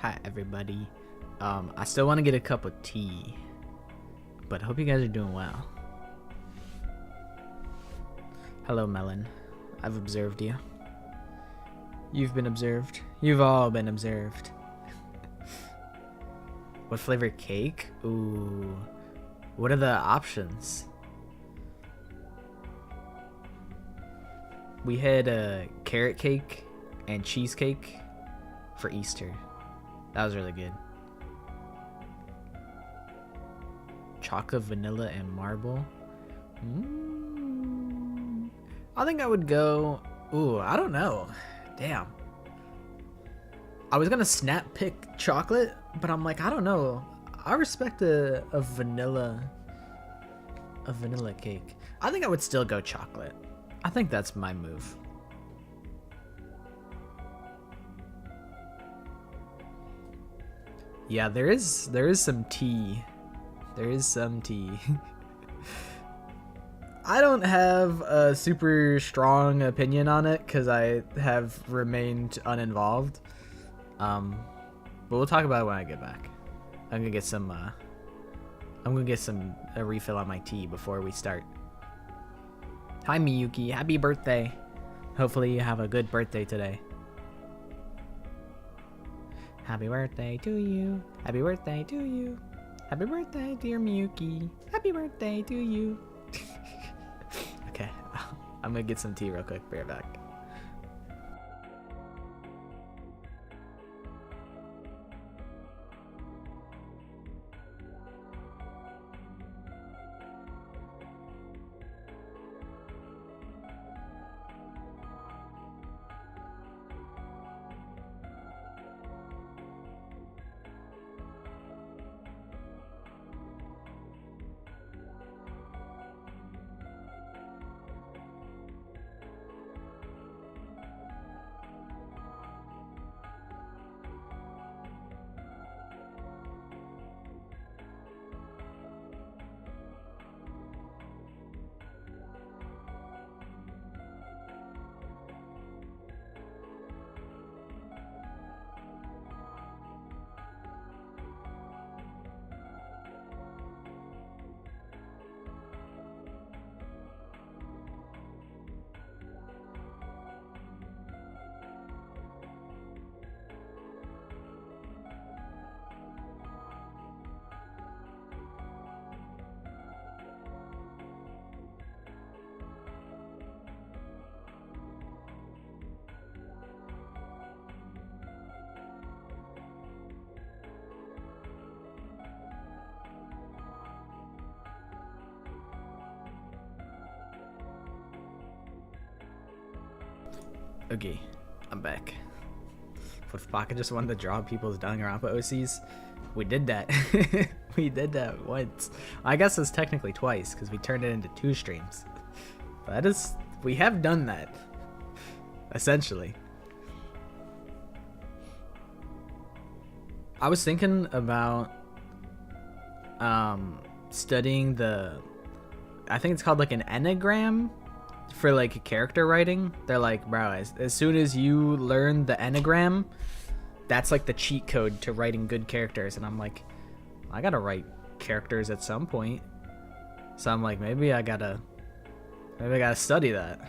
Hi everybody. I still want to get a cup of tea, but hope you guys are doing well. Hello Melon. I've observed you. You've been observed. You've all been observed. What flavor cake? Ooh. What are the options? We had a carrot cake and cheesecake for Easter. That was really good. Chocolate, vanilla, and marble. I think I would go... Ooh, I don't know. Damn. I was gonna snap pick chocolate, but I'm like, I don't know. I respect a vanilla cake. I think I would still go chocolate. I think that's my move. Yeah, there is some tea. There is some tea. I don't have a super strong opinion on it because I have remained uninvolved. But we'll talk about it when I get back. I'm gonna get some. A refill on my tea before we start. Hi Miyuki, happy birthday! Hopefully you have a good birthday today. Happy birthday to you. Happy birthday to you. Happy birthday, dear Miyuki. Happy birthday to you. Okay, I'm gonna get some tea real quick. Be right back. Okay, I'm back. If Baka just wanted to draw people's Danganronpa OCs, we did that. We did that once. I guess it's technically twice because we turned it into 2 streams. That is, we have done that. Essentially. I was thinking about studying I think it's called like an enneagram. For like character writing. They're like, bro, as soon as you learn the enneagram, that's like the cheat code to writing good characters. And I'm like, I gotta write characters at some point, so I'm like, maybe I gotta study that.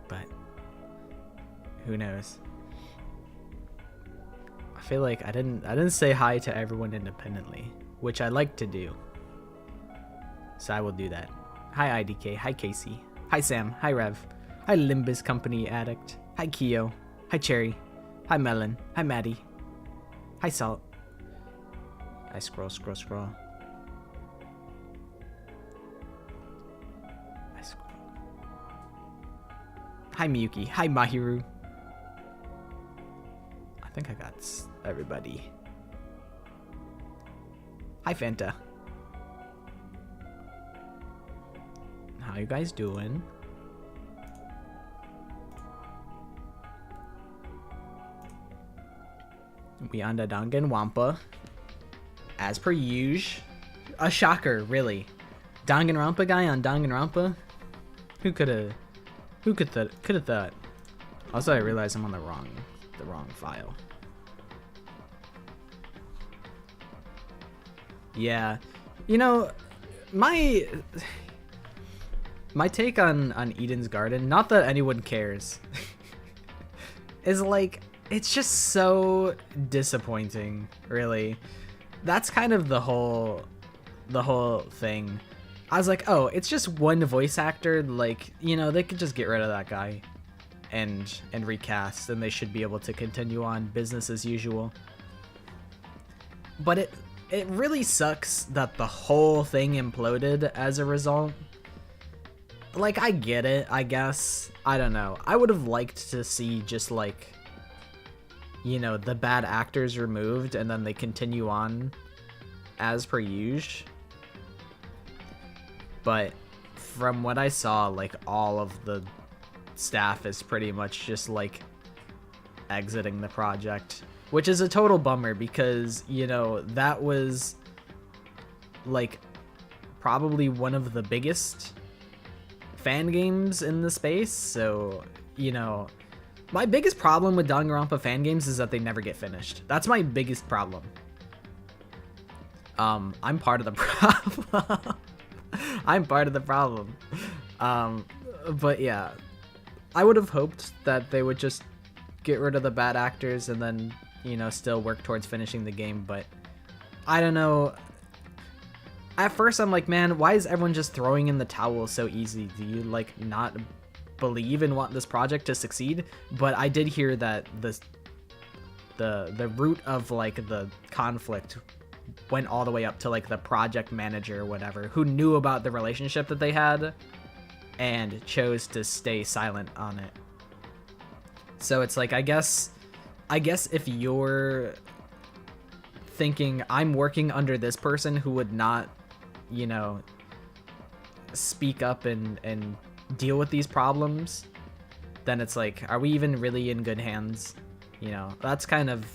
But who knows? I feel like I didn't say hi to everyone independently, which I like to do. So I will do that. Hi IDK, hi Casey, hi Sam, hi Rev, hi Limbus Company Addict, hi Keo, hi Cherry, hi Melon, hi Maddie, hi Salt. I scroll. I scroll. Hi Miyuki, hi Mahiru. I think I got everybody. Hi Fanta. How you guys doing? We on the Danganronpa. As per usual. A shocker, really. Danganronpa guy on Danganronpa? Who could have Who could have thought? Also, I realize I'm on the wrong file. Yeah, you know, my take on Eden's Garden, not that anyone cares, is like, it's just so disappointing, really. That's kind of the whole thing. I was like, oh, it's just one voice actor, like, you know, they could just get rid of that guy and recast, and they should be able to continue on business as usual. But it really sucks that the whole thing imploded as a result. Like, I get it, I guess. I don't know. I would have liked to see just, like, you know, the bad actors removed and then they continue on as per usual. But from what I saw, like, all of the staff is pretty much just, like, exiting the project, which is a total bummer because, you know, that was, like, probably one of the biggest fan games in the space. So, you know, my biggest problem with Danganronpa fan games is that they never get finished. That's my biggest problem. I'm part of the problem. I'm part of the problem. But yeah, I would have hoped that they would just get rid of the bad actors and then, you know, still work towards finishing the game. But I don't know. At first I'm like, man, why is everyone just throwing in the towel so easy? Do you, like, not believe and want this project to succeed? But I did hear that the root of, like, the conflict went all the way up to, like, the project manager or whatever, who knew about the relationship that they had and chose to stay silent on it. So it's like, I guess if you're thinking I'm working under this person who would not, you know, speak up and deal with these problems, then it's like, are we even really in good hands? You know, that's kind of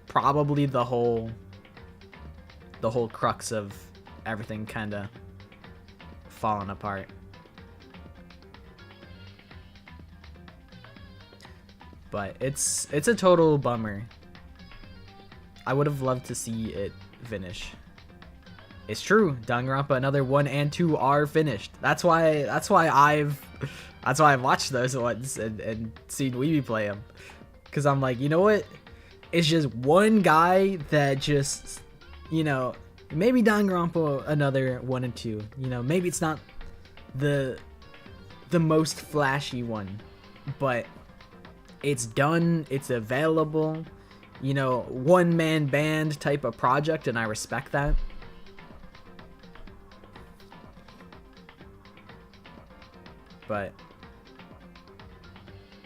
probably the whole crux of everything kind of falling apart. But it's a total bummer. I would have loved to see it finish. It's true, Danganronpa another 1 and 2 are finished. That's why I've watched those ones and seen Weeby play them. Cause I'm like, you know what? It's just one guy that just, you know, maybe Danganronpa another 1 and 2. You know, maybe it's not the most flashy one, but it's done, it's available, you know, one-man band type of project, and I respect that. But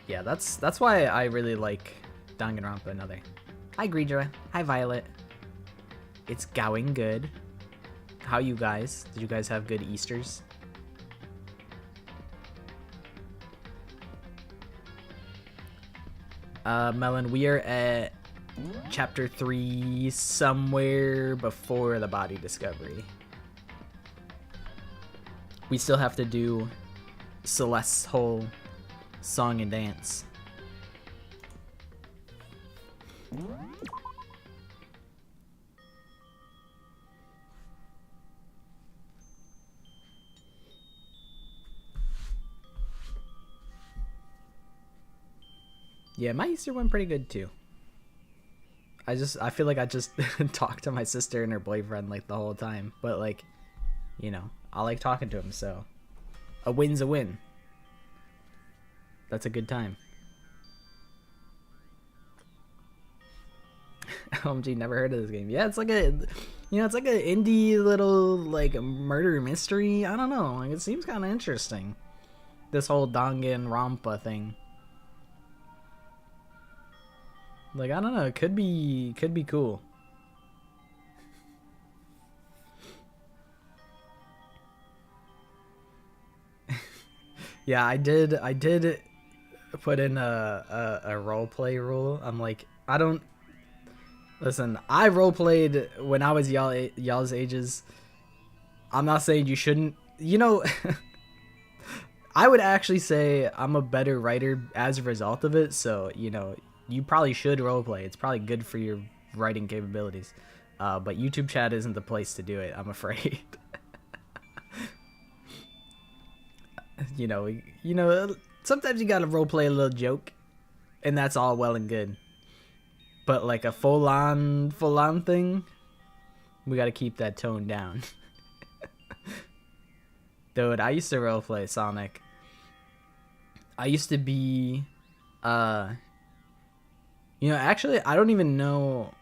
yeah, that's why I really like Danganronpa another. Hi Greedra, hi Violet. It's going good. How you guys? Did you guys have good Easters? Melon, we are at chapter 3, somewhere before the body discovery. We still have to do Celeste's whole song and dance. Yeah, my Easter went pretty good too. I feel like I just talked to my sister and her boyfriend like the whole time, but like, you know, I like talking to him, so a win's a win. That's a good time. OMG, never heard of this game. Yeah, it's like a, you know, it's like an indie little like murder mystery. I don't know, like it seems kind of interesting. This whole Danganronpa thing. Like, I don't know, it could be cool. Yeah, I did put in a roleplay rule. I'm like, I don't listen, I roleplayed when I was y'all's ages. I'm not saying you shouldn't, you know. I would actually say I'm a better writer as a result of it. So, you know, you probably should roleplay. It's probably good for your writing capabilities. But YouTube chat isn't the place to do it, I'm afraid. you know, sometimes you gotta roleplay a little joke, and that's all well and good. But like a full-on thing, we gotta keep that tone down. Dude, I used to roleplay Sonic. I used to be, you know, actually, I don't even know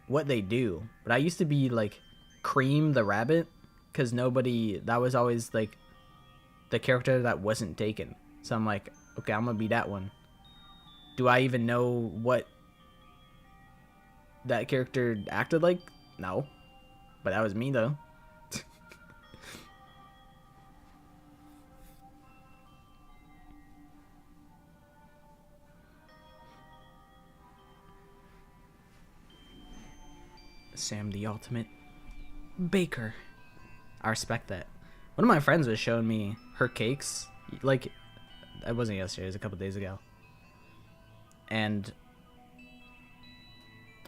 what they do, but I used to be like Cream the Rabbit, because that was always like the character that wasn't taken. So I'm like, okay, I'm gonna be that one. Do I even know what that character acted like? No, but that was me though. Sam the ultimate baker. I respect that. One of my friends was showing me her cakes. Like, it wasn't yesterday, it was a couple days ago. And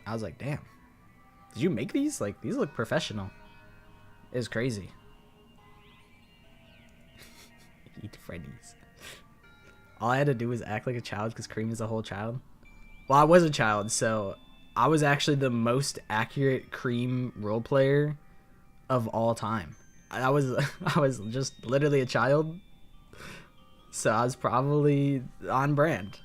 I was like, damn. Did you make these? Like, these look professional. It was crazy. Eat Freddy's. All I had to do was act like a child because Cream is a whole child. Well, I was a child, so I was actually the most accurate Cream role player of all time. I was just literally a child, so I was probably on brand.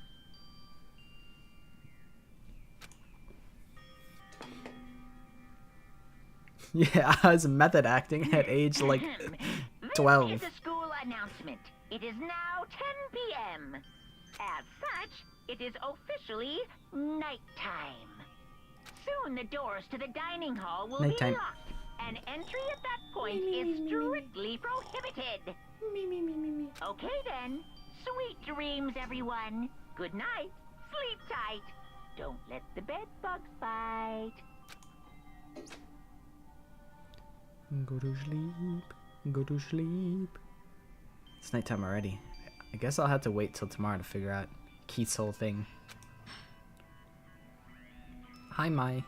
Yeah, I was method acting at age like 12. This is a school announcement. It is now 10 p.m. As such, it is officially nighttime. Soon the doors to the dining hall will Nighttime. be locked, and entry at that point is strictly prohibited. Okay then. Sweet dreams, everyone. Good night. Sleep tight. Don't let the bed bugs bite. Go to sleep. Go to sleep. It's nighttime already. I guess I'll have to wait till tomorrow to figure out Keith's whole thing. Hi, Mai.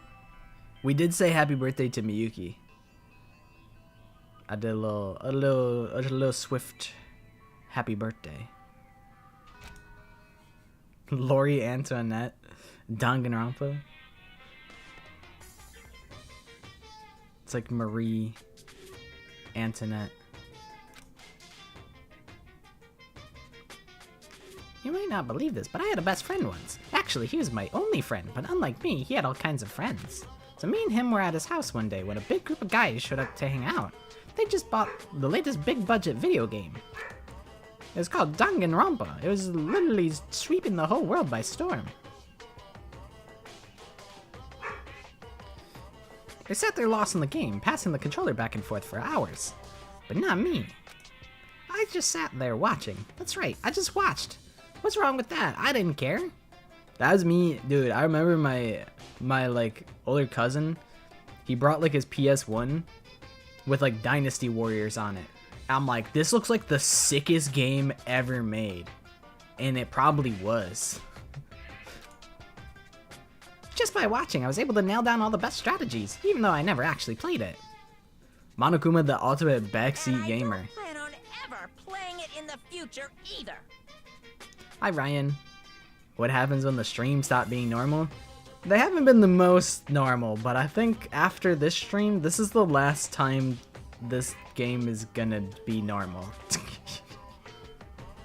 We did say happy birthday to Miyuki. I did a little swift happy birthday. Lori Antoinette, Danganronpa. It's like Marie Antoinette. You might not believe this, but I had a best friend once. Actually, he was my only friend, but unlike me, he had all kinds of friends. So me and him were at his house one day when a big group of guys showed up to hang out. They just bought the latest big budget video game. It was called Danganronpa. It was literally sweeping the whole world by storm. They sat there lost in the game, passing the controller back and forth for hours. But not me. I just sat there watching. That's right, I just watched. What's wrong with that? I didn't care. That was me, dude. I remember my like older cousin. He brought like his PS1 with like Dynasty Warriors on it. I'm like, this looks like the sickest game ever made, and it probably was. Just by watching, I was able to nail down all the best strategies, even though I never actually played it. Monokuma, the ultimate backseat gamer. I don't plan on ever playing it in the future either. Hi, Ryan. What happens when the streams stop being normal? They haven't been the most normal, but I think after this stream, this is the last time this game is gonna be normal.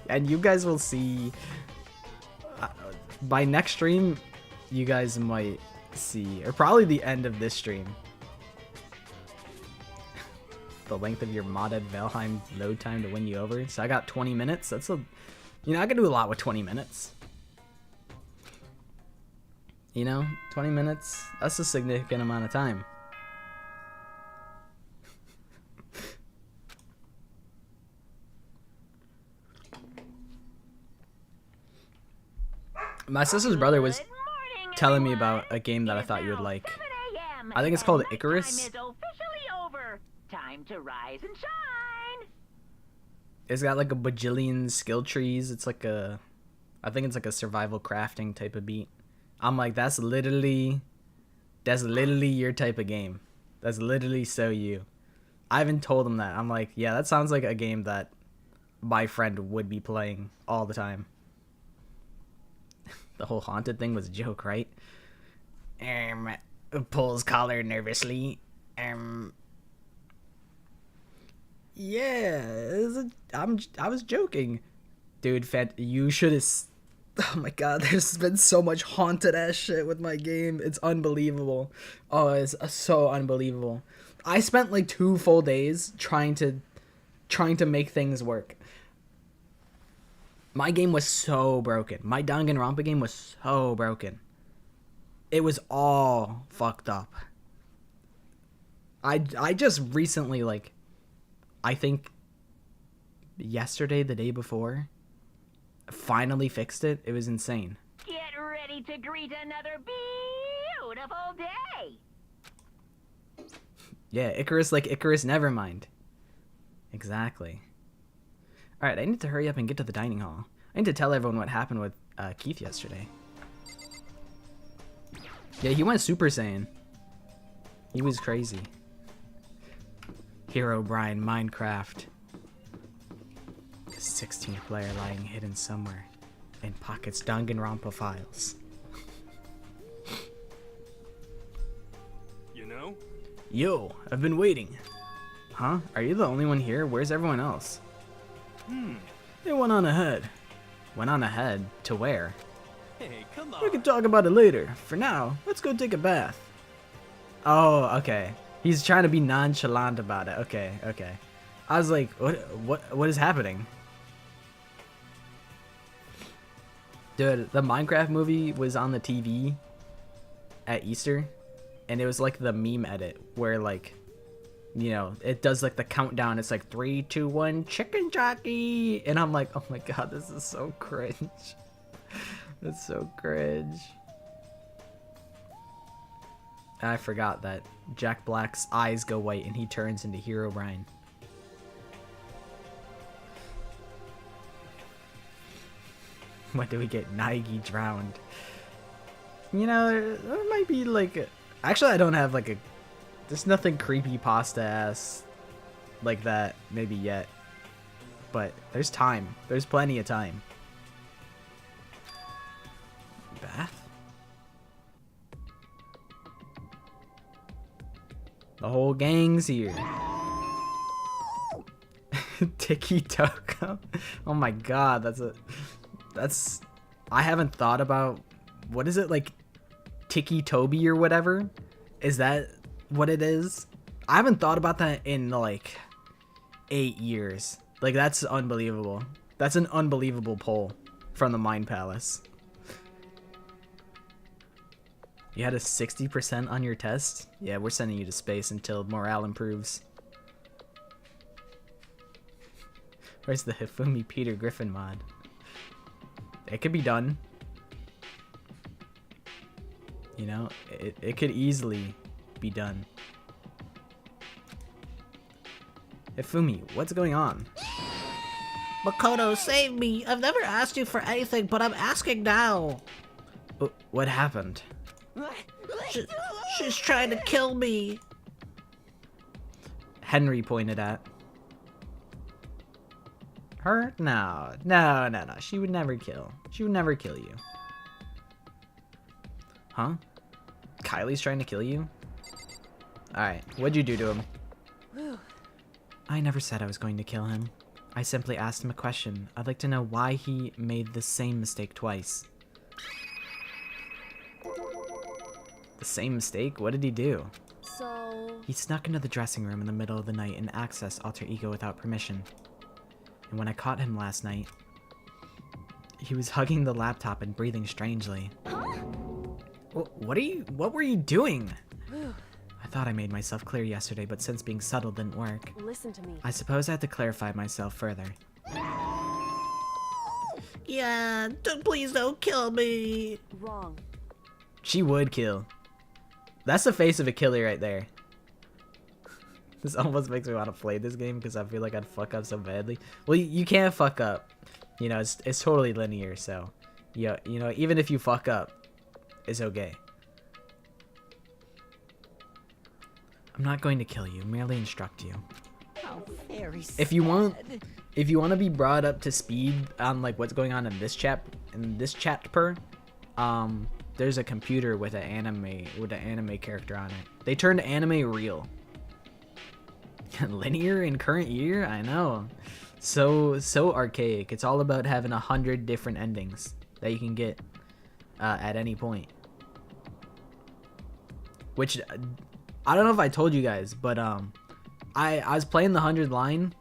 And you guys will see, by next stream, you guys might see, or probably the end of this stream, the length of your modded Valheim load time to win you over. So I got 20 minutes. That's a, you know, I can do a lot with 20 minutes. You know, 20 minutes, that's a significant amount of time. My sister's brother was telling me about a game that I thought you would like. I think it's called Icarus. Time is officially over. Time to rise and shine. It's got like a bajillion skill trees. It's like I think it's like a survival crafting type of beat. I'm like, that's literally your type of game. That's literally so you. I haven't told him that. I'm like, yeah, that sounds like a game that my friend would be playing all the time. The whole haunted thing was a joke, right? Pulls collar nervously. Yeah, I was joking. Dude, you should have... Oh my god, there's been so much haunted ass shit with my game. It's unbelievable. Oh, it's so unbelievable. I spent like 2 full days trying to make things work. My game was so broken. My Danganronpa game was so broken. It was all fucked up. I just recently, like, I think yesterday, the day before, finally fixed it. It was insane. Get ready to greet another beautiful day. Yeah, Icarus like Icarus, Nevermind. Exactly. Alright, I need to hurry up and get to the dining hall. I need to tell everyone what happened with Keith yesterday. Yeah, he went Super Saiyan. He was crazy. Hero Brian Minecraft. 16th player lying hidden somewhere in Pocket's Danganronpa files. You know? Yo, I've been waiting. Huh? Are you the only one here? Where's everyone else? They went on ahead. Went on ahead? To where? Hey, come on. We can talk about it later. For now, let's go take a bath. Oh, okay. He's trying to be nonchalant about it. Okay. I was like, what is happening? Dude, the Minecraft movie was on the TV at Easter, and it was like the meme edit where, like, you know, it does like the countdown. It's like 3, 2, 1, chicken jockey, and I'm like, oh my god, this is so cringe. It's so cringe. And I forgot that Jack Black's eyes go white and he turns into Hero Brian. What do we get? Naigi drowned. You know, there might be like... Actually, I don't have like a... There's nothing creepypasta-ass like that maybe yet. But there's time. There's plenty of time. Bath? The whole gang's here. Tiki Toko. Oh my god, that's... I haven't thought about... What is it, like... Tiki Toby or whatever? Is that what it is? I haven't thought about that in, like, 8 years. Like, that's unbelievable. That's an unbelievable poll from the Mind Palace. You had a 60% on your test? Yeah, we're sending you to space until morale improves. Where's the Hifumi Peter Griffin mod? It could be done. You know, it could easily be done. Hifumi, what's going on? Makoto, save me! I've never asked you for anything, but I'm asking now! What happened? She's trying to kill me! Henry pointed at. Her? No. She would never kill. She would never kill you. Huh? Kylie's trying to kill you? Alright, what'd you do to him? I never said I was going to kill him. I simply asked him a question. I'd like to know why he made the same mistake twice. The same mistake? What did he do? So... He snuck into the dressing room in the middle of the night and accessed Alter Ego without permission. And when I caught him last night, he was hugging the laptop and breathing strangely. What were you doing? I thought I made myself clear yesterday, but since being subtle didn't work, Listen to me. I suppose I had to clarify myself further. Yeah, please don't kill me! Wrong. She would kill. That's the face of a killer right there. This almost makes me want to play this game because I feel like I'd fuck up so badly. Well, you can't fuck up. You know, it's totally linear, so yeah, you know, even if you fuck up, it's okay. I'm not going to kill you, merely instruct you. Oh, very sad. If you want to be brought up to speed on like what's going on in this chapter, there's a computer with an anime character on it. They turned anime real. Linear in current year? I know. So archaic. It's all about having 100 different endings that you can get at any point. Which I don't know if I told you guys, but I was playing the 100 line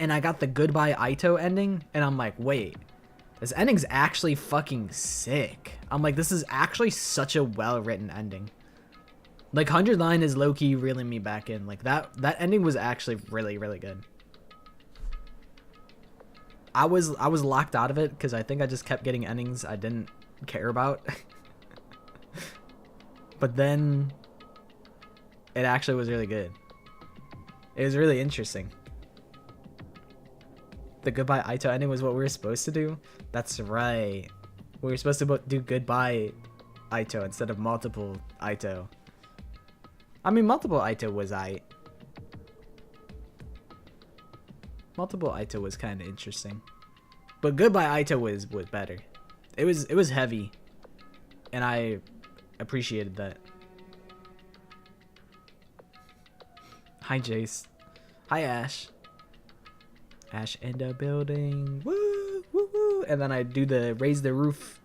and I got the Goodbye Aito ending and I'm like, wait, this ending's actually fucking sick. I'm like, this is actually such a well-written ending. Like 100 line is low-key reeling me back in. Like that ending was actually really, really good. I was locked out of it because I think I just kept getting endings I didn't care about. But then it actually was really good. It was really interesting. The Goodbye Aito ending was what we were supposed to do? That's right. We were supposed to do Goodbye Aito instead of multiple Aito. I mean, multiple Aito was Multiple Aito was kind of interesting. But Goodbye Aito was better. It was heavy. And I appreciated that. Hi, Jace. Hi, Ash. Ash in the building. Woo, woo, woo. And then I do the raise the roof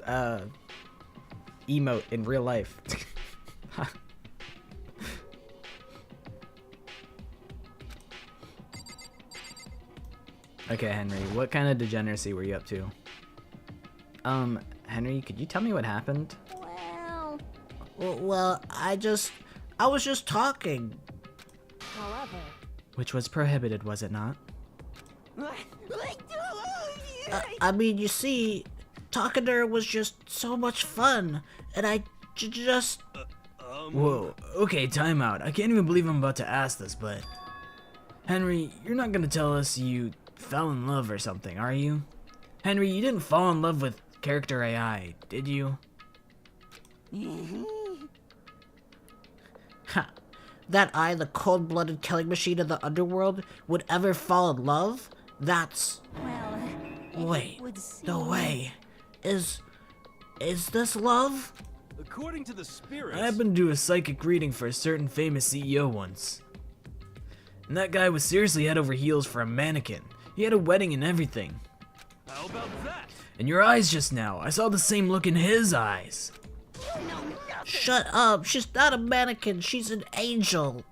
emote in real life. Okay, Henry, what kind of degeneracy were you up to? Henry, could you tell me what happened? Well, I was just talking. However. Which was prohibited, was it not? I mean, you see, talking to her was just so much fun, and I just... Whoa, okay, time out. I can't even believe I'm about to ask this, but... Henry, you're not gonna tell us you fell in love or something, are you? Henry, you didn't fall in love with character AI, did you? Ha! That I, the cold-blooded killing machine of the underworld, would ever fall in love? That's... Well, Wait, would seem... no way. Is this love? According to the spirits, I happened to do a psychic reading for a certain famous CEO once. And that guy was seriously head over heels for a mannequin. He had a wedding and everything. how about that? And your eyes just now, I saw the same look in his eyes. Shut up, she's not a mannequin, she's an angel.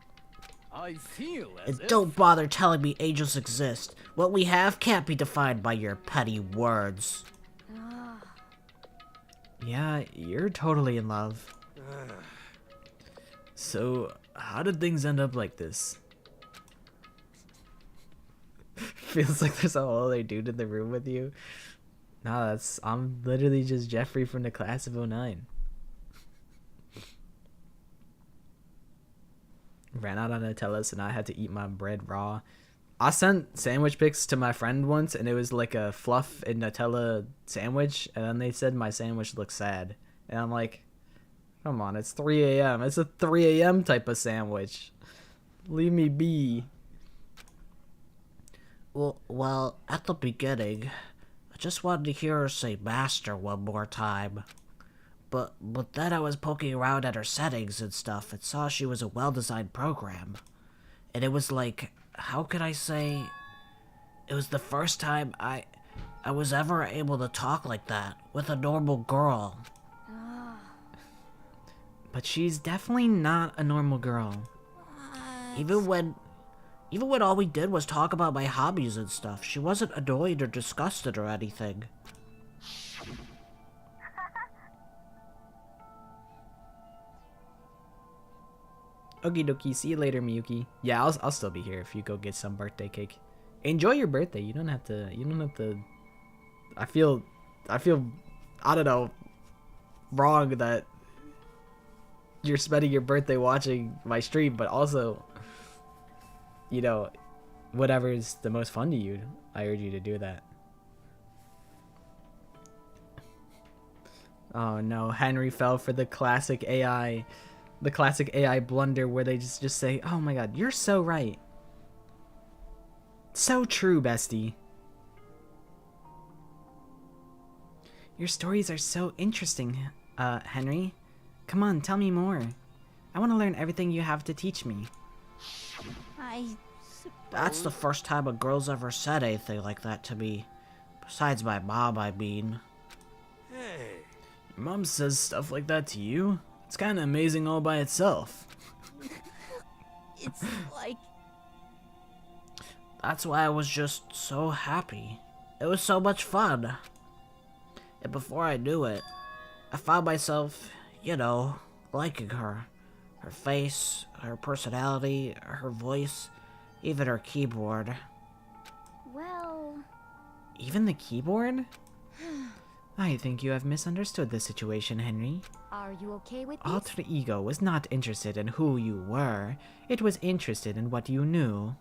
I feel as And if... don't bother telling me angels exist. What we have can't be defined by your petty words. Yeah, you're totally in love. So, how did things end up like this? Feels like there's a whole other dude in the room with you. No, I'm literally just Jeffrey from the class of '09. Ran out on Nutella, so now I had to eat my bread raw. I sent sandwich pics to my friend once, and it was like a fluff and Nutella sandwich, and then they said my sandwich looked sad. And I'm like, come on, it's 3 a.m. It's a 3 a.m. type of sandwich. Leave me be. Well, at the beginning, I just wanted to hear her say master one more time. But then I was poking around at her settings and stuff and saw she was a well-designed program. And it was like, how could I say... It was the first time I was ever able to talk like that with a normal girl. But she's definitely not a normal girl. Even when all we did was talk about my hobbies and stuff, she wasn't annoyed or disgusted or anything. Okie dokie, see you later, Miyuki. Yeah, I'll still be here if you go get some birthday cake. Enjoy your birthday. You don't have to. I feel, I don't know, wrong that you're spending your birthday watching my stream, but also, you know, whatever's the most fun to you, I urge you to do that. Oh no, Henry fell for the classic AI blunder where they just say, "Oh my god, you're so right." So true, bestie. Your stories are so interesting, Henry. Come on, tell me more. I want to learn everything you have to teach me. I suppose... That's the first time a girl's ever said anything like that to me. Besides my mom, I mean. Hey. Your mom says stuff like that to you? It's kind of amazing all by itself. It's like... That's why I was just so happy. It was so much fun. And before I knew it, I found myself, you know, liking her. Her face, her personality, her voice, even her keyboard. Well... Even the keyboard? I think you have misunderstood the situation, Henry. Are you okay with this? Alter Ego was not interested in who you were. It was interested in what you knew.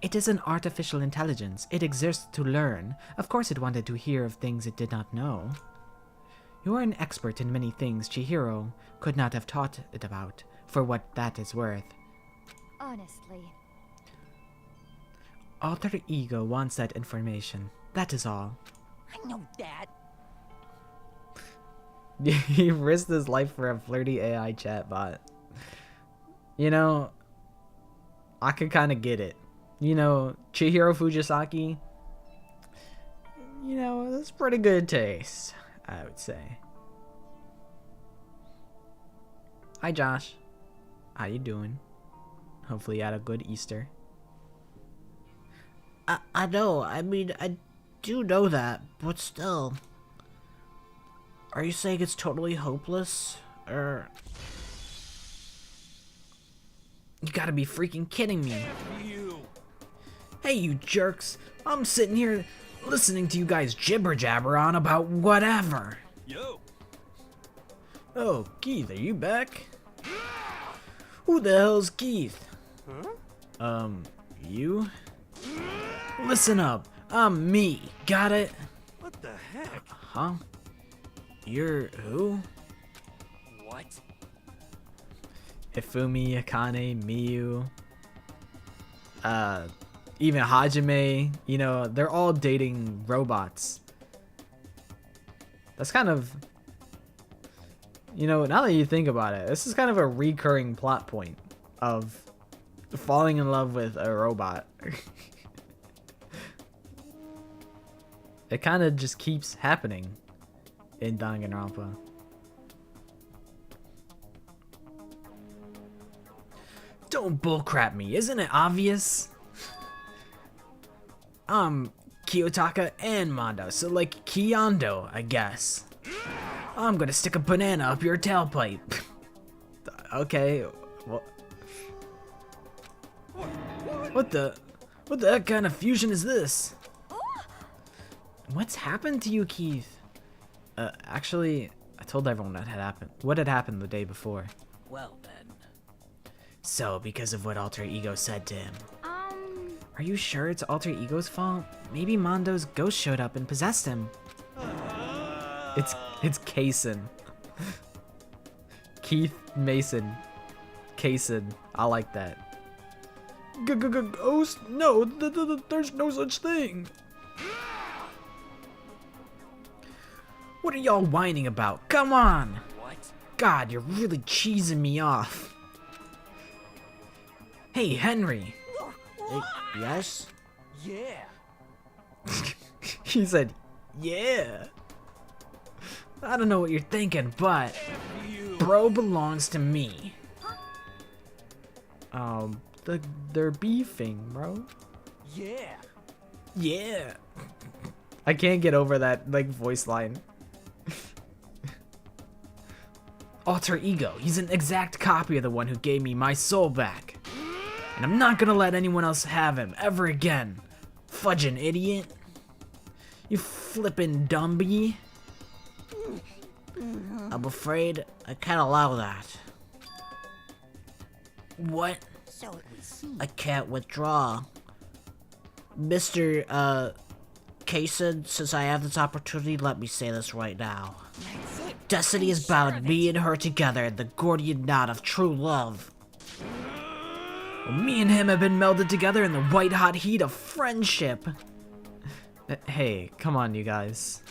It is an artificial intelligence. It exists to learn. Of course it wanted to hear of things it did not know. You are an expert in many things Chihiro could not have taught it about, for what that is worth. Honestly. Alter Ego wants that information. That is all. I know that. He risked his life for a flirty AI chatbot. You know, I could kind of get it. You know, Chihiro Fujisaki, you know, that's pretty good taste, I would say. Hi, Josh. How you doing? Hopefully you had a good Easter. I know, I mean, I do know that, but still. Are you saying it's totally hopeless? Or... You gotta be freaking kidding me. You. Hey, you jerks. I'm sitting here listening to you guys jibber jabber on about whatever. Yo. Oh, Keith, are you back? Who the hell's Keith? Huh? You? Listen up. I'm me. Got it? What the heck? Huh? You're who? What? Hifumi, Akane, Miyu. Even Hajime. You know, they're all dating robots. That's kind of... You know, now that you think about it, this is kind of a recurring plot point of falling in love with a robot. It kind of just keeps happening in Danganronpa. Don't bullcrap me, isn't it obvious? Kiyotaka and Mondo, so like Kiyondo, I guess. I'm gonna stick a banana up your tailpipe. Okay, what the heck kind of fusion is this? What's happened to you, Keith? Actually, I told everyone what had happened the day before. Well then. So, because of what Alter Ego said to him. Are you sure it's Alter Ego's fault? Maybe Mondo's ghost showed up and possessed him. It's Kaysen. Keith Mason. Kaysen. I like that. Ghost? No, there's no such thing. What are y'all whining about? Come on! What? God, you're really cheesing me off. Hey, Henry. Yes? Yeah. He said, yeah. I don't know what you're thinking, but You. bro belongs to me. They're beefing, bro. Yeah. Yeah. I can't get over that, like, voice line. Alter Ego, he's an exact copy of the one who gave me my soul back. And I'm not gonna let anyone else have him, ever again. Fudging idiot. You flippin' dumbie. I'm afraid I can't allow that. What? So it would seem. I can't withdraw. Mr. Kaysen, since I have this opportunity, let me say this right now. That's it. Destiny I'm has sure bound of me it. and her together in the Gordian knot of true love. Me and him have been melded together in the white-hot heat of friendship. Hey, come on, you guys.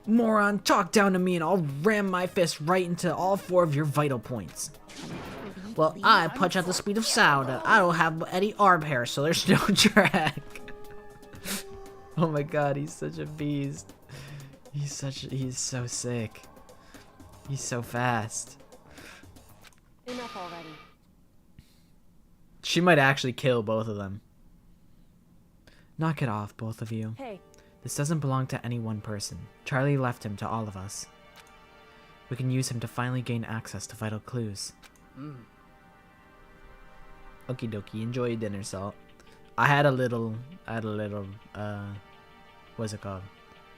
Moron, talk down to me and I'll ram my fist right into all 4 of your vital points. Well, I punch at the speed of sound, and I don't have any arm hair, so there's no drag. Oh my god, he's such a beast. He's so sick. He's so fast. Enough already. She might actually kill both of them. Knock it off, both of you. Hey, This doesn't belong to any one person. Charlie left him to all of us. We can use him to finally gain access to vital clues. Okie dokie, enjoy your dinner, Salt. I had a little, what's it called?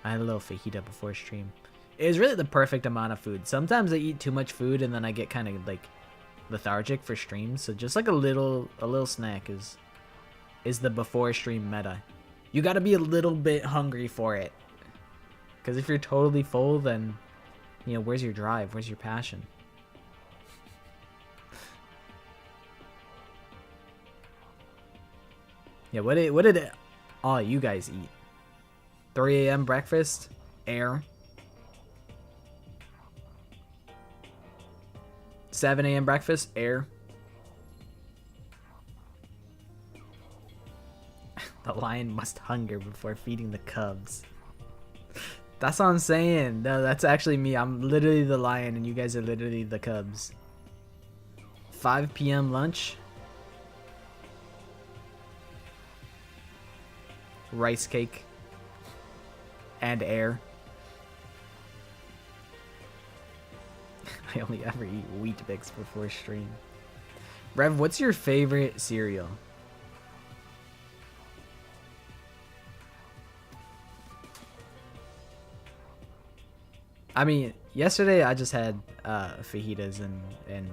I had a little fajita before stream. It was really the perfect amount of food. Sometimes I eat too much food and then I get kind of like lethargic for streams. So just like a little snack is the before stream meta. You gotta be a little bit hungry for it. Because if you're totally full, then, you know, where's your drive? Where's your passion? Yeah, what did all you guys eat? 3 a.m. breakfast? Air. 7 a.m. breakfast? Air. The lion must hunger before feeding the cubs. That's what I'm saying. No, that's actually me. I'm literally the lion and you guys are literally the cubs. 5 p.m. lunch. Rice cake. And air. I only ever eat Wheat Bix before stream. Rev, what's your favorite cereal? I mean, yesterday I just had fajitas and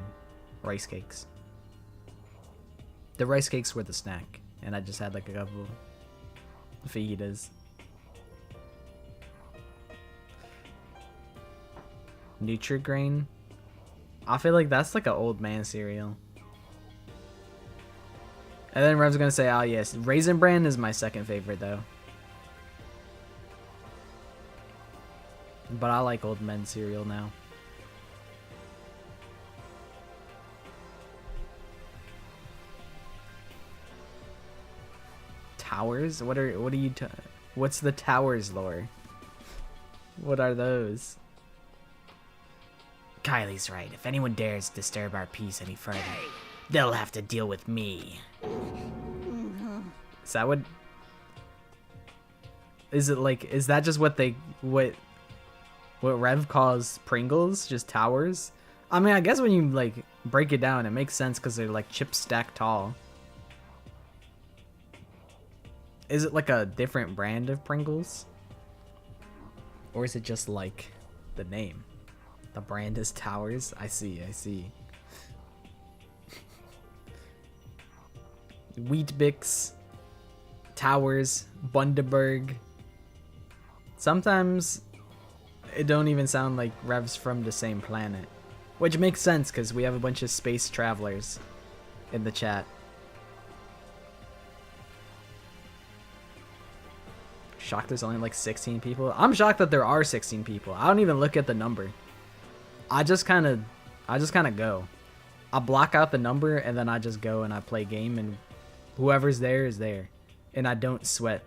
rice cakes. The rice cakes were the snack, and I just had like a couple of fajitas. Nutri-Grain. I feel like that's like an old man cereal. And then Rev's gonna say, oh yes, Raisin Bran is my second favorite though. But I like old men cereal now. Towers? What are you what's the towers lore? What are those? Kylie's right. If anyone dares disturb our peace any further, they'll have to deal with me. Is that what? Is it like? Is that just what what Rev calls Pringles? Just towers? I mean, I guess when you like break it down, it makes sense because they're like chip stacked tall. Is it like a different brand of Pringles? Or is it just like the name? The brand is Towers? I see. Wheat Bix, Towers, Bundaberg. Sometimes it don't even sound like Rev's from the same planet. Which makes sense because we have a bunch of space travelers in the chat. Shocked there's only like 16 people. I'm shocked that there are 16 people. I don't even look at the number. I just kind of go. I block out the number and then I just go and I play game and whoever's there is there. And I don't sweat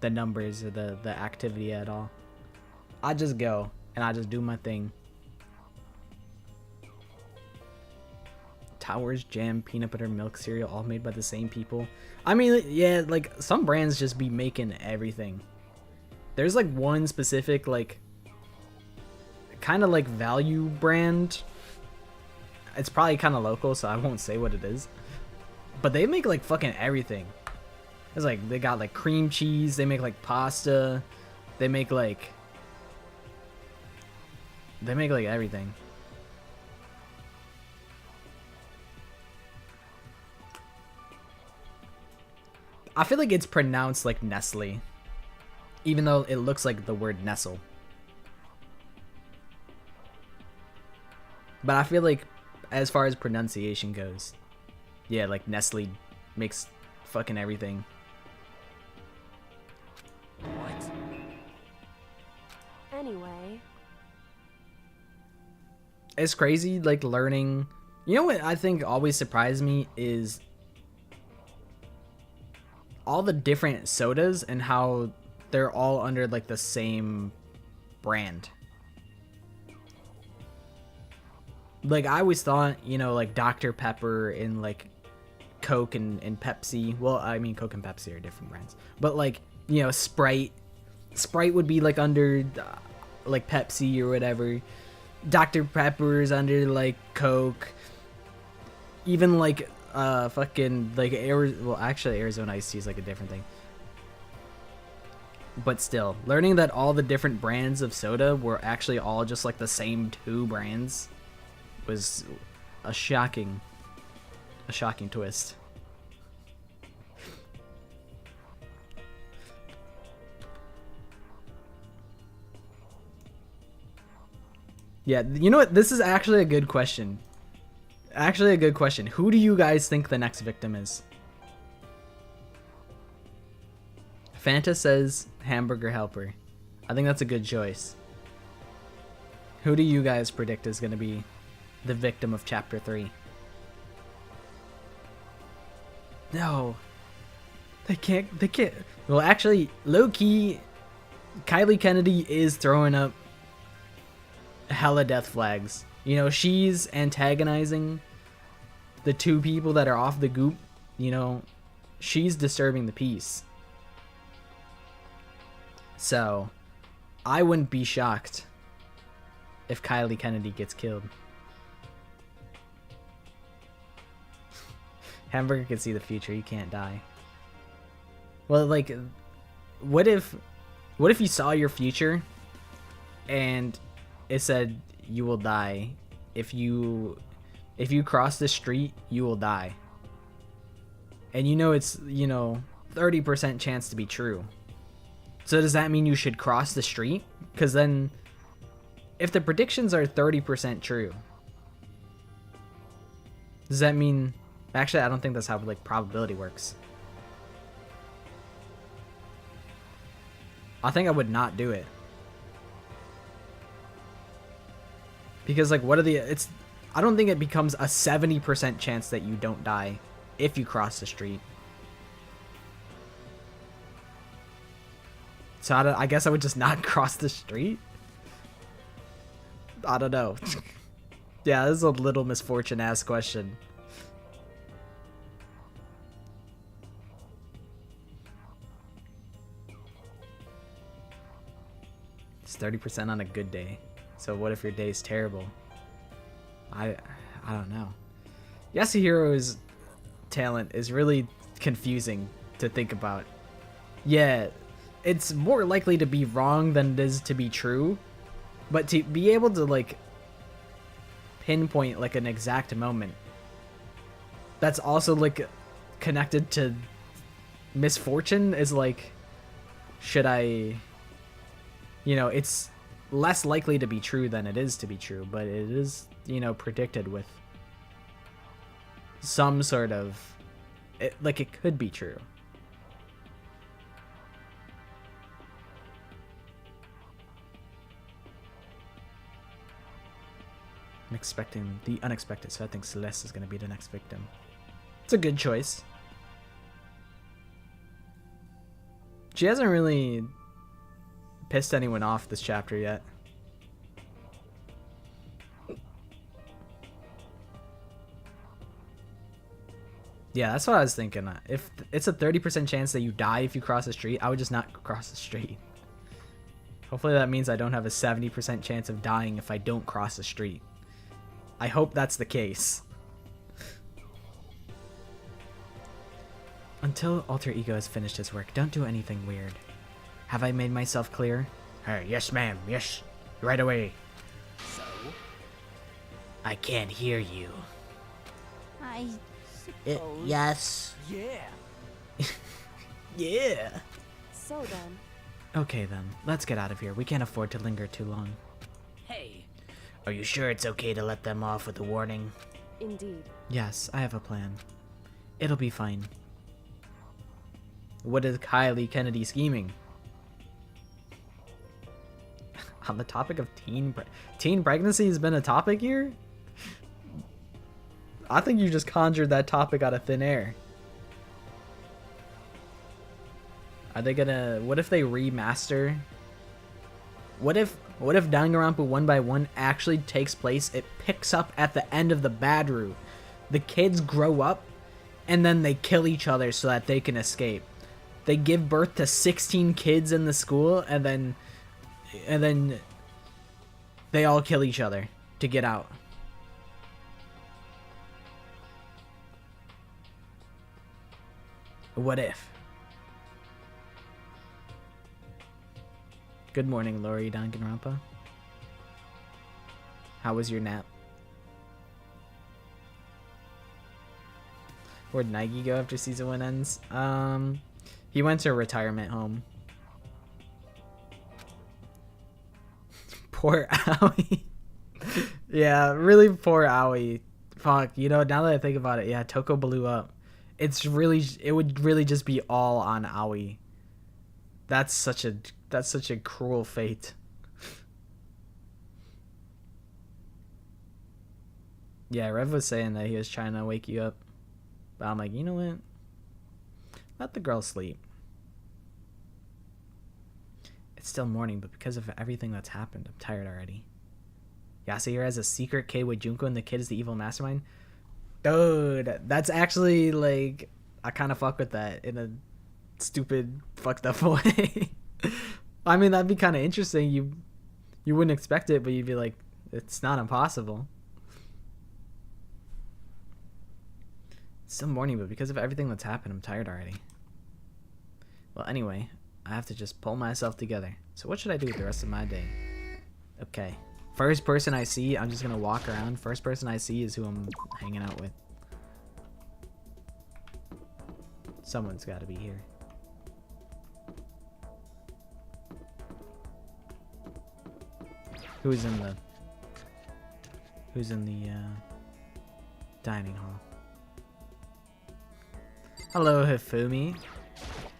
the numbers or the activity at all. I just go and I just do my thing. Towers, jam, peanut butter, milk cereal, all made by the same people. I mean, yeah, like some brands just be making everything. There's like one specific like kind of like value brand. It's probably kind of local, so I won't say what it is. But they make like fucking everything. It's like they got like cream cheese, they make like pasta, they make like everything. I feel like it's pronounced like Nestle, even though it looks like the word Nestle. But I feel like, as far as pronunciation goes, yeah, like Nestle makes fucking everything. What? Anyway, It's crazy, like, learning. You know what I think always surprised me is all the different sodas and how they're all under like the same brand. Like, I always thought, you know, like Dr. Pepper and like Coke and Pepsi. Well, I mean, Coke and Pepsi are different brands, but like, you know, Sprite would be like under like Pepsi or whatever. Dr. Pepper's under like Coke. Even like fucking like well, actually Arizona iced tea is like a different thing. But still, learning that all the different brands of soda were actually all just like the same two brands was a shocking twist. Yeah, you know what? This is actually a good question. Who do you guys think the next victim is? Fanta says hamburger helper. I think that's a good choice. Who do you guys predict is going to be the victim of chapter 3? No. They can't. Well, actually, low-key, Kylie Kennedy is throwing up hella death flags. You know, she's antagonizing the two people that are off the goop. You know, she's disturbing the peace. So, I wouldn't be shocked if Kylie Kennedy gets killed. Hamburger can see the future. You can't die. Well, like, what if you saw your future and it said you will die if you cross the street, you will die, and you know it's, you know, 30% chance to be true. So does that mean you should cross the street? Because then, if the predictions are 30% true, does that mean... Actually, I don't think that's how, like, probability works. I think I would not do it. Because, like, what are the... I don't think it becomes a 70% chance that you don't die if you cross the street. So I guess I would just not cross the street? I don't know. Yeah, this is a little misfortune-ass question. It's 30% on a good day. So what if your day is terrible? I don't know. Yasuhiro's talent is really confusing to think about. Yeah, it's more likely to be wrong than it is to be true, but to be able to like pinpoint like an exact moment that's also like connected to misfortune is like, should I, you know, it's less likely to be true than it is to be true, but it is, you know, predicted with some sort of like it could be true. I'm expecting the unexpected, so I think Celeste is going to be the next victim. It's a good choice. She hasn't really pissed anyone off this chapter yet. Yeah, that's what I was thinking. If it's a 30% chance that you die if you cross the street, I would just not cross the street. Hopefully that means I don't have a 70% chance of dying if I don't cross the street. I hope that's the case. Until Alter Ego has finished his work, don't do anything weird. Have I made myself clear? Yes, ma'am. Yes. Right away. So? I can't hear you. I suppose. Yes. Yeah. Yeah. So then, Okay then, let's get out of here. We can't afford to linger too long. Hey. Are you sure it's okay to let them off with a warning? indeed. Yes, I have a plan. It'll be fine. What is Kylie Kennedy scheming? On the topic of teen pregnancy has been a topic here? I think you just conjured that topic out of thin air. Are they gonna... What if they remaster? What if Danganronpa 1 by 1 actually takes place? It picks up at the end of the bad route. The kids grow up, and then they kill each other so that they can escape. They give birth to 16 kids in the school, and then they all kill each other to get out. What if? Good morning, Lori Danganronpa. How was your nap? Where'd Nike go after season 1 ends? He went to a retirement home. Poor Aoi. Yeah, really poor Aoi. Fuck, you know, now that I think about it, yeah, Toko blew up. It would really just be all on Aoi. That's such a cruel fate. Yeah, Rev was saying that he was trying to wake you up. But I'm like, you know what? Let the girl sleep. It's still morning, but because of everything that's happened, I'm tired already. Yasuhiro has a secret kid with Junko, and the kid is the evil mastermind? Dude, that's actually, like, I kind of fuck with that in a stupid, fucked up way. I mean, that'd be kind of interesting. You wouldn't expect it, but you'd be like, it's not impossible. It's still morning, but because of everything that's happened, I'm tired already. Well, anyway, I have to just pull myself together. So what should I do with the rest of my day? Okay. First person I see, I'm just gonna walk around. First person I see is who I'm hanging out with. Someone's gotta be here. Who's in the dining hall? Hello, Hifumi.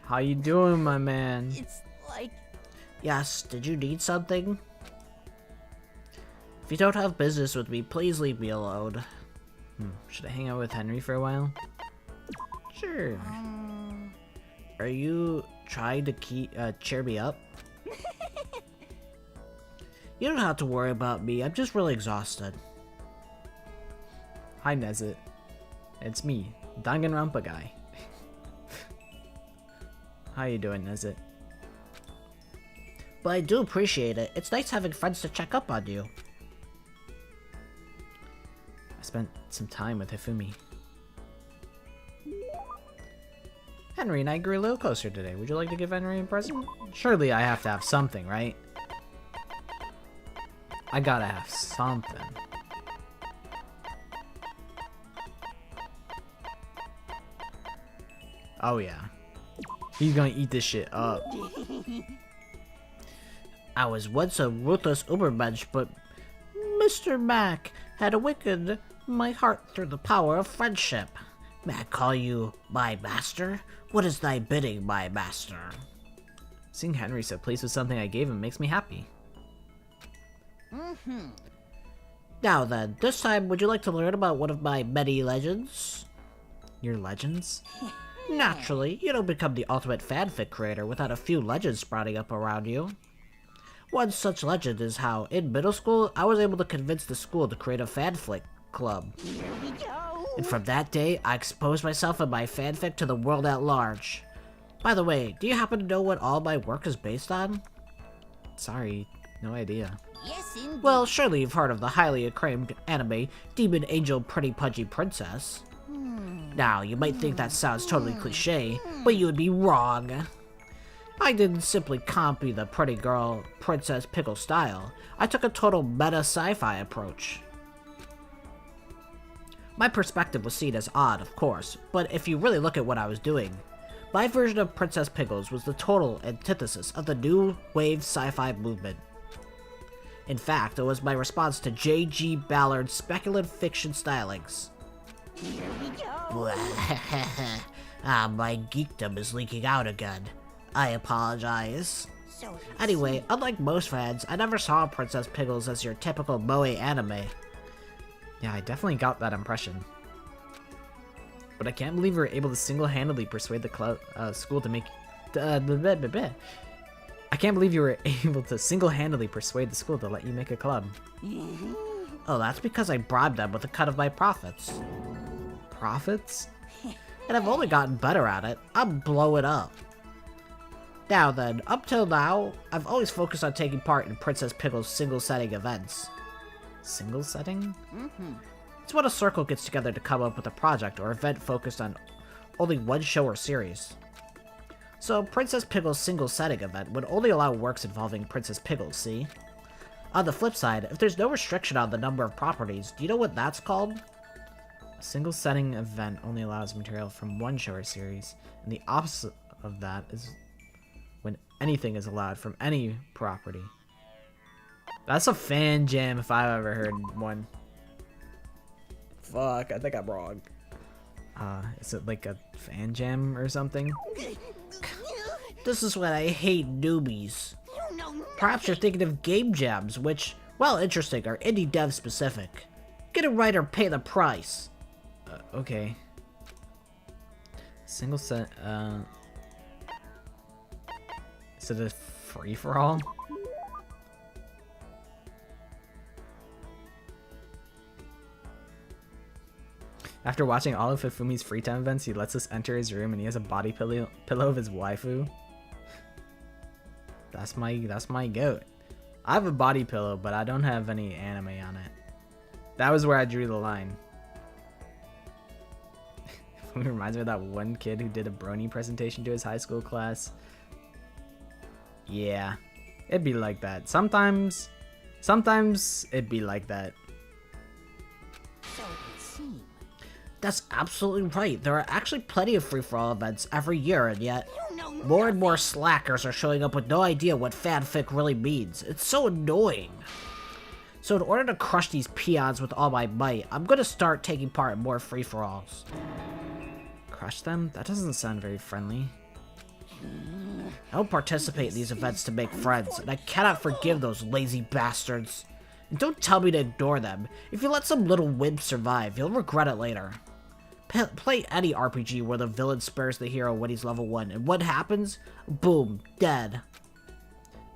How you doing, my man? It's like... Yes, did you need something? If you don't have business with me, please leave me alone. Should I hang out with Henry for a while? Sure. Are you trying to cheer me up? You don't have to worry about me, I'm just really exhausted. Hi, Nezit. It's me, Danganronpa guy. How you doing, Nezit? But I do appreciate it. It's nice having friends to check up on you. I spent some time with Hifumi. Henry and I grew a little closer today. Would you like to give Henry a present? Surely I have to have something, right? I gotta have something. Oh yeah. He's gonna eat this shit up. I was once a ruthless Ubermensch, but Mr. Mac had awakened my heart through the power of friendship. May I call you my master? What is thy bidding, my master? Seeing Henry so pleased with something I gave him makes me happy. Now then, this time would you like to learn about one of my many legends? Your legends? Naturally, you don't become the ultimate fanfic creator without a few legends sprouting up around you. One such legend is how, in middle school, I was able to convince the school to create a fanfic club. Here we go. And from that day, I exposed myself and my fanfic to the world at large. By the way, do you happen to know what all my work is based on? Sorry, no idea. Yes, indeed. Well, surely you've heard of the highly acclaimed anime Demon Angel Pretty Pudgy Princess. Now, you might think that sounds totally cliche, but you would be wrong. I didn't simply copy the pretty girl Princess Pickle style. I took a total meta sci-fi approach. My perspective was seen as odd, of course, but if you really look at what I was doing, My version of Princess Pickles was the total antithesis of the new wave sci-fi movement. In fact, it was my response to J.G. Ballard's speculative fiction stylings. Here we go. My geekdom is leaking out again. I apologize. So Anyway, unlike most fans, I never saw Princess Pickles as your typical moe anime. Yeah, I definitely got that impression. But I can't believe we were able to single-handedly persuade the school to make... I can't believe you were able to single-handedly persuade the school to let you make a club. Oh, that's because I bribed them with a cut of my profits. Profits? And I've only gotten better at it. I'm blowing up. Now then, up till now, I've always focused on taking part in Princess Pickle's single-setting events. Single setting? It's when a circle gets together to come up with a project or event focused on only one show or series. So, Princess Pickle's single-setting event would only allow works involving Princess Pickles, see? On the flip side, if there's no restriction on the number of properties, do you know what that's called? A single setting event only allows material from one show or series, and the opposite of that is when anything is allowed from any property. That's a fan jam if I've ever heard one. Fuck, I think I'm wrong. Is it like a fan jam or something? This is what I hate newbies. you know Perhaps you're thinking of game jams, which, while interesting, are indie dev specific. Get it right or pay the price. Okay. Single set, is it a free-for-all? After watching all of Hifumi's free time events, he lets us enter his room and he has a body pillow of his waifu. That's my goat. I have a body pillow, but I don't have any anime on it. That was where I drew the line. It reminds me of that one kid who did a brony presentation to his high school class. Yeah, it'd be like that. Sometimes it'd be like that. so it seems. That's absolutely right. There are actually plenty of free-for-all events every year, and yet You know more and more slackers are showing up with no idea what fanfic really means. It's so annoying. So in order to crush these peons with all my might, I'm gonna start taking part in more free-for-alls. Crush them? That doesn't sound very friendly. I don't participate in these events to make friends, and I cannot forgive those lazy bastards. And don't tell me to ignore them. If you let some little wimp survive, you'll regret it later. Play any RPG where the villain spares the hero when he's level 1, and what happens? Boom, dead.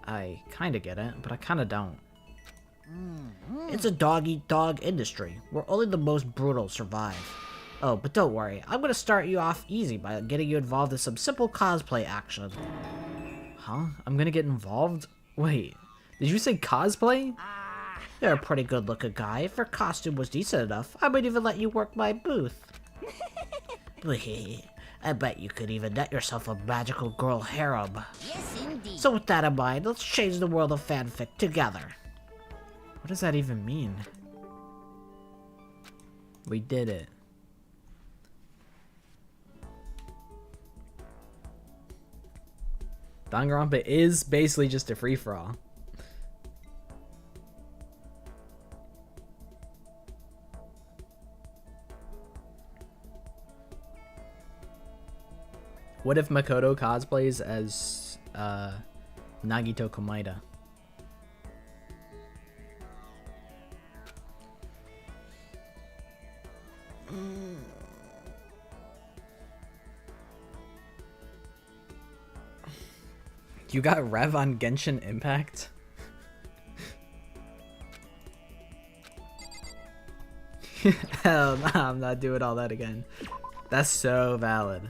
I kinda get it, but I kinda don't. It's a dog-eat-dog industry, where only the most brutal survive. Oh, but don't worry, I'm gonna start you off easy by getting you involved in some simple cosplay action. Huh? I'm gonna get involved? Wait, did you say cosplay? You're a pretty good-looking guy. If your costume was decent enough, I might even let you work my booth. I bet you could even net yourself a magical girl harem. Yes, indeed. So with that in mind, let's change the world of fanfic together. What does that even mean? We did it. Danganronpa is basically just a free-for-all. What if Makoto cosplays as Nagito Komaeda? You got Rev on Genshin Impact? Hell no, I'm not doing all that again. That's so valid.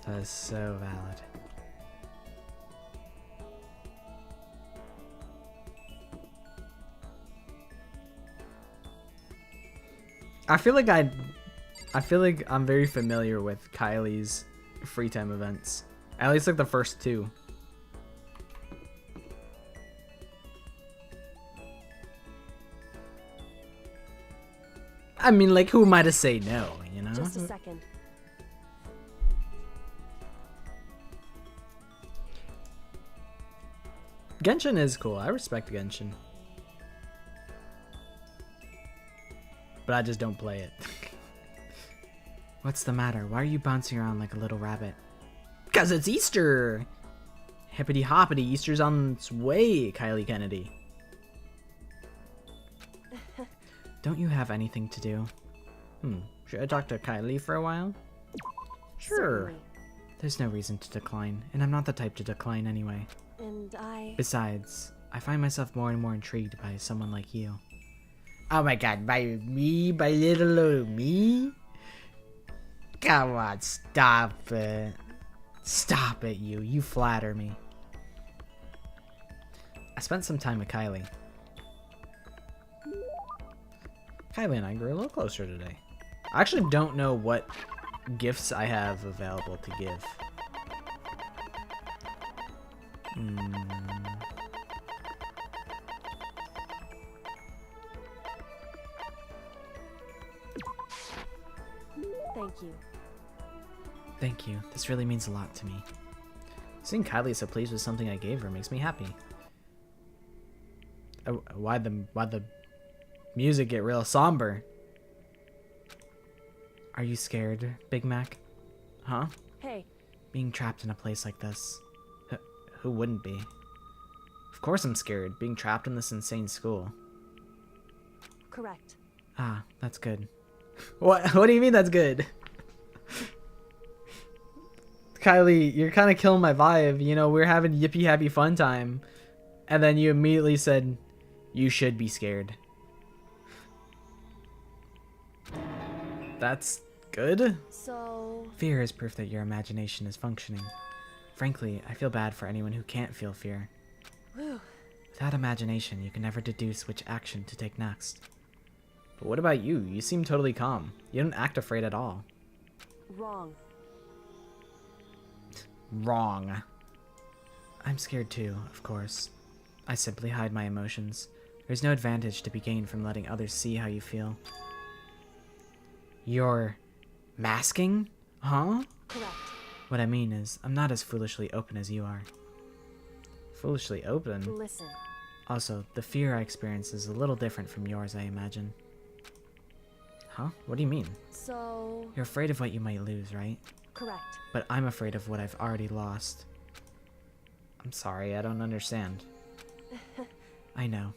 That is so valid. I feel like I'm very familiar with Kylie's free time events. At least like the first two. I mean, like, who am I to say no, you know? Just a second. Genshin is cool. I respect Genshin. But I just don't play it. What's the matter? Why are you bouncing around like a little rabbit? Because it's Easter! Hippity hoppity, Easter's on its way, Kylie Kennedy. Don't you have anything to do? Should I talk to Kylie for a while? Sure. Certainly. There's no reason to decline, and I'm not the type to decline anyway. And I... Besides, I find myself more and more intrigued by someone like you. Oh my god, by me? By little old me? Come on, stop it. Stop it, you. You flatter me. I spent some time with Kylie. Kylie and I grew a little closer today. I actually don't know what gifts I have available to give. Thank you. Thank you. This really means a lot to me. Seeing Kylie so pleased with something I gave her makes me happy. Oh, why'd the music get real somber? Are you scared, Big Mac? Huh? Hey, Being trapped in a place like this. Who wouldn't be? Of course I'm scared, being trapped in this insane school. correct. Ah, that's good. What do you mean that's good? Kylie, you're kind of killing my vibe. You know, we're having yippee happy fun time. And then you immediately said, you should be scared. That's good? So... Fear is proof that your imagination is functioning. Frankly, I feel bad for anyone who can't feel fear. Whew. Without imagination, you can never deduce which action to take next. But what about you? You seem totally calm. You don't act afraid at all. Wrong. Wrong. I'm scared too, of course. I simply hide my emotions. There's no advantage to be gained from letting others see how you feel. You're masking? Huh? Correct. What I mean is, I'm not as foolishly open as you are. Foolishly open? Listen. Also, the fear I experience is a little different from yours, I imagine. Huh? What do you mean? So... You're afraid of what you might lose, right? Correct. But I'm afraid of what I've already lost. I'm sorry, I don't understand. I know.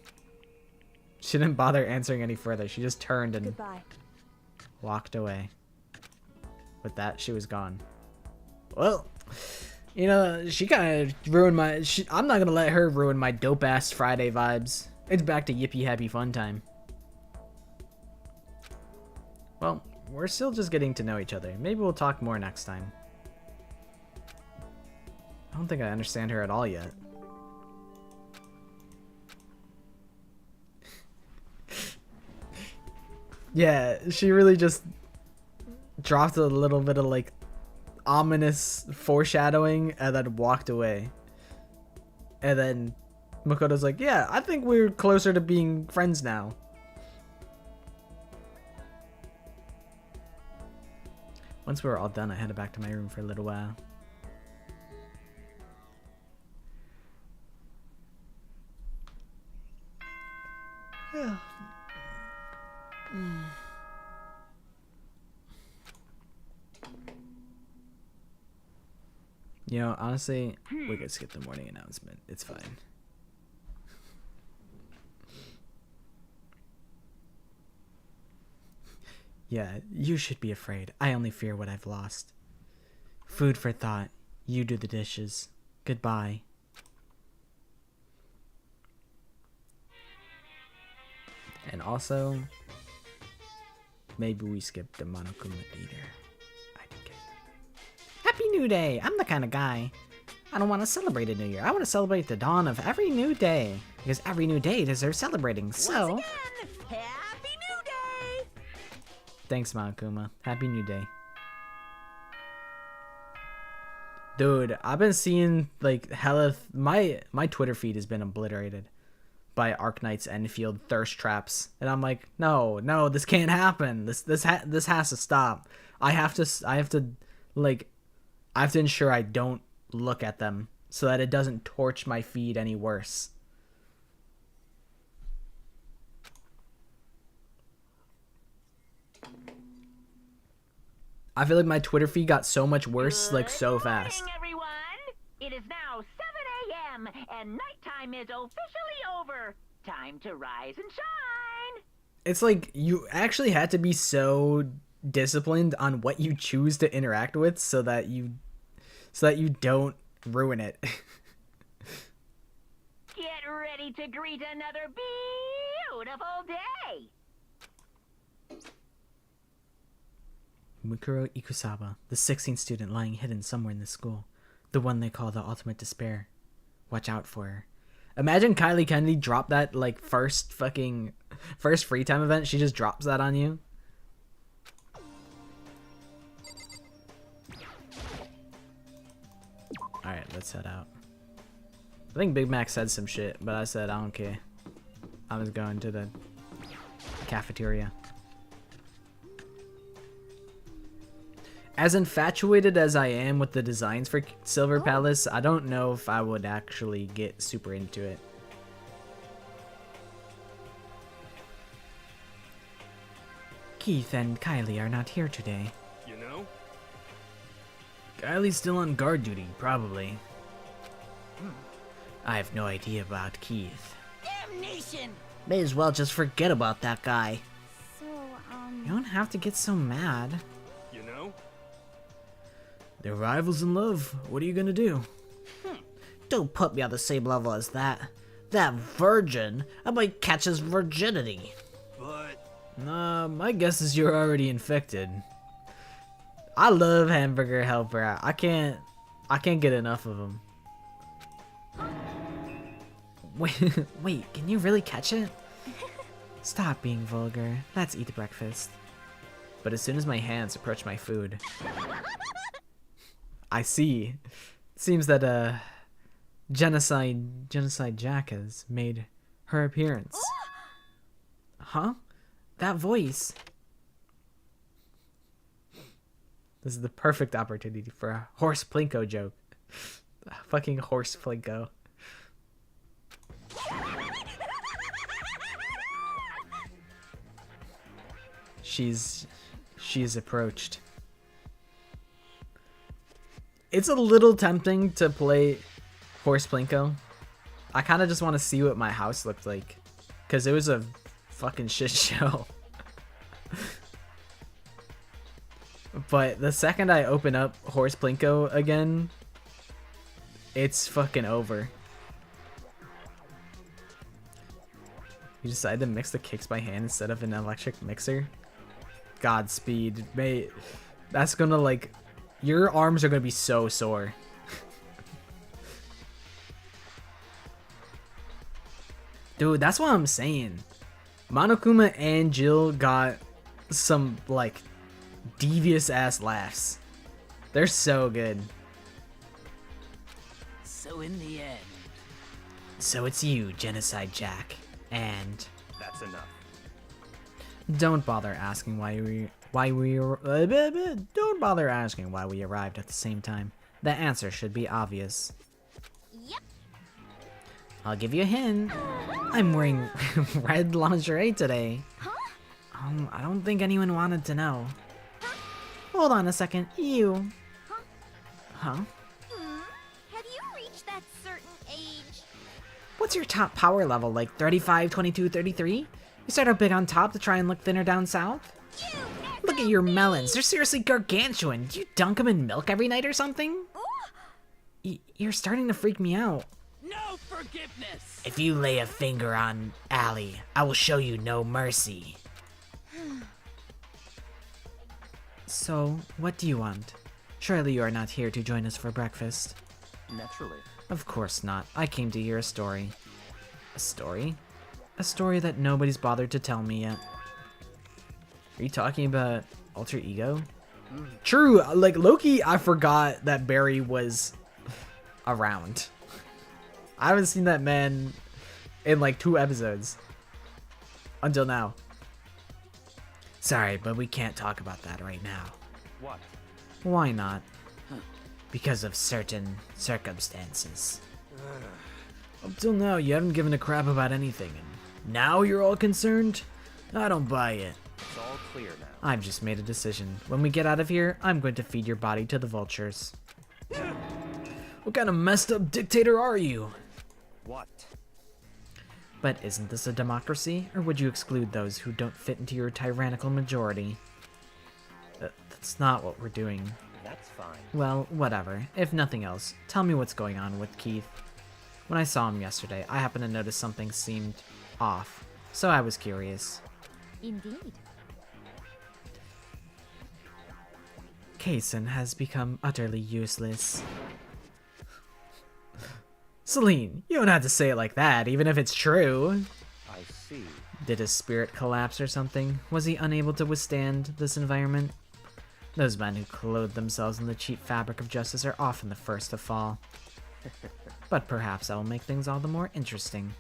She didn't bother answering any further. She just turned and Goodbye. walked away. With that, she was gone. Well, you know, she kind of ruined my... I'm not going to let her ruin my dope-ass Friday vibes. It's back to yippee happy fun time. Well, we're still just getting to know each other. Maybe we'll talk more next time. I don't think I understand her at all yet. Yeah, she really just dropped a little bit of like ominous foreshadowing and then walked away. And then Makoto's like, yeah, I think we're closer to being friends now. Once we were all done, I headed back to my room for a little while. Yeah. You know, honestly, we could skip the morning announcement. It's fine. Yeah, you should be afraid. I only fear what I've lost. Food for thought. You do the dishes. Goodbye. And also, maybe we skip the Monokuma Theater. I don't care. Happy New Day! I'm the kind of guy. I don't want to celebrate a new year. I want to celebrate the dawn of every new day. Because every new day deserves celebrating. So, Once again, Happy New Day! thanks, Monokuma. Happy New Day. Dude, I've been seeing like hella... My Twitter feed has been obliterated by Arknight's Enfield thirst traps, and I'm like, no, this can't happen. This has to stop. I have to ensure I don't look at them so that it doesn't torch my feed any worse. I feel like my Twitter feed got so much worse, like so fast. Good morning, everyone. It is now 7 a.m. and nighttime is officially over. Time to rise and shine. It's like you actually had to be so disciplined on what you choose to interact with so that you don't ruin it. Get ready to greet another beautiful day. Mukuro Ikusaba, the 16th student lying hidden somewhere in the school. The one they call the ultimate despair. Watch out for her. Imagine Kylie Kennedy drop that, like, first free time event. She just drops that on you. Alright, let's head out. I think Big Mac said some shit, but I said I don't care. I was going to the cafeteria. As infatuated as I am with the designs for Silver Palace, I don't know if I would actually get super into it. Keith and Kylie are not here today. You know? Kylie's still on guard duty, probably. I have no idea about Keith. Damnation! May as well just forget about that guy. So, You don't have to get so mad. You know? They're rivals in love. What are you gonna do? Don't put me on the same level as that. That virgin, I might catch his virginity. But My guess is you're already infected. I love Hamburger Helper. I can't get enough of them. Wait, can you really catch it? Stop being vulgar. Let's eat breakfast. But as soon as my hands approach my food, I see. It seems that Genocide Jack has made her appearance. Huh? That voice. This is the perfect opportunity for a horse plinko joke. Fucking horse plinko. She's approached. It's a little tempting to play horse plinko. I kind of just want to see what my house looked like, because it was a fucking shit show. But the second I open up horse plinko again, it's fucking over. You decided to mix the kicks by hand instead of an electric mixer? Godspeed, mate. That's gonna, like, your arms are gonna be so sore. Dude, that's what I'm saying. Monokuma and Jill got some, like, devious ass laughs. They're so good. So in the end, So it's you, Genocide Jack. And that's enough. don't bother asking why we arrived at the same time. The answer should be obvious. Yep. I'll give you a hint. I'm wearing red lingerie today. Huh? I don't think anyone wanted to know. Hold on a second. You. Huh? Have you reached that certain age? What's your top power level? Like 35, 22, 33? You start out big on top to try and look thinner down south? Look at your melons. They're seriously gargantuan. Do you dunk them in milk every night or something? You're starting to freak me out. no forgiveness! If you lay a finger on Allie, I will show you no mercy. So, what do you want? Surely you are not here to join us for breakfast. Naturally. Of course not. I came to hear a story. A story? A story that nobody's bothered to tell me yet. Are you talking about Alter Ego? True, like Loki, I forgot that Barry was around. I haven't seen that man in like 2 episodes. Until now. Sorry, but we can't talk about that right now. What? Why not? because of certain circumstances. Up till now, you haven't given a crap about anything, and now you're all concerned? I don't buy it. It's all clear now. I've just made a decision. When we get out of here, I'm going to feed your body to the vultures. What kind of messed up dictator are you? What? But isn't this a democracy, or would you exclude those who don't fit into your tyrannical majority? That's not what we're doing. That's fine. Well, whatever. If nothing else, tell me what's going on with Keith. When I saw him yesterday, I happened to notice something seemed off, so I was curious. Indeed. Kaysen has become utterly useless. Celine, you don't have to say it like that, even if it's true. I see. Did his spirit collapse or something? Was he unable to withstand this environment? Those men who clothe themselves in the cheap fabric of justice are often the first to fall. But perhaps that will make things all the more interesting.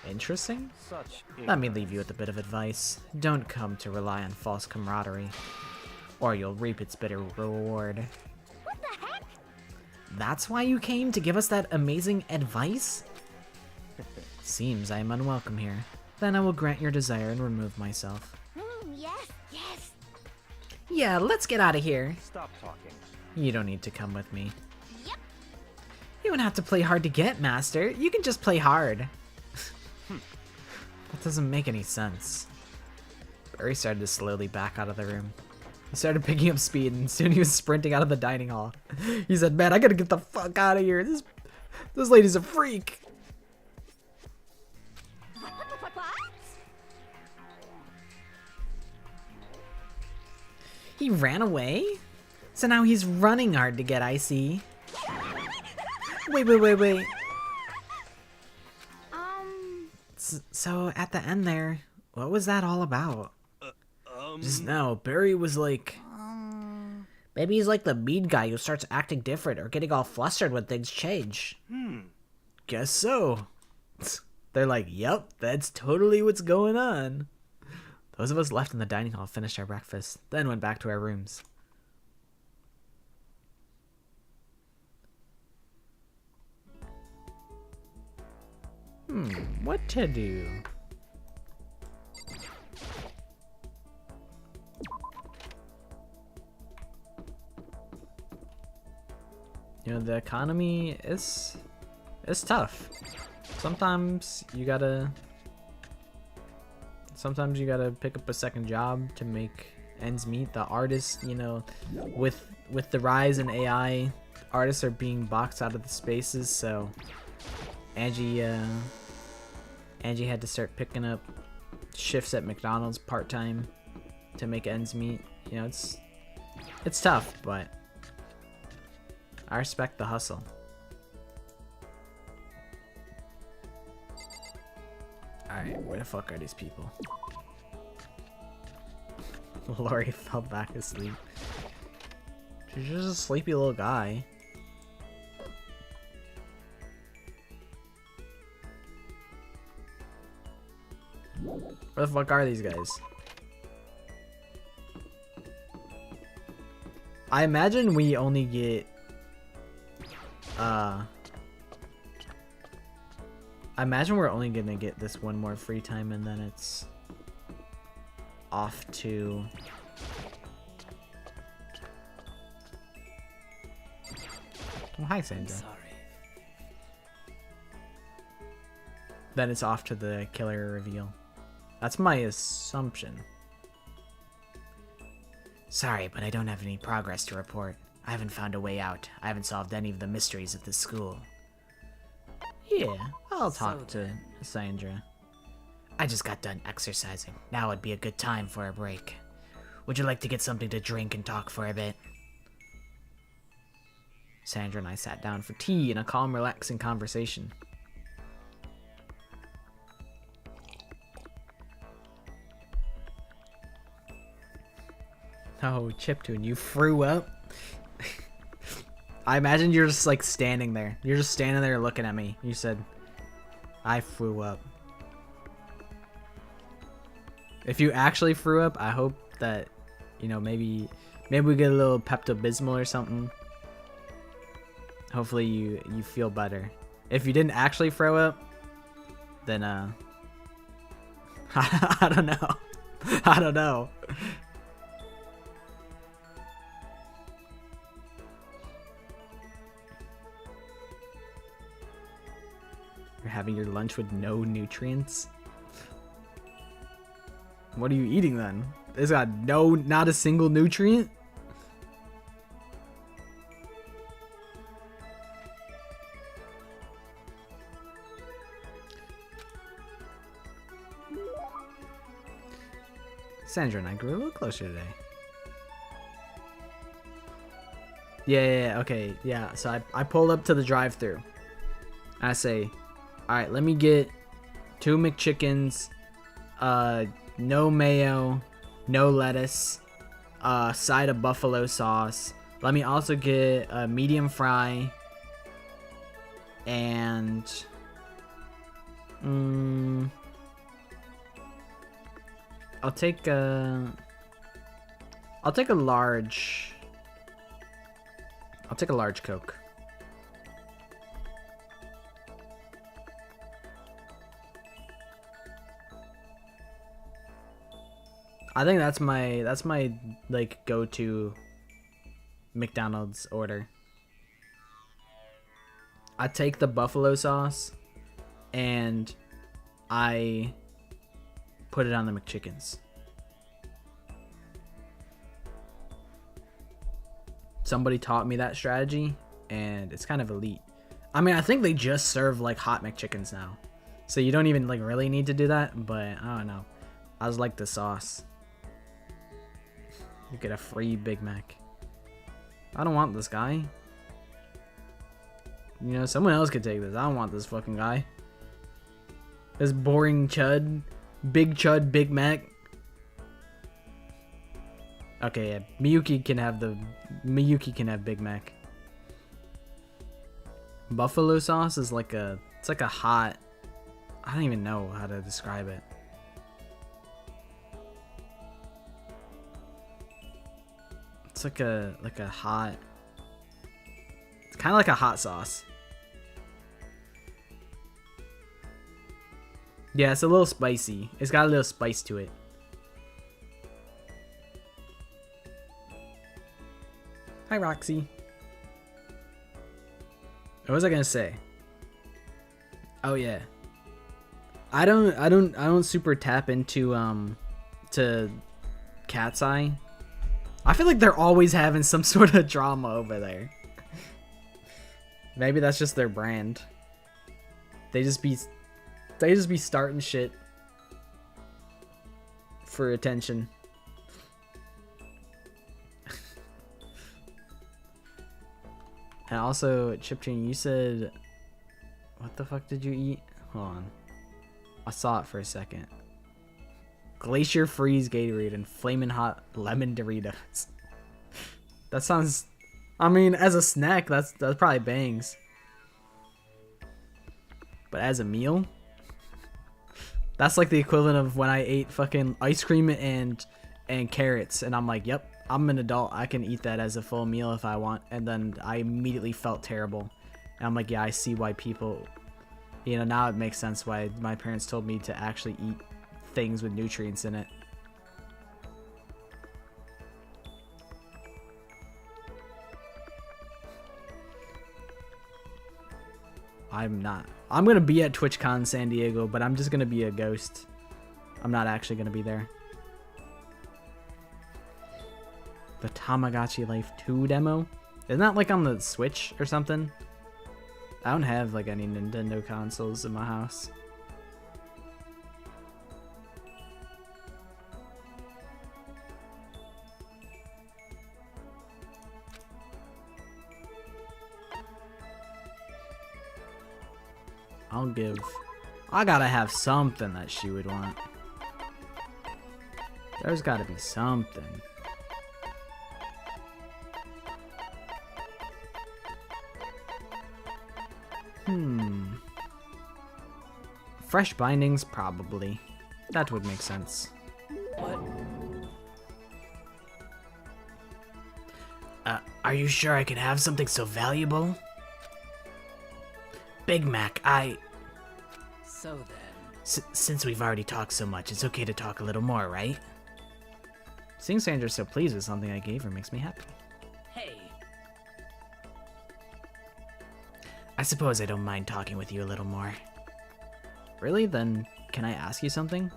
Interesting? Such Let me leave you with a bit of advice. Don't come to rely on false camaraderie, or you'll reap its bitter reward. What the heck? That's why you came to give us that amazing advice? Seems I am unwelcome here. Then I will grant your desire and remove myself. Yes, yes. Yeah, let's get out of here. Stop talking. You don't need to come with me. Yep. You don't have to play hard to get, Master. You can just play hard. That doesn't make any sense. Barry started to slowly back out of the room. He started picking up speed, and soon he was sprinting out of the dining hall. He said, "Man, I gotta get the fuck out of here. This lady's a freak." What? He ran away? So now he's running hard to get, I see. Wait. So at the end there, what was that all about? Just now, Barry was like... Maybe he's like the mean guy who starts acting different or getting all flustered when things change. Guess so. They're like, yep, that's totally what's going on. Those of us left in the dining hall finished our breakfast, then went back to our rooms. What to do? You know, the economy is tough. Sometimes you gotta pick up a second job to make ends meet. The artists, you know, with the rise in AI, artists are being boxed out of the spaces, so Angie had to start picking up shifts at McDonald's part-time to make ends meet. You know, it's tough, but I respect the hustle. Alright, where the fuck are these people? Lori fell back asleep. She's just a sleepy little guy. Where the fuck are these guys? I imagine we only get I imagine we're only gonna get this one more free time and then it's off to oh, hi Sandra. Sorry. Then it's off to the killer reveal. That's my assumption. Sorry, but I don't have any progress to report. I haven't found a way out. I haven't solved any of the mysteries at this school. Yeah, I'll talk to Sandra. I just got done exercising. Now would be a good time for a break. Would you like to get something to drink and talk for a bit? Sandra and I sat down for tea in a calm, relaxing conversation. Oh, Chiptune, you threw up? I imagine you're just like standing there. You're just standing there looking at me. You said, I threw up. If you actually threw up, I hope that, you know, maybe Maybe we get a little Pepto-Bismol or something. Hopefully you feel better. If you didn't actually throw up, then I don't know. I don't know. You're having your lunch with no nutrients? What are you eating then? It's got not a single nutrient? Sandra and I grew a little closer today. Yeah, okay, yeah. So I pulled up to the drive-thru. I say, all right, let me get 2 McChickens, no mayo, no lettuce, side of buffalo sauce. Let me also get a medium fry, and I'll take a large. I'll take a large Coke. I think that's my like go-to McDonald's order. I take the buffalo sauce and I put it on the McChickens. Somebody taught me that strategy and it's kind of elite. I mean, I think they just serve like hot McChickens now. So you don't even like really need to do that, but I don't know. I just like the sauce. You get a free Big Mac. I don't want this guy. You know, someone else could take this. I don't want this fucking guy. This boring chud. Big chud Big Mac. Okay, yeah. Miyuki can have Big Mac. Buffalo sauce is like it's like a hot, I don't even know how to describe it. It's like a hot, it's kind of like a hot sauce. Yeah, it's a little spicy. It's got a little spice to it. Hi, Roxy. What was I gonna say? Oh yeah. I don't super tap into to Cat's Eye. I feel like they're always having some sort of drama over there. Maybe that's just their brand. They just be starting shit for attention. And also, Chiptune, you said, what the fuck did you eat? Hold on. I saw it for a second. Glacier Freeze Gatorade and Flamin' Hot Lemon Doritos. That sounds, I mean, as a snack, that's probably bangs. But as a meal, that's like the equivalent of when I ate fucking ice cream and carrots, and I'm like, yep, I'm an adult. I can eat that as a full meal if I want. And then I immediately felt terrible. And I'm like, yeah, I see why people, you know, now it makes sense why my parents told me to actually eat things with nutrients in it. I'm gonna be at TwitchCon San Diego, but I'm just gonna be a ghost. I'm not actually gonna be there. The Tamagotchi Life 2 demo? Isn't that like on the Switch or something? I don't have like any Nintendo consoles in my house. I gotta have something that she would want. There's gotta be something. Fresh bindings, probably. That would make sense. What? Are you sure I can have something so valuable? Big Mac, So then. Since we've already talked so much, it's okay to talk a little more, right? Seeing Sandra so pleased with something I gave her makes me happy. Hey. I suppose I don't mind talking with you a little more. Really? Then can I ask you something?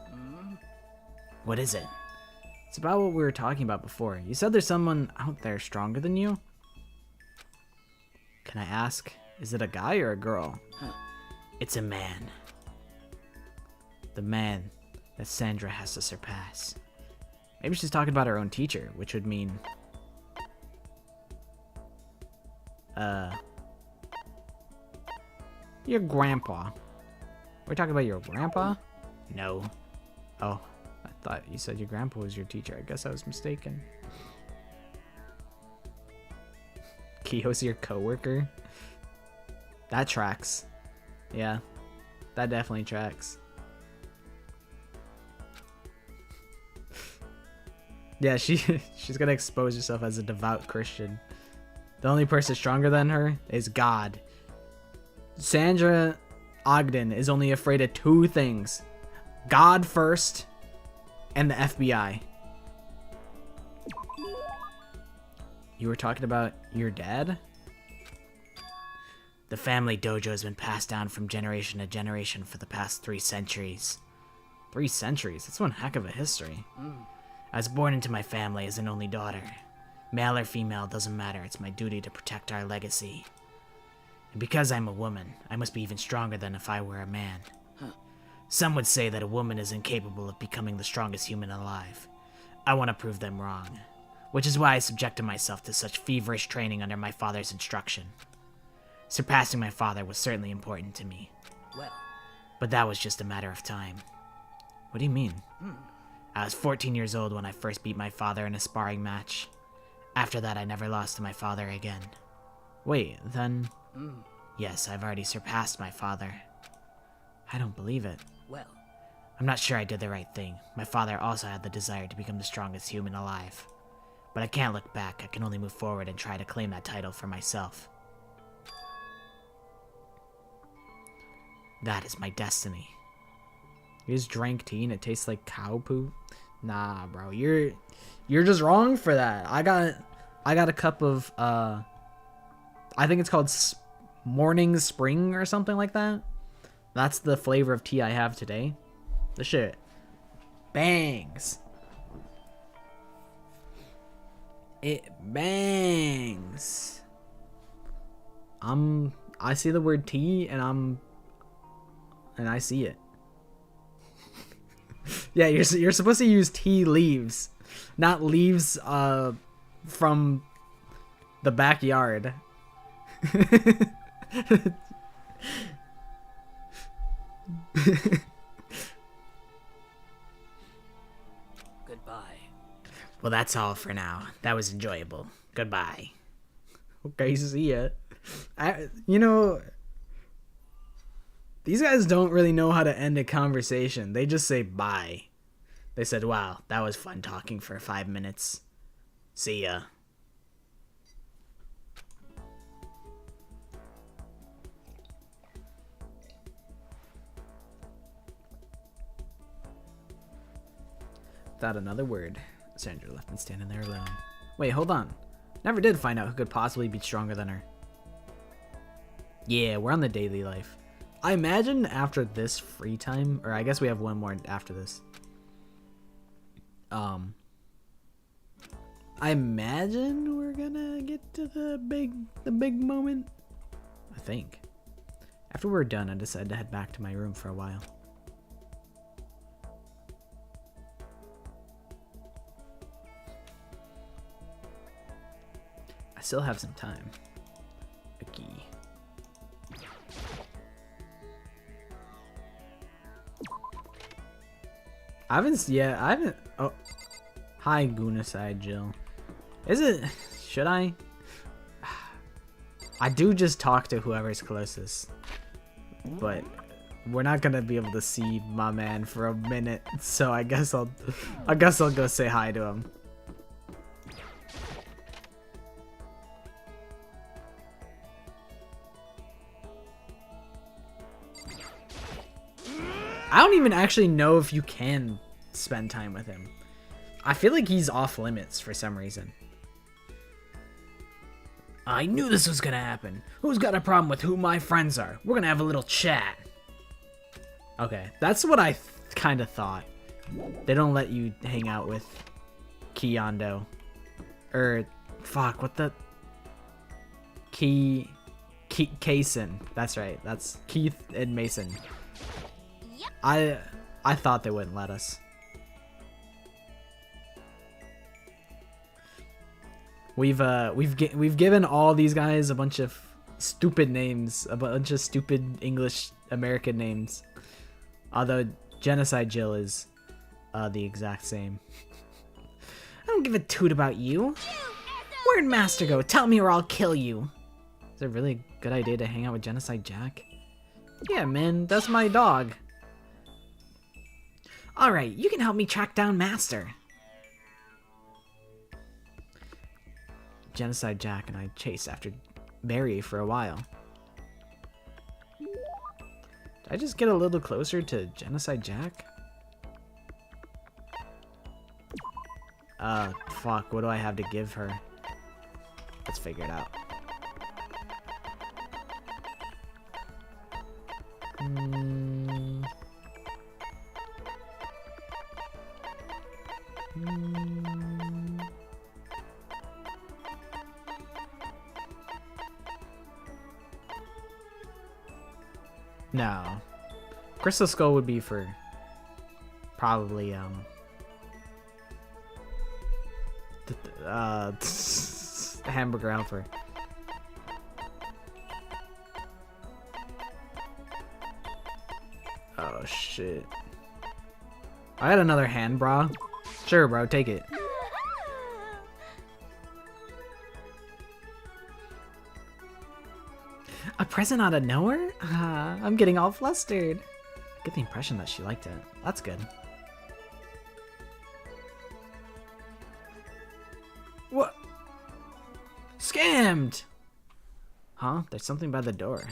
What is it? It's about what we were talking about before. You said there's someone out there stronger than you? Can I ask, is it a guy or a girl? It's a man. The man that Sandra has to surpass. Maybe she's talking about her own teacher, which would mean... your grandpa. We're talking about your grandpa? No. Oh, I thought you said your grandpa was your teacher. I guess I was mistaken. Kiyo's your coworker? That tracks. Yeah, that definitely tracks. Yeah, she's gonna expose herself as a devout Christian. The only person stronger than her is God. Sandra Ogden is only afraid of two things. God first, and the FBI. You were talking about your dad? The family dojo has been passed down from generation to generation for the past 3 centuries. 3 centuries? That's one heck of a history. I was born into my family as an only daughter. Male or female, doesn't matter, it's my duty to protect our legacy. And because I'm a woman, I must be even stronger than if I were a man. Some would say that a woman is incapable of becoming the strongest human alive. I want to prove them wrong, which is why I subjected myself to such feverish training under my father's instruction. Surpassing my father was certainly important to me. Well. But that was just a matter of time. What do you mean? I was 14 years old when I first beat my father in a sparring match. After that, I never lost to my father again. Wait, then... Yes, I've already surpassed my father. I don't believe it. Well. I'm not sure I did the right thing. My father also had the desire to become the strongest human alive. But I can't look back, I can only move forward and try to claim that title for myself. That is my destiny. You just drank tea and it tastes like cow poop? Nah, bro, you're just wrong for that. I got a cup of I think it's called Morning Spring or something like that. That's the flavor of tea I have today. The shit bangs. It bangs. I see the word tea and I see it. Yeah, you're supposed to use tea leaves, not leaves from the backyard. Goodbye. Well, that's all for now. That was enjoyable. Goodbye. Okay, see ya. You know, these guys don't really know how to end a conversation. They just say bye. They said, wow, that was fun talking for 5 minutes. See ya. Without another word, Sandra left me standing there alone. Wait, hold on. Never did find out who could possibly be stronger than her. Yeah, we're on the daily life. I imagine after this free time, or I guess we have one more after this. I imagine we're gonna get to the big moment. I think. After we're done, I decided to head back to my room for a while. I still have some time. A key. I haven't. Oh, hi, Gunaside Jill. Is it? Should I? I do just talk to whoever's closest, but we're not gonna be able to see my man for a minute, so I guess I'll go say hi to him. I don't even actually know if you can spend time with him. I feel like he's off limits for some reason. I knew this was gonna happen. Who's got a problem with who my friends are? We're gonna have a little chat. Okay, that's what I kind of thought. They don't let you hang out with Kiyondo. Fuck, what the... Kaysen. That's right. That's Keith and Mason. Yep. I thought they wouldn't let us. We've given all these guys a bunch of stupid names, a bunch of stupid English American names. Although Genocide Jill is the exact same. I don't give a toot about you. Where'd Master go? Tell me or I'll kill you. Is it really a good idea to hang out with Genocide Jack? Yeah, man, that's my dog. Alright, you can help me track down Master. Genocide Jack and I chased after Barry for a while. Did I just get a little closer to Genocide Jack? Fuck, what do I have to give her? Let's figure it out. No. Crystal Skull would be for probably Hamburger Helper. Oh shit. I had another hand bra. Sure, bro, take it. A present out of nowhere? I'm getting all flustered. Get the impression that she liked it. That's good. What? Scammed! Huh? There's something by the door.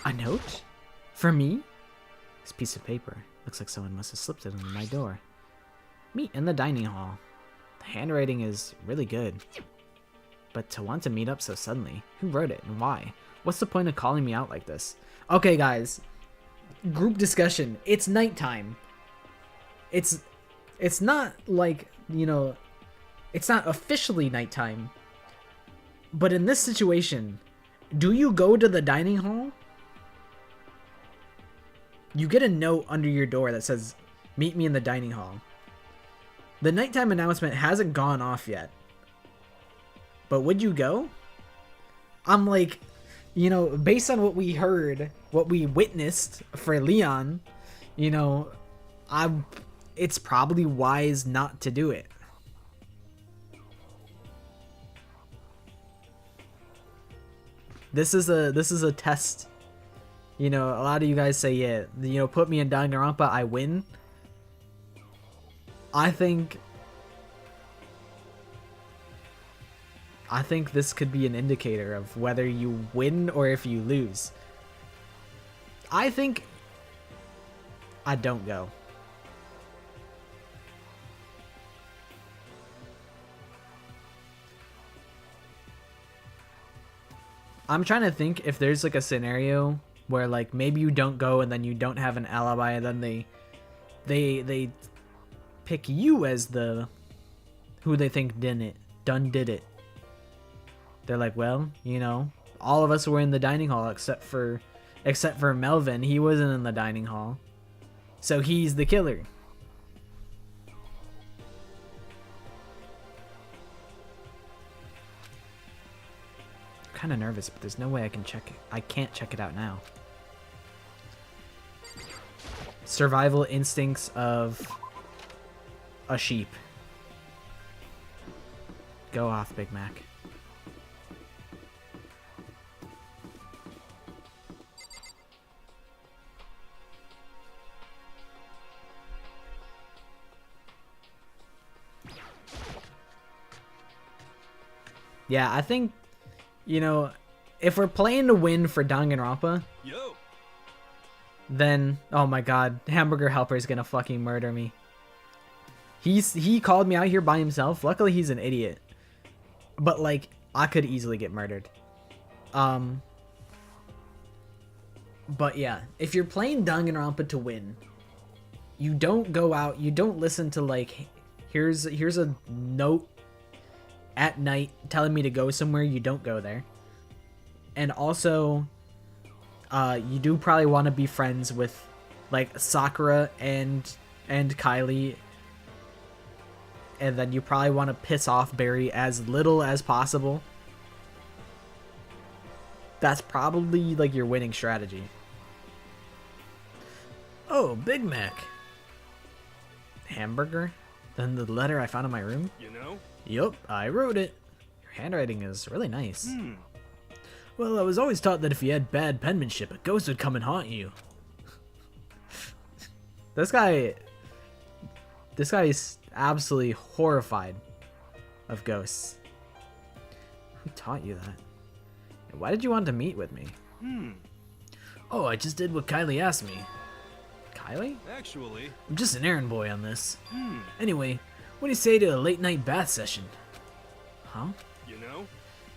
A note? For me? This piece of paper. Looks like someone must have slipped it under my door. Meet in the dining hall. The handwriting is really good. But to want to meet up so suddenly, who wrote it and why? What's the point of calling me out like this? Okay, guys. Group discussion. It's nighttime. It's not like, you know, it's not officially nighttime. But in this situation, do you go to the dining hall? You get a note under your door that says, meet me in the dining hall. The nighttime announcement hasn't gone off yet. But would you go? I'm like, you know, based on what we heard, what we witnessed for Leon, you know, it's probably wise not to do it. This is a test. You know, a lot of you guys say, yeah, you know, put me in Danganronpa, I win. I think this could be an indicator of whether you win or if you lose. I think I don't go. I'm trying to think if there's like a scenario where like maybe you don't go and then you don't have an alibi and then they pick you as the who they think did it. They're like, well, you know, all of us were in the dining hall except for Melvin. He wasn't in the dining hall. So he's the killer. I'm kind of nervous, but there's no way I can check it. I can't check it out now. Survival instincts of a sheep. Go off, Big Mac. Yeah, I think, you know, if we're playing to win for Danganronpa, then oh my god, Hamburger Helper is gonna fucking murder me. He called me out here by himself. Luckily he's an idiot. But like I could easily get murdered. But yeah, if you're playing Danganronpa to win, you don't go out, you don't listen to like here's a note at night telling me to go somewhere, you don't go there. And also you do probably want to be friends with like Sakura and Kylie, and then you probably want to piss off Barry as little as possible. That's probably like your winning strategy. Oh, Big Mac. Hamburger? Then the letter I found in my room? You know? Yup, I wrote it. Your handwriting is really nice. Well, I was always taught that if you had bad penmanship, a ghost would come and haunt you. This guy is absolutely horrified of ghosts. Who taught you that? And why did you want to meet with me? Oh, I just did what Kylie asked me. Kylie? Actually, I'm just an errand boy on this. Anyway, what do you say to a late night bath session? Huh? you know?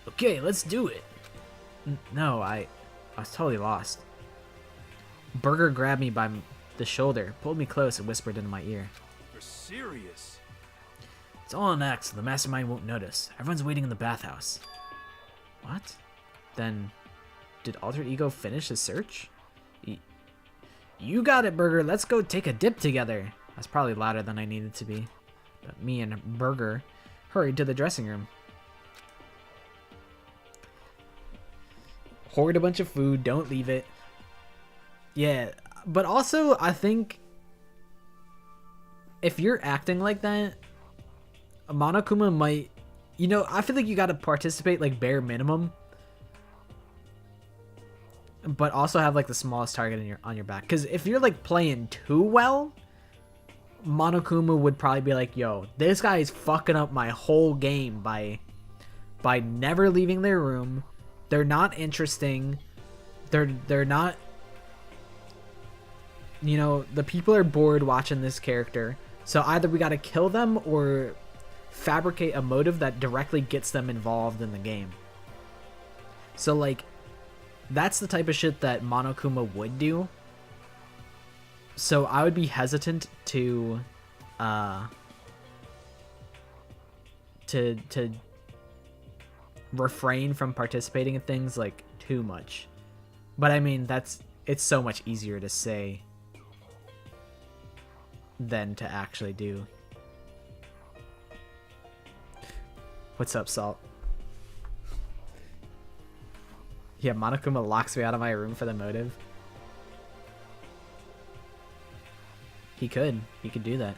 Okay, let's do it. No, I was totally lost. Burger grabbed me by the shoulder, pulled me close, and whispered into my ear. You're serious? It's all an act, so the mastermind won't notice. Everyone's waiting in the bathhouse. What? Then, did Alter Ego finish his search? You got it, Burger. Let's go take a dip together. That's probably louder than I needed to be. But me and Burger hurried to the dressing room. Hoard a bunch of food. Don't leave it. Yeah, but also I think if you're acting like that, Monokuma might, you know, I feel like you gotta participate like bare minimum, but also have like the smallest target on your back. Because if you're like playing too well, Monokuma would probably be like, "Yo, this guy is fucking up my whole game by never leaving their room. They're not interesting. They're not." You know, the people are bored watching this character. So either we gotta kill them or fabricate a motive that directly gets them involved in the game. So like, that's the type of shit that Monokuma would do. So I would be hesitant to refrain from participating in things like too much. But I mean, it's so much easier to say than to actually do. What's up, Salt? Yeah, Monokuma locks me out of my room for the motive. He could do that.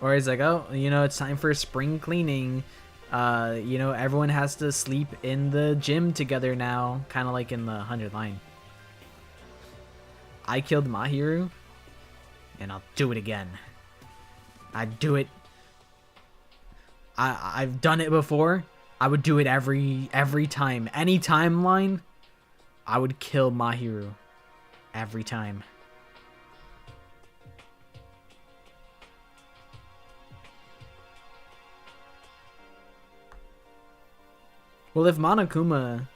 Or he's like, oh, you know, it's time for spring cleaning. You know, everyone has to sleep in the gym together now. Kind of like in the 100 line. I killed Mahiru, and I'll do it again. I'd do it. I've done it before. I would do it every time. Any timeline, I would kill Mahiru. Every time. Well, if Monokuma,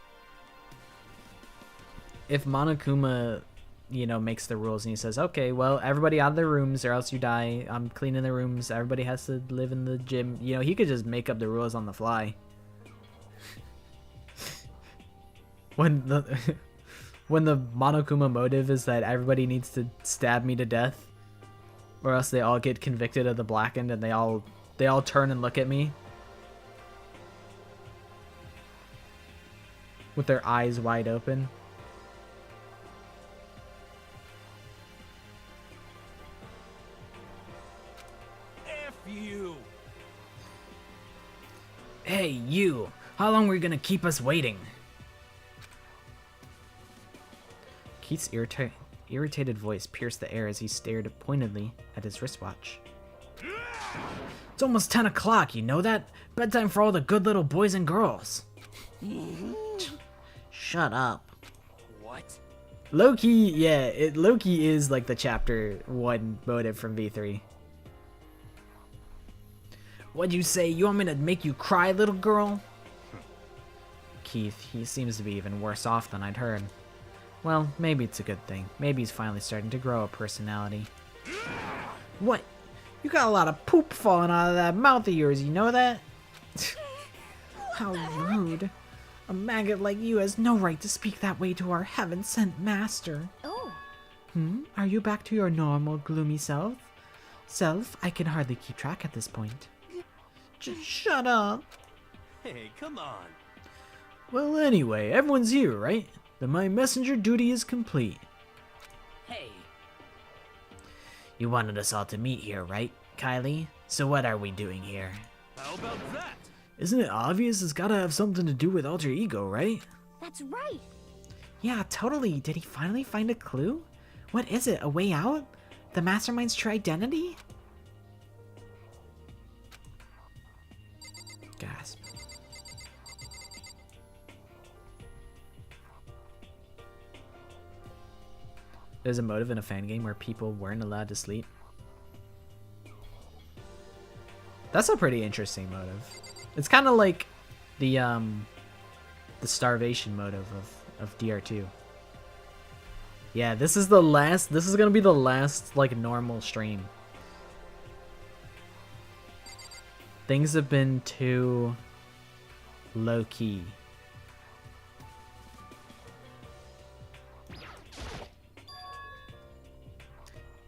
you know, makes the rules and he says, okay, well, everybody out of their rooms or else you die. I'm cleaning the rooms. Everybody has to live in the gym. You know, he could just make up the rules on the fly. When the Monokuma motive is that everybody needs to stab me to death, or else they all get convicted of the blackened and they all turn and look at me with their eyes wide open. F you! Hey, you! How long were you gonna keep us waiting? Keith's irritated voice pierced the air as he stared pointedly at his wristwatch. It's almost 10 o'clock, you know that? Bedtime for all the good little boys and girls. Shut up. What? Low-key, yeah, low-key is like the chapter 1 motive from V3. What'd you say? You want me to make you cry, little girl? Keith, he seems to be even worse off than I'd heard. Well, maybe it's a good thing. Maybe he's finally starting to grow a personality. What? You got a lot of poop falling out of that mouth of yours, you know that? How rude. A maggot like you has no right to speak that way to our heaven-sent master. Oh. Are you back to your normal, gloomy self? I can hardly keep track at this point. Just shut up. Hey, come on. Well, anyway, everyone's here, right? Then my messenger duty is complete. Hey, You wanted us all to meet here, right, Kylie? So what are we doing here? How about that? Isn't it obvious it's gotta have something to do with alter ego, right? That's right. Yeah, totally. Did he finally find a clue? What is it? A way out? The mastermind's true identity? Gasp. There's a motive in a fan game where people weren't allowed to sleep. That's a pretty interesting motive. It's kind of like the starvation motive of DR2. Yeah, this is gonna be the last like normal stream. Things have been too low key.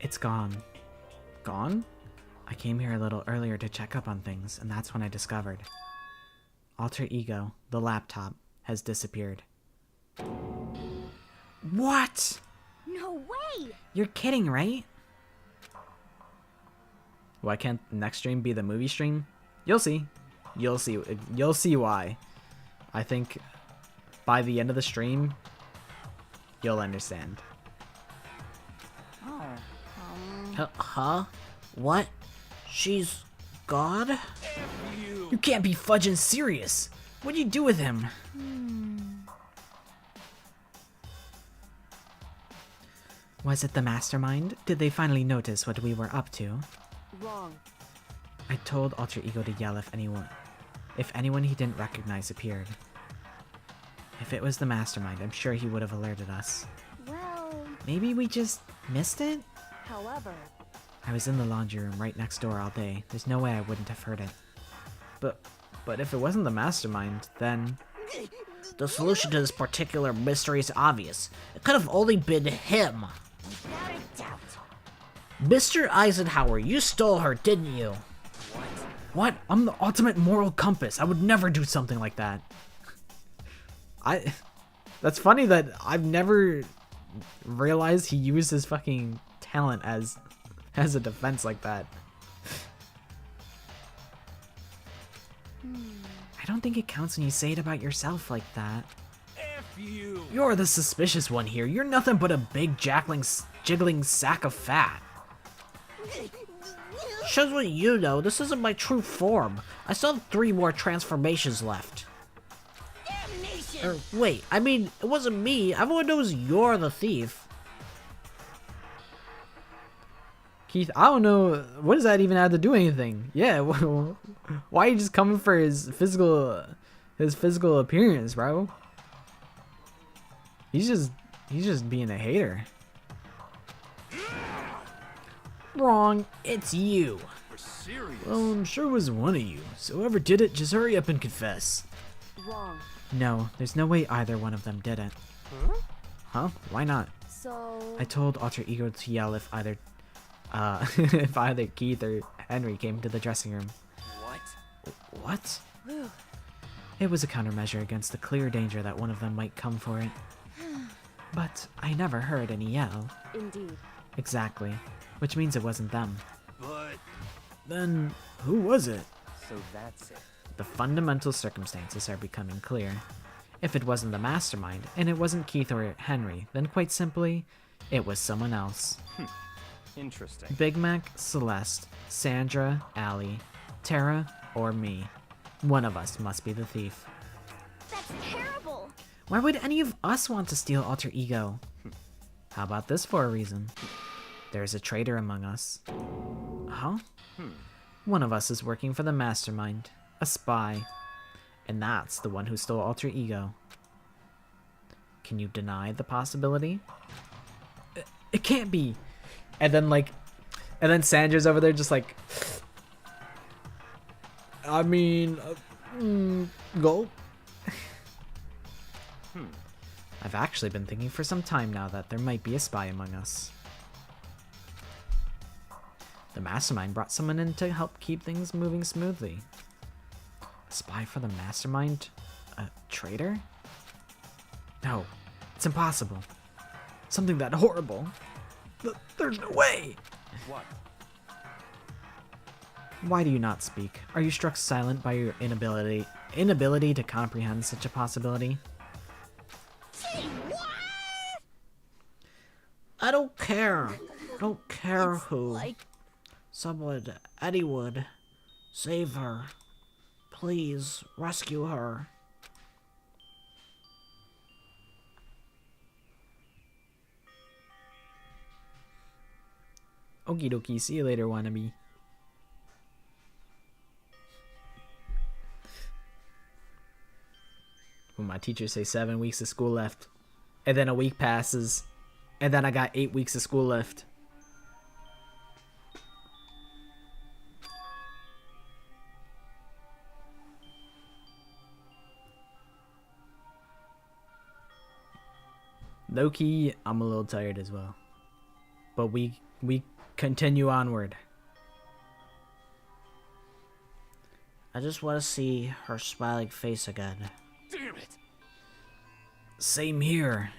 It's gone. Gone? I came here a little earlier to check up on things, and that's when I discovered. Alter Ego, the laptop, has disappeared. What? No way. You're kidding, right? Why can't the next stream be the movie stream? You'll see. You'll see why. I think by the end of the stream, you'll understand. Huh? What? She's God? You can't be fudging serious. What'd you do with him? Was it the mastermind? Did they finally notice what we were up to? Wrong. I told Alter Ego to yell if anyone he didn't recognize appeared. If it was the mastermind, I'm sure he would have alerted us. Well, Maybe we just missed it? however. I was in the laundry room right next door all day. There's no way I wouldn't have heard it. But if it wasn't the mastermind, then... The solution to this particular mystery is obvious. It could have only been him. without a doubt. Mr. Eisenhower, you stole her, didn't you? What? I'm the ultimate moral compass. I would never do something like that. That's funny that I've never realized he used his fucking talent as a defense like that. I don't think it counts when you say it about yourself like that. F you. You're the suspicious one here. You're nothing but a big jiggling sack of fat. Shows what you know. This isn't my true form. I still have 3 more transformations left. Damnation! Wait, I mean, it wasn't me. Everyone knows you're the thief. Keith, I don't know. What does that even have to do with anything? Yeah, why are you just coming for his physical appearance, bro? He's just being a hater. Wrong. It's you. We're serious. Well, I'm sure it was one of you. So whoever did it, just hurry up and confess. Wrong. No, there's no way either one of them did it. Huh? Why not? So. I told Alter Ego to yell if either if either Keith or Henry came to the dressing room. What? What? It was a countermeasure against the clear danger that one of them might come for it. But I never heard any yell. Indeed. Exactly. Which means it wasn't them. But Then, who was it? So that's it. The fundamental circumstances are becoming clear. If it wasn't the mastermind, and it wasn't Keith or Henry, then quite simply, it was someone else. Interesting. Big Mac, Celeste, Sandra, Allie, Tara, or me. One of us must be the thief. That's terrible. Why would any of us want to steal Alter Ego? How about this for a reason? There's a traitor among us. Huh? One of us is working for the mastermind, a spy, and that's the one who stole Alter Ego. Can you deny the possibility? It can't be. And then Sandra's over there just like, I mean, go. I've actually been thinking for some time now that there might be a spy among us. The mastermind brought someone in to help keep things moving smoothly. A spy for the mastermind? A traitor? No, it's impossible. Something that horrible. There's no way! What? Why do you not speak? Are you struck silent by your inability to comprehend such a possibility? I don't care. Don't care who. Someone, anyone, save her. Please, rescue her. Okie dokie, see you later, wannabe. When my teachers say 7 weeks of school left, and then a week passes, and then I got 8 weeks of school left. Low-key, I'm a little tired as well. But we continue onward. I just want to see her smiling face again. Damn it! Same here.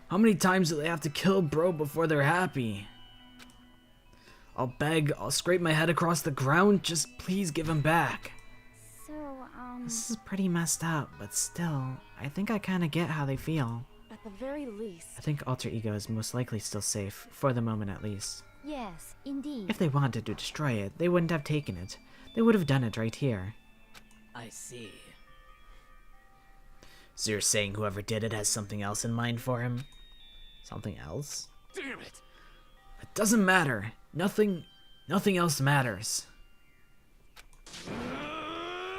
How many times do they have to kill bro before they're happy? I'll beg, I'll scrape my head across the ground, just please give him back. So, This is pretty messed up, but still, I think I kinda get how they feel. At the very least. I think Alter Ego is most likely still safe, for the moment at least. yes, indeed. If they wanted to destroy it, they wouldn't have taken it. They would have done it right here. I see. So you're saying whoever did it has something else in mind for him? Something else? Damn it! It doesn't matter. Nothing else matters.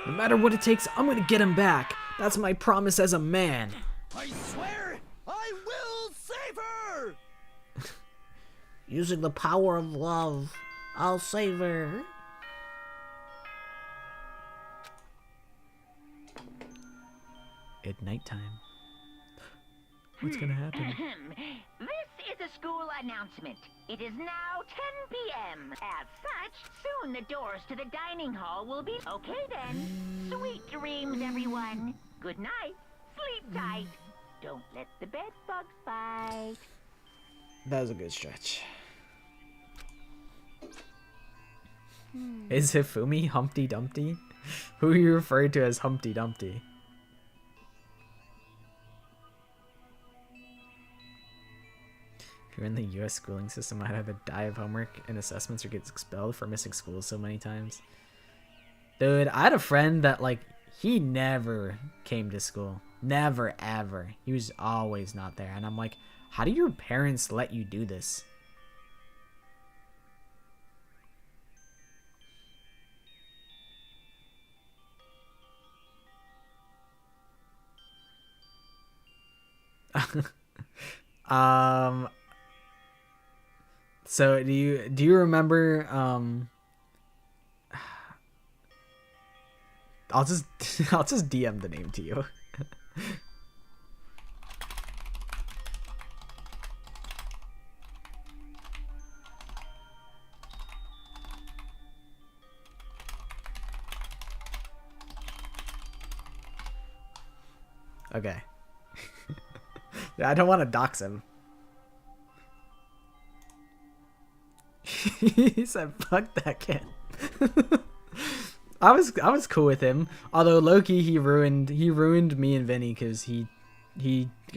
No matter what it takes, I'm gonna get him back. That's my promise as a man. I swear, I will save her! Using the power of love, I'll save her. At nighttime. What's gonna happen? This is a school announcement. It is now 10 p.m. As such, soon the doors to the dining hall will be... Okay then. Sweet dreams, everyone. Good night. Sleep tight. Don't let the bed bugs bite. That was a good stretch. Is Hifumi Humpty Dumpty? Who are you referring to as Humpty Dumpty? If you're in the US schooling system, I'd either die of homework and assessments or get expelled for missing school so many times. Dude, I had a friend that, like, he never came to school. Never, ever. He was always not there. And I'm like, how do your parents let you do this? So do you remember I'll just DM the name to you. Okay. I don't want to dox him. He said, "Fuck that kid." I was cool with him. Although Loki, he ruined me and Vinny because he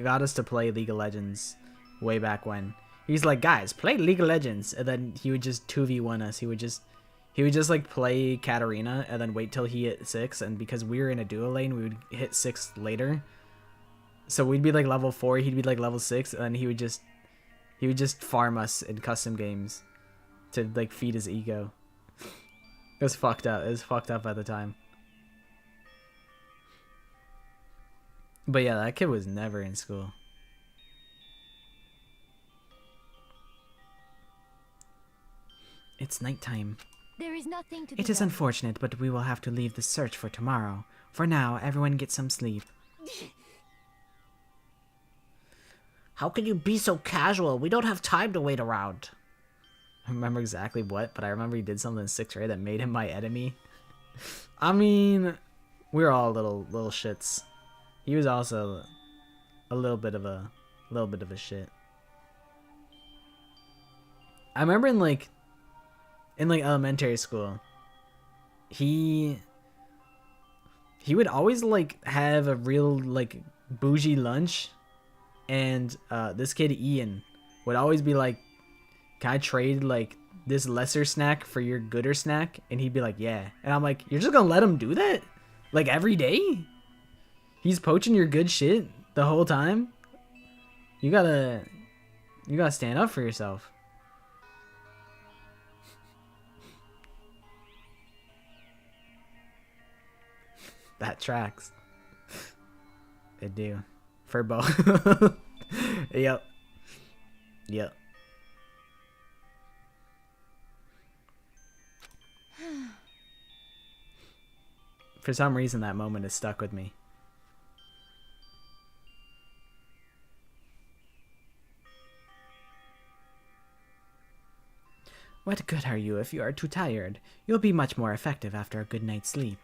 got us to play League of Legends way back when. He's like, "Guys, play League of Legends," and then he would just 2v1 us. He would just like play Katarina and then wait till he hit 6. And because we were in a duo lane, we would hit 6 later. So we'd be like level 4, he'd be like level 6, and then he would just He would just farm us in custom games to like feed his ego. It was fucked up. It was fucked up at the time. But yeah, that kid was never in school. It's nighttime. There is nothing to be It is done. unfortunate, but we will have to leave the search for tomorrow. For now, everyone get some sleep. How can you be so casual? We don't have time to wait around. I remember exactly what, but I remember he did something in 6th grade that made him my enemy. I mean, we were all little shits. He was also a little bit of a shit. I remember in like elementary school, he would always like have a real like bougie lunch, and this kid Ian would always be like, can I trade like this lesser snack for your gooder snack? And he'd be like, yeah. And I'm like, you're just gonna let him do that? Like every day? He's poaching your good shit the whole time? You gotta stand up for yourself. That tracks. It do. For both. Yep. Yep. For some reason, that moment is stuck with me. What good are you if you are too tired? You'll be much more effective after a good night's sleep.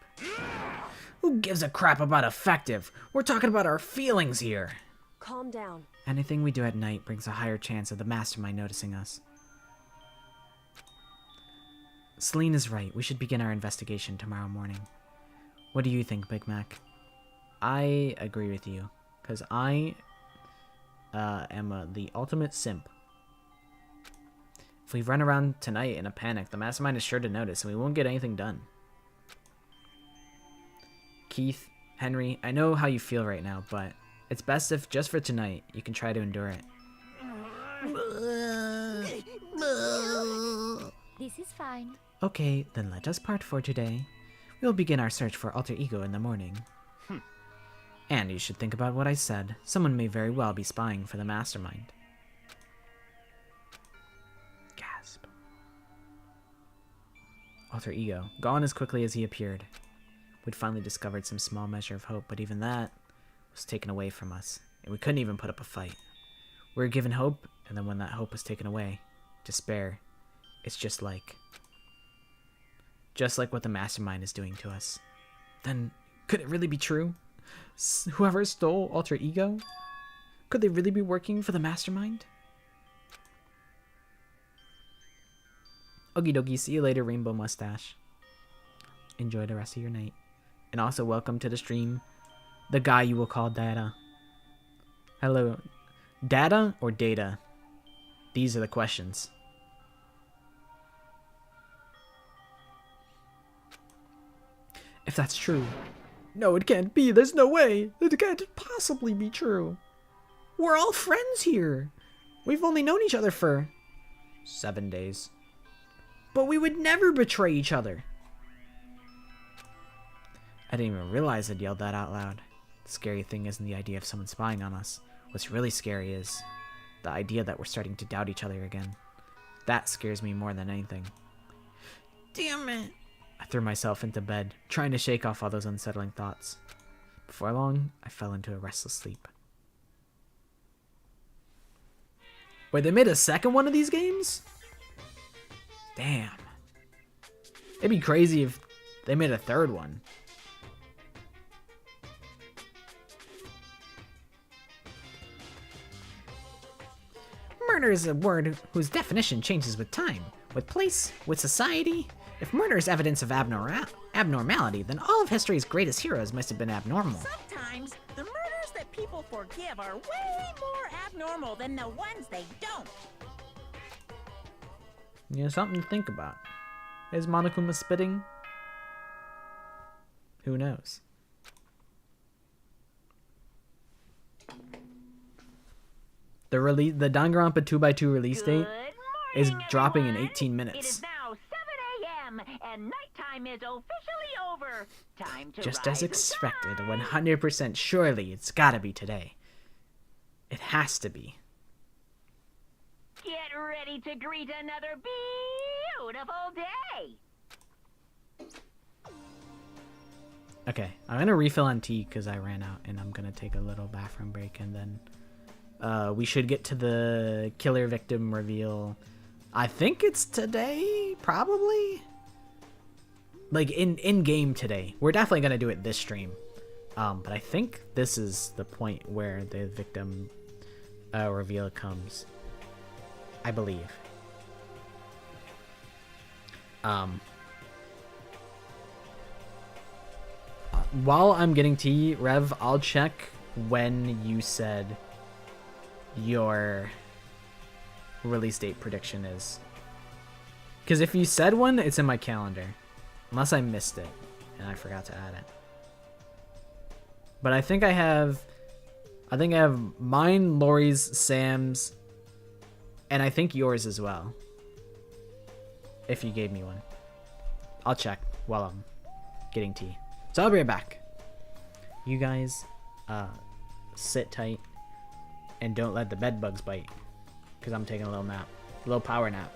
Who gives a crap about effective? We're talking about our feelings here. Calm down. Anything we do at night brings a higher chance of the mastermind noticing us. Celine is right. We should begin our investigation tomorrow morning. What do you think, Big Mac? I agree with you, because I am the ultimate simp. If we run around tonight in a panic, the mastermind is sure to notice, and we won't get anything done. Keith, Henry, I know how you feel right now, but it's best if, just for tonight, you can try to endure it. This is fine. Okay, then let us part for today. We'll begin our search for alter ego in the morning. And you should think about what I said. Someone may very well be spying for the mastermind. Gasp. Alter ego, gone as quickly as he appeared. We'd finally discovered some small measure of hope, but even that was taken away from us, and we couldn't even put up a fight. We were given hope, and then when that hope was taken away, despair. It's just like what the mastermind is doing to us. Then, could it really be true? Whoever stole alter ego? Could they really be working for the mastermind? Okie dokie, see you later, Rainbow Mustache. Enjoy the rest of your night. And also welcome to the stream, the guy you will call Data. Hello. Data or Data? These are the questions. If that's true. No, it can't be. There's no way. It can't possibly be true. We're all friends here. We've only known each other for 7 days. But we would never betray each other. I didn't even realize I'd yelled that out loud. The scary thing isn't the idea of someone spying on us. What's really scary is the idea that we're starting to doubt each other again. That scares me more than anything. Damn it. I threw myself into bed, trying to shake off all those unsettling thoughts. Before long, I fell into a restless sleep. Wait, they made a second one of these games? Damn. It'd be crazy if they made a third one. Murder is a word whose definition changes with time, with place, with society. If murder is evidence of abnormality, then all of history's greatest heroes must have been abnormal. Sometimes the murders that people forgive are way more abnormal than the ones they don't. Yeah, something to think about. Is Monokuma spitting? Who knows? The Danganronpa 2x2 release date Good is morning, dropping in everyone. 18 It minutes. is now 7 a.m. and nighttime is officially over. Time to Just rise as and expected, shine. 100% surely it's gotta be today. It has to be. Get ready to greet another beautiful day. Okay, I'm gonna refill on tea because I ran out, and I'm gonna take a little bathroom break, and then we should get to the killer victim reveal. I think it's today, probably. Like in game today. We're definitely gonna do it this stream. But I think this is the point where the victim reveal comes. I believe. While I'm getting tea, Rev, I'll check when you said your release date prediction is. Because if you said one, it's in my calendar. Unless I missed it and I forgot to add it. But I think I have mine, Lori's, Sam's, and I think yours as well. If you gave me one. I'll check while I'm getting tea. So I'll be right back. You guys sit tight and don't let the bed bugs bite. Because I'm taking a little nap. A little power nap.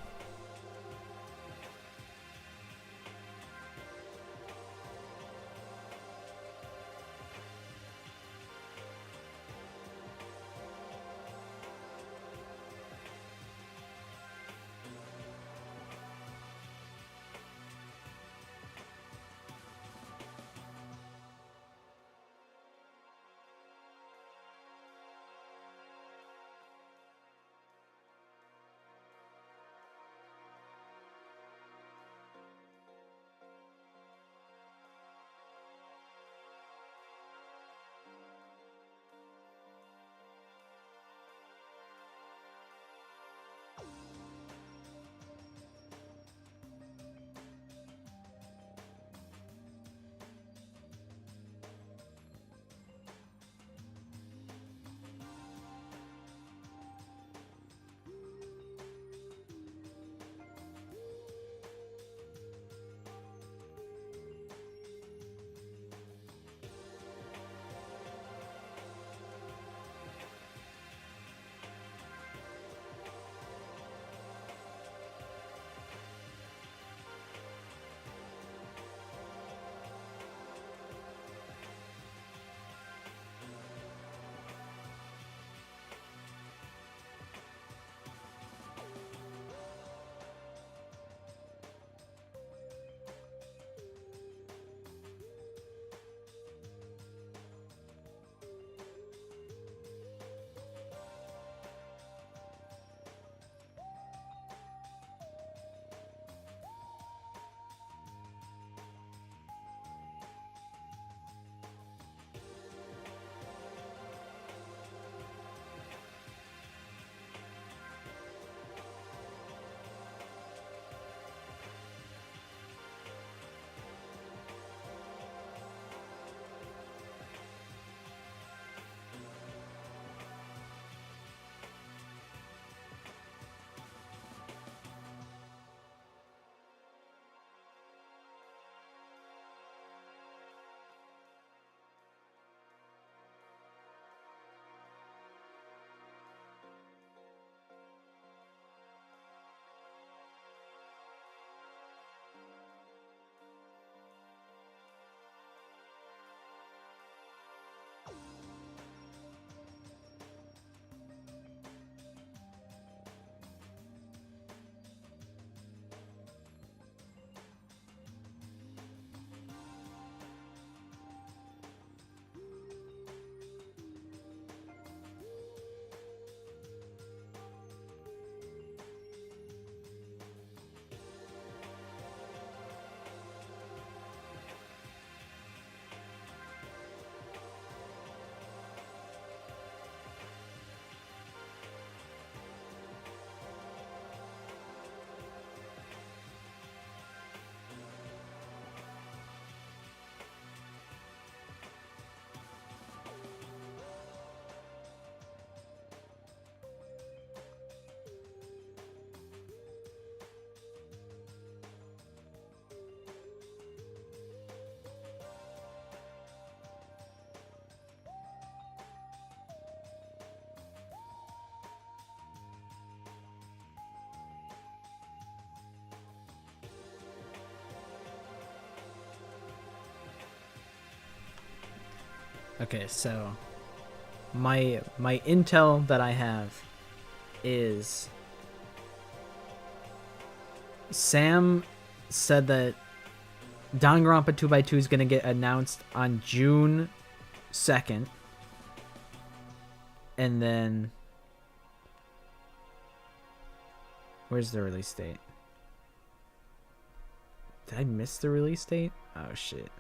Okay, so my intel that I have is Sam said that Danganronpa 2x2 is gonna get announced on June 2nd, and then where's the release date? Did I miss the release date? Oh shit.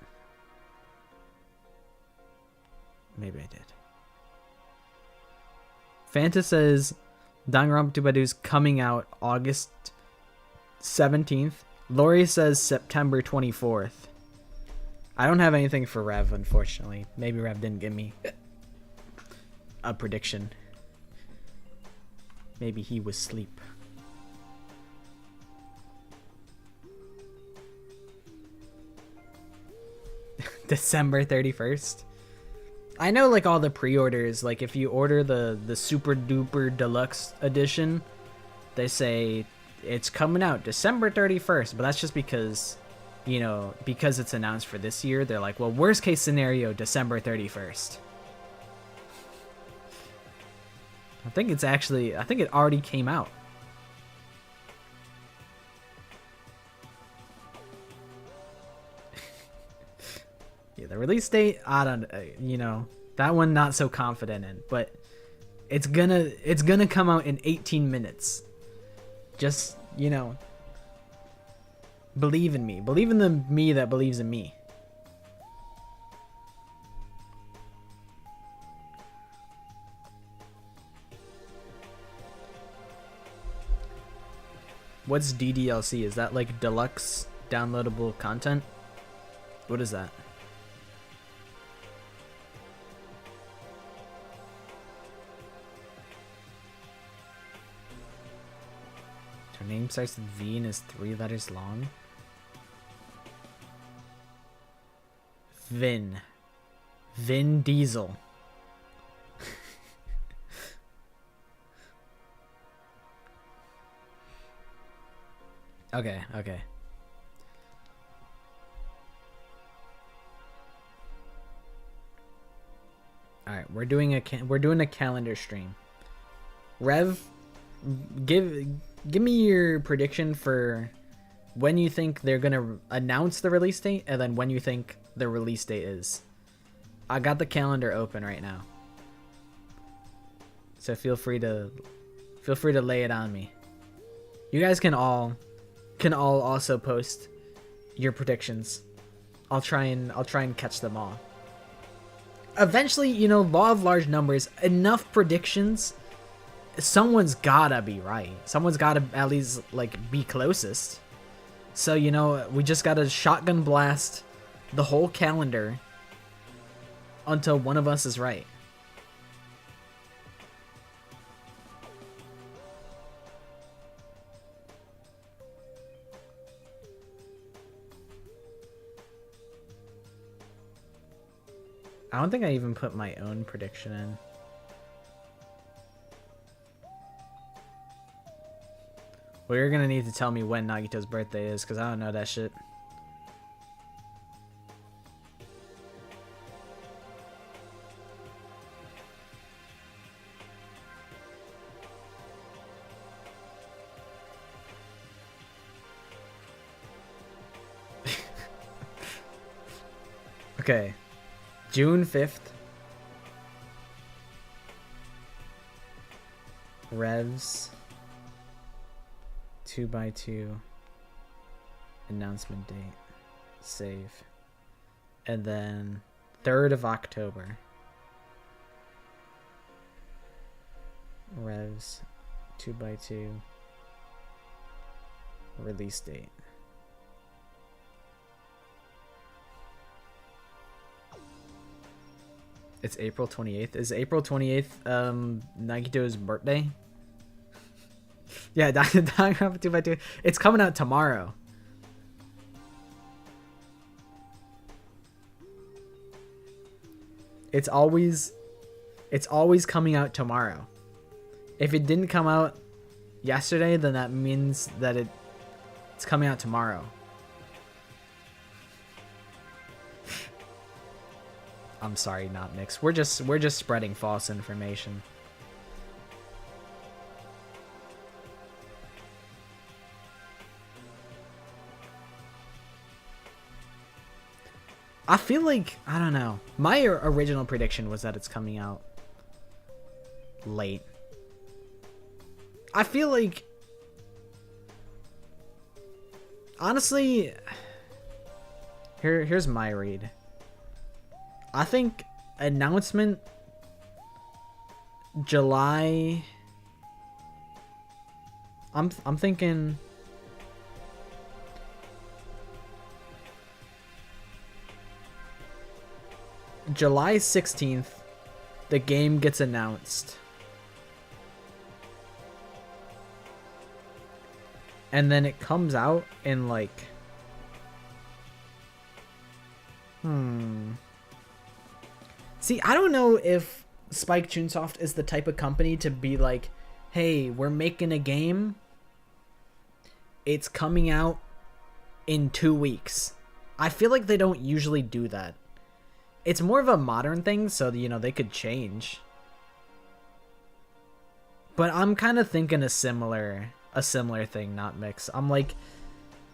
Maybe I did. Fanta says Danganronpa 2x2 is coming out August 17th. Lori says September 24th. I don't have anything for Rev, unfortunately. Maybe Rev didn't give me a prediction. Maybe he was asleep. December 31st. I know, like, all the pre-orders, like, if you order the super duper deluxe edition, they say it's coming out December 31st, but that's just because, you know, because it's announced for this year, they're like, well, worst case scenario, December 31st. I think it already came out. Yeah, the release date, I don't, you know, that one not so confident in, but it's gonna come out in 18 minutes. Just, you know, believe in me. Believe in the me that believes in me. What's DDLC? Is that like deluxe downloadable content? What is that? Her name starts with V and is 3 letters long. Vin Diesel. Okay. All right, we're doing a calendar stream. Rev, give me your prediction for when you think they're gonna announce the release date, and then when you think the release date is. I got the calendar open right now, so feel free to lay it on me. You guys can all also post your predictions. I'll try and catch them all. Eventually, you know, law of large numbers, enough predictions, someone's gotta be right. Someone's gotta at least, like, be closest. So, you know, we just gotta shotgun blast the whole calendar until one of us is right. I don't think I even put my own prediction in. Well, you're gonna need to tell me when Nagito's birthday is, because I don't know that shit. Okay. June 5th. Revs 2x2 announcement date. Save. And then 3rd of October. Revs 2x2 release date. It's April 28th. Is April 28th Nagito's birthday? Yeah, Danganronpa 2x2. It's coming out tomorrow. It's always coming out tomorrow. If it didn't come out yesterday, then that means that it's coming out tomorrow. I'm sorry, not mixed. We're just spreading false information. I feel like, I don't know. My original prediction was that it's coming out late. I feel like, honestly, here's my read. I think announcement July. I'm thinking July 16th, the game gets announced. And then it comes out in like... See, I don't know if Spike Chunsoft is the type of company to be like, hey, we're making a game. It's coming out in 2 weeks. I feel like they don't usually do that. It's more of a modern thing, so, you know, they could change. But I'm kind of thinking a similar thing, not mix. I'm like,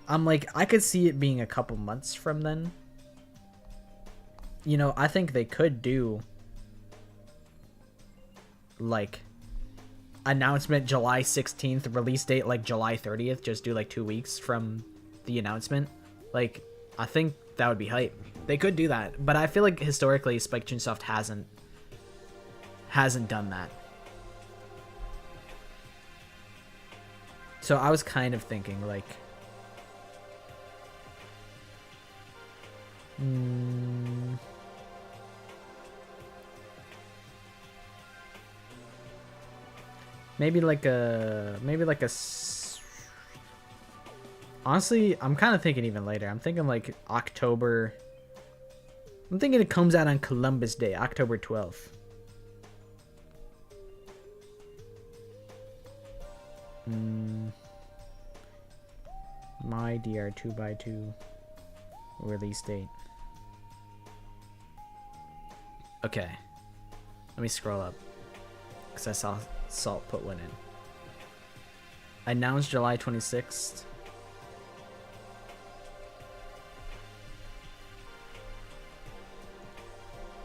I could see it being a couple months from then. You know, I think they could do, like, announcement July 16th, release date like July 30th, just do like 2 weeks from the announcement. Like, I think that would be hype. They could do that, but I feel like historically Spike Chunsoft hasn't done that. So I was kind of thinking like maybe like a honestly, I'm kind of thinking even later. I'm thinking like October. I'm thinking it comes out on Columbus Day, October 12th. My DR 2x2 release date. Okay. Let me scroll up. Because I saw Salt put one in. Announced July 26th.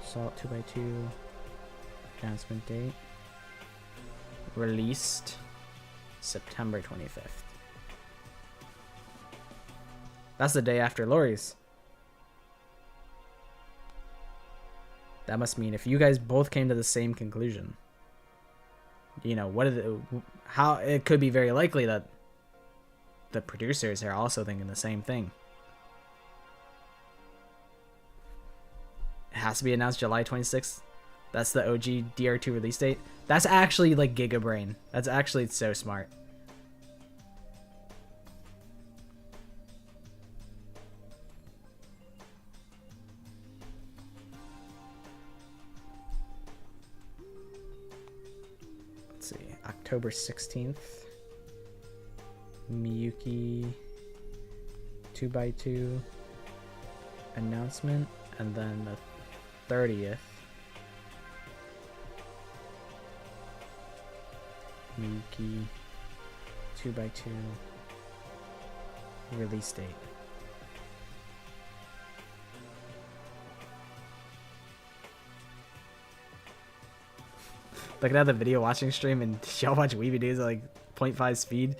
Salt 2x2 announcement date. Released September 25th. That's the day after Lori's. That must mean if you guys both came to the same conclusion, you know, how it could be very likely that the producers are also thinking the same thing. It has to be announced July 26th. That's the OG DR2 release date. That's actually like Giga Brain. That's actually so smart. Let's see. October 16th. Miyuki 2x2 announcement. And then the 30th. Miyuki 2x2 release date. Looking at the video watching stream and y'all watch Weeby Dudes at like 0.5 speed.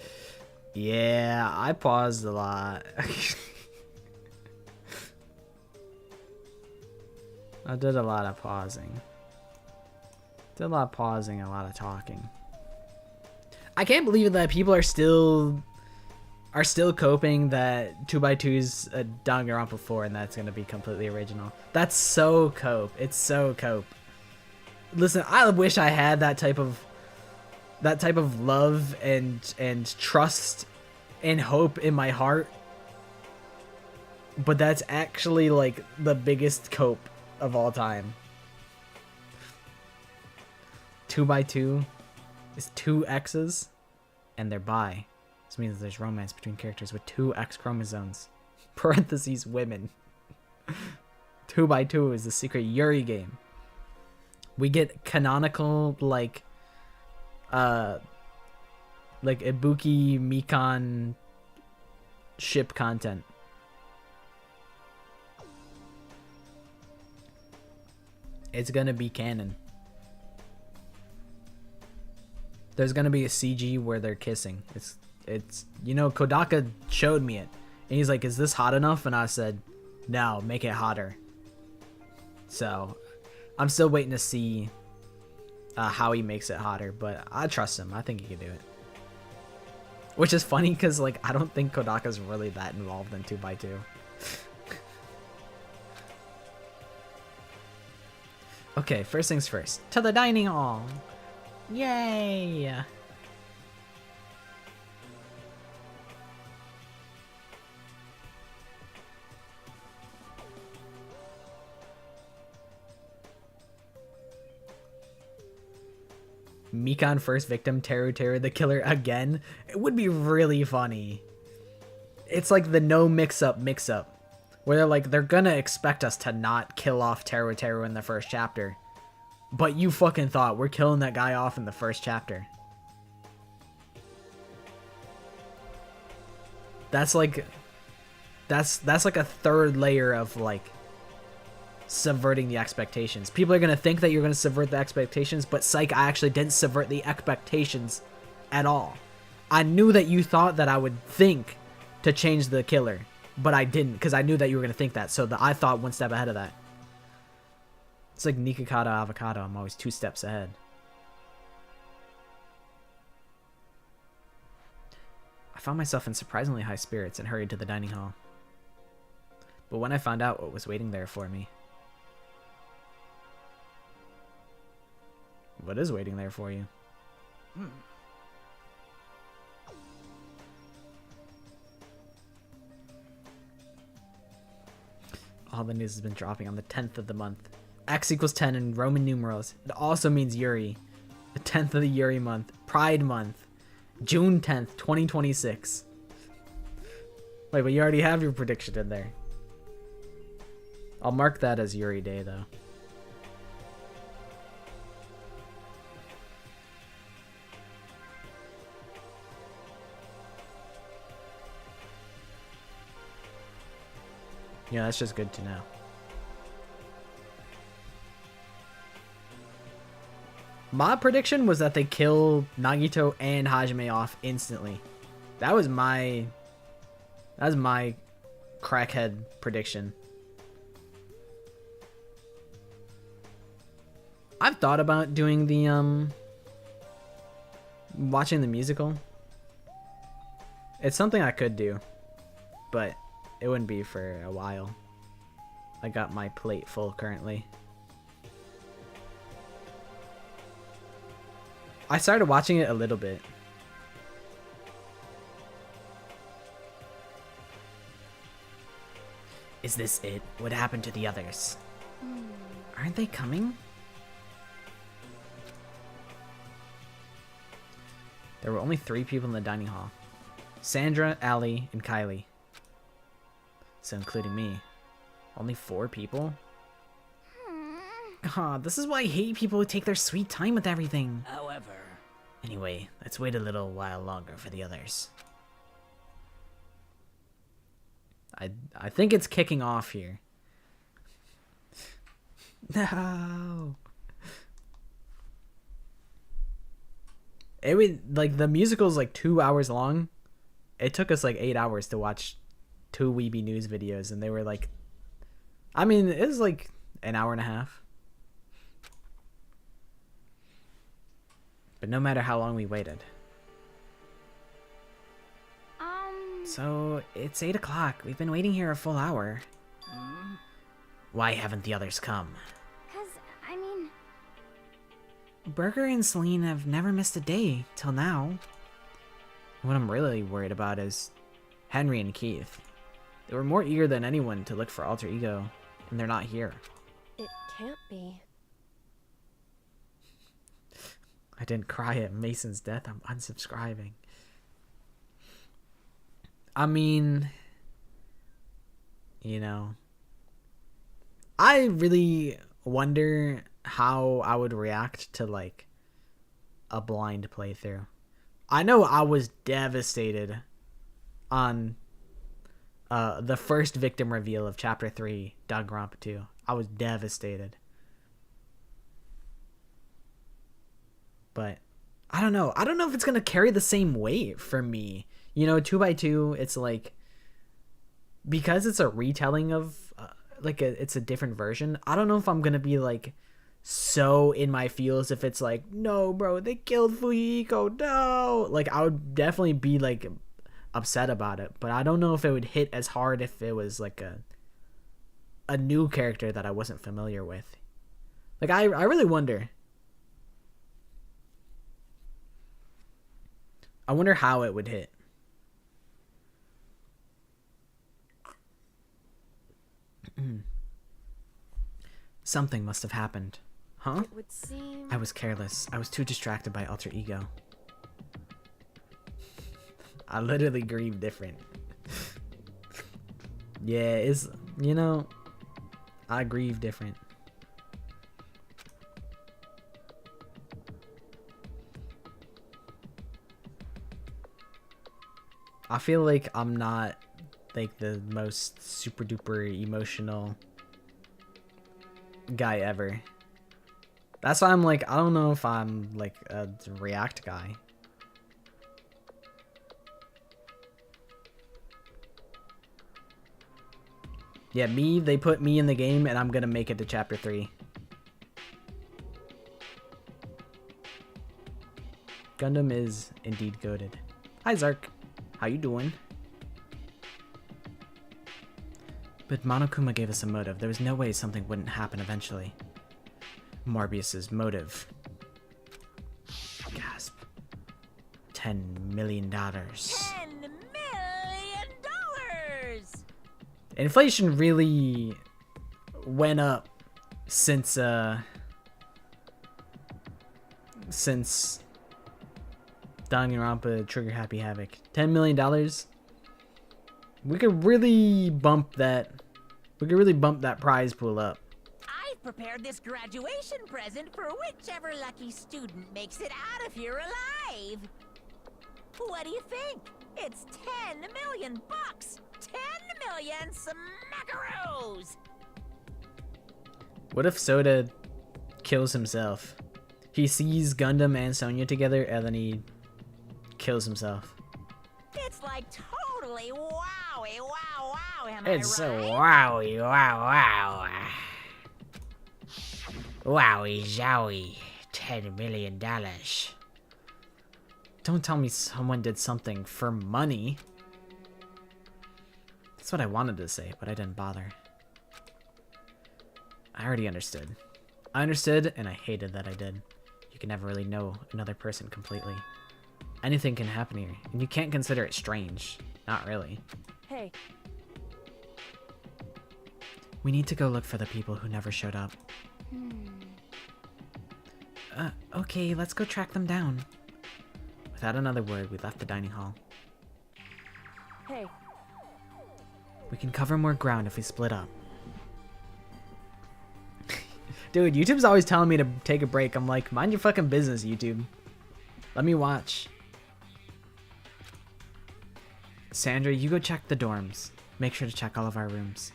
Yeah, I paused a lot. I did a lot of pausing. Did a lot of pausing, a lot of talking. I can't believe that people are still coping that 2x2's a Danganronpa 4 and that's gonna be completely original. That's so cope. It's so cope. Listen, I wish I had that type of love and trust and hope in my heart. But that's actually like the biggest cope of all time. 2x2 is 2 X's and they're bi. This means there's romance between characters with 2 X chromosomes. Parentheses women. 2x2 is the secret Yuri game. We get canonical like Ibuki Mikan ship content. It's gonna be canon. There's gonna be a CG where they're kissing. It's you know, Kodaka showed me it. And he's like, is this hot enough? And I said, no, make it hotter. So I'm still waiting to see how he makes it hotter, but I trust him. I think he can do it. Which is funny because like I don't think Kodaka's really that involved in 2x2. Okay, first things first. To the dining hall. Yay! Mikan first victim, Teru the killer again. It would be really funny. It's like the no mix-up where they're like, they're gonna expect us to not kill off Teru in the first chapter. But you fucking thought we're killing that guy off in the first chapter. That's like a third layer of like subverting the expectations. People are gonna think that you're gonna subvert the expectations, but psych, I actually didn't subvert the expectations at all. I knew that you thought that I would think to change the killer, but I didn't, because I knew that you were gonna think that, so I thought one step ahead of that. It's like Nikocado Avocado, I'm always 2 steps ahead. I found myself in surprisingly high spirits and hurried to the dining hall. But when I found out what was waiting there for me... What is waiting there for you? All the news has been dropping on the 10th of the month. X equals 10 in Roman numerals. It also means Yuri. The 10th of the Yuri month. Pride month. June 10th, 2026. Wait, but you already have your prediction in there. I'll mark that as Yuri Day, though. Yeah, that's just good to know. My prediction was that they kill Nagito and Hajime off instantly. That was my crackhead prediction. I've thought about doing the watching the musical. It's something I could do, but it wouldn't be for a while. I got my plate full currently. I started watching it a little bit. Is this it? What happened to the others? Aren't they coming? There were only 3 people in the dining hall. Sandra, Allie, and Kylie. So including me. Only 4 people? God, this is why I hate people who take their sweet time with everything. However, Anyway, let's wait a little while longer for the others. I think it's kicking off here. No. It would, like, the musical's like 2 hours long. It took us like 8 hours to watch 2 Weeby News videos, and they were like, I mean, it was like an hour and a half. But no matter how long we waited. So, it's 8 o'clock. We've been waiting here a full hour. Why haven't the others come? 'Cause, I mean... Burger and Celine have never missed a day, till now. What I'm really worried about is Henry and Keith. They were more eager than anyone to look for alter ego, and they're not here. It can't be. I didn't cry at Mason's death. I'm unsubscribing. I mean, you know, I really wonder how I would react to like a blind playthrough. I know I was devastated on the first victim reveal of Chapter 3, Danganronpa 2. I was devastated. But I don't know. I don't know if it's going to carry the same weight for me. You know, 2x2, it's like, because it's a retelling of, it's a different version. I don't know if I'm going to be like so in my feels if it's like, no, bro, they killed Fujiko, no. Like, I would definitely be like upset about it. But I don't know if it would hit as hard if it was like a new character that I wasn't familiar with. Like, I really wonder. I wonder how it would hit. Something must have happened. Huh? It would seem... I was careless. I was too distracted by alter ego. I literally grieve different. Yeah, it's, you know, I grieve different. I feel like I'm not like the most super duper emotional guy ever. That's why I'm like, I don't know if I'm like a React guy. Yeah, they put me in the game and I'm gonna make it to chapter 3. Gundam is indeed goated. Hi Zark, how you doing? But Monokuma gave us a motive. There was no way something wouldn't happen eventually. Morbius's motive. Gasp. $10 million. $10 million! Inflation really went up since Danganronpa Trigger Happy Havoc. $10 million. We could really bump that. We could really bump that prize pool up. I've prepared this graduation present for whichever lucky student makes it out of here alive. What do you think? It's 10 million bucks. 10 million smackaroos. What if Soda kills himself? He sees Gundam and Sonya together and then he kills himself. It's like totally wowie, wow, wow, am It's I so right? wowie, wow, wow. Wowie, zowie. $10 million. Don't tell me someone did something for money. That's what I wanted to say, but I didn't bother. I already understood. I understood, and I hated that I did. You can never really know another person completely. Anything can happen here, and you can't consider it strange. Not really. Hey, We need to go look for the people who never showed up. Okay, let's go track them down. Without another word, we left the dining hall. hey. We can cover more ground if we split up. Dude, YouTube's always telling me to take a break. I'm like, mind your fucking business, YouTube. Let me watch. Sandra, you go check the dorms. Make sure to check all of our rooms.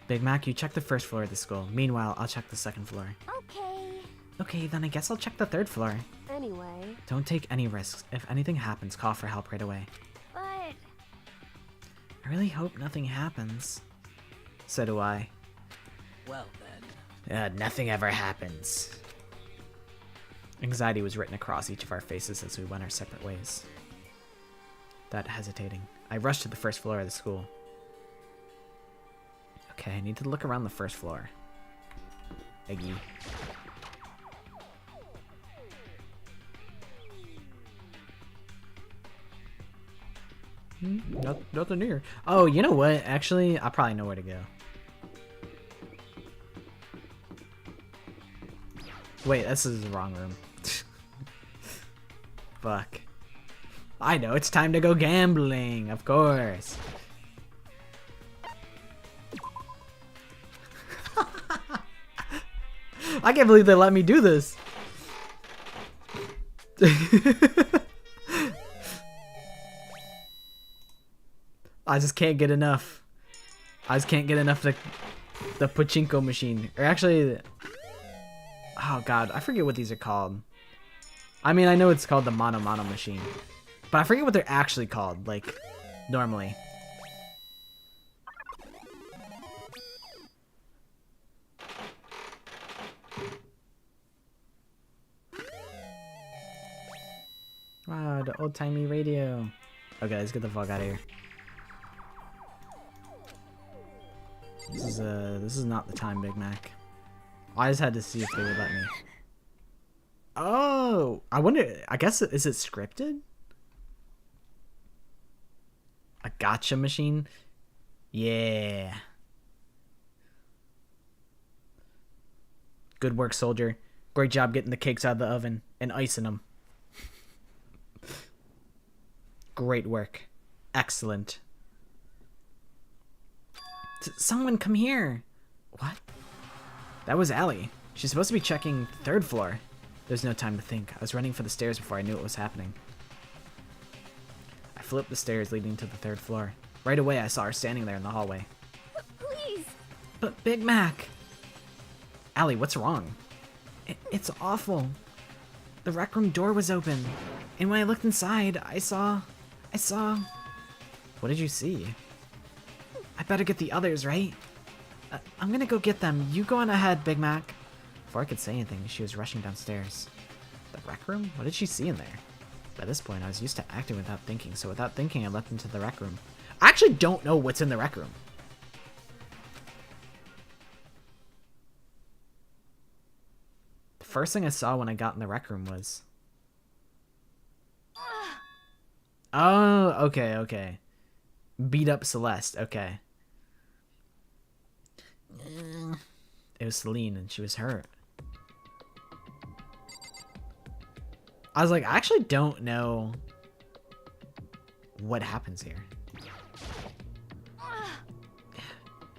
Big Mac, you check the first floor of the school. Meanwhile, I'll check the second floor. Okay. Okay, then I guess I'll check the third floor. Anyway, Don't take any risks. If anything happens, call for help right away. but... I really hope nothing happens. So do I. Well then. Nothing ever happens. Anxiety was written across each of our faces as we went our separate ways. Without hesitating, I rushed to the first floor of the school. Okay, I need to look around the first floor. Eggy. Nothing here. Oh, you know what? Actually, I probably know where to go. Wait, this is the wrong room. Fuck. I know, it's time to go gambling, of course. I can't believe they let me do this. I just can't get enough. I just can't get enough of the pachinko machine. Or actually, oh god, I forget what these are called. I mean, I know it's called the Mono machine, but I forget what they're actually called, like, normally. Wow, the old-timey radio. Okay, let's get the fuck out of here. This is not the time, Big Mac. I just had to see if they would let me. Oh, I wonder, I guess, is it scripted? A gotcha machine? Yeah. Good work, soldier. Great job getting the cakes out of the oven and icing them. Great work. Excellent. Someone come here. What? That was Allie. She's supposed to be checking the 3rd floor. There's no time to think. I was running for the stairs before I knew what was happening. I flew up the stairs leading to the 3rd floor. Right away, I saw her standing there in the hallway. Please. But Big Mac! Allie, what's wrong? It's awful. The rec room door was open. And when I looked inside, I saw... What did you see? I better get the others, right? I'm gonna go get them. You go on ahead, Big Mac. Before I could say anything, she was rushing downstairs. The rec room? What did she see in there? By this point, I was used to acting without thinking, so without thinking, I leapt into the rec room. I actually don't know what's in the rec room. The first thing I saw when I got in the rec room was... Oh, okay. Beat up Celeste, okay. It was Celine, and she was hurt. I was like, I actually don't know what happens here.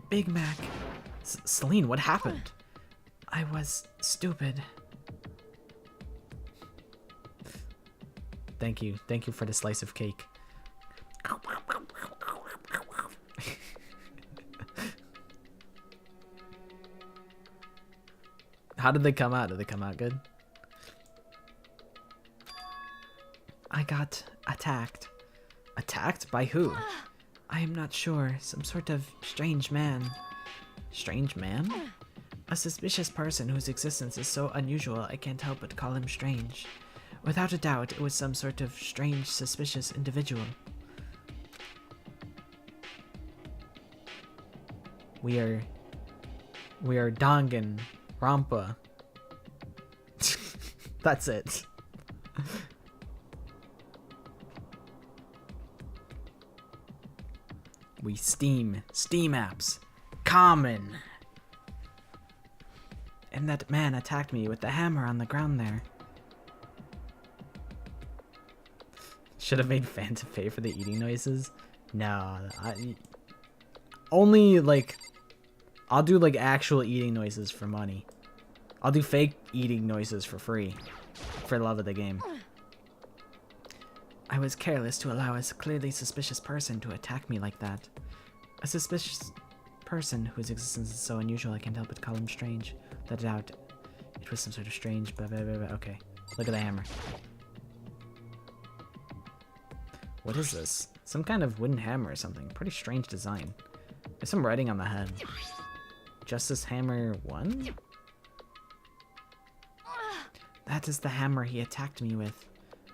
Big Mac. Celine, what happened? I was stupid. Thank you for the slice of cake. How did they come out? Did they come out good? I got attacked. Attacked? By who? I am not sure. Some sort of strange man. Strange man? A suspicious person whose existence is so unusual I can't help but call him strange. Without a doubt, it was some sort of strange, suspicious individual. We are Danganronpa. That's it. We Steam apps. Common. And that man attacked me with the hammer on the ground there. Should have made Phantom pay for the eating noises. No, only like I'll do like actual eating noises for money. I'll do fake eating noises for free, for the love of the game. I was careless to allow a clearly suspicious person to attack me like that. A suspicious person whose existence is so unusual I can't help but call him strange. Without doubt, it was some sort of strange. Okay, look at the hammer. What is this? Some kind of wooden hammer or something. Pretty strange design. There's some writing on the head. Justice Hammer 1? That is the hammer he attacked me with.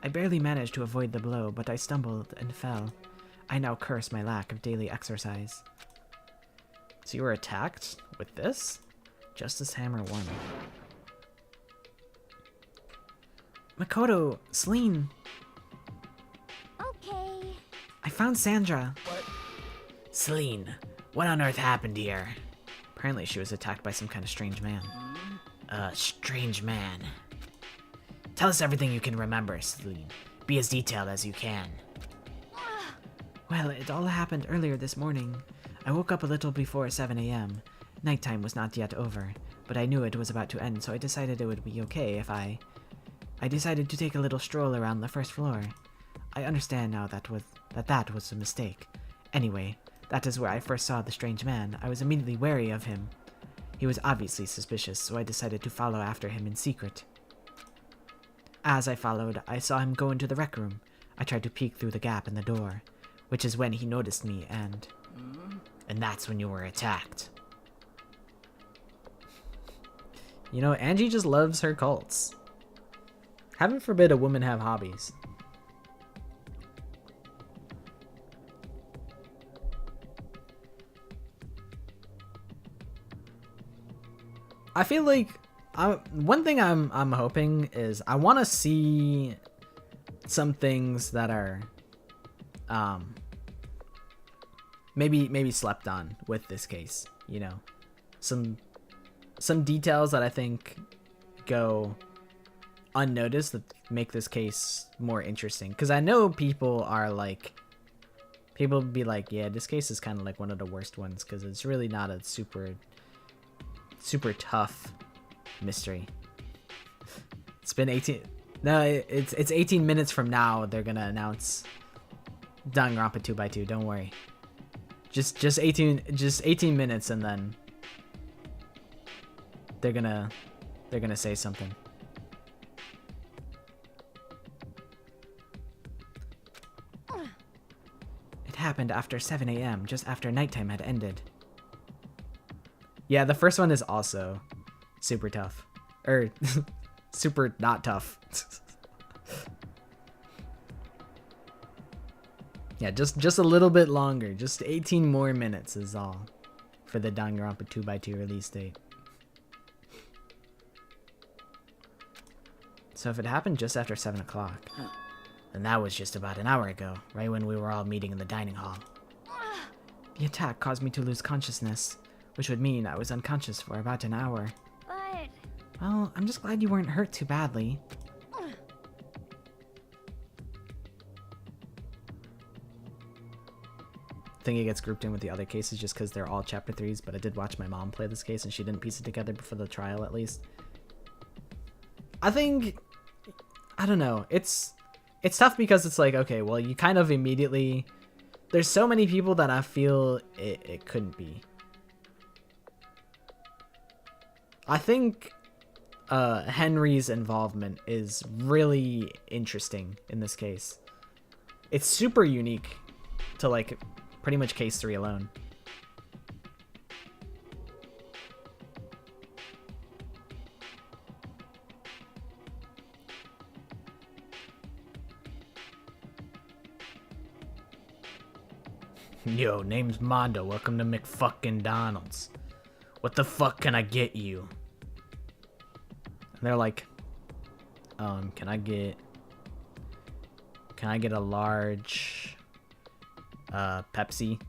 I barely managed to avoid the blow, but I stumbled and fell. I now curse my lack of daily exercise. So you were attacked with this? Justice Hammer 1. Makoto, Celine. Okay. I found Sandra. What? Celine, what on earth happened here? Apparently she was attacked by some kind of strange man. Strange man. Tell us everything you can remember, Celine. Be as detailed as you can. Well, it all happened earlier this morning. I woke up a little before 7 a.m. Nighttime was not yet over, but but I knew it was about to end, so I decided it would be okay if I decided to take a little stroll around the first floor. I understand now that was a mistake. Anyway, that is where I first saw the strange man. I was immediately wary of him. He was obviously suspicious, so I decided to follow after him in secret. As I followed, I saw him go into the rec room. I tried to peek through the gap in the door, which is when he noticed me, and that's when you were attacked. You know, Angie just loves her cults. Heaven forbid a woman have hobbies. I feel like one thing I'm hoping is I want to see some things that are maybe slept on with this case, you know. Some details that I think go unnoticed that make this case more interesting, because I know people be like, yeah, this case is kind of like one of the worst ones because it's really not a super tough mystery. It's been 18 minutes from now they're gonna announce Danganronpa 2x2. Don't worry, just 18 minutes, and then they're gonna say something. It happened after 7 a.m., just after nighttime had ended. Yeah, the first one is also super tough. Or super not tough. Yeah, just a little bit longer. Just 18 more minutes is all for the Danganronpa 2x2 release date. So if it happened just after 7 o'clock, then that was just about an hour ago, right when we were all meeting in the dining hall. The attack caused me to lose consciousness, which would mean I was unconscious for about an hour. But... Well, I'm just glad you weren't hurt too badly. I think it gets grouped in with the other cases just because they're all chapter 3s, but I did watch my mom play this case and she didn't piece it together before the trial, at least. I don't know, it's tough because it's like, okay, well, you kind of immediately, there's so many people that I feel it couldn't be. I think Henry's involvement is really interesting in this case. It's super unique to like pretty much case 3 alone. Yo, name's Mondo. Welcome to McFucking Donald's. What the fuck can I get you? And they're like, can I get a large Pepsi?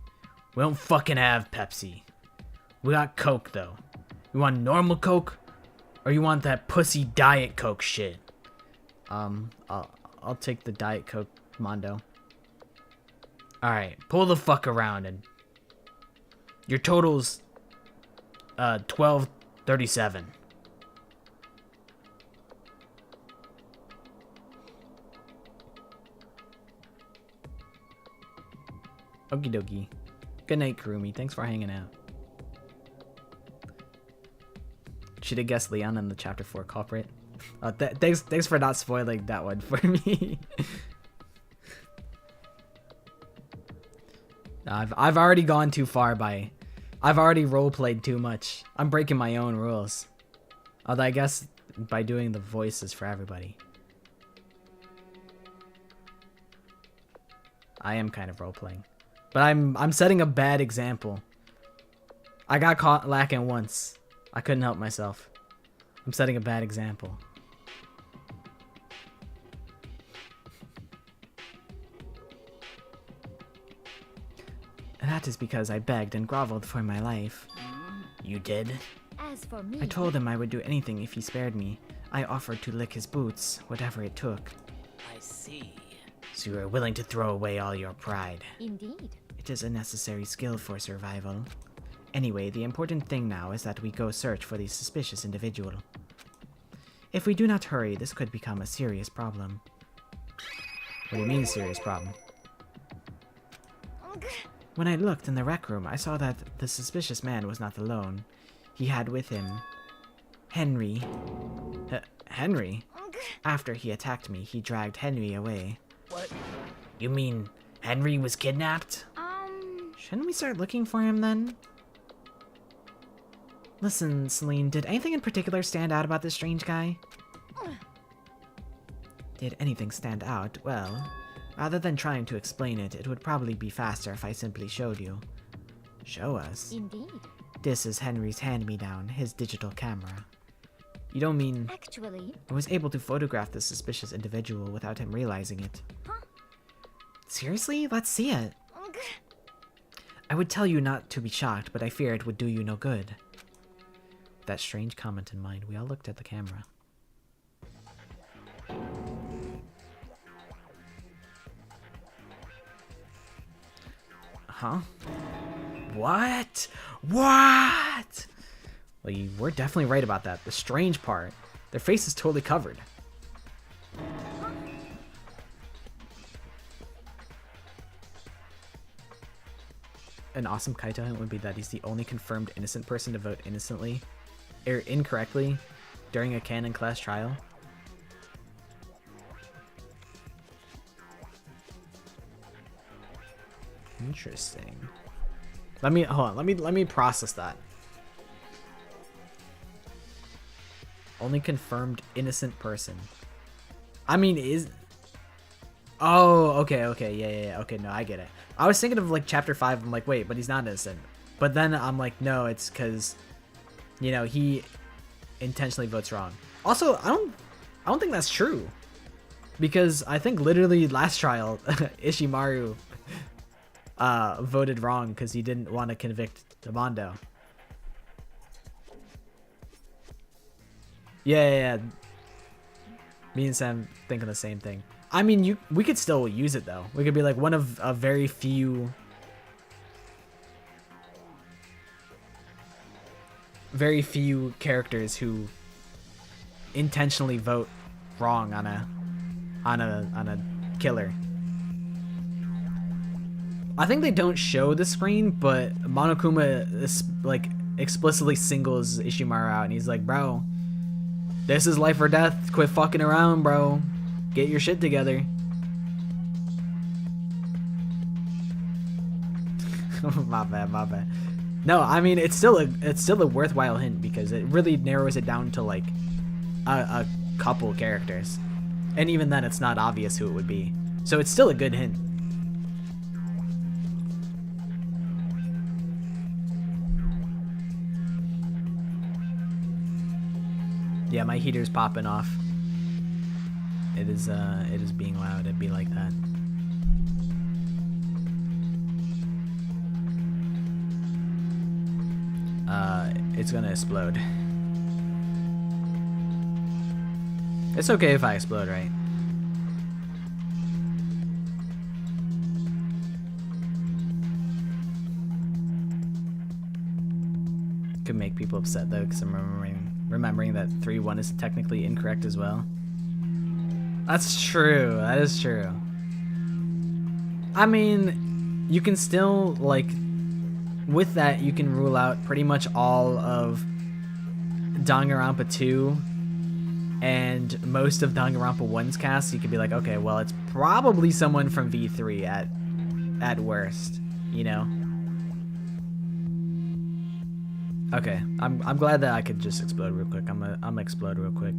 We don't fucking have Pepsi. We got Coke though. You want normal Coke? Or you want that pussy Diet Coke shit? I'll take the Diet Coke, Mondo. Alright, pull the fuck around, and your total's $12.37. Okie dokie. Good night, Kurumi. Thanks for hanging out. Should have guessed Leon in the chapter 4 culprit. Thanks for not spoiling that one for me. I've already gone too far I've already roleplayed too much. I'm breaking my own rules. Although I guess by doing the voices for everybody. I am kind of roleplaying. But I'm setting a bad example. I got caught lacking once. I couldn't help myself. I'm setting a bad example. That is because I begged and groveled for my life. You did? As for me... I told him I would do anything if he spared me. I offered to lick his boots, whatever it took. I see. So you are willing to throw away all your pride. Indeed. It is a necessary skill for survival. Anyway, the important thing now is that we go search for the suspicious individual. If we do not hurry, this could become a serious problem. What do you mean, serious problem? When I looked in the rec room, I saw that the suspicious man was not alone. He had with him Henry. Henry? After he attacked me, he dragged Henry away. What? You mean Henry was kidnapped? Shouldn't we start looking for him then? Listen, Celine, did anything in particular stand out about this strange guy? Did anything stand out? Well, rather than trying to explain it, it would probably be faster if I simply showed you. Show us? Indeed. This is Henry's hand-me-down, his digital camera. You don't mean... Actually, I was able to photograph this suspicious individual without him realizing it. Huh? Seriously? Let's see it. I would tell you not to be shocked, but I fear it would do you no good. With that strange comment in mind, we all looked at the camera. Huh? What? What? Well, you were definitely right about that. The strange part, their face is totally covered. An awesome Kaito hint would be that he's the only confirmed innocent person to vote innocently or incorrectly during a canon class trial. Interesting. Hold on. Let me process that. Only confirmed innocent person. I mean, is... Oh, okay, yeah, okay, no, I get it. I was thinking of, like, Chapter 5, I'm like, wait, but he's not innocent. But then I'm like, no, it's because, you know, he intentionally votes wrong. Also, I don't think that's true. Because I think literally last trial, Ishimaru voted wrong because he didn't want to convict Mondo. Yeah. Me and Sam thinking the same thing. I mean, we could still use it though. We could be like one of a very few characters who intentionally vote wrong on a killer. I think they don't show the screen, but Monokuma is, like, explicitly singles Ishimaru out, and he's like, bro, this is life or death. Quit fucking around, bro. Get your shit together. my bad. No, I mean, it's still a worthwhile hint because it really narrows it down to, like, a couple characters. And even then, it's not obvious who it would be. So it's still a good hint. Yeah, my heater's popping off. It is being loud. It'd be like that. It's gonna explode. It's okay if I explode, right? Could make people upset though, because I'm remembering that 3-1 is technically incorrect as well. That's true. That is true. I mean, you can still, like, with that, you can rule out pretty much all of Danganronpa 2 and most of Danganronpa 1's cast. You could be like, okay, well, it's probably someone from V3 at worst, you know? Okay, I'm glad that I could just explode real quick. I'm gonna explode real quick.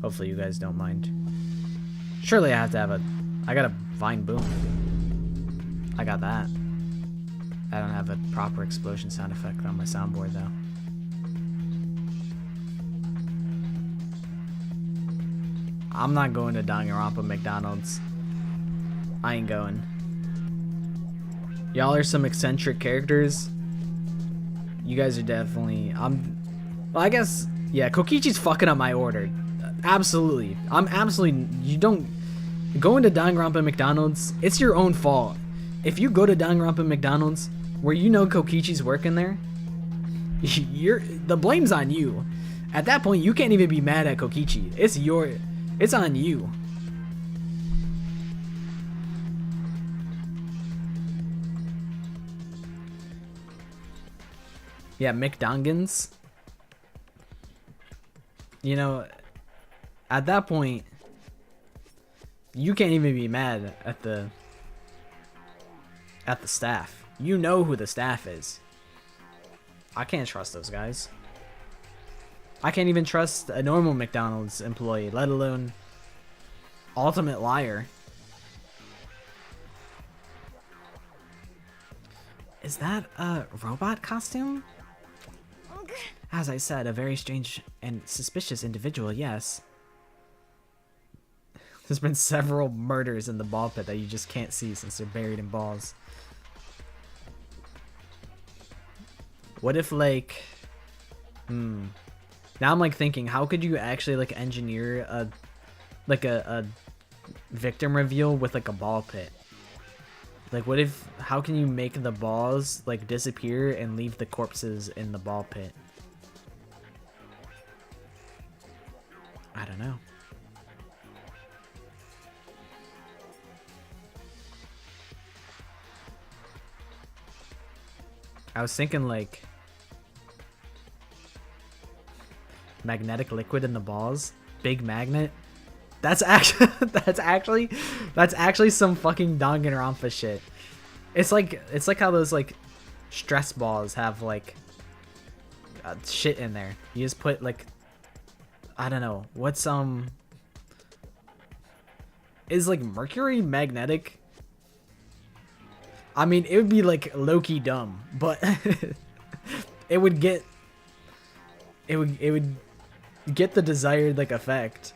Hopefully you guys don't mind. Surely I have to have I got a vine boom. I got that. I don't have a proper explosion sound effect on my soundboard though. I'm not going to Danganronpa McDonald's. I ain't going. Y'all are some eccentric characters. You guys are definitely... Well, I guess... Yeah, Kokichi's fucking up my order. Absolutely. You don't... Going to Danganronpa McDonald's, it's your own fault. If you go to Danganronpa McDonald's, where you know Kokichi's working there, The blame's on you. At that point, you can't even be mad at Kokichi. It's on you. Yeah, McDongans. You know, at that point, you can't even be mad at the staff. You know who the staff is. I can't trust those guys. I can't even trust a normal McDonald's employee, let alone ultimate liar. Is that a robot costume? As I said, a very strange and suspicious individual, yes. There's been several murders in the ball pit that you just can't see since they're buried in balls. What if, like... Now I'm, like, thinking, how could you actually, like, engineer a victim reveal with, like, a ball pit? Like, what if... How can you make the balls, like, disappear and leave the corpses in the ball pit? I don't know. I was thinking, like, magnetic liquid in the balls, big magnet. That's actually some fucking Danganronpa shit. It's like how those, like, stress balls have, like, shit in there. You just put, like, I don't know what's is, like, mercury magnetic? I mean, it would be, like, low-key dumb, but it would get the desired, like, effect.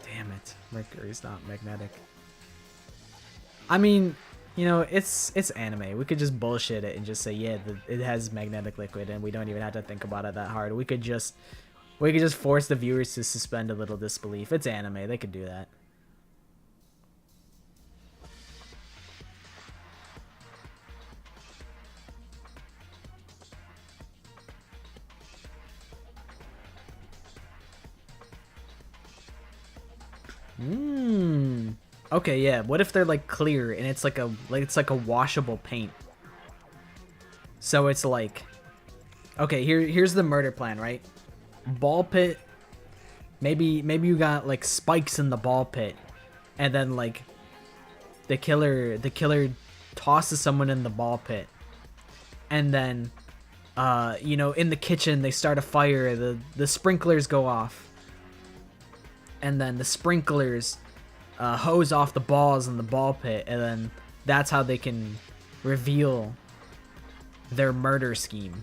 Damn it, mercury's not magnetic. I mean, you know, it's anime. We could just bullshit it and just say, yeah, it has magnetic liquid, and we don't even have to think about it that hard. We could just force the viewers to suspend a little disbelief. It's anime. They could do that. Okay, yeah. What if they're, like, clear and it's like a washable paint? So it's like, okay, here's the murder plan, right? Ball pit. Maybe you got, like, spikes in the ball pit, and then, like, the killer tosses someone in the ball pit, and then you know, in the kitchen they start a fire. The sprinklers go off. And then the sprinklers hose off the balls in the ball pit, and then that's how they can reveal their murder scheme.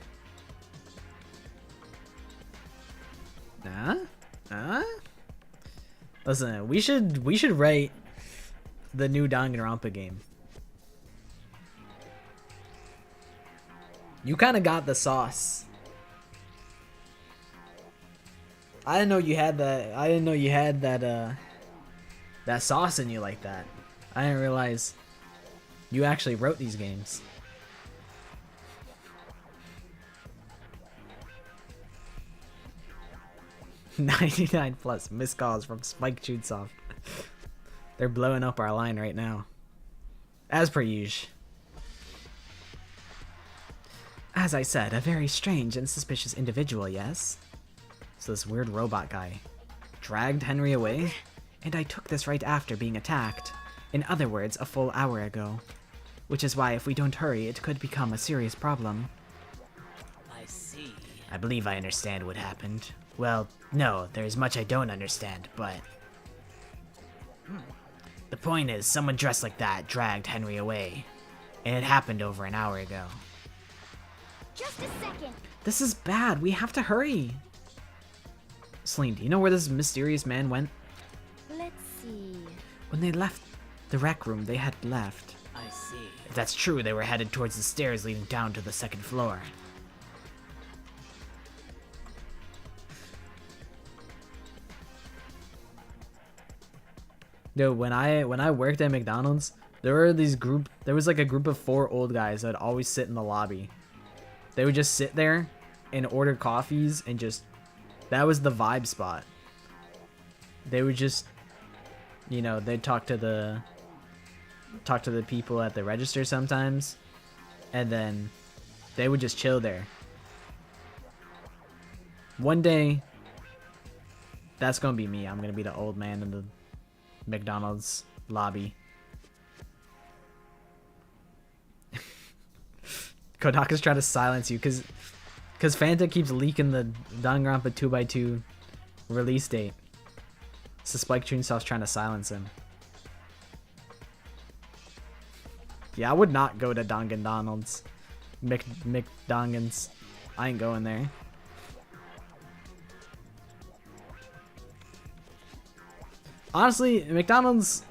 Listen, we should write the new Danganronpa game. You kind of got the sauce. I didn't know you had that. I didn't know you had that sauce in you like that. I didn't realize you actually wrote these games. $99+ missed calls from Spike Chudsoft. They're blowing up our line right now. As per usual. As I said, a very strange and suspicious individual, yes? So this weird robot guy dragged Henry away, and I took this right after being attacked. In other words, a full hour ago. Which is why if we don't hurry, it could become a serious problem. I see. I believe I understand what happened. Well, no, there's much I don't understand, but... The point is, someone dressed like that dragged Henry away. And it happened over an hour ago. Just a second. This is bad, we have to hurry! Celine, do you know where this mysterious man went? Let's see. When they left the rec room, they had left. I see. If that's true, they were headed towards the stairs leading down to the second floor. Yo, when I worked at McDonald's, there was like a group of 4 old guys that would always sit in the lobby. They would just sit there and order coffees and just, that was the vibe spot. They would just, you know, they'd talk to the people at the register sometimes, and then they would just chill there. One day, that's gonna be me. I'm gonna be the old man in the McDonald's lobby. Kodaka's trying to silence you because Fanta keeps leaking the Danganronpa 2x2 release date. So Spike Chunsoft's trying to silence him. Yeah, I would not go to Danganronpa's. McDongans. I ain't going there. Honestly, McDonald's,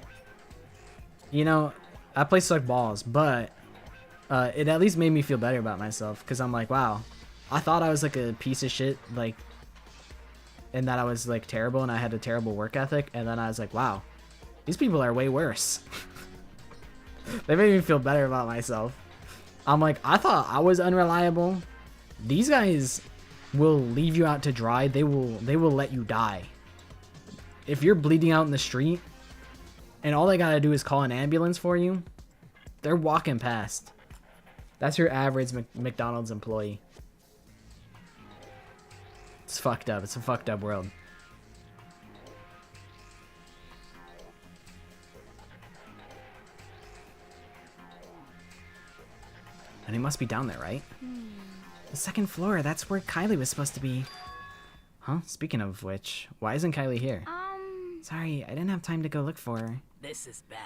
you know, that place sucked balls, but it at least made me feel better about myself, because I'm like, wow, I thought I was like a piece of shit, like, and that I was like terrible and I had a terrible work ethic, and then I was like, wow, these people are way worse. They made me feel better about myself. I'm like, I thought I was unreliable. These guys will leave you out to dry. They will let you die. If you're bleeding out in the street and all they gotta do is call an ambulance for you, they're walking past. That's your average McDonald's employee. It's fucked up. It's a fucked up world. And he must be down there, right? The second floor, that's where Kylie was supposed to be. Huh? Speaking of which, why isn't Kylie here? Sorry, I didn't have time to go look for her. This is bad.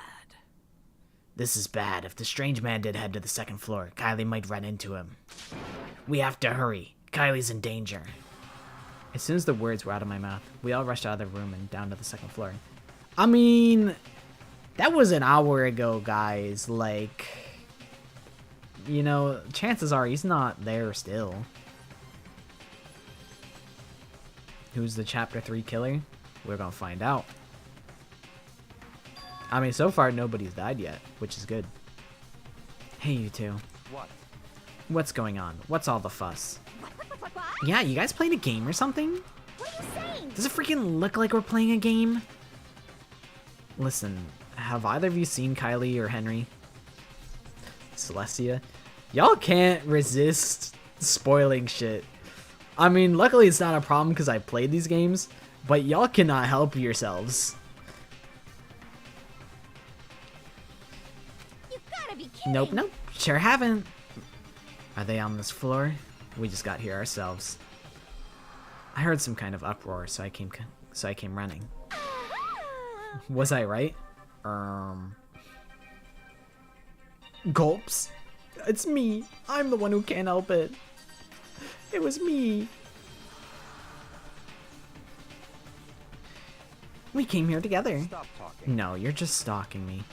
This is bad. If the strange man did head to the second floor, Kylie might run into him. We have to hurry. Kylie's in danger. As soon as the words were out of my mouth, we all rushed out of the room and down to the second floor. I mean, that was an hour ago, guys. Like, you know, chances are he's not there still. Who's the Chapter 3 killer? We're gonna find out. I mean, so far nobody's died yet, which is good. Hey, you two. What? What's going on? What's all the fuss? What? Yeah, you guys playing a game or something? What are you saying? Does it freaking look like we're playing a game? Listen, have either of you seen Kylie or Henry? Celestia? Y'all can't resist spoiling shit. I mean, luckily it's not a problem because I played these games, but y'all cannot help yourselves. You gotta be kidding. Nope. Sure haven't. Are they on this floor? We just got here ourselves. I heard some kind of uproar, so I came running. Was I right? Gulps. It's me. I'm the one who can't help it. It was me. We came here together. Stop talking. No, you're just stalking me.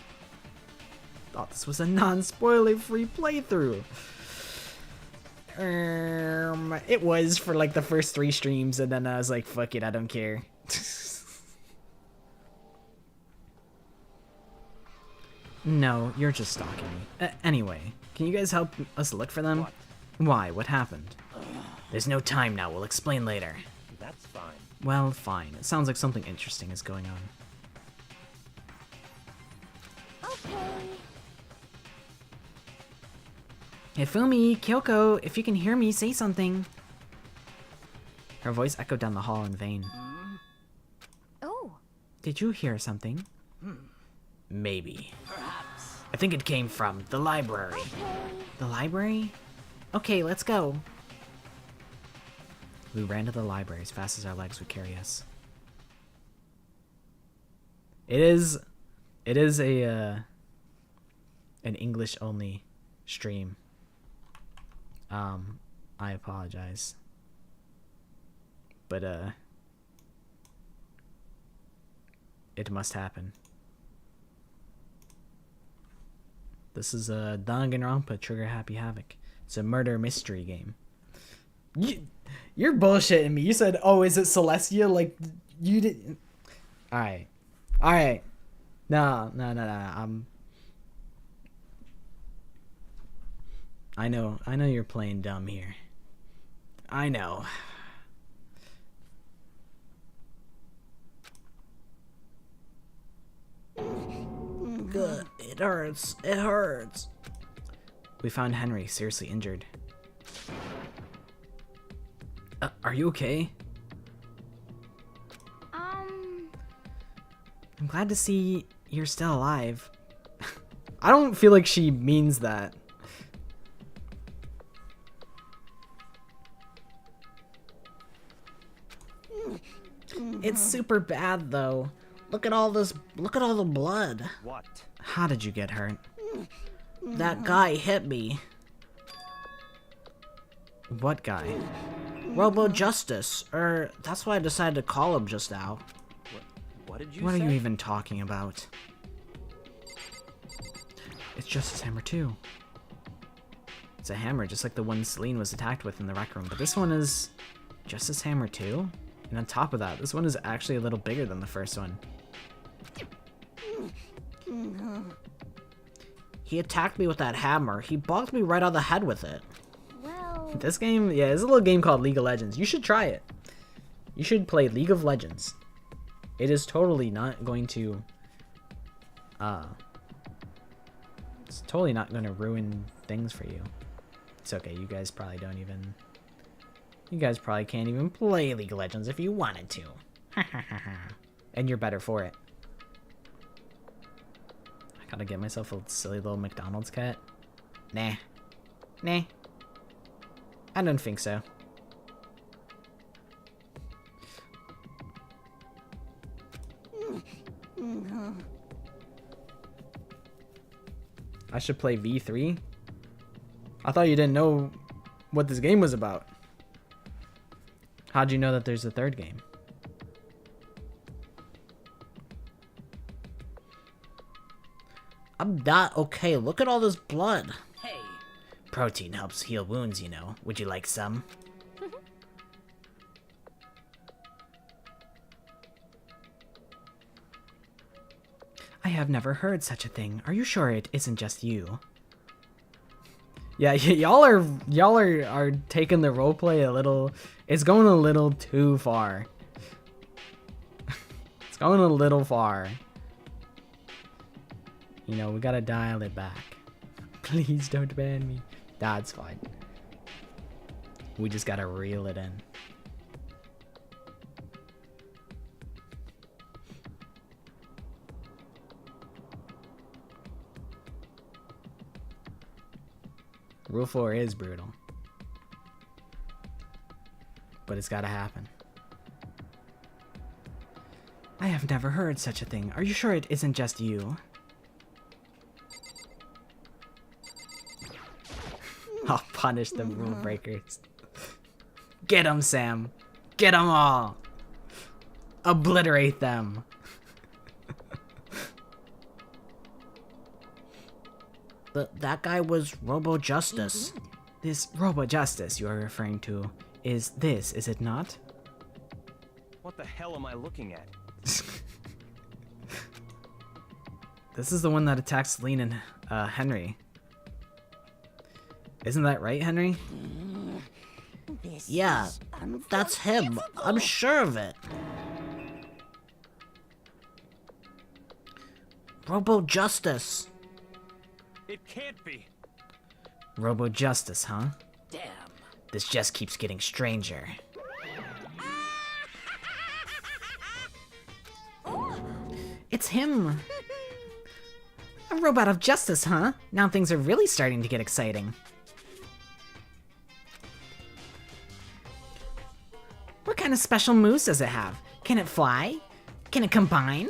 Thought this was a non-spoiler free playthrough. It was for like the first 3 streams, and then I was like, fuck it, I don't care. No, you're just stalking me. Anyway, can you guys help us look for them? What? Why? What happened? There's no time now. We'll explain later. That's fine. Well, fine. It sounds like something interesting is going on. Okay. Hifumi, Kyoko, if you can hear me, say something. Her voice echoed down the hall in vain. Oh. Did you hear something? Maybe. Perhaps. I think it came from the library. Okay. The library? Okay, let's go. We ran to the library as fast as our legs would carry us. It is a an English only stream. I apologize. But it must happen. This is a Danganronpa Trigger Happy Havoc. It's a murder mystery game. You're bullshitting me. You said, "Oh, is it Celestia?" Like you didn't. All right. No. I know you're playing dumb here. I know. Good. It hurts. It hurts. We found Henry seriously injured. Are you okay? I'm glad to see you're still alive. I don't feel like she means that. It's super bad though. Look at all this. Look at all the blood. What? How did you get hurt? That guy hit me. What guy? Robo Justice. That's why I decided to call him just now. What did you What say? are you even talking about? It's Justice Hammer 2. It's a hammer just like the one Celine was attacked with in the rec room, but this one is Justice Hammer 2? And on top of that, this one is actually a little bigger than the first one. He attacked me with that hammer. He bonked me right on the head with it. Well, This game, yeah, it's a little game called League of Legends. You should try it. You should play League of Legends. It is totally not going to, it's totally not going to ruin things for you. It's okay, you guys probably can't even play League of Legends if you wanted to. And you're better for it. I gotta get myself a silly little McDonald's cat. Nah. I don't think so. I should play V3? I thought you didn't know what this game was about. How'd you know that there's a third game? I'm not okay. Look at all this blood. Hey, Protein helps heal wounds, you know. Would you like some? I have never heard such a thing. Are you sure it isn't just you? Yeah, y'all are taking the roleplay a little. It's going a little too far. It's going a little far. You know, we gotta dial it back. Please don't ban me. That's fine. We just gotta reel it in. Rule 4 is brutal. But it's gotta happen. I have never heard such a thing. Are you sure it isn't just you? I'll punish the rule breakers. Get them, Sam. Get them all. Obliterate them. That guy was Robo Justice. This Robo Justice you are referring to is this, is it not? What the hell am I looking at? This is the one that attacks Celine and Henry. Isn't that right, Henry? Yeah, that's him. I'm sure of it. Robo Justice. It can't be. Robo Justice, huh? damn. This just keeps getting stranger. It's him! A robot of justice, huh? Now things are really starting to get exciting. What kind of special moves does it have? Can it fly? Can it combine?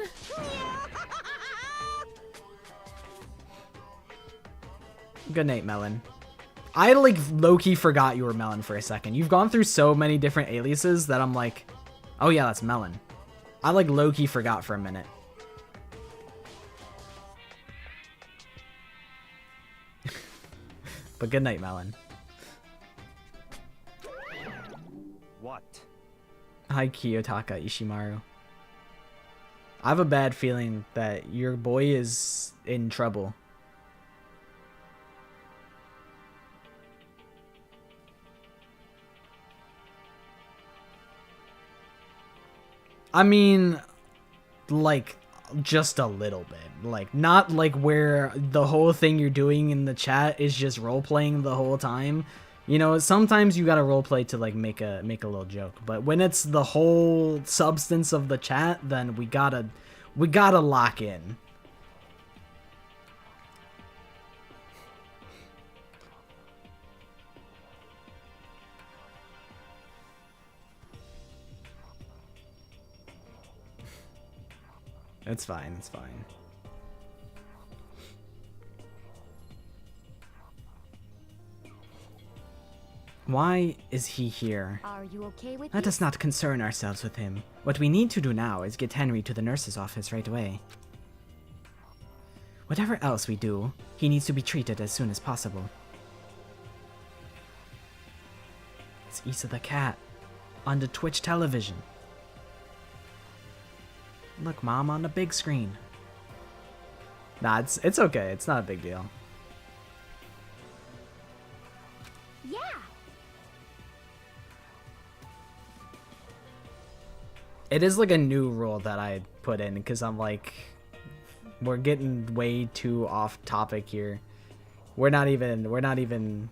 Good night, Melon. I like low-key forgot you were Melon for a second. You've gone through so many different aliases that I'm like, oh yeah, that's Melon. I like low-key forgot for a minute. But good night, Melon. What? Hi, Kiyotaka Ishimaru. I have a bad feeling that your boy is in trouble. I mean, like, just a little bit. Like, not like where the whole thing you're doing in the chat is just role-playing the whole time. You know, sometimes you gotta roleplay to, like, make a little joke. But when it's the whole substance of the chat, then we gotta lock in. It's fine, it's fine. Why is he here? Are you okay with Let this? us not concern ourselves with him. What we need to do now is get Henry to the nurse's office right away. Whatever else we do, he needs to be treated as soon as possible. It's Issa the cat on the Twitch television. Look, Mom, on the big screen. Nah, it's okay. It's not a big deal. Yeah. It is like a new rule that I put in because I'm like, we're getting way too off topic here. We're not even.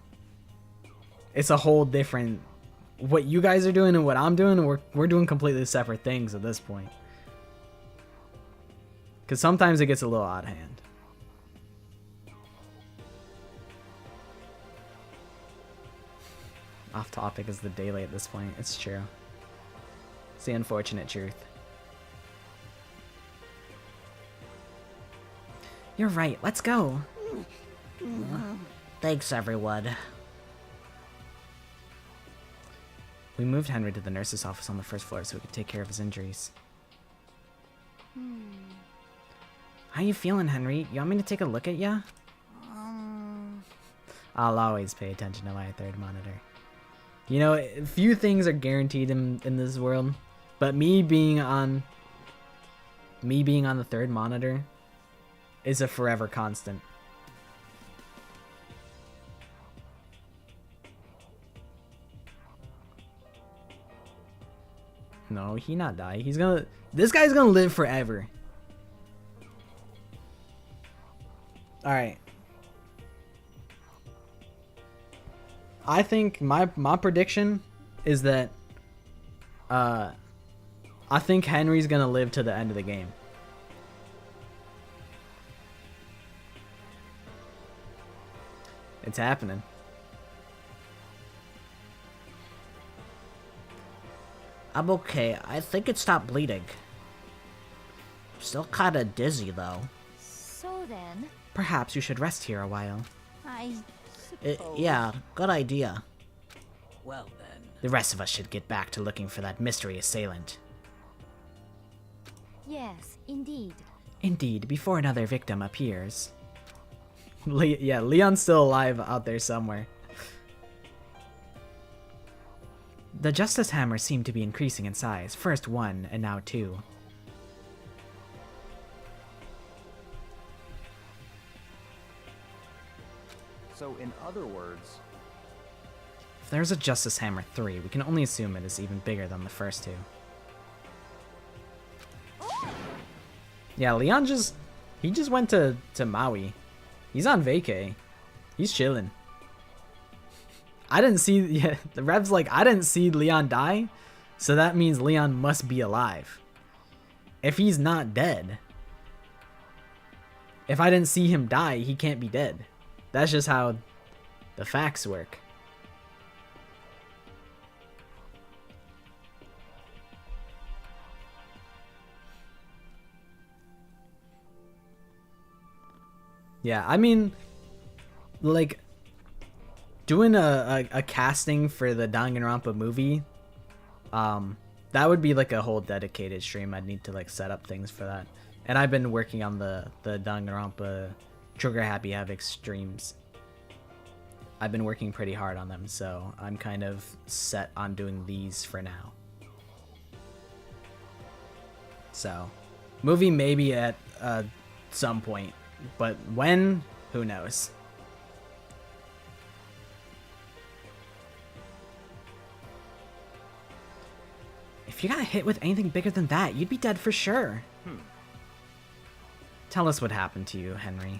It's a whole different. What you guys are doing and what I'm doing, we're doing completely separate things at this point. Because sometimes it gets a little out of hand. Off topic is the daily at this point. It's true. It's the unfortunate truth. You're right. Let's go. Thanks, everyone. We moved Henry to the nurse's office on the first floor so we could take care of his injuries. How you feeling, Henry? You want me to take a look at ya? I'll always pay attention to my third monitor. You know, few things are guaranteed in this world, but me being on the third monitor is a forever constant. No, he not die. This guy's gonna live forever. Alright. I think my prediction is that I think Henry's gonna live to the end of the game. It's happening. I'm okay. I think it stopped bleeding. Still kinda dizzy, though. So then, Perhaps you should rest here a while. I suppose. Yeah, good idea. Well then. The rest of us should get back to looking for that mystery assailant. Yes, indeed. Indeed, before another victim appears. Yeah, Leon's still alive out there somewhere. The Justice Hammers seem to be increasing in size. First one, and now two. So, in other words, If there's a Justice Hammer 3, we can only assume it is even bigger than the first two. Yeah, Leon he just went to Maui. He's on vacay. He's chilling. I didn't see, yeah, the Rev's like, I didn't see Leon die, so that means Leon must be alive. If he's not dead, if I didn't see him die, he can't be dead. That's just how the facts work. Yeah, I mean, like, doing a casting for the Danganronpa movie, that would be like a whole dedicated stream. I'd need to like set up things for that. And I've been working on the Danganronpa Trigger Happy Havoc streams. I've been working pretty hard on them, so I'm kind of set on doing these for now. So, movie maybe at some point, but when, who knows. If you got hit with anything bigger than that, you'd be dead for sure. Tell us what happened to you, Henry.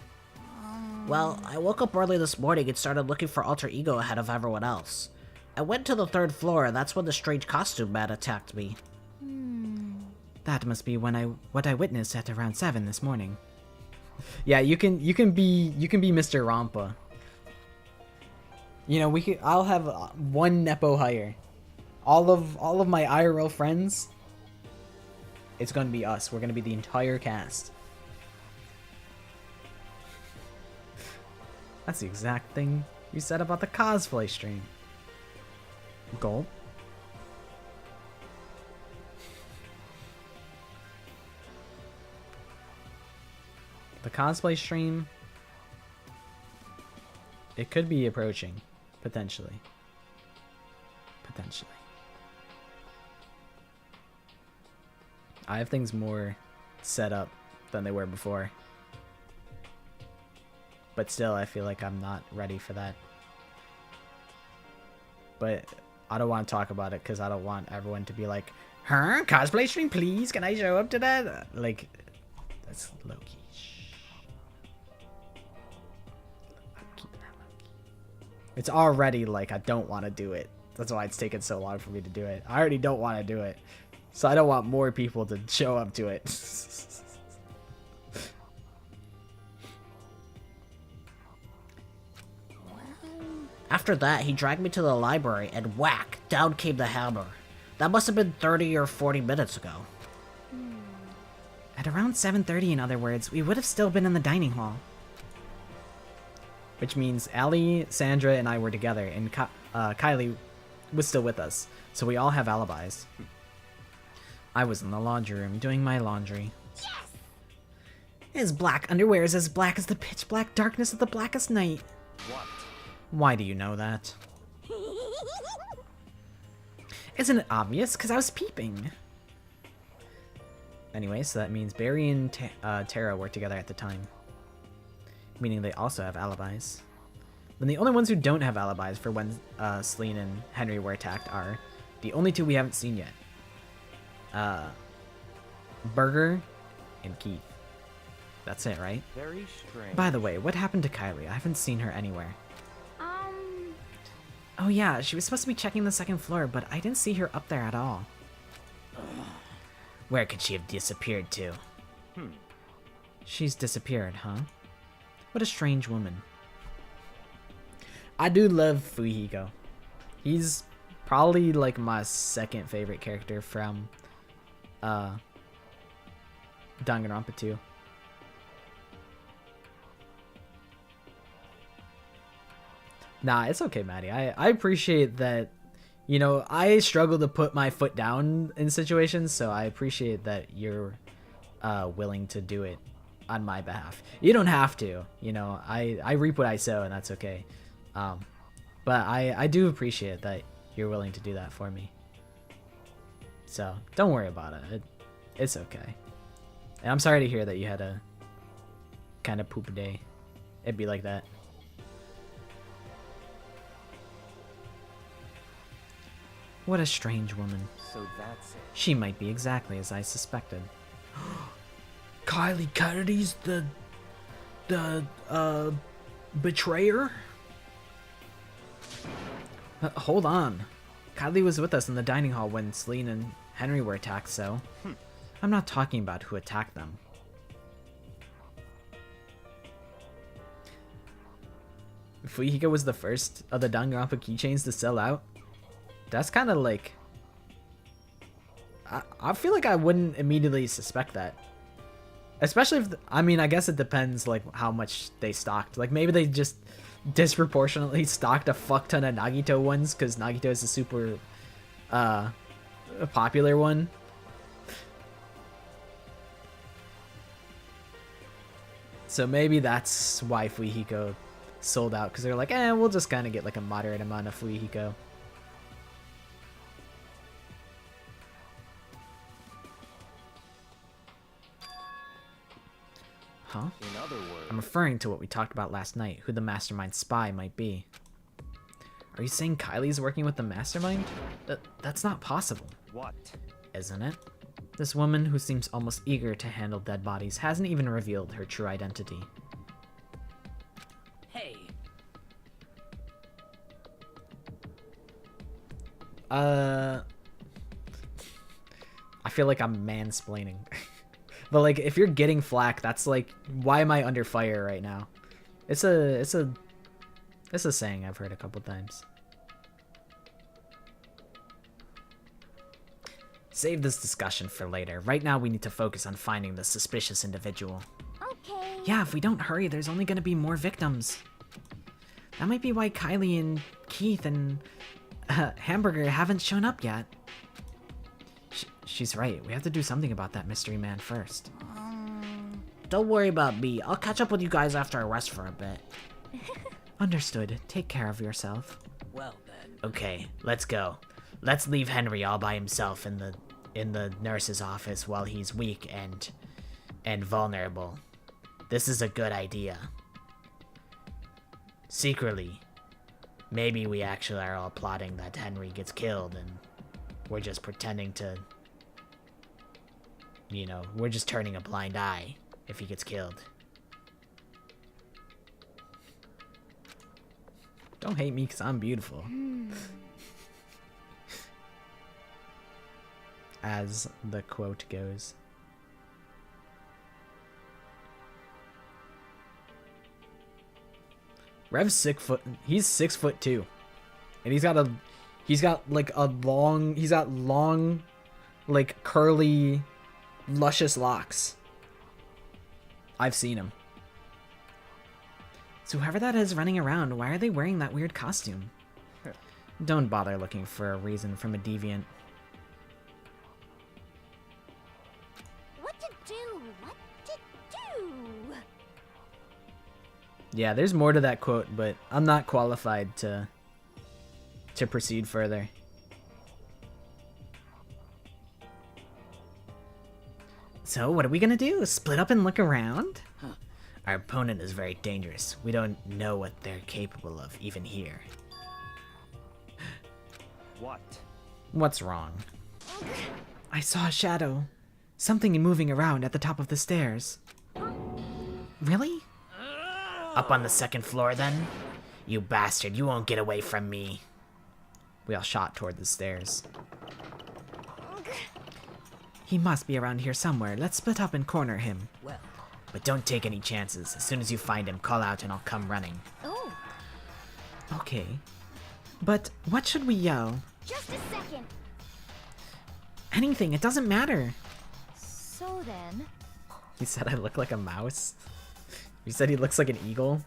Well, I woke up early this morning and started looking for alter ego ahead of everyone else. I went to the 3rd floor, and that's when the strange costume man attacked me. That must be what I witnessed at around 7 this morning. Yeah, you can be Mr. Rampa. You know, I'll have one Nepo hire. All of my IRL friends, it's gonna be us. We're gonna be the entire cast. That's the exact thing you said about the cosplay stream. Gulp. The cosplay stream, it could be approaching, potentially. Potentially. I have things more set up than they were before. But still, I feel like I'm not ready for that. But I don't want to talk about it because I don't want everyone to be like, huh? Cosplay stream, please? Can I show up to that? Like, that's low-key. I'm keeping that low-key. It's already like I don't want to do it. That's why it's taken so long for me to do it. I already don't want to do it. So I don't want more people to show up to it. After that, he dragged me to the library, and whack, down came the hammer. That must have been 30 or 40 minutes ago. At around 7:30, in other words, we would have still been in the dining hall. Which means Allie, Sandra, and I were together, and Kylie was still with us, so we all have alibis. I was in the laundry room doing my laundry. Yes! His black underwear is as black as the pitch black darkness of the blackest night. What? Why do you know that? Isn't it obvious? Because I was peeping. Anyway, so that means Barry and Tara were together at the time. Meaning they also have alibis. Then the only ones who don't have alibis for when Celine and Henry were attacked are the only two we haven't seen yet. Burger and Keith. That's it, right? Very strange. By the way, what happened to Kylie? I haven't seen her anywhere. Oh yeah, she was supposed to be checking the 2nd floor, but I didn't see her up there at all. Where could she have disappeared to? She's disappeared, huh? What a strange woman. I do love Fujiko. He's probably like my 2nd favorite character from Danganronpa 2. Nah, it's okay, Maddie. I appreciate that, you know, I struggle to put my foot down in situations, so I appreciate that you're willing to do it on my behalf. You don't have to, you know, I reap what I sow, and that's okay. But I do appreciate that you're willing to do that for me. So, don't worry about it. It's okay. And I'm sorry to hear that you had a kind of poop day. It'd be like that. What a strange woman. So that's it. She might be exactly as I suspected. Kylie Kennedy's the betrayer? Hold on. Kylie was with us in the dining hall when Celine and Henry were attacked, so... I'm not talking about who attacked them. Fujiko was the first of the Danganronpa keychains to sell out? That's kind of like... I feel like I wouldn't immediately suspect that. Especially if... I mean, I guess it depends, like, how much they stocked. Like, maybe they just disproportionately stocked a fuck ton of Nagito ones, because Nagito is a super popular one. So maybe that's why Fujiko sold out, because they're like, we'll just kind of get like a moderate amount of Fujiko. Huh? In other words, I'm referring to what we talked about last night, who the mastermind spy might be. Are you saying Kylie's working with the mastermind? That's not possible. what? isn't it? This woman, who seems almost eager to handle dead bodies, hasn't even revealed her true identity. Hey. I feel like I'm mansplaining. But like, if you're getting flack, that's like, why am I under fire right now? It's a saying I've heard a couple times. Save this discussion for later. Right now, we need to focus on finding the suspicious individual. Okay. Yeah, if we don't hurry, there's only gonna be more victims. That might be why Kylie and Keith and Hamburger haven't shown up yet. She's right. We have to do something about that mystery man first. Don't worry about me. I'll catch up with you guys after I rest for a bit. Understood. Take care of yourself. Well then. Okay, let's go. Let's leave Henry all by himself in the nurse's office while he's weak and vulnerable. This is a good idea. Secretly, maybe we actually are all plotting that Henry gets killed and we're just pretending to, you know, we're just turning a blind eye if he gets killed. Don't hate me because I'm beautiful. As the quote goes. Rev's 6 foot. He's 6'2", and he's got long, like curly, luscious locks. I've seen him. So whoever that is running around, why are they wearing that weird costume? Don't bother looking for a reason from a deviant. What to do? What to do? Yeah, there's more to that quote, but I'm not qualified to proceed further. So, what are we gonna do? Split up and look around? Our opponent is very dangerous. We don't know what they're capable of, even here. What? What's wrong? I saw a shadow. Something moving around at the top of the stairs. Really? Up on the second floor, then? You bastard, you won't get away from me. We all shot toward the stairs. He must be around here somewhere. Let's split up and corner him. Well. But don't take any chances. As soon as you find him, call out and I'll come running. Oh, Okay. But what should we yell? just a second. Anything, it doesn't matter. So then, He said I look like a mouse. You said he looks like an eagle.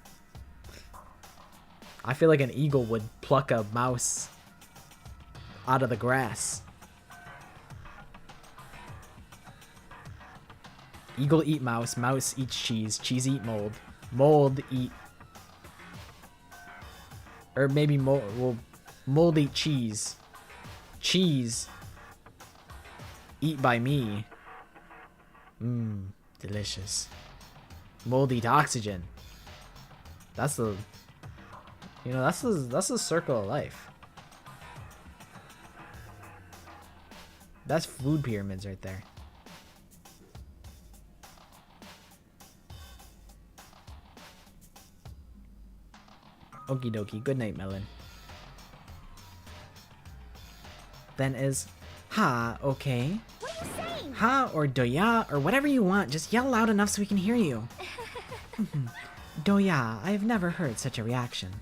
I feel like an eagle would pluck a mouse out of the grass. Eagle eat mouse, mouse eats cheese, cheese eat mold, mold eat... Or maybe mold eat cheese. Cheese eat by me. Mmm, delicious. Mold eat oxygen. That's the... You know, that's the circle of life. That's food pyramids right there. Okie dokie. Good night, Melon. Then is ha, okay? what are you saying? Ha or doya or whatever you want. Just yell loud enough so we can hear you. Doya, I've never heard such a reaction.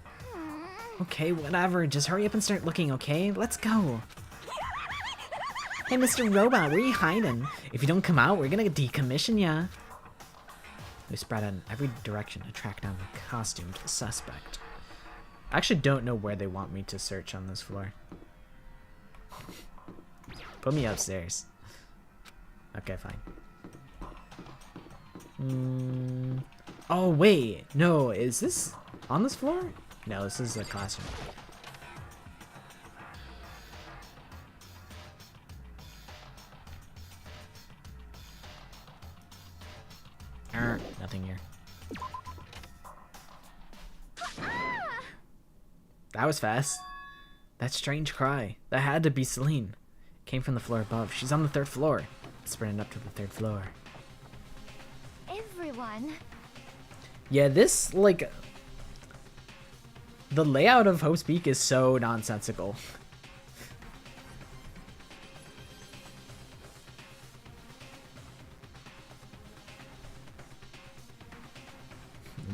Okay, whatever. Just hurry up and start looking, okay? Let's go. Hey, Mr. Robot, where are you hiding? If you don't come out, we're gonna decommission ya. We spread out in every direction to track down the costumed suspect. I actually don't know where they want me to search on this floor. Put me upstairs. Okay, fine. Oh, wait. No, is this on this floor? No, this is a classroom. Nothing here. That was fast. That strange cry. That had to be Celine. Came from the floor above. She's on the 3rd floor. Sprinting up to the 3rd floor. Everyone. Yeah, this, like... The layout of Hope's Peak is so nonsensical.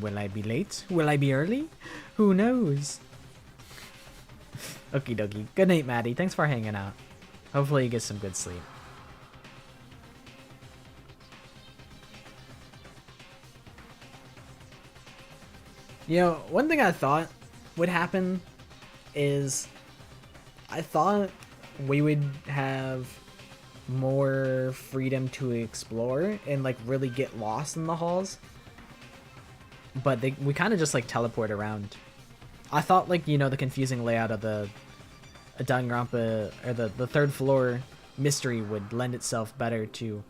Will I be late? Will I be early? Who knows? Okie dokie. Good night, Maddie. Thanks for hanging out. Hopefully you get some good sleep. You know, one thing I thought would happen is I thought we would have more freedom to explore and like really get lost in the halls. But we kind of just like teleport around. I thought like, you know, the confusing layout of the Danganronpa or the 3rd floor mystery would lend itself better to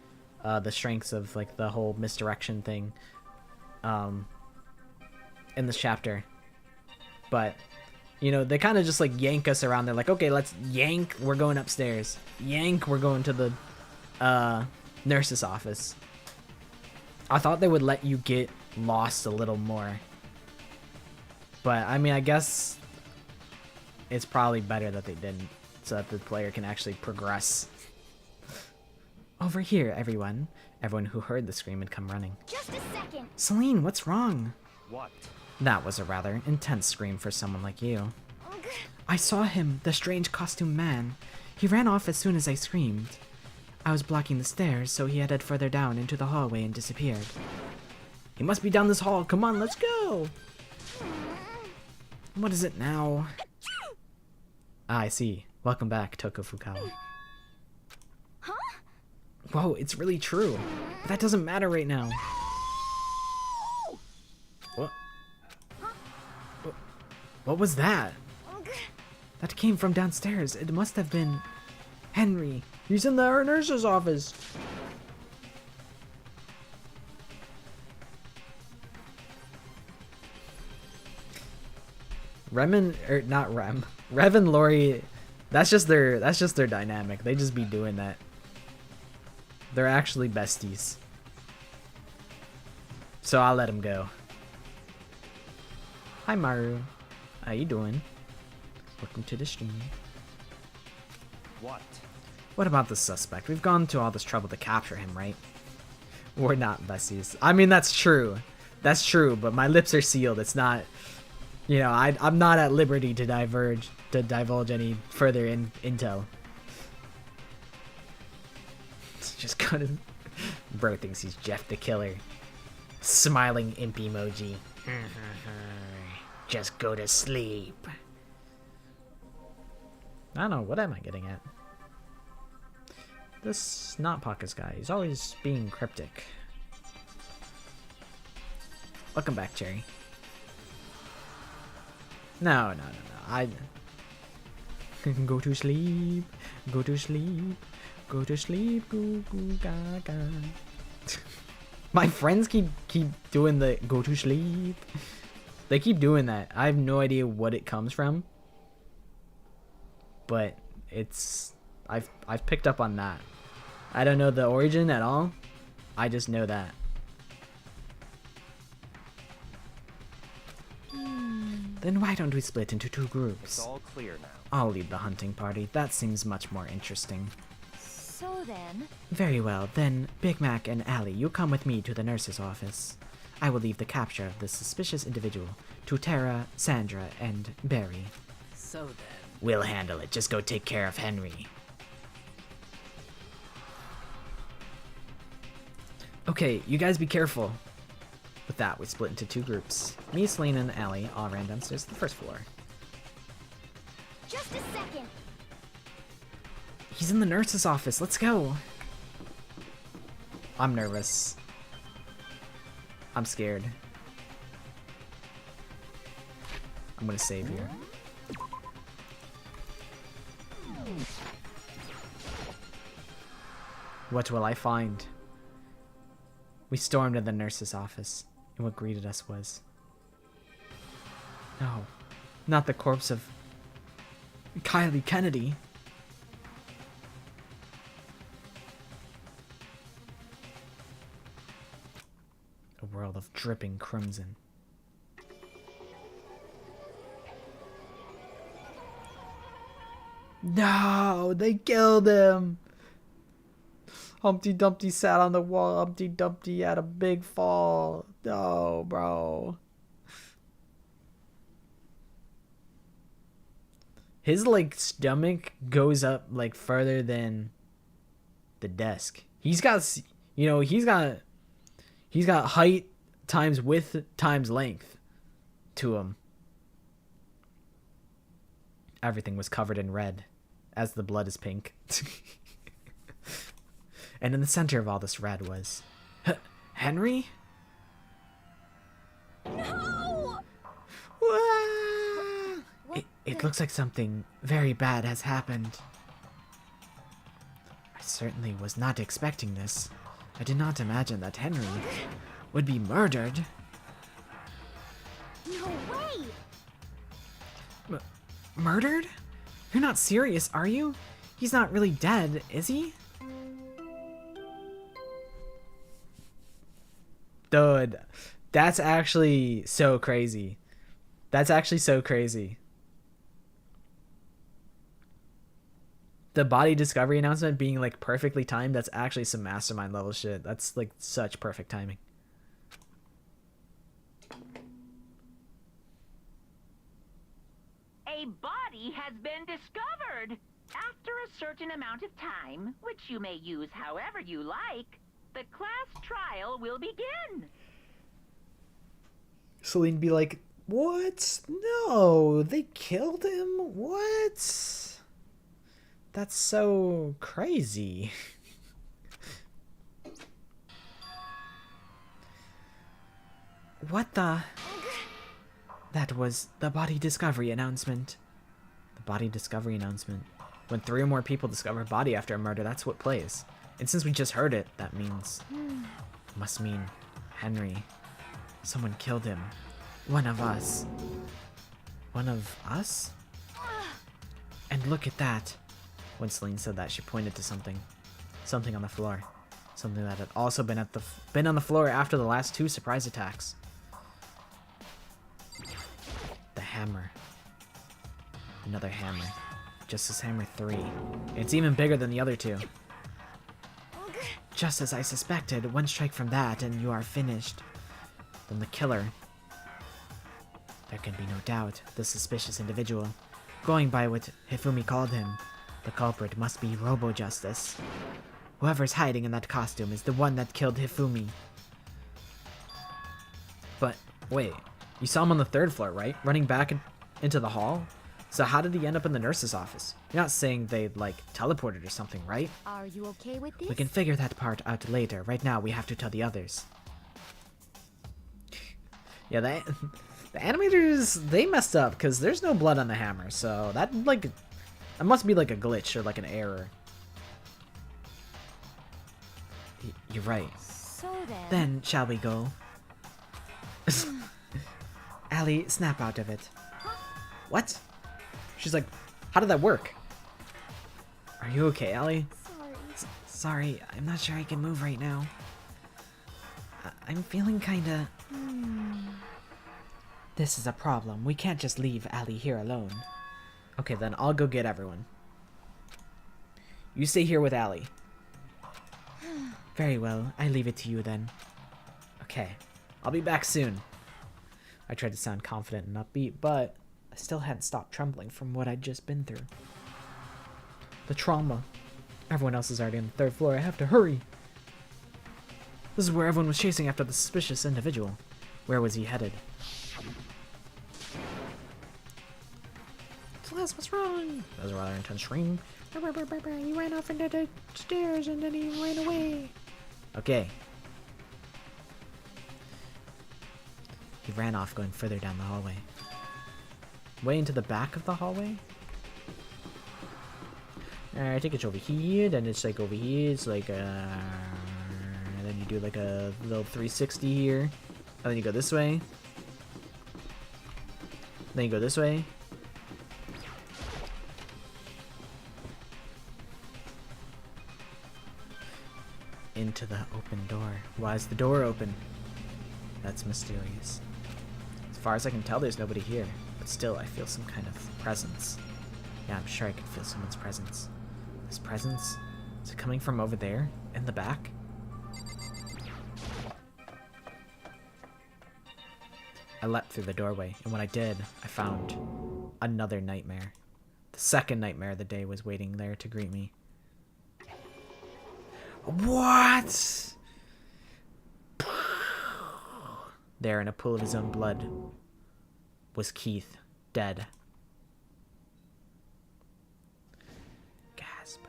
the strengths of like the whole misdirection thing in this chapter. But you know, they kind of just like yank us around. They're like, okay, let's yank, we're going upstairs. Yank, we're going to the nurse's office. I thought they would let you get lost a little more. But I mean, I guess it's probably better that they didn't, so that the player can actually progress. Over here, everyone. Everyone who heard the scream had come running. Just a second. Celine, what's wrong? What? That was a rather intense scream for someone like you. Ugh. I saw him, the strange costumed man. He ran off as soon as I screamed. I was blocking the stairs, so he headed further down into the hallway and disappeared. He must be down this hall. Come on, let's go. What is it now? Ah, I see. Welcome back, Toko Fukawa. Huh? Whoa, it's really true. But that doesn't matter right now. What? What was that? Ugh. That came from downstairs. It must have been Henry. He's in the nurse's office. Rev and Lori, that's just their dynamic. They just be doing that. They're actually besties. So I'll let him go. Hi Maru. How you doing? Welcome to the stream. What? What about the suspect? We've gone to all this trouble to capture him, right? We're not besties. I mean, that's true. That's true, but my lips are sealed. It's not... You know, I'm not at liberty to divulge any further intel. Just go to... Bro thinks he's Jeff the Killer. Smiling imp emoji. Just go to sleep. I don't know, what am I getting at? This Not Pockets guy, he's always being cryptic. Welcome back, Cherry. No. I go to sleep. Go to sleep. Go to sleep. Goo goo gaga. My friends keep doing the go to sleep. They keep doing that. I have no idea what it comes from. But it's I've picked up on that. I don't know the origin at all. I just know that. Then why don't we split into 2 It's groups? all clear now. I'll lead the hunting party. That seems much more interesting. So then, Very well, then Big Mac and Allie, you come with me to the nurse's office. I will leave the capture of the suspicious individual to Tara, Sandra, and Barry. So then. We'll handle it. Just go take care of Henry. Okay, you guys be careful. With that, we split into 2 groups. Me, Selena, and Allie all ran downstairs to the 1st floor. just a second. He's in the nurse's office. Let's go. I'm nervous. I'm scared. I'm gonna save here. What will I find? We stormed into the nurse's office, and what greeted us was... No, not the corpse of Kylie Kennedy. world of dripping crimson. No, they killed him. Humpty Dumpty sat on the wall. Humpty Dumpty had a big fall. No, bro. His like stomach goes up like further than the desk. He's got, you know, he's got height times width times length to him. Everything was covered in red, as the blood is pink. And in the center of all this red was Henry? No! It looks like something very bad has happened. I certainly was not expecting this. I did not imagine that Henry would be murdered. No way! Murdered? You're not serious, are you? He's not really dead, is he? Dude, that's actually so crazy. That's actually so crazy. The body discovery announcement being like perfectly timed, that's actually some mastermind level shit. That's like such perfect timing. A body has been discovered. After a certain amount of time, which you may use however you like, the class trial will begin. Celine be like, what? No, they killed him? What? That's so crazy. What the? That was the body discovery announcement. The body discovery announcement. When 3 or more people discover a body after a murder, that's what plays. And since we just heard it, that means... must mean Henry. Someone killed him. One of us. One of us? And look at that. When Celine said that, she pointed to something. Something on the floor. Something that had also been on the floor after the last 2 surprise attacks. The hammer. Another hammer. Just as hammer 3. It's even bigger than the other 2. Just as I suspected, 1 strike from that and you are finished. Then the killer. There can be no doubt, the suspicious individual. Going by what Hifumi called him, the culprit must be Robo-Justice. Whoever's hiding in that costume is the one that killed Hifumi. But, wait, you saw him on the 3rd floor, right? Running back into the hall? So how did he end up in the nurse's office? You're not saying they, like, teleported or something, right? Are you okay with this? We can figure that part out later. Right now, we have to tell the others. Yeah, the animators, they messed up, because there's no blood on the hammer, so that, like... It must be like a glitch or like an error. You're right. So Then, shall we go? Allie, snap out of it. What? She's like, how did that work? Are you okay, Allie? sorry. Sorry, I'm not sure I can move right now. I'm feeling kinda... This is a problem. We can't just leave Allie here alone. Okay, then I'll go get everyone. You stay here with Allie. Very well, I leave it to you then. Okay, I'll be back soon. I tried to sound confident and upbeat, but I still hadn't stopped trembling from what I'd just been through. The trauma. Everyone else is already on the 3rd floor. I have to hurry. This is where everyone was chasing after the suspicious individual. Where was he headed? Celeste, what's wrong? That was a rather intense scream. He ran off into the stairs and then he ran away. Okay. He ran off going further down the hallway. Way into the back of the hallway? I think it's over here, then it's like over here, it's like and then you do like a little 360 here. And then you go this way. Then you go this way. Into the open door. Why is the door open? That's mysterious. As far as I can tell, there's nobody here. But still, I feel some kind of presence. Yeah, I'm sure I can feel someone's presence. This presence? Is it coming from over there? In the back? I leapt through the doorway, and when I did, I found another nightmare. The second nightmare of the day was waiting there to greet me. What? There, in a pool of his own blood, was Keith, dead. Gasp.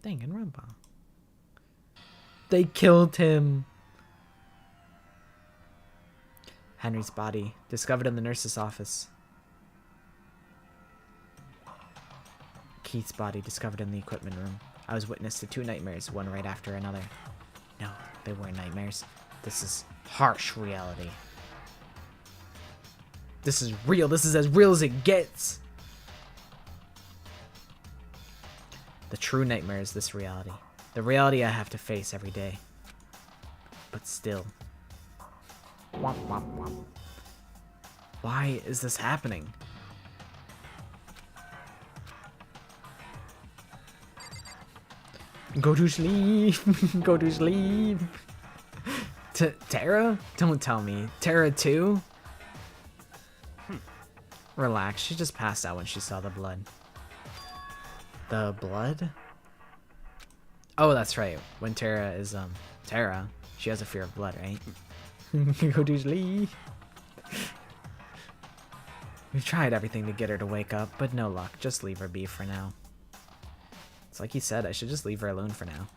Danganronpa. They killed him. Henry's body, discovered in the nurse's office. Keith's body, discovered in the equipment room. I was witness to 2 nightmares, one right after another. No, they weren't nightmares. This is harsh reality. This is real. This is as real as it gets. The true nightmare is this reality. The reality I have to face every day. But still. Womp womp womp. Why is this happening? Go to sleep. Go to sleep. Tara? Don't tell me. Tara too? Relax. She just passed out when she saw the blood. The blood? Oh, that's right. When Tara is, Tara, she has a fear of blood, right? Go to sleep. We've tried everything to get her to wake up, but no luck. Just leave her be for now. It's like he said, I should just leave her alone for now.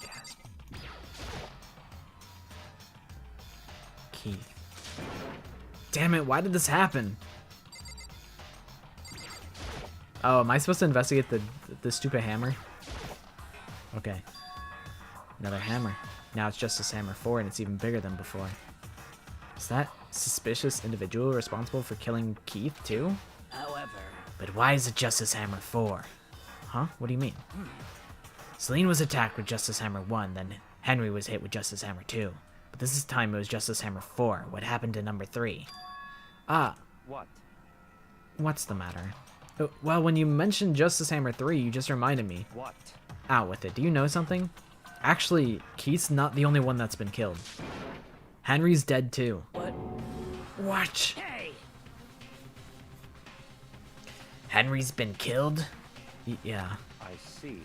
Gasp. Keith. Damn it, why did this happen? Oh, am I supposed to investigate the stupid hammer? Okay. Another hammer. Now it's Justice Hammer 4 and it's even bigger than before. Is that suspicious individual responsible for killing Keith too? However... But why is it Justice Hammer 4? Huh? What do you mean? Celine was attacked with Justice Hammer 1, then Henry was hit with Justice Hammer 2. But this time it was Justice Hammer 4. What happened to number 3? Ah. What? What's the matter? Well, when you mentioned Justice Hammer 3, you just reminded me. What? Out with it. Do you know something? Actually, Keith's not the only one that's been killed. Henry's dead too. What? What? Hey! Henry's been killed? Yeah. I see.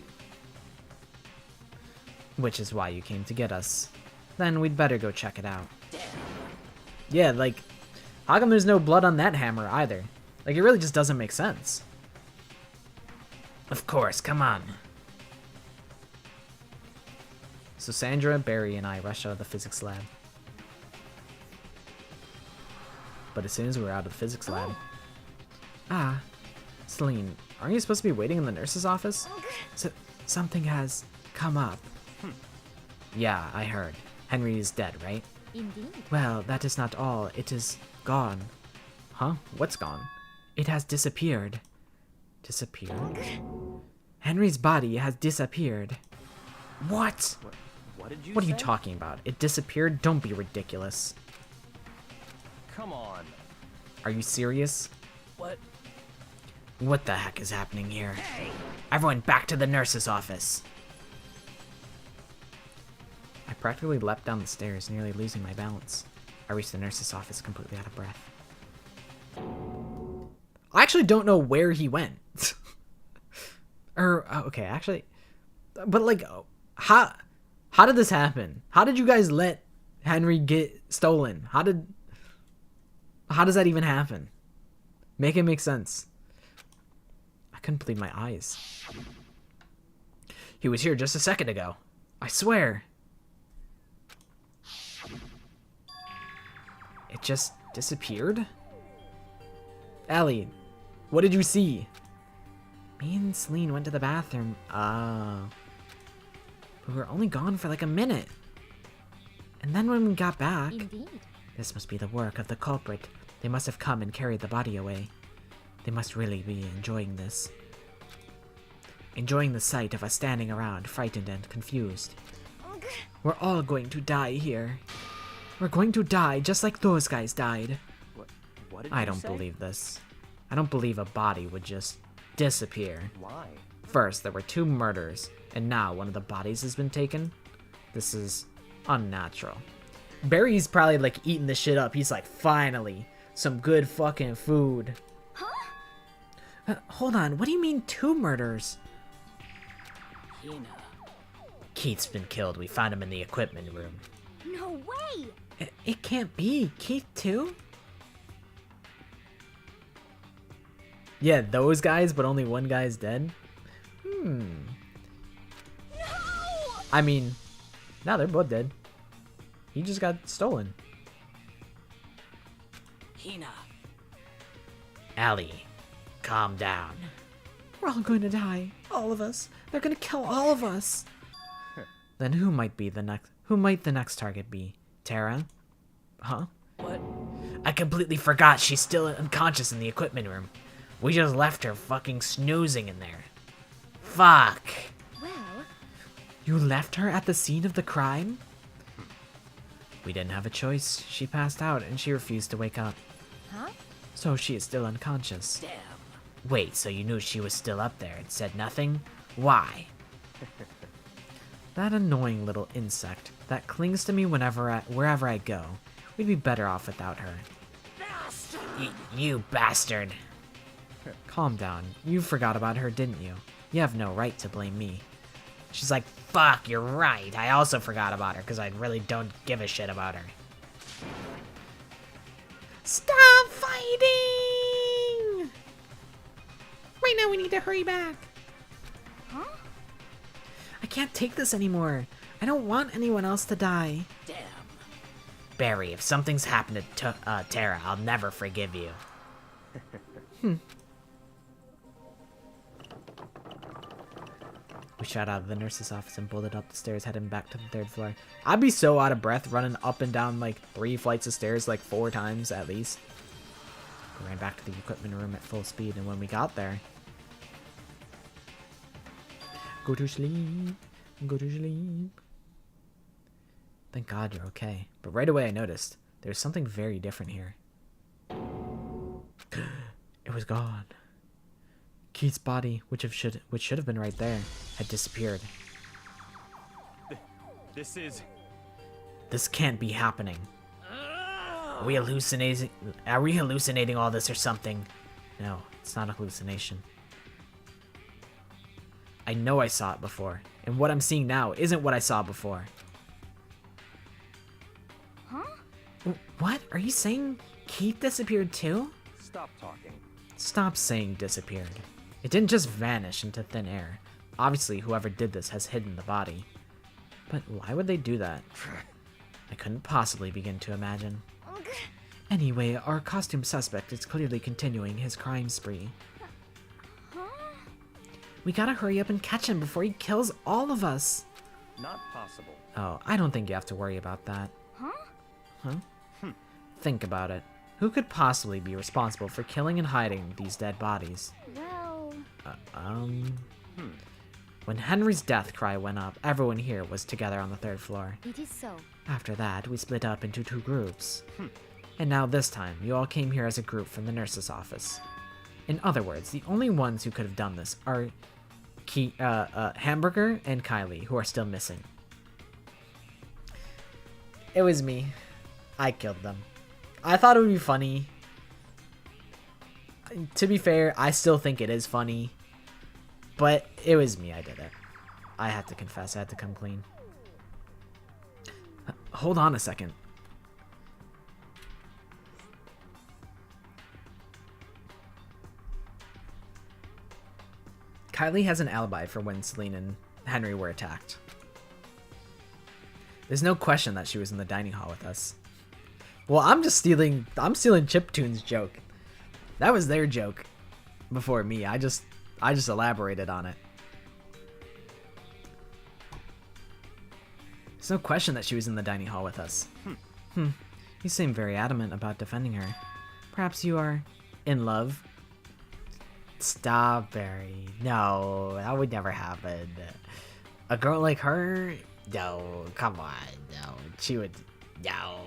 Which is why you came to get us. Then we'd better go check it out. Damn. Yeah, like, how come there's no blood on that hammer either? Like, it really just doesn't make sense. Of course, come on. So Sandra, Barry, and I rushed out of the physics lab. But as soon as we were out of the physics lab... Ah, Celine, aren't you supposed to be waiting in the nurse's office? Something has come up. Yeah, I heard. Henry is dead, right? Indeed. Well, that is not all. It is gone. Huh? What's gone? It has disappeared. Disappeared? Henry's body has disappeared. What? What did you What are you say? talking about? It disappeared? Don't be ridiculous. Come on. Are you serious? What? What the heck is happening here? Everyone back to the nurse's office. I practically leapt down the stairs, nearly losing my balance. I reached the nurse's office completely out of breath. I actually don't know where he went. Okay, actually, but like, how did this happen? How did you guys let Henry get stolen? How does that even happen? Make it make sense. I couldn't believe my eyes. He was here just a second ago. I swear. It just disappeared? Ellie, what did you see? Me and Celine went to the bathroom. But we were only gone for like a minute. And then when we got back... Indeed. This must be the work of the culprit. They must have come and carried the body away. They must really be enjoying this. Enjoying the sight of us standing around, frightened and confused. We're all going to die here. We're going to die just like those guys died. What did I you don't say? believe this. I don't believe a body would just disappear. Why? First, there were 2 murders, and now one of the bodies has been taken. This is unnatural. Barry's probably like eating this shit up. He's like, finally, some good fucking food. Hold on, what do you mean 2 murders? Hina. Keith's been killed. We found him in the equipment room. No way! It can't be. Keith too? Yeah, those guys, but only one guy's dead. No! I mean, no, they're both dead. He just got stolen. Hina. Allie, calm down. We're all going to die. All of us. They're gonna kill all of us. Then who might the next target be? Tara? Huh? What? I completely forgot she's still unconscious in the equipment room. We just left her fucking snoozing in there. Fuck. Well, You left her at the scene of the crime? We didn't have a choice. She passed out and she refused to wake up. huh? So she is still unconscious. Damn. Wait, so you knew she was still up there and said nothing? Why? That annoying little insect that clings to me wherever I go. We'd be better off without her. You bastard. Calm down. You forgot about her, didn't you? You have no right to blame me. She's like, fuck, you're right. I also forgot about her because I really don't give a shit about her. Stop fighting! Right now we need to hurry back. Huh? I can't take this anymore. I don't want anyone else to die. Damn. Barry, if something's happened to Tara, I'll never forgive you. We shot out of the nurse's office and bolted up the stairs, heading back to the 3rd floor. I'd be so out of breath running up and down like 3 flights of stairs like 4 times at least. We ran back to the equipment room at full speed, and when we got there... Go to sleep. Go to sleep. Thank God you're okay. But right away I noticed there's something very different here. It was gone. Keith's body, which should have been right there, had disappeared. This can't be happening. Are we hallucinating all this or something? No, it's not a hallucination. I know I saw it before, and what I'm seeing now isn't what I saw before. Huh? What? Are you saying Keith disappeared too? Stop talking. Stop saying disappeared. It didn't just vanish into thin air. Obviously, whoever did this has hidden the body. But why would they do that? I couldn't possibly begin to imagine. Anyway, our costume suspect is clearly continuing his crime spree. We gotta hurry up and catch him before he kills all of us. Not possible. Oh, I don't think you have to worry about that. Huh? Think about it. Who could possibly be responsible for killing and hiding these dead bodies? Well, When Henry's death cry went up, everyone here was together on the 3rd floor. it is so. After that, we split up into 2 groups. And now this time, you all came here as a group from the nurse's office. In other words, the only ones who could have done this are Hamburger and Kylie, who are still missing. It was me. I killed them. I thought it would be funny. To be fair, I still think it is funny. But it was me, I did it. I had to confess, I had to come clean. Hold on a second. Kylie has an alibi for when Celine and Henry were attacked. There's no question that she was in the dining hall with us. Well, I'm stealing Chiptune's joke. That was their joke before me. I just elaborated on it. There's no question that she was in the dining hall with us. You seem very adamant about defending her. Perhaps you are in love. Stop, Barry. No, that would never happen. A girl like her? No, come on. No, she would. No.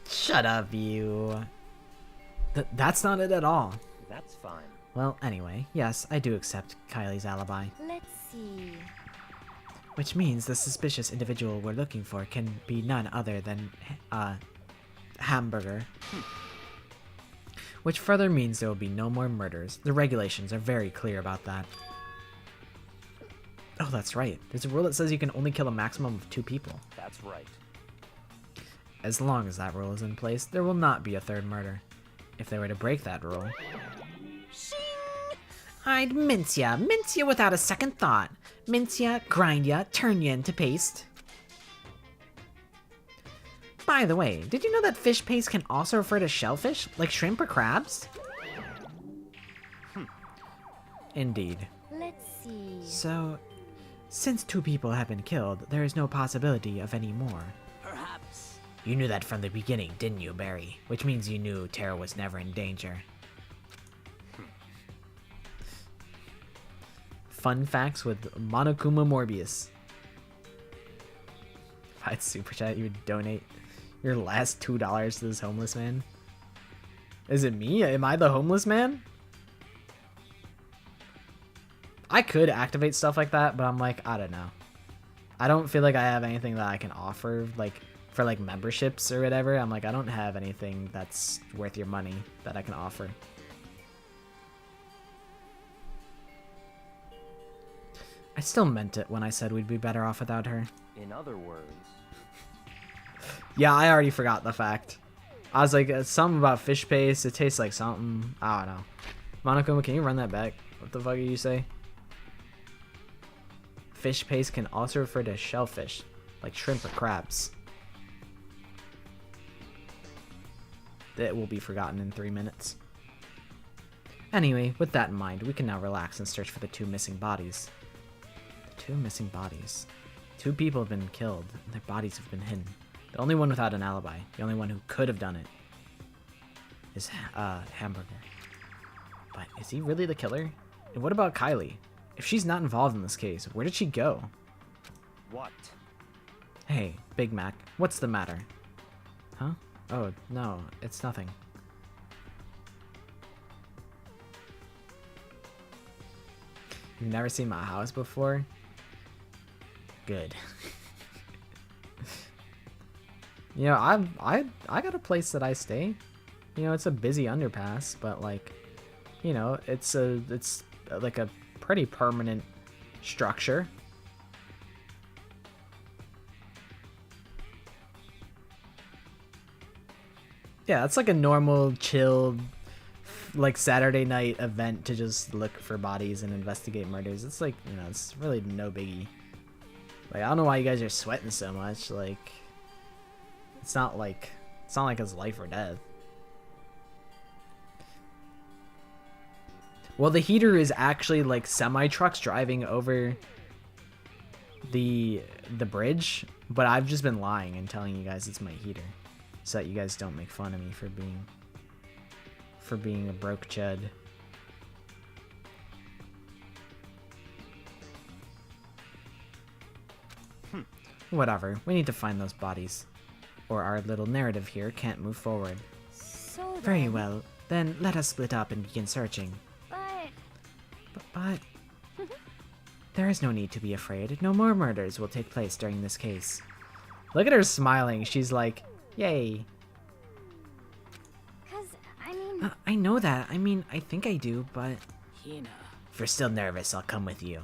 Shut up, you. That's not it at all. That's fine. Well, anyway, yes, I do accept Kylie's alibi. Let's see. Which means the suspicious individual we're looking for can be none other than, Hamburger. Which further means there will be no more murders. The regulations are very clear about that. Oh, that's right. There's a rule that says you can only kill a maximum of 2 people. That's right. As long as that rule is in place, there will not be a third murder. If they were to break that rule... I'd mince ya without a second thought. Mince ya, grind ya, turn ya into paste. By the way, did you know that fish paste can also refer to shellfish, like shrimp or crabs? Indeed. Let's see. So, since 2 people have been killed, there is no possibility of any more. Perhaps. You knew that from the beginning, didn't you, Barry? Which means you knew Tara was never in danger. Fun facts with Monokuma Morbius. If I had Super Chat, you would donate your last $2 to this homeless man? Is it me? Am I the homeless man? I could activate stuff like that, but I'm like, I don't know. I don't feel like I have anything that I can offer, like, for, like, memberships or whatever. I'm like, I don't have anything that's worth your money that I can offer. I still meant it when I said we'd be better off without her. In other words, Yeah, I already forgot the fact. I was like, something about fish paste. It tastes like something. I don't know. Monokuma, can you run that back? What the fuck did you say? Fish paste can also refer to shellfish, like shrimp or crabs. That will be forgotten in 3 minutes. Anyway, with that in mind, we can now relax and search for the 2 missing bodies. The 2 missing bodies. 2 people have been killed, and their bodies have been hidden. The only one without an alibi, the only one who could have done it, is Hamburger. But is he really the killer? And what about Kylie? If she's not involved in this case, where did she go? what? Hey, Big Mac, what's the matter? Huh? Oh, no, it's nothing. You've never seen my house before? Good. You know, I got a place that I stay. You know, it's a busy underpass, but like, you know, it's like a pretty permanent structure. Yeah, it's like a normal, chill, like Saturday night event to just look for bodies and investigate murders. It's like, you know, it's really no biggie. Like, I don't know why you guys are sweating so much. Like, it's not like it's life or death. Well, the heater is actually like semi trucks driving over the bridge, but I've just been lying and telling you guys it's my heater, so that you guys don't make fun of me for being a broke chud. Whatever. We need to find those bodies, or our little narrative here can't move forward. So Very then- well. Then let us split up and begin searching. But But there is no need to be afraid. No more murders will take place during this case. Look at her smiling. She's like, yay. cause I mean, I know that. I mean, I think I do, but Hina. If you're still nervous, I'll come with you.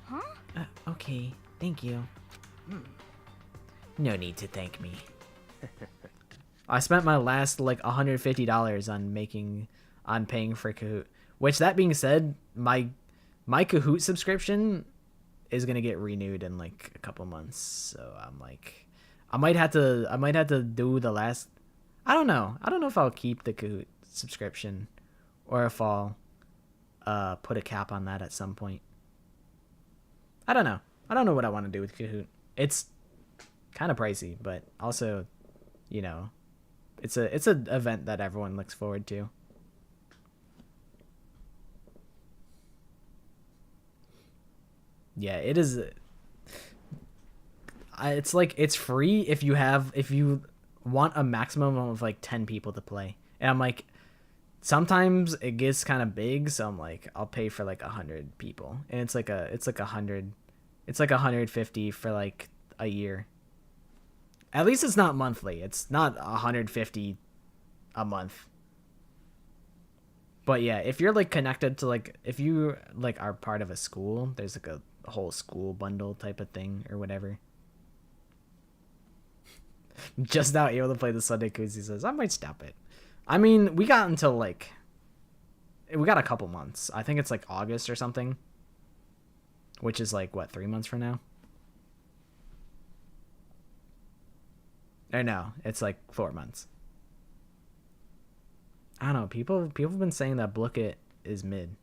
huh? okay. Thank you. No need to thank me. I spent my last like $150 on paying for Kahoot. Which, that being said, my Kahoot subscription is gonna get renewed in like a couple months. So I'm like, I might have to do the last. I don't know if I'll keep the Kahoot subscription or if I'll put a cap on that at some point. I don't know what I want to do with Kahoot. It's kind of pricey, but also, you know, it's a event that everyone looks forward to. Yeah, it is. It's like it's free if you want a maximum of like 10 people to play. And I'm like, sometimes it gets kind of big, so I'm like, I'll pay for like 100 people, and it's like 150 for like a year. At least it's not monthly. It's not 150 a month. But yeah, if you're like connected to like, if you like are part of a school, there's like a whole school bundle type of thing or whatever. Just now able to play the Sunday Koozie says, I might stop it. I mean, we got a couple months. I think it's like August or something. Which is like, what, 3 months from now? Or no, it's like 4 months. I don't know. People have been saying that Blooket is mid.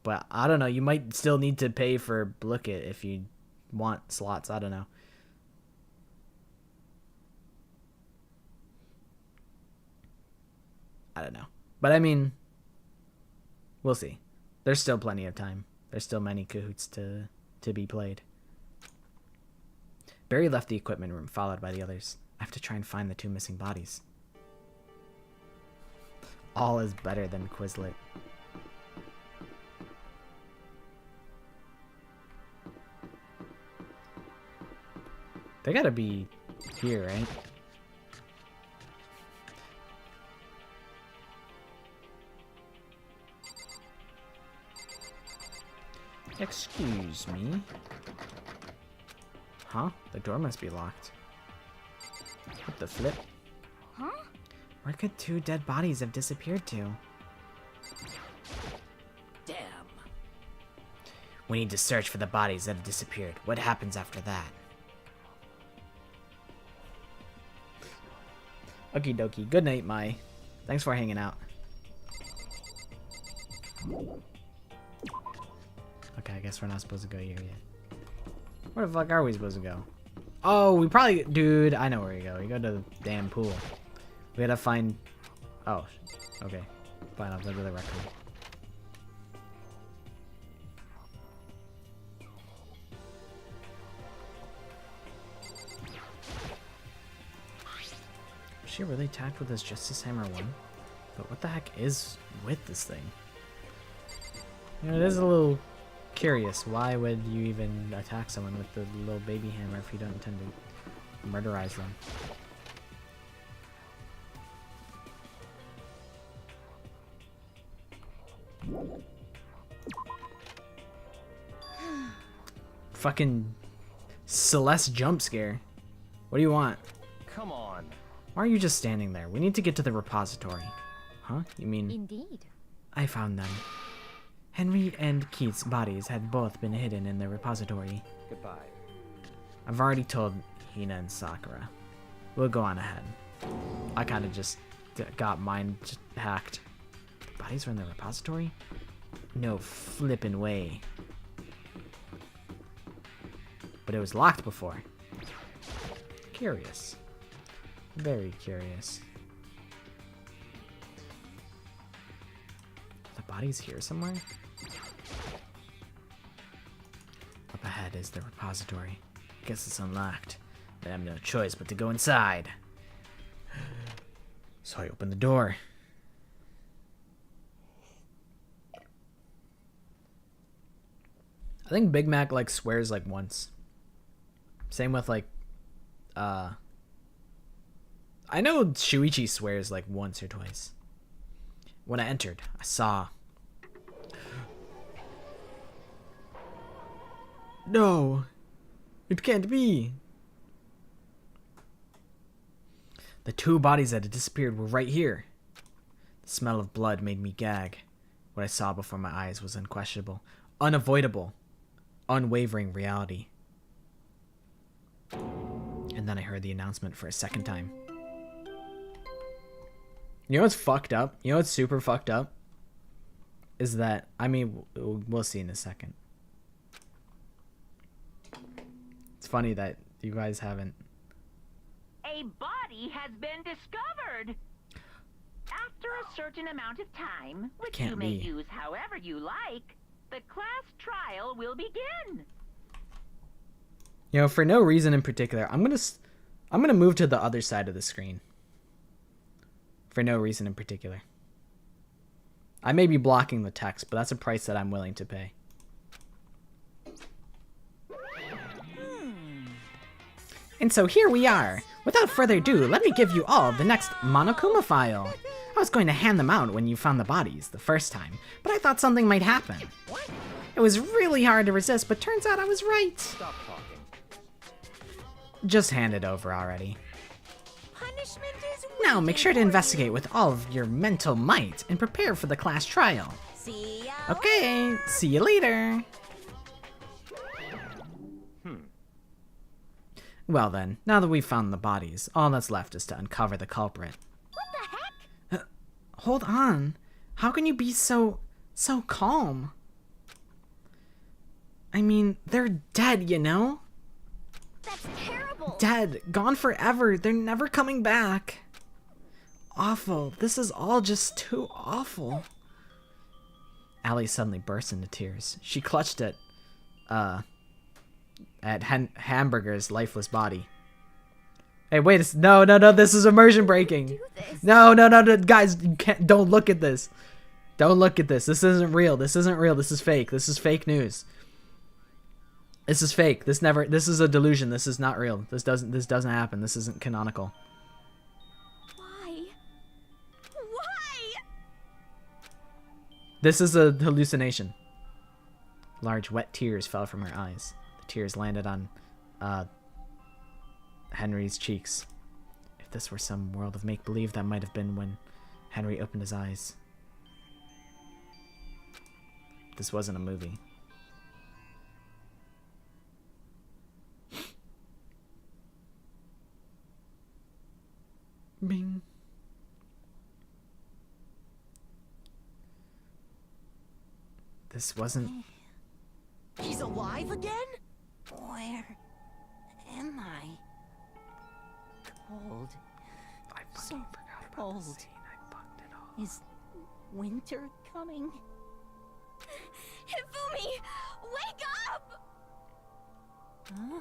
But I don't know. You might still need to pay for Blooket if you want slots. I don't know. I don't know. But I mean, we'll see. There's still plenty of time. There's still many Kahoots to be played. Barry left the equipment room, followed by the others. I have to try and find the 2 missing bodies. All is better than Quizlet. They gotta be here, right? Excuse me. Huh? The door must be locked. What the flip? Huh? Where could 2 dead bodies have disappeared to? Damn. We need to search for the bodies that have disappeared. What happens after that? Okie dokie. Good night, Mai. Thanks for hanging out. Okay, I guess we're not supposed to go here yet. Where the fuck are we supposed to go? Oh, we probably... Dude, I know where you go. You go to the damn pool. We gotta find... Oh, okay. Fine, I'll go to the rec room. Was she really attacked with this Justice Hammer 1? But what the heck is with this thing? You know, it is a little curious. Why would you even attack someone with the little baby hammer if you don't intend to murderize them? Fucking Celeste jump scare. What do you want? Come on. Why are you just standing there? We need to get to the repository. Huh? You mean... Indeed. I found them. Henry and Keith's bodies had both been hidden in the repository. Goodbye. I've already told Hina and Sakura. We'll go on ahead. I kind of just got mine hacked. The bodies were in the repository? No flippin' way. But it was locked before. Curious. Very curious. The body's here somewhere? Up ahead is the repository. Guess it's unlocked. I have no choice but to go inside. So I open the door. I think Big Mac like swears like once. Same with like I know Shuichi swears like once or twice. When I entered, I saw... No! It can't be! The 2 bodies that had disappeared were right here. The smell of blood made me gag. What I saw before my eyes was unquestionable, unavoidable, unwavering reality. And then I heard the announcement for a second time. You know what's fucked up? You know what's super fucked up? Is that, I mean, we'll see in a second. It's funny that you guys haven't. A body has been discovered. After a certain amount of time, which Can't you may be. use however you like, the class trial will begin. You know, for no reason in particular, I'm gonna move to the other side of the screen. For no reason in particular. I may be blocking the text, but that's a price that I'm willing to pay. And so here we are. Without further ado, let me give you all the next Monokuma file. I was going to hand them out when you found the bodies the first time, but I thought something might happen. It was really hard to resist, but turns out I was right. Stop talking. Just hand it over already. Punishment is Now make sure to investigate with all of your mental might and prepare for the class trial. See ya. Okay, see you later. Well then, now that we've found the bodies, all that's left is to uncover the culprit. What the heck? Hold on. How can you be so calm? I mean, they're dead, you know? That's terrible. Dead. Gone forever. They're never coming back. Awful. This is all just too awful. Allie suddenly burst into tears. She clutched at Hamburger's lifeless body. Hey, wait, no, this is immersion breaking. No, guys, you can't, don't look at this. Don't look at this. This isn't real. This is fake. This is fake news. This is fake. This is a delusion. This is not real. This doesn't happen. This isn't canonical. Why? This is a hallucination. Large wet tears fell from her eyes. The tears landed on Henry's cheeks. If this were some world of make-believe, that might have been when Henry opened his eyes. This wasn't a movie. Bing. This wasn't... He's alive again? Where am I? Cold. I So fucking forgot about cold. the scene. I fucked it all. Is winter coming? Hifumi, wake up! Huh?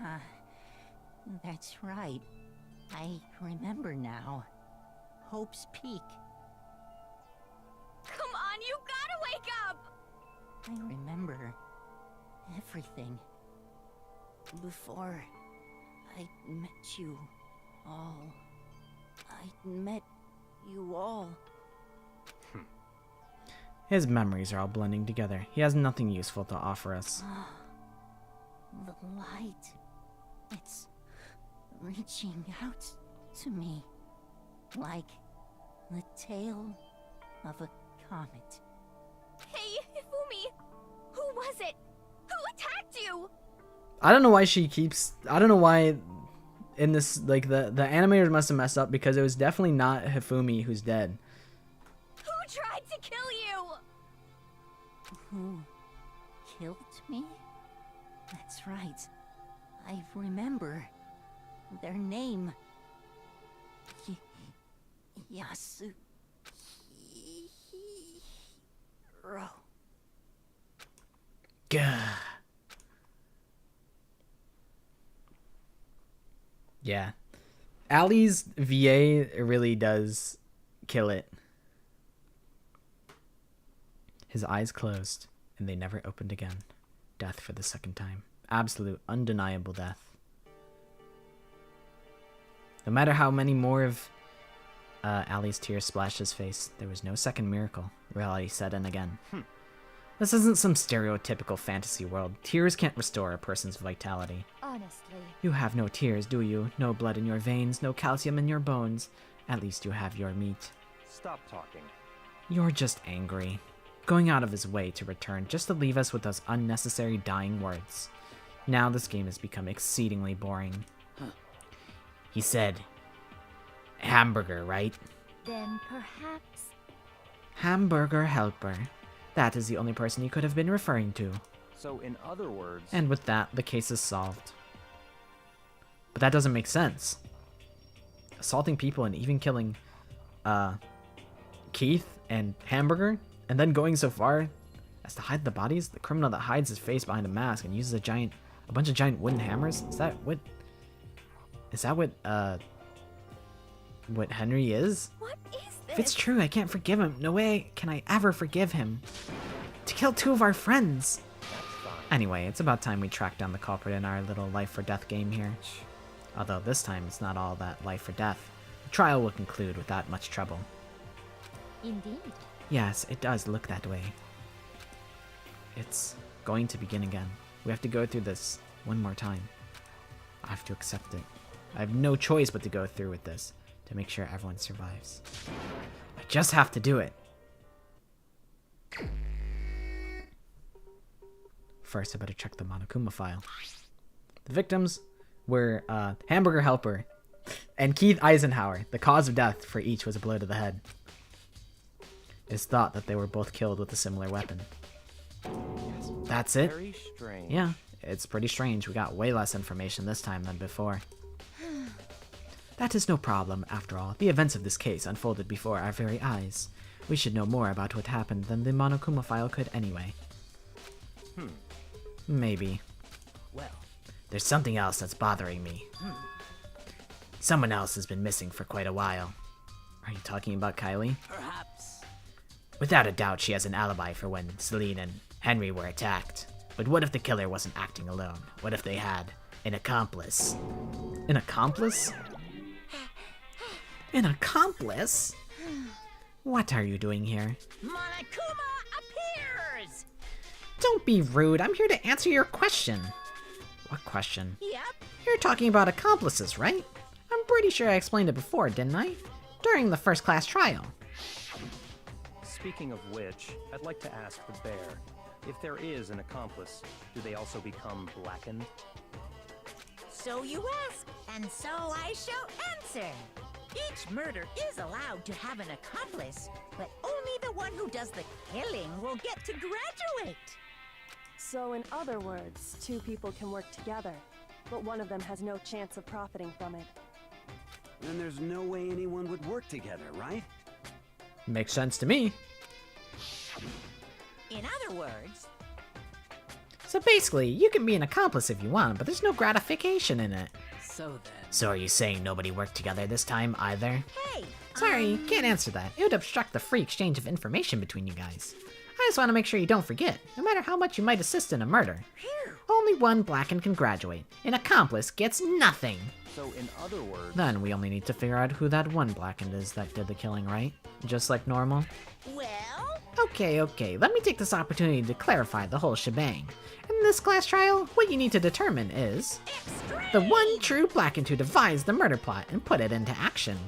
Ah, that's right. I remember now. Hope's Peak. Come on, you gotta wake up! I remember everything. Before I met you all. I met you all. His memories are all blending together. He has nothing useful to offer us. The light. It's reaching out to me. Like the tail of a comet. Hey, Hifumi! Who was it? Who attacked you? I don't know why she keeps... I don't know why in this... Like, the animators must have messed up because it was definitely not Hifumi who's dead. Who tried to kill you? Who killed me? That's right. I remember their name. Yasuhiro. Gah. Yeah. Allie's VA really does kill it. His eyes closed, and they never opened again. Death for the second time. Absolute, undeniable death. No matter how many more of Allie's tears splashed his face, there was no second miracle. Reality set in again. This isn't some stereotypical fantasy world. Tears can't restore a person's vitality. Honestly. You have no tears, do you? No blood in your veins, no calcium in your bones. At least you have your meat. Stop talking. You're just angry. Going out of his way to return just to leave us with those unnecessary dying words. Now this game has become exceedingly boring. He said, hamburger, right? Then perhaps... Hamburger helper. That is the only person he could have been referring to. So, in other words... And with that, the case is solved. But that doesn't make sense. Assaulting people and even killing Keith and Hamburger, and then going so far as to hide the bodies? The criminal that hides his face behind a mask and uses a giant A bunch of giant wooden hammers? Is that what Henry is? What is If this? it's true, I can't forgive him. No way can I ever forgive him. To kill 2 of our friends. Anyway, it's about time we track down the culprit in our little life or death game here. Although this time it's not all that life or death. The trial will conclude without much trouble. Indeed. Yes, it does look that way. It's going to begin again. We have to go through this one more time. I have to accept it. I have no choice but to go through with this to make sure everyone survives. I just have to do it. First, I better check the Monokuma file. The victims were Hamburger Helper and Keith Eisenhower. The cause of death for each was a blow to the head. It's thought that they were both killed with a similar weapon. That's it? Very strange. Yeah, it's pretty strange. We got way less information this time than before. That is no problem, after all. The events of this case unfolded before our very eyes. We should know more about what happened than the Monokuma file could anyway. Maybe. Well, There's something else that's bothering me. Someone else has been missing for quite a while. Are you talking about Kylie? perhaps. Without a doubt, she has an alibi for when Celine and Henry were attacked. But what if the killer wasn't acting alone? What if they had an accomplice? An accomplice? An accomplice? What are you doing here? Monokuma appears! Don't be rude. I'm here to answer your question. What question? Yep. You're talking about accomplices, right? I'm pretty sure I explained it before, didn't I? During the first class trial. Speaking of which, I'd like to ask the bear, if there is an accomplice, do they also become blackened? So you ask, and so I shall answer. Each murder is allowed to have an accomplice, but only the one who does the killing will get to graduate. So in other words, 2 people can work together, but one of them has no chance of profiting from it. Then there's no way anyone would work together, right? Makes sense to me. In other words, So basically, you can be an accomplice if you want, but there's no gratification in it. So then, So are you saying nobody worked together this time either? hey, Sorry, can't answer that. It would obstruct the free exchange of information between you guys. I just want to make sure you don't forget, no matter how much you might assist in a murder. Only one blackened can graduate. An accomplice gets nothing. So in other words, Then we only need to figure out who that one blackened is that did the killing, right? Just like normal? well, Okay, let me take this opportunity to clarify the whole shebang. In this class trial, what you need to determine is the one true blackened who devised the murder plot and put it into action.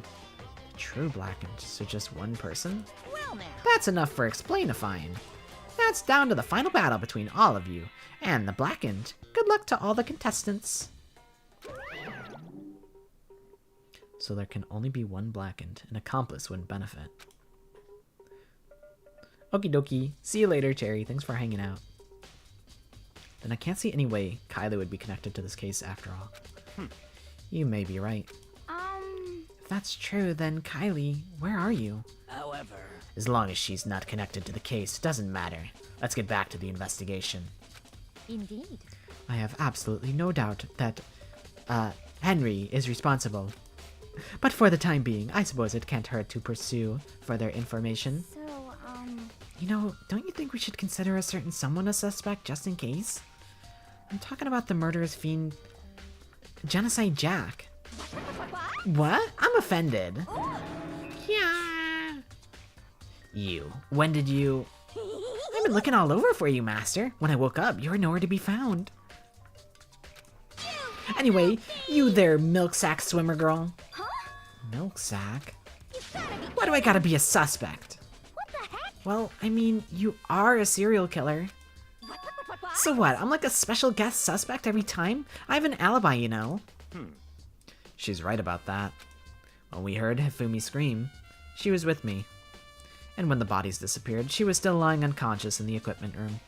True blackened, so just one person? well now. That's enough for explainifying. Now it's down to the final battle between all of you and the blackened. Good luck to all the contestants. So there can only be one blackened. An accomplice wouldn't benefit. Okie dokie. See you later, Cherry. Thanks for hanging out. Then I can't see any way Kylie would be connected to this case after all. You may be right. If that's true, then Kylie, where are you? however, As long as she's not connected to the case, it doesn't matter. Let's get back to the investigation. Indeed. I have absolutely no doubt that, Henry is responsible. But for the time being, I suppose it can't hurt to pursue further information. So, You know, don't you think we should consider a certain someone a suspect just in case? I'm talking about the murderous fiend, Genocide Jack. What? I'm offended. Yeah. You. When did you... I've been looking all over for you, Master. When I woke up, you were nowhere to be found. Anyway, you there, milk sack swimmer girl. Milk sack? Why do I gotta be a suspect? what the heck? Well, I mean, you are a serial killer. So what? I'm like a special guest suspect every time? I have an alibi, you know. She's right about that. When we heard Hifumi scream, she was with me. And when the bodies disappeared, she was still lying unconscious in the equipment room.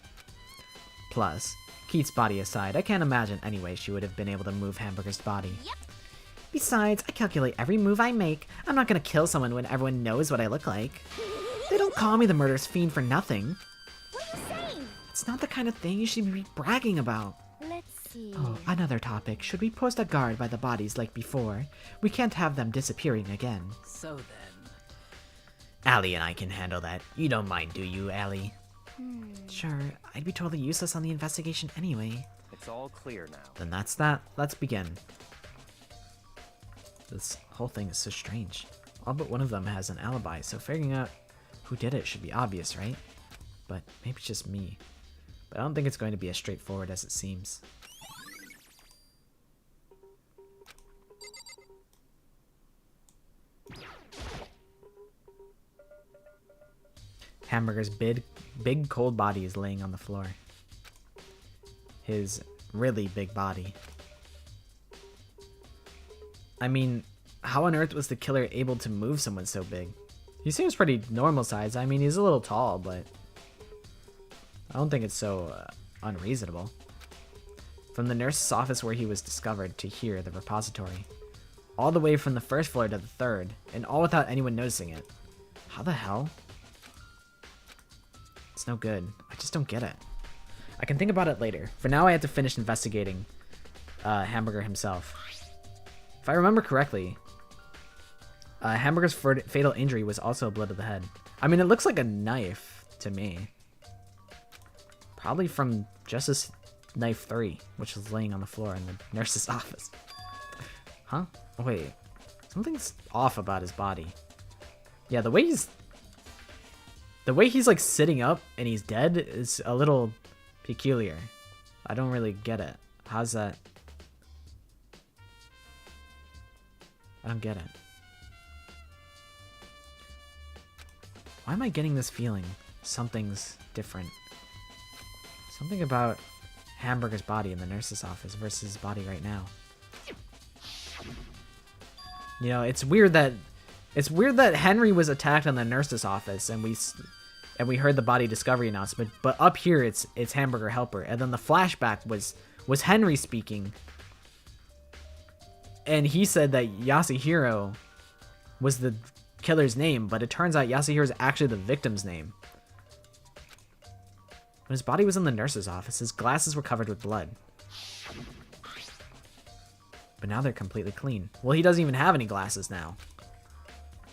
Plus, Keith's body aside, I can't imagine any way she would have been able to move Hamburger's body. Yep. Besides, I calculate every move I make. I'm not gonna kill someone when everyone knows what I look like. They don't call me the murderous fiend for nothing. What are you saying? It's not the kind of thing you should be bragging about. Let's see. Oh, another topic. Should we post a guard by the bodies like before? We can't have them disappearing again. So then. Allie and I can handle that. You don't mind, do you, Allie? Sure, I'd be totally useless on the investigation anyway. It's all clear now. Then that's that. Let's begin. This whole thing is so strange. All but one of them has an alibi, so figuring out who did it should be obvious, right? But maybe it's just me. But I don't think it's going to be as straightforward as it seems. Hamburger's big cold body is laying on the floor. His really big body. I mean, how on earth was the killer able to move someone so big? He seems pretty normal size. I mean, he's a little tall, but I don't think it's so unreasonable. From the nurse's office where he was discovered to here, the repository. All the way from the first floor to the third, and all without anyone noticing it. How the hell? It's no good. I just don't get it. I can think about it later. For now, I have to finish investigating Hamburger himself. If I remember correctly, Hamburger's fatal injury was also a blow to the head. I mean, it looks like a knife to me. Probably from Justice Knife 3, which was laying on the floor in the nurse's office. Huh? Oh, wait. Something's off about his body. Yeah, the way he's like sitting up and he's dead is a little peculiar. I don't really get it. How's that? I don't get it. Why am I getting this feeling? Something's different. Something about Hamburger's body in the nurse's office versus his body right now. You know, it's weird that Henry was attacked in the nurse's office and we heard the body discovery announcement, but up here it's Hamburger Helper, and then the flashback was Henry speaking. And he said that Yasuhiro was the killer's name, but it turns out Yasuhiro is actually the victim's name. When his body was in the nurse's office, his glasses were covered with blood. But now they're completely clean. Well, he doesn't even have any glasses now.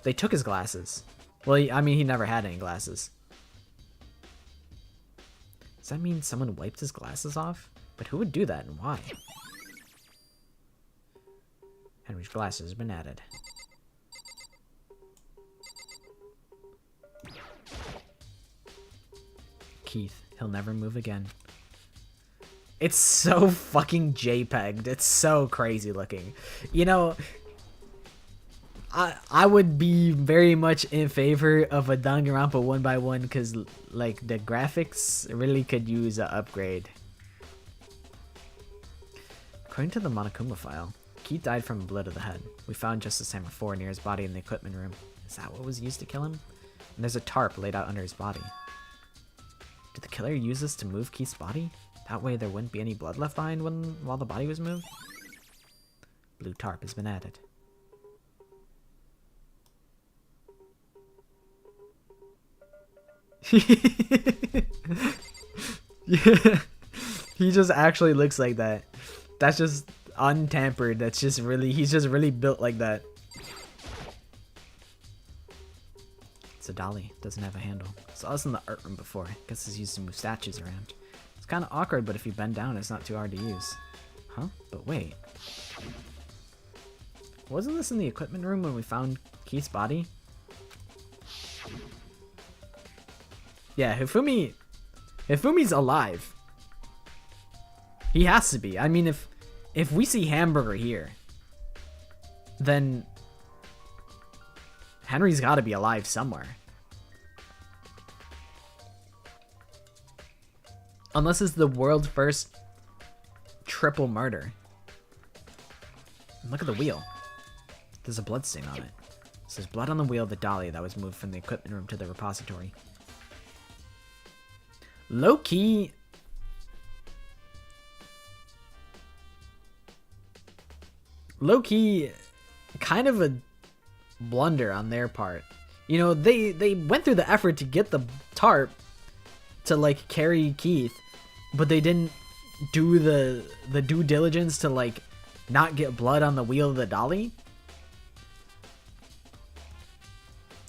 They took his glasses. Well, I mean, he never had any glasses. Does that mean someone wiped his glasses off? But who would do that and why? Henry's glasses have been added. Keith, he'll never move again. It's so fucking JPEG'd. It's so crazy looking. You know, I would be very much in favor of a Danganronpa 1x1 because, like, the graphics really could use an upgrade. According to the Monokuma file, Keith died from a blow to the head. We found Justice Hammer 4 near his body in the equipment room. Is that what was used to kill him? And there's a tarp laid out under his body. Did the killer use this to move Keith's body? That way there wouldn't be any blood left behind while the body was moved? Blue tarp has been added. Yeah, he just actually looks like that. That's just untampered. That's just really, he's just really built like that. It's a dolly, doesn't have a handle. Saw this in the art room before. Guess it's used to move statues around. It's kind of awkward, but if you bend down, it's not too hard to use. Huh? But wait. Wasn't this in the equipment room when we found Keith's body? Yeah, Hifumi's alive. He has to be. I mean, if we see Hamburger here, then Henry's got to be alive somewhere. Unless it's the world's first triple murder. And look at the wheel. There's a blood stain on it. So there's blood on the wheel of the dolly that was moved from the equipment room to the repository. Low-key, kind of a blunder on their part. You know, they went through the effort to get the tarp to, like, carry Keith, but they didn't do the due diligence to like not get blood on the wheel of the dolly.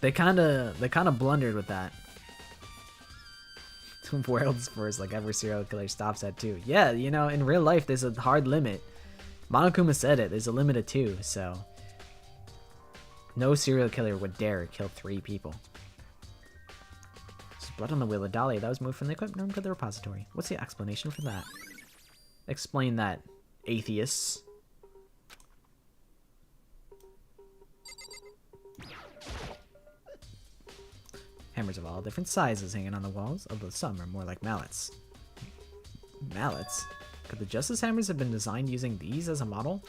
They kind of blundered with that. World's first, like every serial killer stops at 2. Yeah, you know, in real life there's a hard limit. Monokuma said it. There's a limit of 2, so no serial killer would dare kill 3 people. There's blood on the wheel of dolly that was moved from the equipment room to the repository. What's the explanation for that? Explain that, atheists. Hammers of all different sizes hanging on the walls, although some are more like mallets. Mallets? Could the Justice Hammers have been designed using these as a model?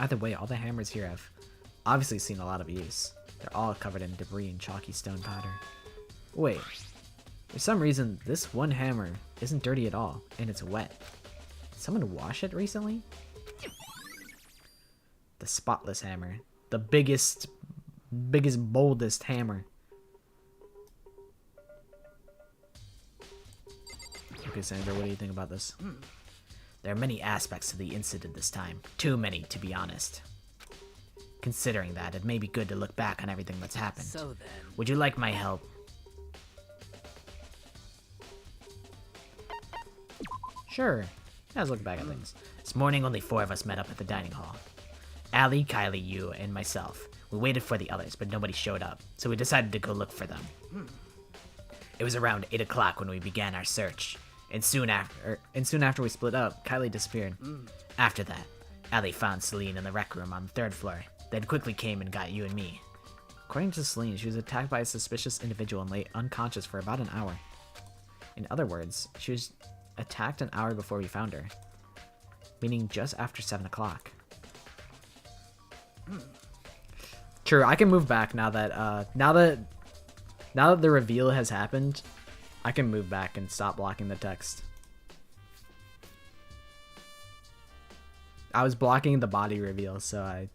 Either way, all the hammers here have obviously seen a lot of use. They're all covered in debris and chalky stone powder. Wait, for some reason, this one hammer isn't dirty at all, and it's wet. Did someone wash it recently? The spotless hammer. The biggest, boldest hammer. Okay, Sandra, what do you think about this? There are many aspects to the incident this time. Too many, to be honest. Considering that, it may be good to look back on everything that's happened. So then, Would you like my help? Sure. Let's look back at things. This morning, only 4 of us met up at the dining hall. Allie, Kylie, you, and myself. We waited for the others, but nobody showed up, so we decided to go look for them. It was around 8 o'clock when we began our search. And soon after we split up, Kylie disappeared. After that, Allie found Celine in the rec room on the 3rd floor, then quickly came and got you and me. According to Celine, she was attacked by a suspicious individual and lay unconscious for about an hour. In other words, she was attacked an hour before we found her, meaning just after 7 o'clock. True, I can move back now that now that the reveal has happened. I can move back and stop blocking the text. I was blocking the body reveal, so I...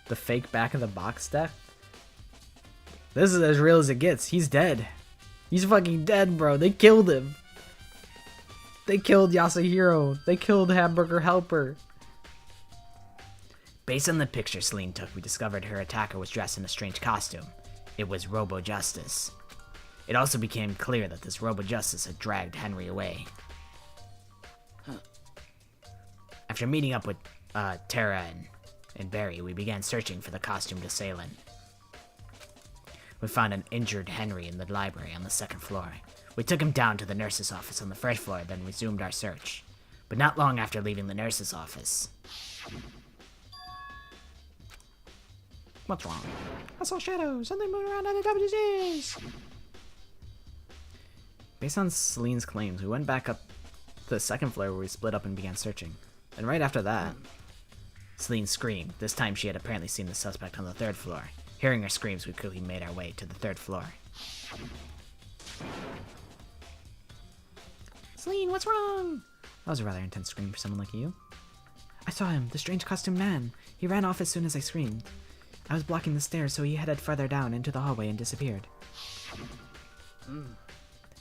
The fake back of the box deck? This is as real as it gets. He's dead. He's fucking dead, bro. They killed him. They killed Yasuhiro. They killed Hamburger Helper. Based on the picture Celine took, we discovered her attacker was dressed in a strange costume. It was Robo Justice. It also became clear that this Robo Justice had dragged Henry away. After meeting up with Tara and Barry, we began searching for the costumed assailant. We found an injured Henry in the library on the 2nd floor. We took him down to the nurse's office on the 1st floor, then resumed our search. But not long after leaving the nurse's office... What's wrong? I saw shadows. Something moving around on the top of his ears. Based on Celine's claims, we went back up to the 2nd floor where we split up and began searching. And right after that... Celine screamed. This time she had apparently seen the suspect on the 3rd floor. Hearing her screams, we quickly made our way to the 3rd floor. Celine, what's wrong? That was a rather intense scream for someone like you. I saw him, the strange costumed man. He ran off as soon as I screamed. I was blocking the stairs, so he headed further down into the hallway and disappeared.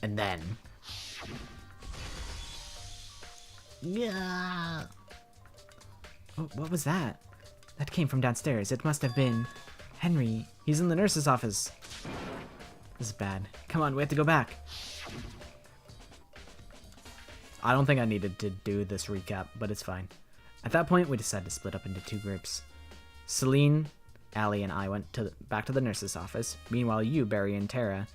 And then... Yeah. Oh, what was that? That came from downstairs. It must have been Henry. He's in the nurse's office. This is bad. Come on, we have to go back. I don't think I needed to do this recap, but it's fine. At that point, we decided to split up into 2 groups. Celine, Allie, and I went back to the nurse's office. Meanwhile, you, Barry, and Tara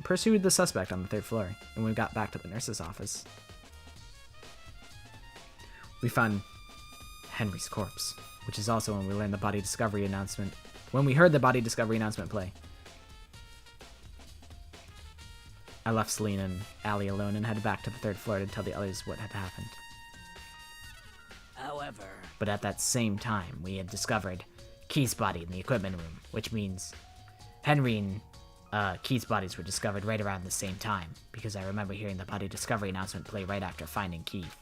pursued the suspect on the 3rd floor, and we got back to the nurse's office. We found Henry's corpse, which is also when we learned the body discovery announcement. When we heard the body discovery announcement play. I left Celine and Allie alone and headed back to the 3rd floor to tell the others what had happened. however... But at that same time, we had discovered Keith's body in the equipment room, which means Henry and Keith's bodies were discovered right around the same time, because I remember hearing the body discovery announcement play right after finding Keith.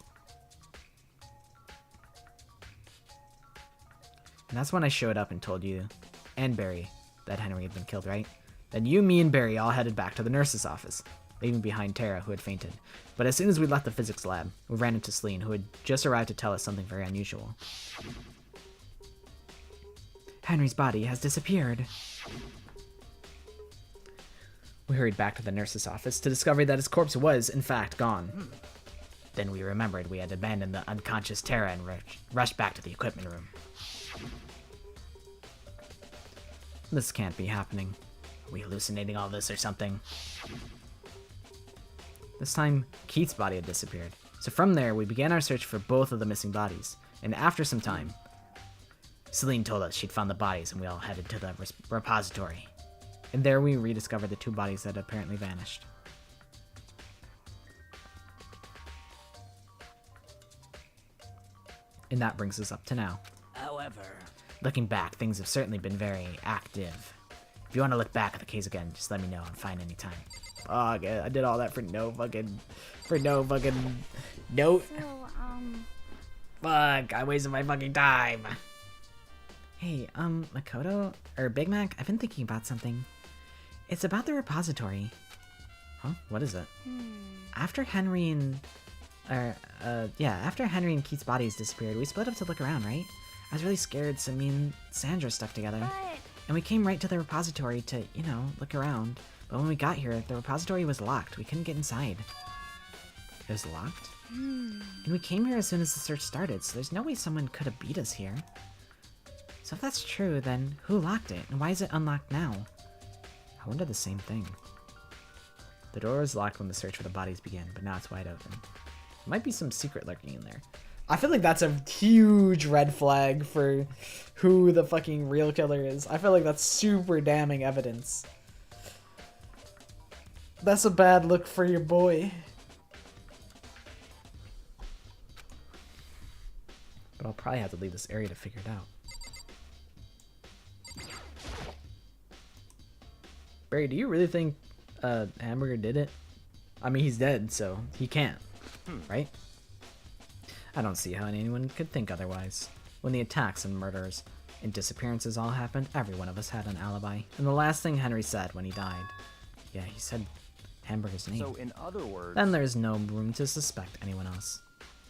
And that's when I showed up and told you and Barry that Henry had been killed, right? Then you, me, and Barry all headed back to the nurse's office, leaving behind Tara, who had fainted. But as soon as we left the physics lab, we ran into Celine, who had just arrived to tell us something very unusual. Henry's body has disappeared. We hurried back to the nurse's office to discover that his corpse was, in fact, gone. Then we remembered we had abandoned the unconscious Tara and rushed back to the equipment room. This can't be happening. Are we hallucinating all this or something? This time, Keith's body had disappeared. So from there, we began our search for both of the missing bodies. And after some time, Celine told us she'd found the bodies and we all headed to the repository. And there we rediscovered the 2 bodies that had apparently vanished. And that brings us up to now. However, Looking back, things have certainly been very active. If you want to look back at the case again, just let me know and find any time. Fuck, I did all that for no fucking note. So, Fuck, I wasted my fucking time. Hey, Makoto, or Big Mac, I've been thinking about something. It's about the repository. Huh? What is it? After Henry and Keith's bodies disappeared, we split up to look around, right? I was really scared, so me and Sandra stuck together. but And we came right to the repository to, look around. But when we got here, the repository was locked. We couldn't get inside. It was locked? And we came here as soon as the search started, so there's no way someone could have beat us here. So if that's true, then who locked it? And why is it unlocked now? I wonder the same thing. The door was locked when the search for the bodies began, but now it's wide open. There might be some secret lurking in there. I feel like that's a huge red flag for who the fucking real killer is. I feel like that's super damning evidence. That's a bad look for your boy. But I'll probably have to leave this area to figure it out. Barry, do you really think Hamburger did it? I mean, he's dead, so he can't, right? I don't see how anyone could think otherwise. When the attacks and murders and disappearances all happened, every one of us had an alibi. And the last thing Henry said when he died, yeah, he said Hamburger's name. So in other words, Then there's no room to suspect anyone else.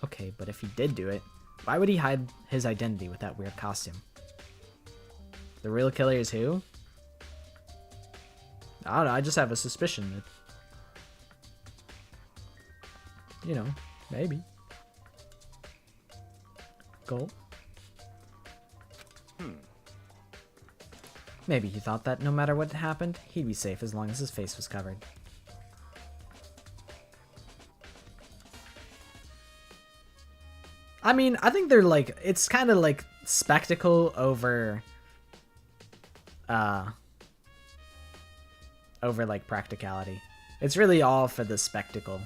Okay, but if he did do it, why would he hide his identity with that weird costume? The real killer is who? I don't know, I just have a suspicion that, maybe. Gulp. Maybe he thought that no matter what happened, he'd be safe as long as his face was covered. I mean, I think they're like, it's kind of like spectacle over like practicality. It's really all for the spectacle.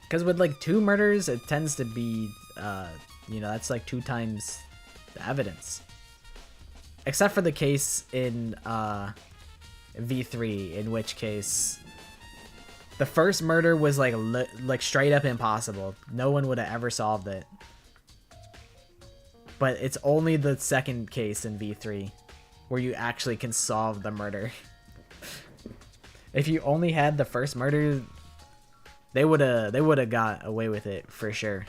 Because with like 2 murders, it tends to be, that's like 2 times the evidence. Except for the case in V3, in which case the first murder was like straight up impossible. No one would have ever solved it. But it's only the second case in V3 where you actually can solve the murder. If you only had the first murder, they would have got away with it for sure.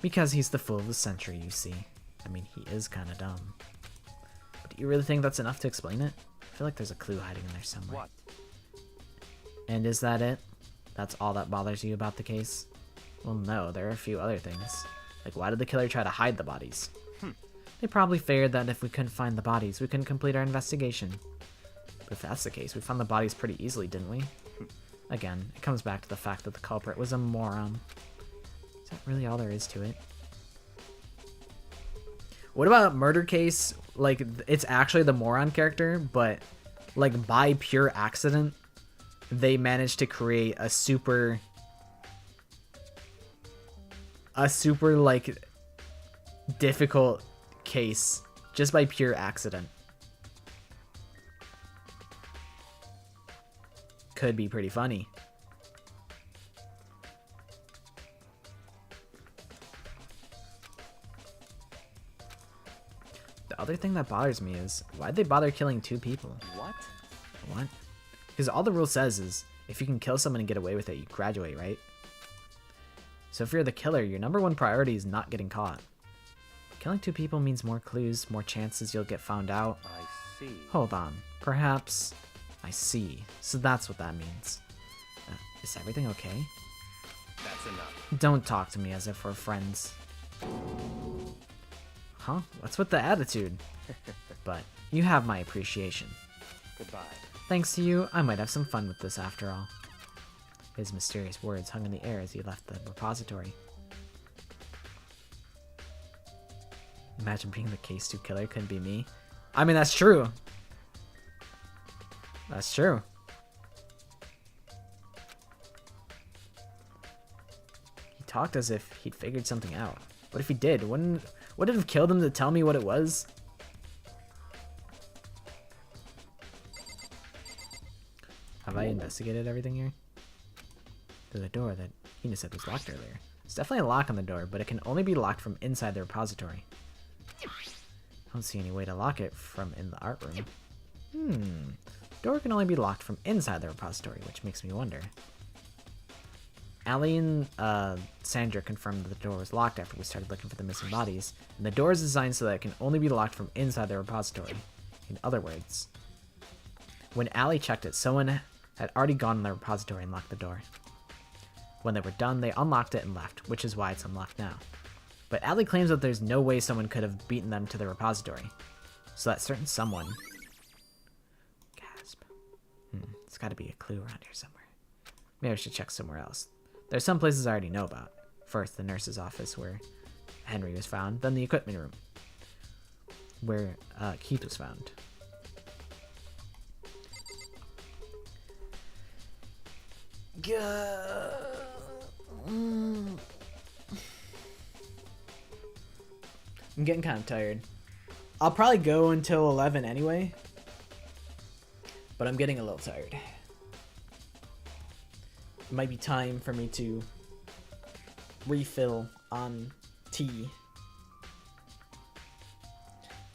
Because he's the fool of the century, you see. I mean, he is kind of dumb. But do you really think that's enough to explain it? I feel like there's a clue hiding in there somewhere. what? And is that it? That's all that bothers you about the case? Well, no, there are a few other things. Like, why did the killer try to hide the bodies? They probably figured that if we couldn't find the bodies, we couldn't complete our investigation. But if that's the case, we found the bodies pretty easily, didn't we? Again, it comes back to the fact that the culprit was a moron. Is that really all there is to it? What about murder case? Like, it's actually the moron character, but like by pure accident, they managed to create a super like difficult case just by pure accident. Could be pretty funny. other thing that bothers me is, why'd they bother killing 2 people? What? What? Because all the rule says is, if you can kill someone and get away with it, you graduate, right? So if you're the killer, your #1 priority is not getting caught. Killing 2 people means more clues, more chances you'll get found out. I see. Hold on. Perhaps... I see. So that's what that means. Is everything okay? That's enough. Don't talk to me as if we're friends. Huh? What's with the attitude? But you have my appreciation. Goodbye. Thanks to you, I might have some fun with this after all. His mysterious words hung in the air as he left the repository. Imagine being the case 2 killer couldn't be me. I mean, that's true. That's true. He talked as if he'd figured something out. What if he did? Would it have killed him to tell me what it was? Have I investigated everything here? There's a door that Hina said was locked earlier. There's definitely a lock on the door, but it can only be locked from inside the repository. I don't see any way to lock it from in the art room. Door can only be locked from inside the repository, which makes me wonder. Allie and Sandra confirmed that the door was locked after we started looking for the missing bodies, and the door is designed so that it can only be locked from inside the repository. In other words, when Allie checked it, someone had already gone in the repository and locked the door. When they were done, they unlocked it and left, which is why it's unlocked now. But Allie claims that there's no way someone could have beaten them to the repository. So that certain someone... Gasp. It's gotta be a clue around here somewhere. Maybe I should check somewhere else. There's some places I already know about. First, the nurse's office where Henry was found, then the equipment room where Keith was found. I'm getting kind of tired. I'll probably go until 11 anyway, but I'm getting a little tired. It might be time for me to refill on tea.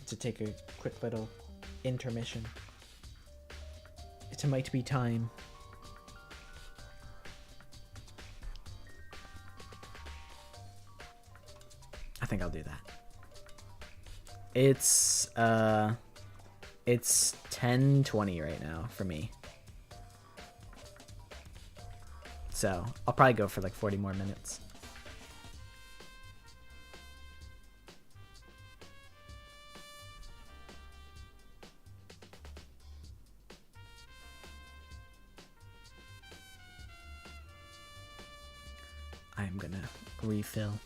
To take a quick little intermission. It might be time. I think I'll do that. It's 10:20 right now for me. So I'll probably go for like 40 more minutes. I'm gonna refill.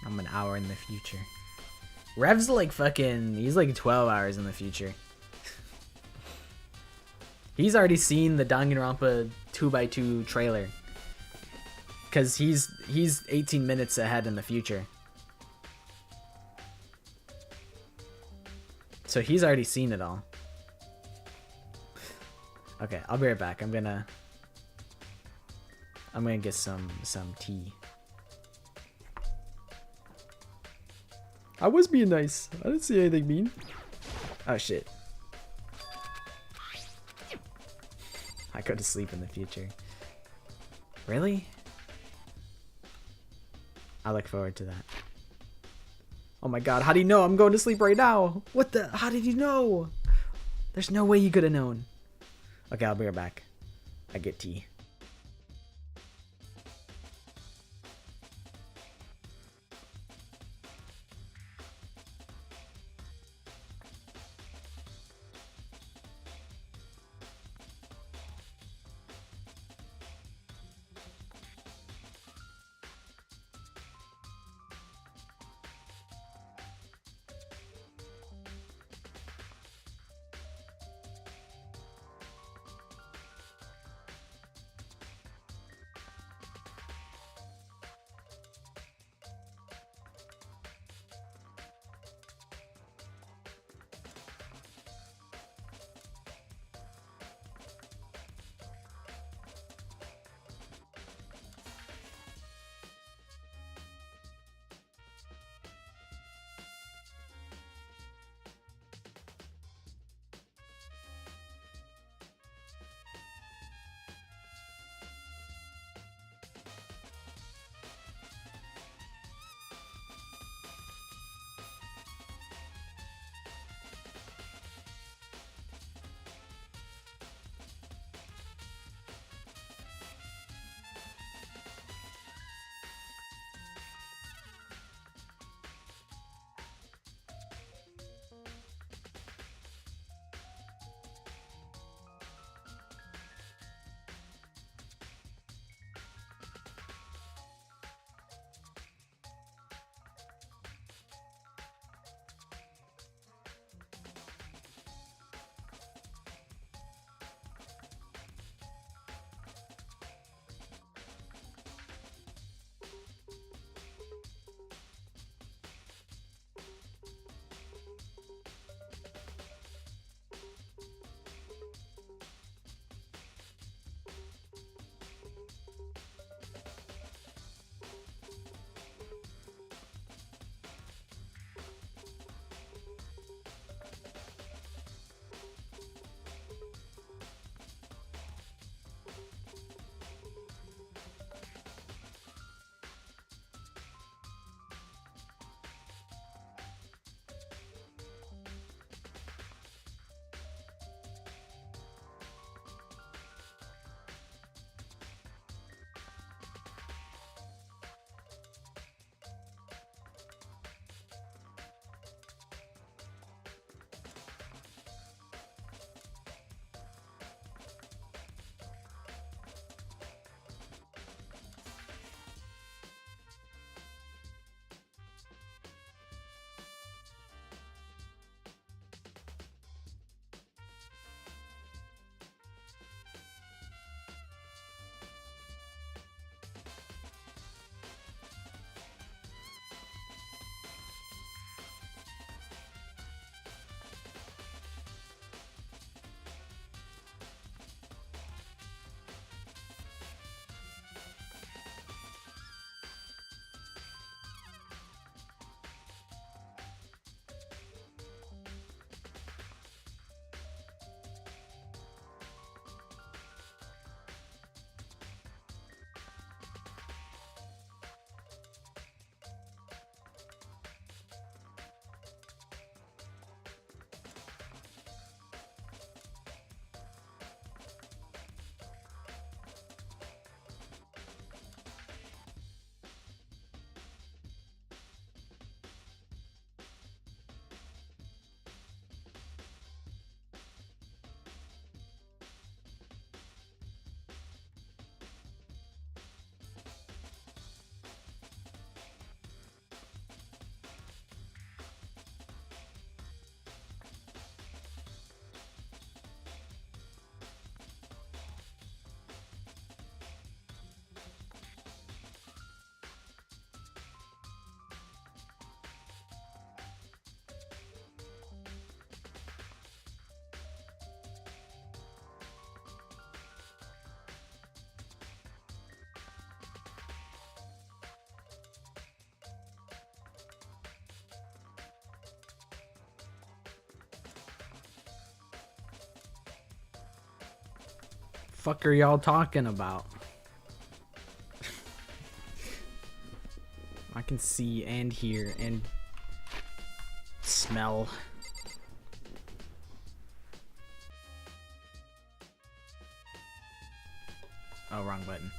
I'm an hour in the future. Rev's like fucking... He's like 12 hours in the future. He's already seen the Danganronpa 2x2 trailer. Because he's 18 minutes ahead in the future. So he's already seen it all. Okay, I'll be right back. I'm gonna get some tea. I was being nice. I didn't see anything mean. Oh shit. I go to sleep in the future. Really? I look forward to that. Oh my god, how do you know I'm going to sleep right now? What the? How did you know? There's no way you could have known. Okay, I'll be right back. I get tea. Fuck are y'all talking about? I can see and hear and smell. Oh, wrong button.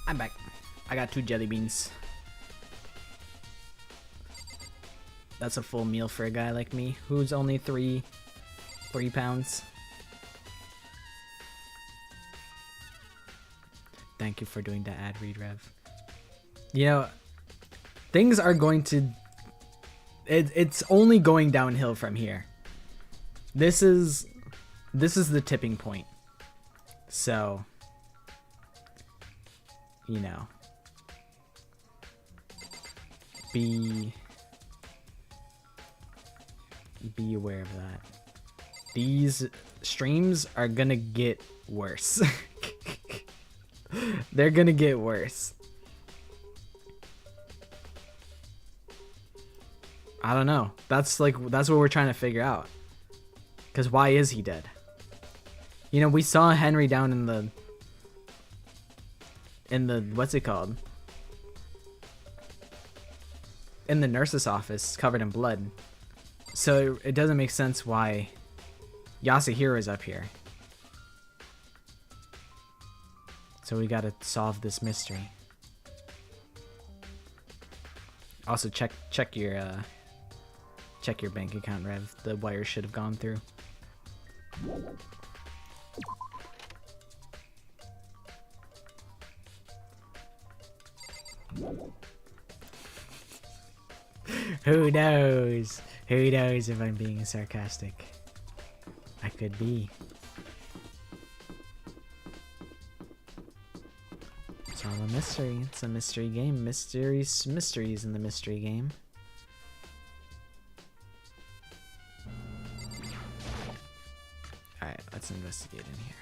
I'm back. I got 2 jelly beans. That's a full meal for a guy like me, who's only 3 pounds. Thank you for doing the ad read, Rev. You know, things are going to... It's only going downhill from here. This is the tipping point. So, you know, be aware of that. These streams are gonna get worse. They're gonna get worse. I don't know. That's what we're trying to figure out. Because why is he dead? You know, we saw Henry down in the what's it called? In the nurse's office, covered in blood. So it doesn't make sense why Yasuhiro is up here. So we gotta solve this mystery. Also, check your bank account, Rev. The wire should have gone through. Who knows? Who knows if I'm being sarcastic? I could be. It's all a mystery. It's a mystery game. Mysteries in the mystery game. Alright, let's investigate in here.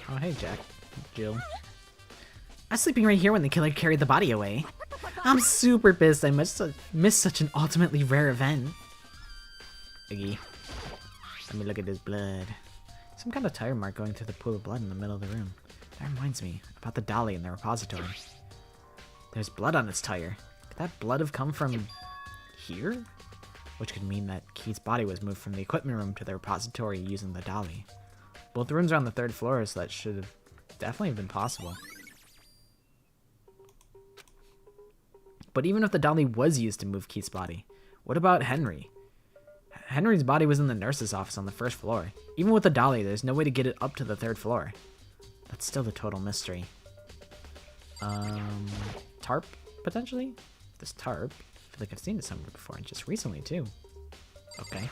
Oh, hey, Jack. Jill. I was sleeping right here when the killer carried the body away. I'm super pissed I missed such an ultimately rare event. Iggy. Let me look at this blood. Some kind of tire mark going through the pool of blood in the middle of the room. That reminds me about the dolly in the repository. There's blood on its tire. Could that blood have come from here? Which could mean that Keith's body was moved from the equipment room to the repository using the dolly. Both the rooms are on the 3rd floor, so that should have definitely been possible. But even if the dolly was used to move Keith's body, what about Henry? Henry's body was in the nurse's office on the 1st floor. Even with the dolly, there's no way to get it up to the 3rd floor. That's still the total mystery. Tarp, potentially? This tarp? I feel like I've seen it somewhere before, and just recently, too. Okay.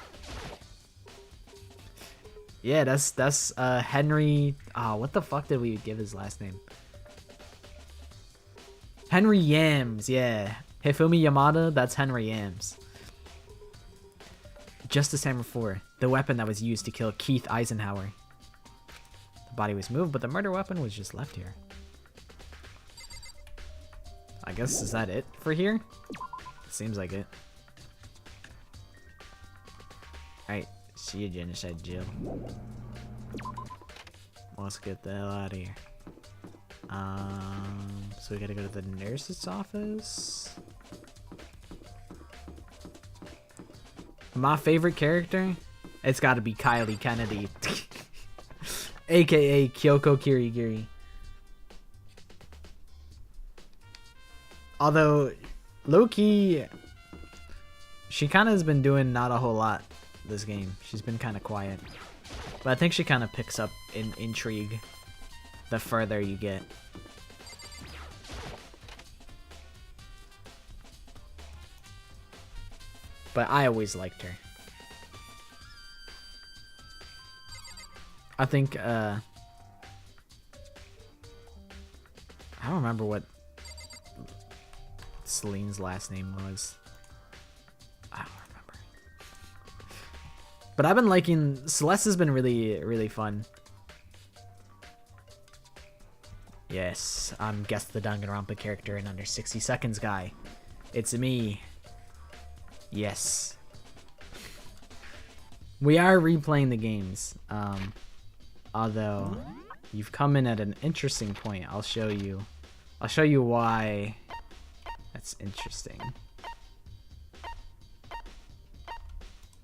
Yeah, that's Henry... what the fuck did we give his last name? Henry Yams, yeah. Hifumi Yamada, that's Henry Yams. Justice Hammer 4, the weapon that was used to kill Keith Eisenhower. The body was moved, but the murder weapon was just left here. I guess, is that it for here? Seems like it. Alright, see you, Genocide Jill. Let's get the hell out of here. So we gotta go to the nurse's office. My favorite character? It's gotta be Kylie Kennedy. AKA Kyoko Kirigiri. Although, low-key, she kinda has been doing not a whole lot this game. She's been kinda quiet. But I think she kinda picks up in intrigue the further you get. But I always liked her. I think, I don't remember what Celine's last name was. I don't remember. But I've been liking... Celeste has been really, really fun. Yes, I'm Guess the Danganronpa character in under 60 seconds guy. It's me. Yes. We are replaying the games. Although you've come in at an interesting point. I'll show you why that's interesting.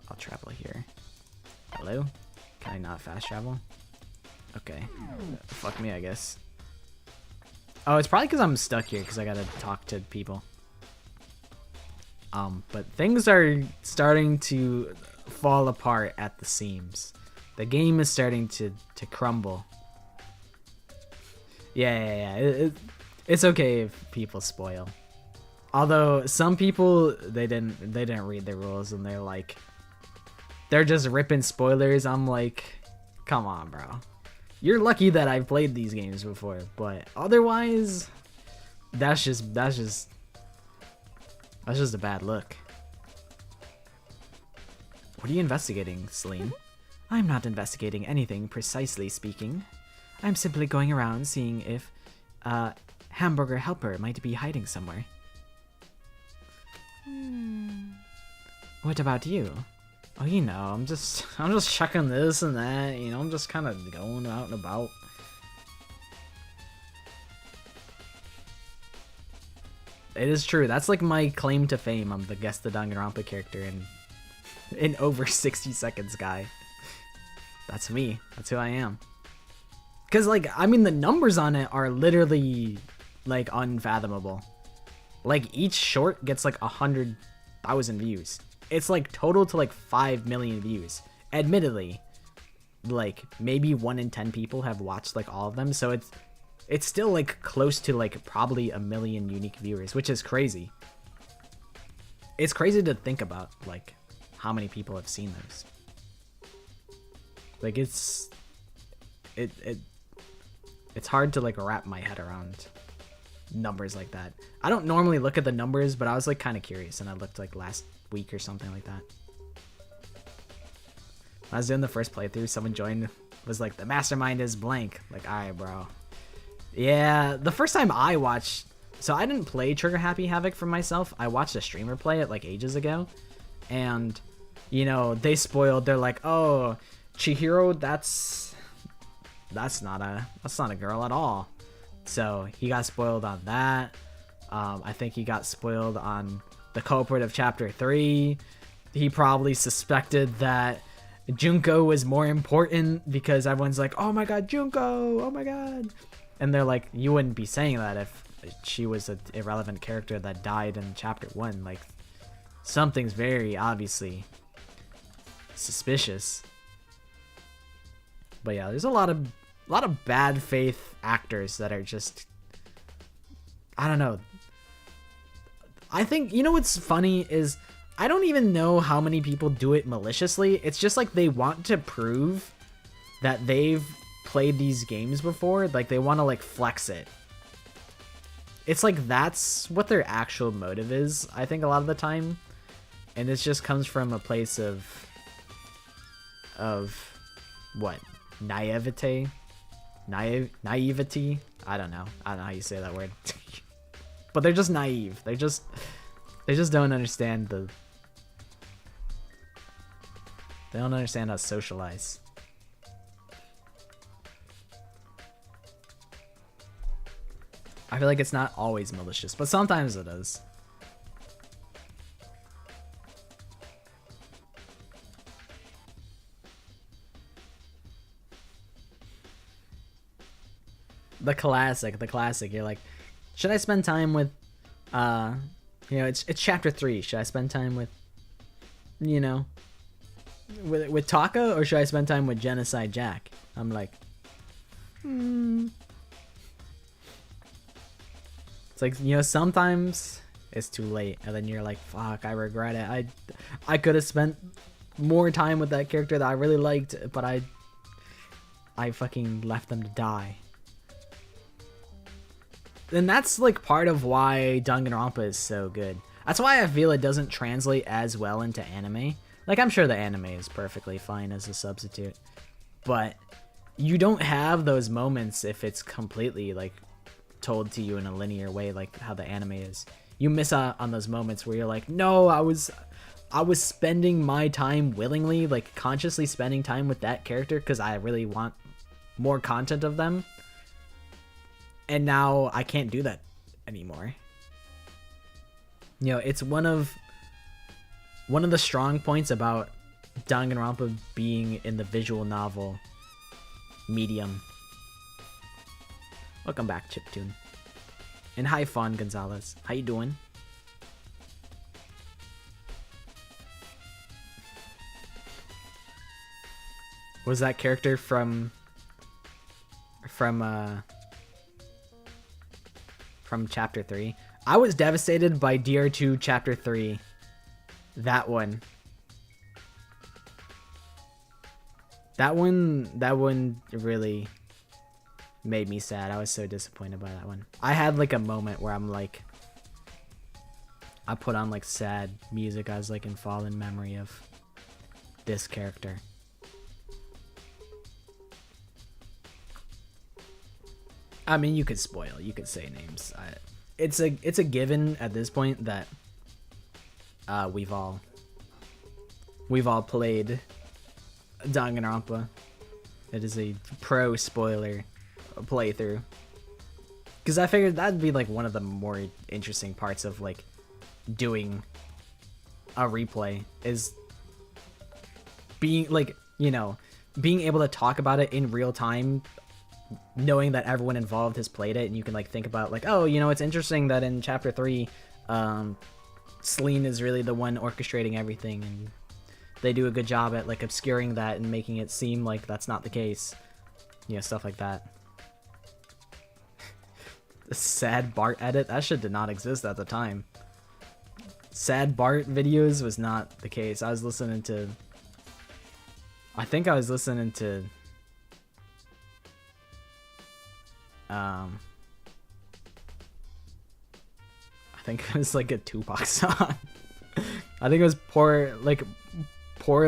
I'll travel here. Hello? Can I not fast travel? Okay. Fuck me, I guess. Oh, it's probably because I'm stuck here because I gotta talk to people. But things are starting to fall apart at the seams. The game is starting to crumble. Yeah. It's okay if people spoil. Although some people they didn't read the rules and they're just ripping spoilers. I'm like, come on, bro. You're lucky that I've played these games before, but otherwise, that's just a bad look. What are you investigating, Celine? I'm not investigating anything, precisely speaking. I'm simply going around seeing if Hamburger Helper might be hiding somewhere. What about you? Oh, you know, I'm just checking this and that, you know, I'm just kind of going out and about. It is true. That's like my claim to fame. I'm the Guess the Danganronpa character in over 60 seconds guy. That's me. That's who I am. Cause like, I mean, the numbers on it are literally like unfathomable. Like each short gets like 100,000 views. It's like total to like 5 million views. Admittedly, like maybe 1 in 10 people have watched like all of them. So it's still like close to like probably 1 million unique viewers, which is crazy. It's crazy to think about like how many people have seen those. Like it's hard to like wrap my head around numbers like that. I don't normally look at the numbers, but I was like kind of curious and I looked like last week or something like that. When I was doing the first playthrough, someone joined, was like, the mastermind is blank. Like, alright, bro. Yeah, the first time I watched, so I didn't play Trigger Happy Havoc for myself. I watched a streamer play it like ages ago, and you know, they spoiled. They're like, oh, Chihiro, that's not a girl at all. So he got spoiled on that. I think he got spoiled on the culprit of chapter 3. He probably suspected that Junko was more important because everyone's like, oh my god, Junko, oh my god. And they're like, you wouldn't be saying that if she was an irrelevant character that died in chapter 1. Like, something's very obviously suspicious. But yeah, there's a lot of bad faith actors that are just, I don't know. I think, you know what's funny is I don't even know how many people do it maliciously. It's just like they want to prove that they've played these games before. Like they want to like flex it. It's like that's what their actual motive is, I think, a lot of the time. And this just comes from a place of what? Naivety? Naivety? I don't know how you say that word. But they're just naive. They just don't understand they don't understand how to socialize. I feel like it's not always malicious, but sometimes it is. The classic. You're like, should I spend time with, you know, it's chapter 3. Should I spend time with, you know, with Taka, or should I spend time with Genocide Jack? I'm like, It's like, you know, sometimes it's too late, and then you're like, fuck, I regret it. I could have spent more time with that character that I really liked, but I fucking left them to die. And that's like part of why Danganronpa is so good. That's why I feel it doesn't translate as well into anime. Like, I'm sure the anime is perfectly fine as a substitute, but you don't have those moments if it's completely like told to you in a linear way, like how the anime is. You miss out on those moments where you're like, no, I was spending my time willingly, like consciously spending time with that character because I really want more content of them. And now I can't do that anymore. You know, it's one of the strong points about Danganronpa being in the visual novel medium. Welcome back, Chiptune. And hi, Fawn Gonzalez. How you doing? Was that character from chapter 3? I was devastated by DR2 chapter 3. That one. That one really made me sad. I was so disappointed by that one. I had like a moment where I'm like, I put on like sad music. I was like in fallen memory of this character. I mean, you could spoil, you could say names. It's a given at this point that we've all played Danganronpa. It is a pro spoiler playthrough, because I figured that'd be like one of the more interesting parts of like doing a replay, is being like, you know, being able to talk about it in real time, knowing that everyone involved has played it, and you can like think about like, oh, you know, it's interesting that in chapter 3 Celine is really the one orchestrating everything, and they do a good job at like obscuring that and making it seem like that's not the case. You know, stuff like that. The sad Bart edit, that shit did not exist at the time. Sad Bart videos was not the case. I think I was listening to I think it was like a Tupac song. I think it was Poor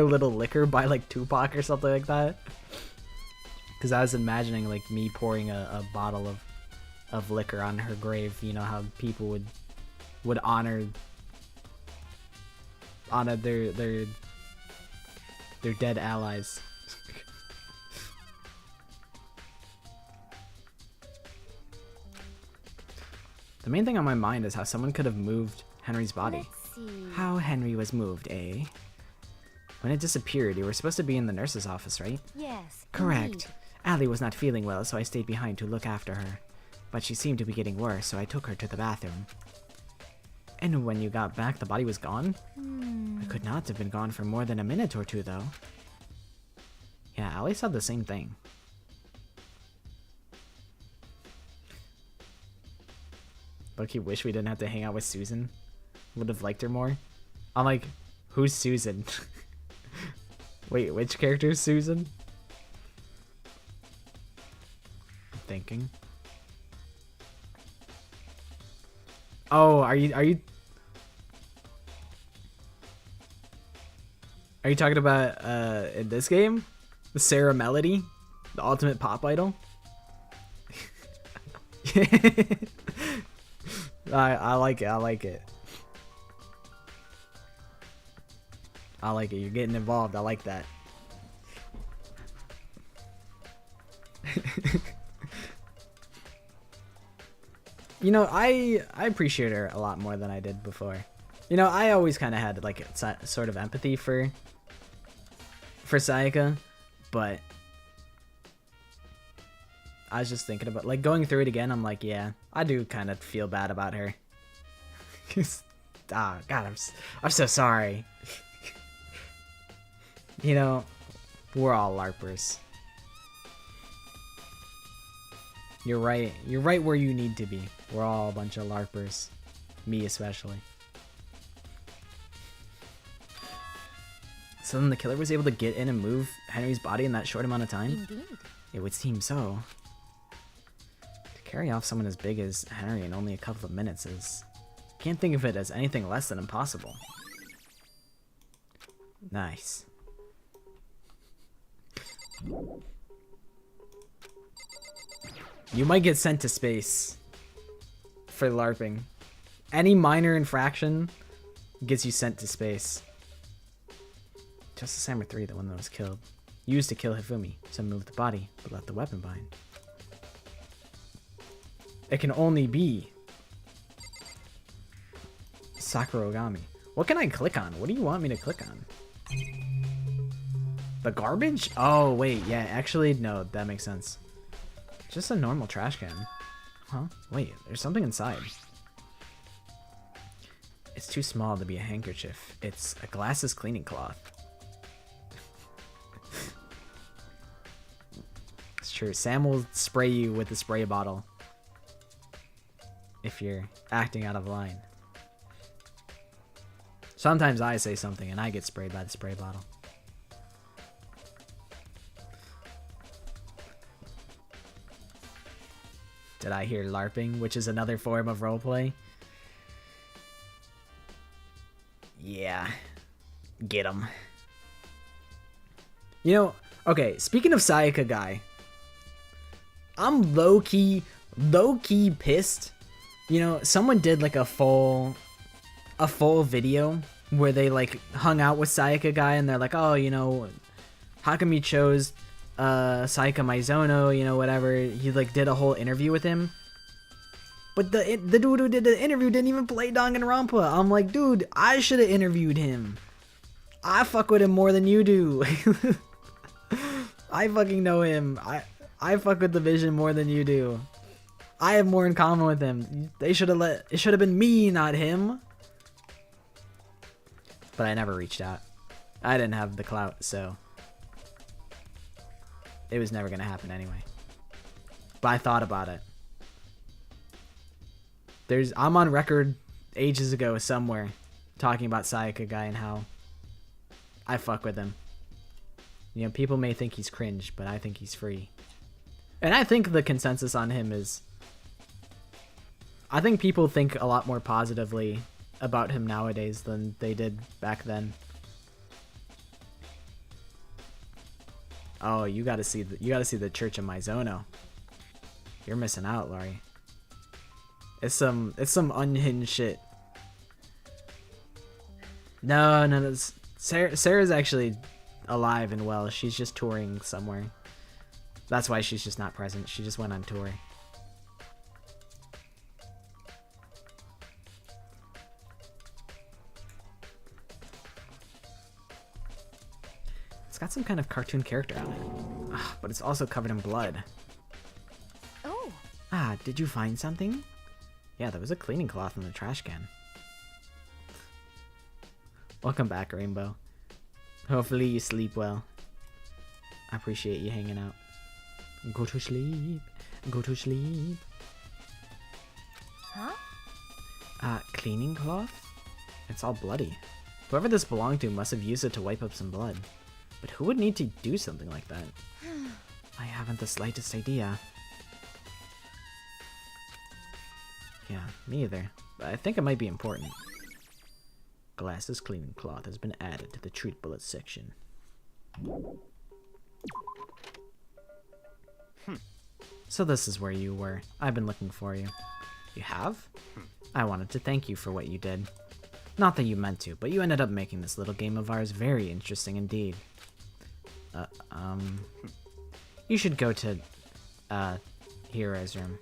Little Liquor by like Tupac or something like that. Because I was imagining like me pouring a bottle of liquor on her grave. You know how people would honor their dead allies. The main thing on my mind is how someone could have moved Henry's body. How Henry was moved, eh? When it disappeared, you were supposed to be in the nurse's office, right? Yes. Correct. Indeed. Allie was not feeling well, so I stayed behind to look after her. But she seemed to be getting worse, so I took her to the bathroom. And when you got back, the body was gone? It could not have been gone for more than a minute or two, though. Yeah, Allie said the same thing. Loki, wish we didn't have to hang out with Susan. Would have liked her more. I'm like, who's Susan? Wait, which character is Susan? I'm thinking. Oh, are you talking about in this game? Sarah Melody? The ultimate pop idol? I like it. I like it. I like it. You're getting involved. I like that. You know, I appreciate her a lot more than I did before. You know, I always kind of had like a sort of empathy for Sayaka, but I was just thinking about like going through it again. I'm like, yeah, I do kind of feel bad about her. God, I'm so sorry. You know, we're all LARPers. You're right. You're right where you need to be. We're all a bunch of LARPers. Me especially. So then the killer was able to get in and move Henry's body in that short amount of time? Indeed. It would seem so. To carry off someone as big as Henry in only a couple of minutes is... Can't think of it as anything less than impossible. Nice. You might get sent to space. for LARPing. Any minor infraction gets you sent to space. Justice Hammer 3, the one that was killed. Used to kill Hifumi. Some moved the body, but left the weapon behind. It can only be Sakuragami. What can I click on? What do you want me to click on? The garbage? Oh, wait. Yeah, actually, no. That makes sense. Just a normal trash can. Huh? Wait, there's something inside. It's too small to be a handkerchief. It's a glasses cleaning cloth. It's true. Sam will spray you with the spray bottle if you're acting out of line. Sometimes I say something and I get sprayed by the spray bottle. Did I hear LARPing, which is another form of roleplay? Yeah. Get him. You know, okay, speaking of Sayaka guy, I'm low-key pissed. You know, someone did like a full video where they like hung out with Sayaka guy and they're like, oh, you know, how come you chose Sayaka Maizono, you know, whatever. He like did a whole interview with him. But the dude who did the interview didn't even play Danganronpa. I'm like, dude, I should have interviewed him. I fuck with him more than you do. I fucking know him. I fuck with the Vision more than you do. I have more in common with him. It should have been me, not him. But I never reached out. I didn't have the clout, so it was never gonna happen anyway. But I thought about it. I'm on record ages ago somewhere talking about Sayaka guy and how I fuck with him. You know, people may think he's cringe, but I think he's free. And I think the consensus on him is, I think people think a lot more positively about him nowadays than they did back then. Oh, you gotta see the Church of Maizono. You're missing out, Laurie. It's some unhinged shit. No. Sarah's actually alive and well. She's just touring somewhere. That's why she's just not present. She just went on tour. It's got some kind of cartoon character on it. Ugh, but it's also covered in blood. Oh. Ah, did you find something? Yeah, there was a cleaning cloth in the trash can. Welcome back, Rainbow. Hopefully you sleep well. I appreciate you hanging out. Go to sleep. Go to sleep. Huh? Cleaning cloth? It's all bloody. Whoever this belonged to must have used it to wipe up some blood. But who would need to do something like that? I haven't the slightest idea. Yeah, me either. But I think it might be important. Glasses cleaning cloth has been added to the treat bullet section. So this is where you were. I've been looking for you. You have? I wanted to thank you for what you did. Not that you meant to, but you ended up making this little game of ours very interesting indeed. You should go to, Hero's room.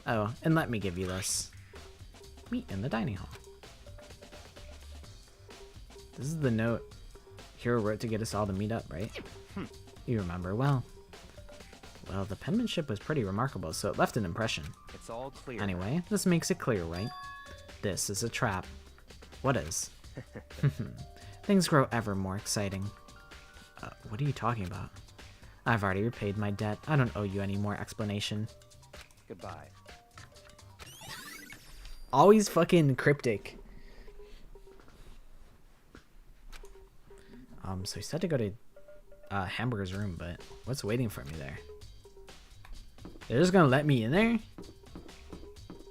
Oh, and let me give you this. Meet in the dining hall. This is the note Hero wrote to get us all to meet up, right? You remember well. Well, the penmanship was pretty remarkable, so it left an impression. It's all clear. Anyway, this makes it clear, right? This is a trap. What is? Things grow ever more exciting. What are you talking about? I've already repaid my debt. I don't owe you any more explanation. Goodbye. Always fucking cryptic. So he said to go to Hamburger's room, but what's waiting for me there? They're just gonna let me in there?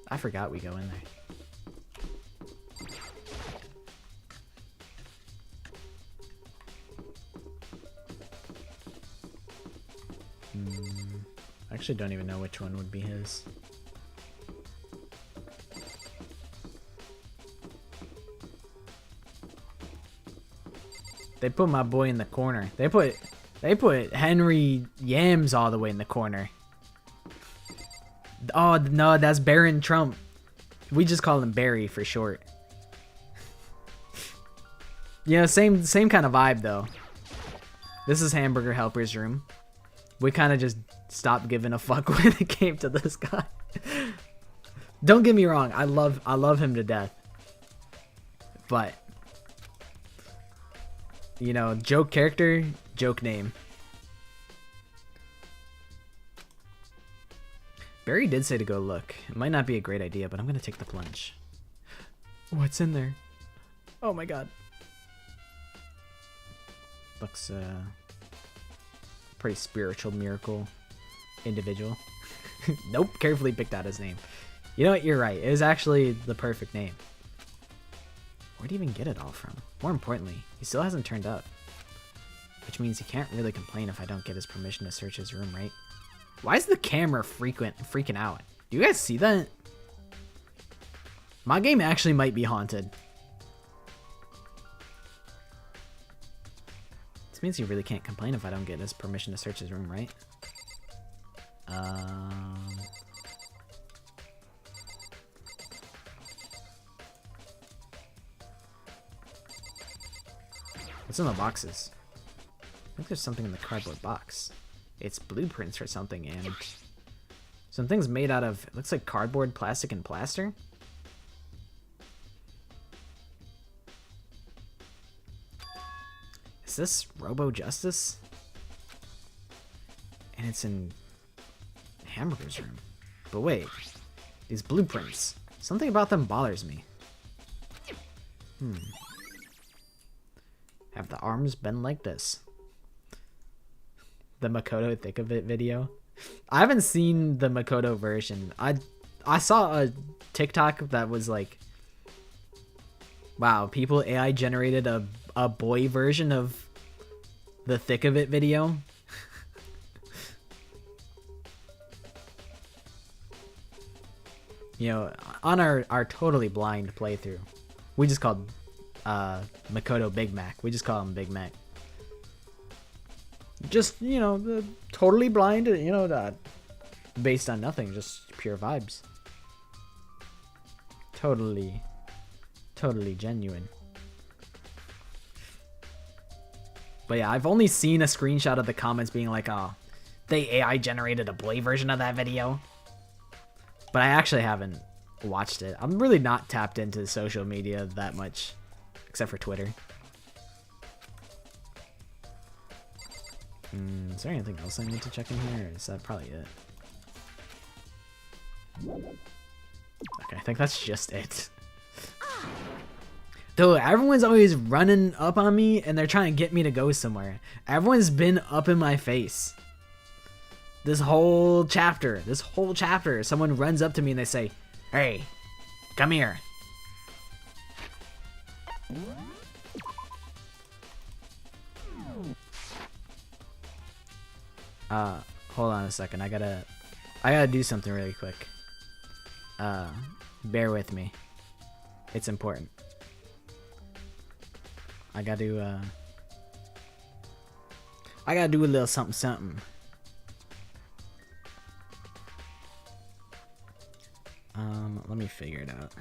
I forgot we go in there. I actually don't even know which one would be his. They put my boy in the corner. They put Henry Yams all the way in the corner. Oh no, that's Baron Trump. We just call him Barry for short. You know, same kind of vibe though. This is Hamburger Helper's room. We kind of just stopped giving a fuck when it came to this guy. Don't get me wrong, I love him to death. But you know, joke character, joke name. Barry did say to go look. It might not be a great idea, but I'm gonna take the plunge. What's in there? Oh my god. Looks pretty spiritual miracle individual. Nope, carefully picked out his name. You know what, you're right. It was actually the perfect name. Where'd he even get it all from? More importantly, he still hasn't turned up. Which means he can't really complain if I don't get his permission to search his room, right? Why is the camera freaking out? Do you guys see that? My game actually might be haunted. This means he really can't complain if I don't get his permission to search his room, right? What's in the boxes? I think there's something in the cardboard box. It's blueprints or something, and some things made out of, it looks like cardboard, plastic, and plaster. Is this Robo Justice? And it's in Hamburger's room. But wait, these blueprints. Something about them bothers me. Have the arms been like this? The Makoto Thick of It video. I haven't seen the Makoto version. I saw a TikTok that was like, wow, people AI generated a boy version of the Thick of It video. You know, on our totally blind playthrough, we just called Makoto Big Mac. We just call him Big Mac. Just, you know, the totally blind, you know, based on nothing, just pure vibes. Totally genuine. But yeah, I've only seen a screenshot of the comments being like, oh, they AI generated a boy version of that video. But I actually haven't watched it. I'm really not tapped into social media that much, except for Twitter. Is there anything else I need to check in here, or is that probably it? Okay, I think that's just it. Though everyone's always running up on me and they're trying to get me to go somewhere. Everyone's been up in my face. This whole chapter, someone runs up to me and they say, "Hey, come here." Hold on a second. I gotta do something really quick. Bear with me. It's important. I gotta do a little something. Let me figure it out.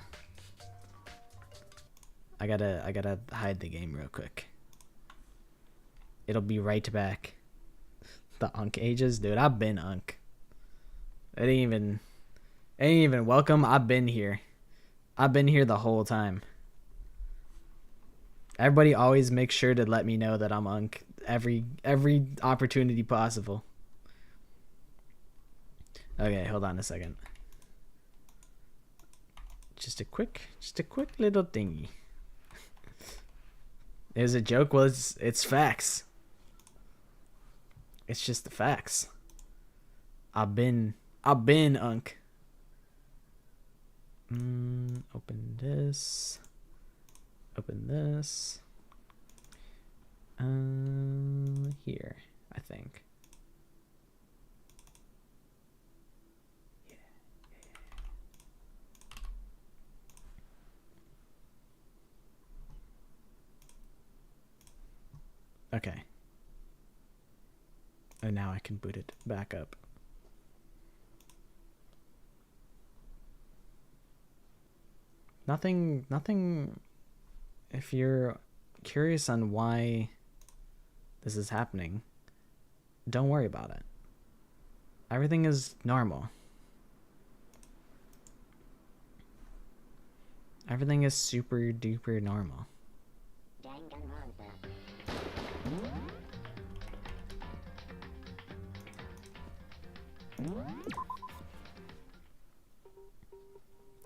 I gotta hide the game real quick. It'll be right back. The Unk ages? Dude, I've been Unk. It ain't even welcome. I've been here. I've been here the whole time. Everybody always makes sure to let me know that I'm Unk every opportunity possible. Okay, hold on a second. Just a quick little thingy. There's a joke. Well, it's facts. It's just the facts. I've been Unk. Open this. Here, I think. Okay. And now I can boot it back up. Nothing. If you're curious on why this is happening, don't worry about it. Everything is normal. Everything is super duper normal. Danganronpa.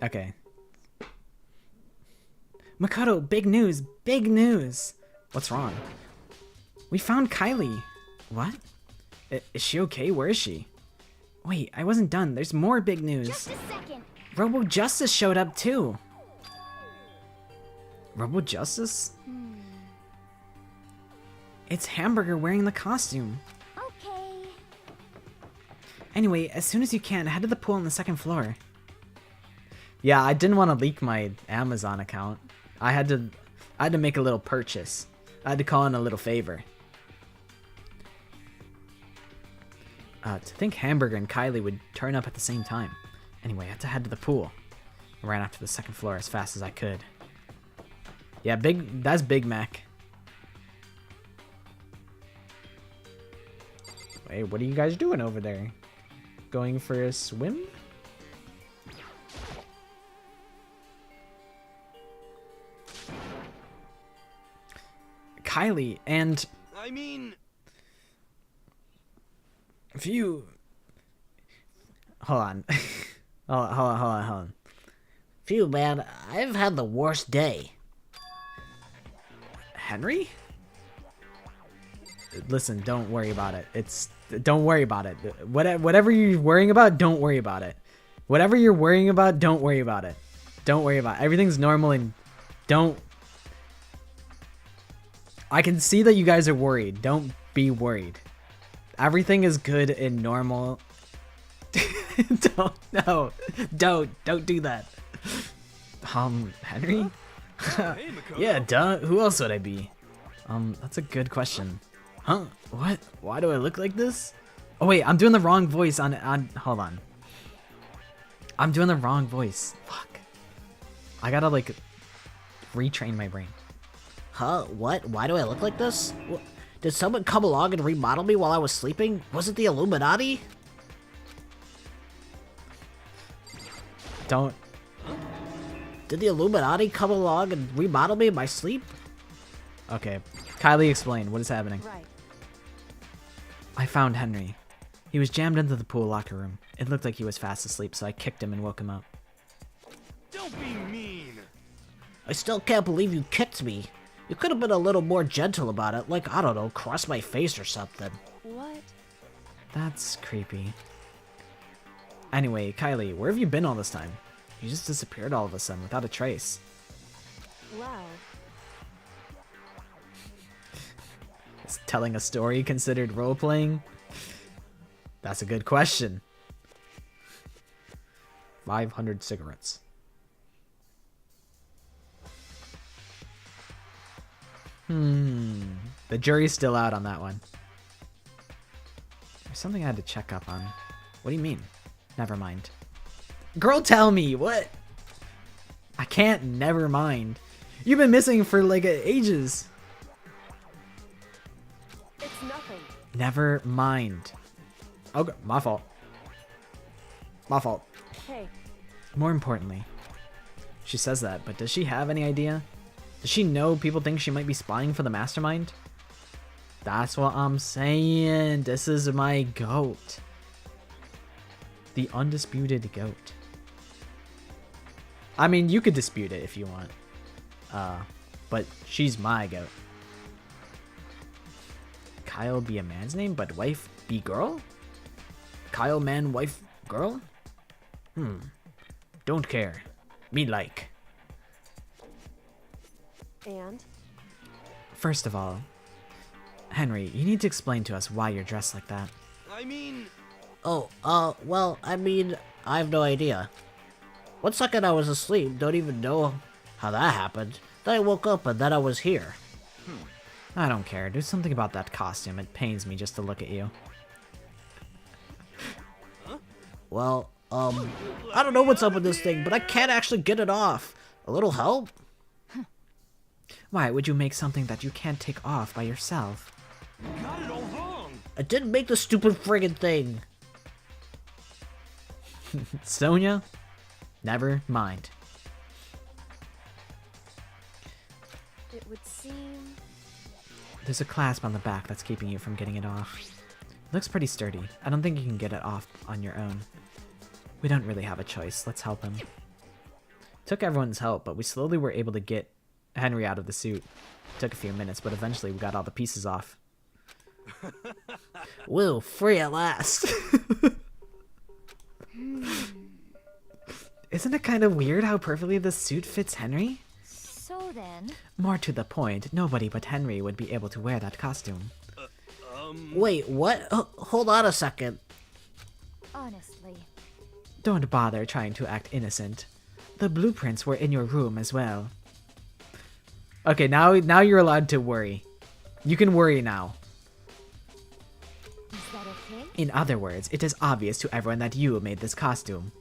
Okay. Makoto, big news! Big news! What's wrong? We found Kylie. What? Is she okay? Where is she? Wait, I wasn't done. There's more big news. Just a second. Robo Justice showed up too. Robo Justice? It's Hamburger wearing the costume. Okay. Anyway, as soon as you can, head to the pool on the second floor. Yeah, I didn't want to leak my Amazon account. I had to make a little purchase. I had to call in a little favor. To think Hamburger and Kylie would turn up at the same time. Anyway, I had to head to the pool. I ran up to the second floor as fast as I could. Yeah, that's Big Mac. Hey, what are you guys doing over there? Going for a swim? Kylie and... I mean... Phew. Hold on. hold on. Phew, man, I've had the worst day. Henry? Listen, don't worry about it. Don't worry about it. Whatever you're worrying about, don't worry about it. Whatever you're worrying about, don't worry about it. Don't worry about it. Everything's normal and don't... I can see that you guys are worried. Don't be worried. Everything is good and normal. Don't do that. Henry? Yeah, duh. Who else would I be? That's a good question. Huh? What? Why do I look like this? Oh wait, I'm doing the wrong voice on hold on. I'm doing the wrong voice. Fuck. I gotta like retrain my brain. Huh? What? Why do I look like this? Did someone come along and remodel me while I was sleeping? Was it the Illuminati? Don't. Did the Illuminati come along and remodel me in my sleep? Okay. Kylie, explain. What is happening? Right. I found Henry. He was jammed into the pool locker room. It looked like he was fast asleep, so I kicked him and woke him up. Don't be mean. I still can't believe you kicked me. You could have been a little more gentle about it, like, I don't know, cross my face or something. What? That's creepy. Anyway, Kylie, where have you been all this time? You just disappeared all of a sudden without a trace. Wow. Is telling a story considered role-playing? That's a good question. 500 cigarettes. The jury's still out on that one. There's something I had to check up on. What do you mean? Never mind. Girl, tell me, what? I can't never mind. You've been missing for like ages. It's nothing. Never mind. Okay, my fault. My fault. Hey, More importantly, she says that, but does she have any idea? Does she know people think she might be spying for the mastermind? That's what I'm saying. This is my goat. The undisputed goat. I mean, you could dispute it if you want. But she's my goat. Kyle be a man's name, but wife be girl? Kyle man, wife, girl? Don't care. Me like. and? First of all, Henry, you need to explain to us why you're dressed like that. I mean... Oh, well, I mean, I have no idea. One second I was asleep, don't even know how that happened. Then I woke up and then I was here. I don't care. Do something about that costume. It pains me just to look at you. Well, I don't know what's up with this thing, but I can't actually get it off. A little help? Why would you make something that you can't take off by yourself? Got it all wrong. I didn't make the stupid friggin' thing. Sonia? Never mind. It would seem... There's a clasp on the back that's keeping you from getting it off. It looks pretty sturdy. I don't think you can get it off on your own. We don't really have a choice. Let's help him. Took everyone's help, but we slowly were able to get Henry out of the suit. Took a few minutes, but eventually we got all the pieces off. Woo, free at last. Isn't it kind of weird how perfectly the suit fits Henry? So then... More to the point, nobody but Henry would be able to wear that costume. Wait, what? Hold on a second. Honestly... Don't bother trying to act innocent. The blueprints were in your room as well. Okay, now you're allowed to worry. You can worry now. Is that okay? In other words, it is obvious to everyone that you made this costume.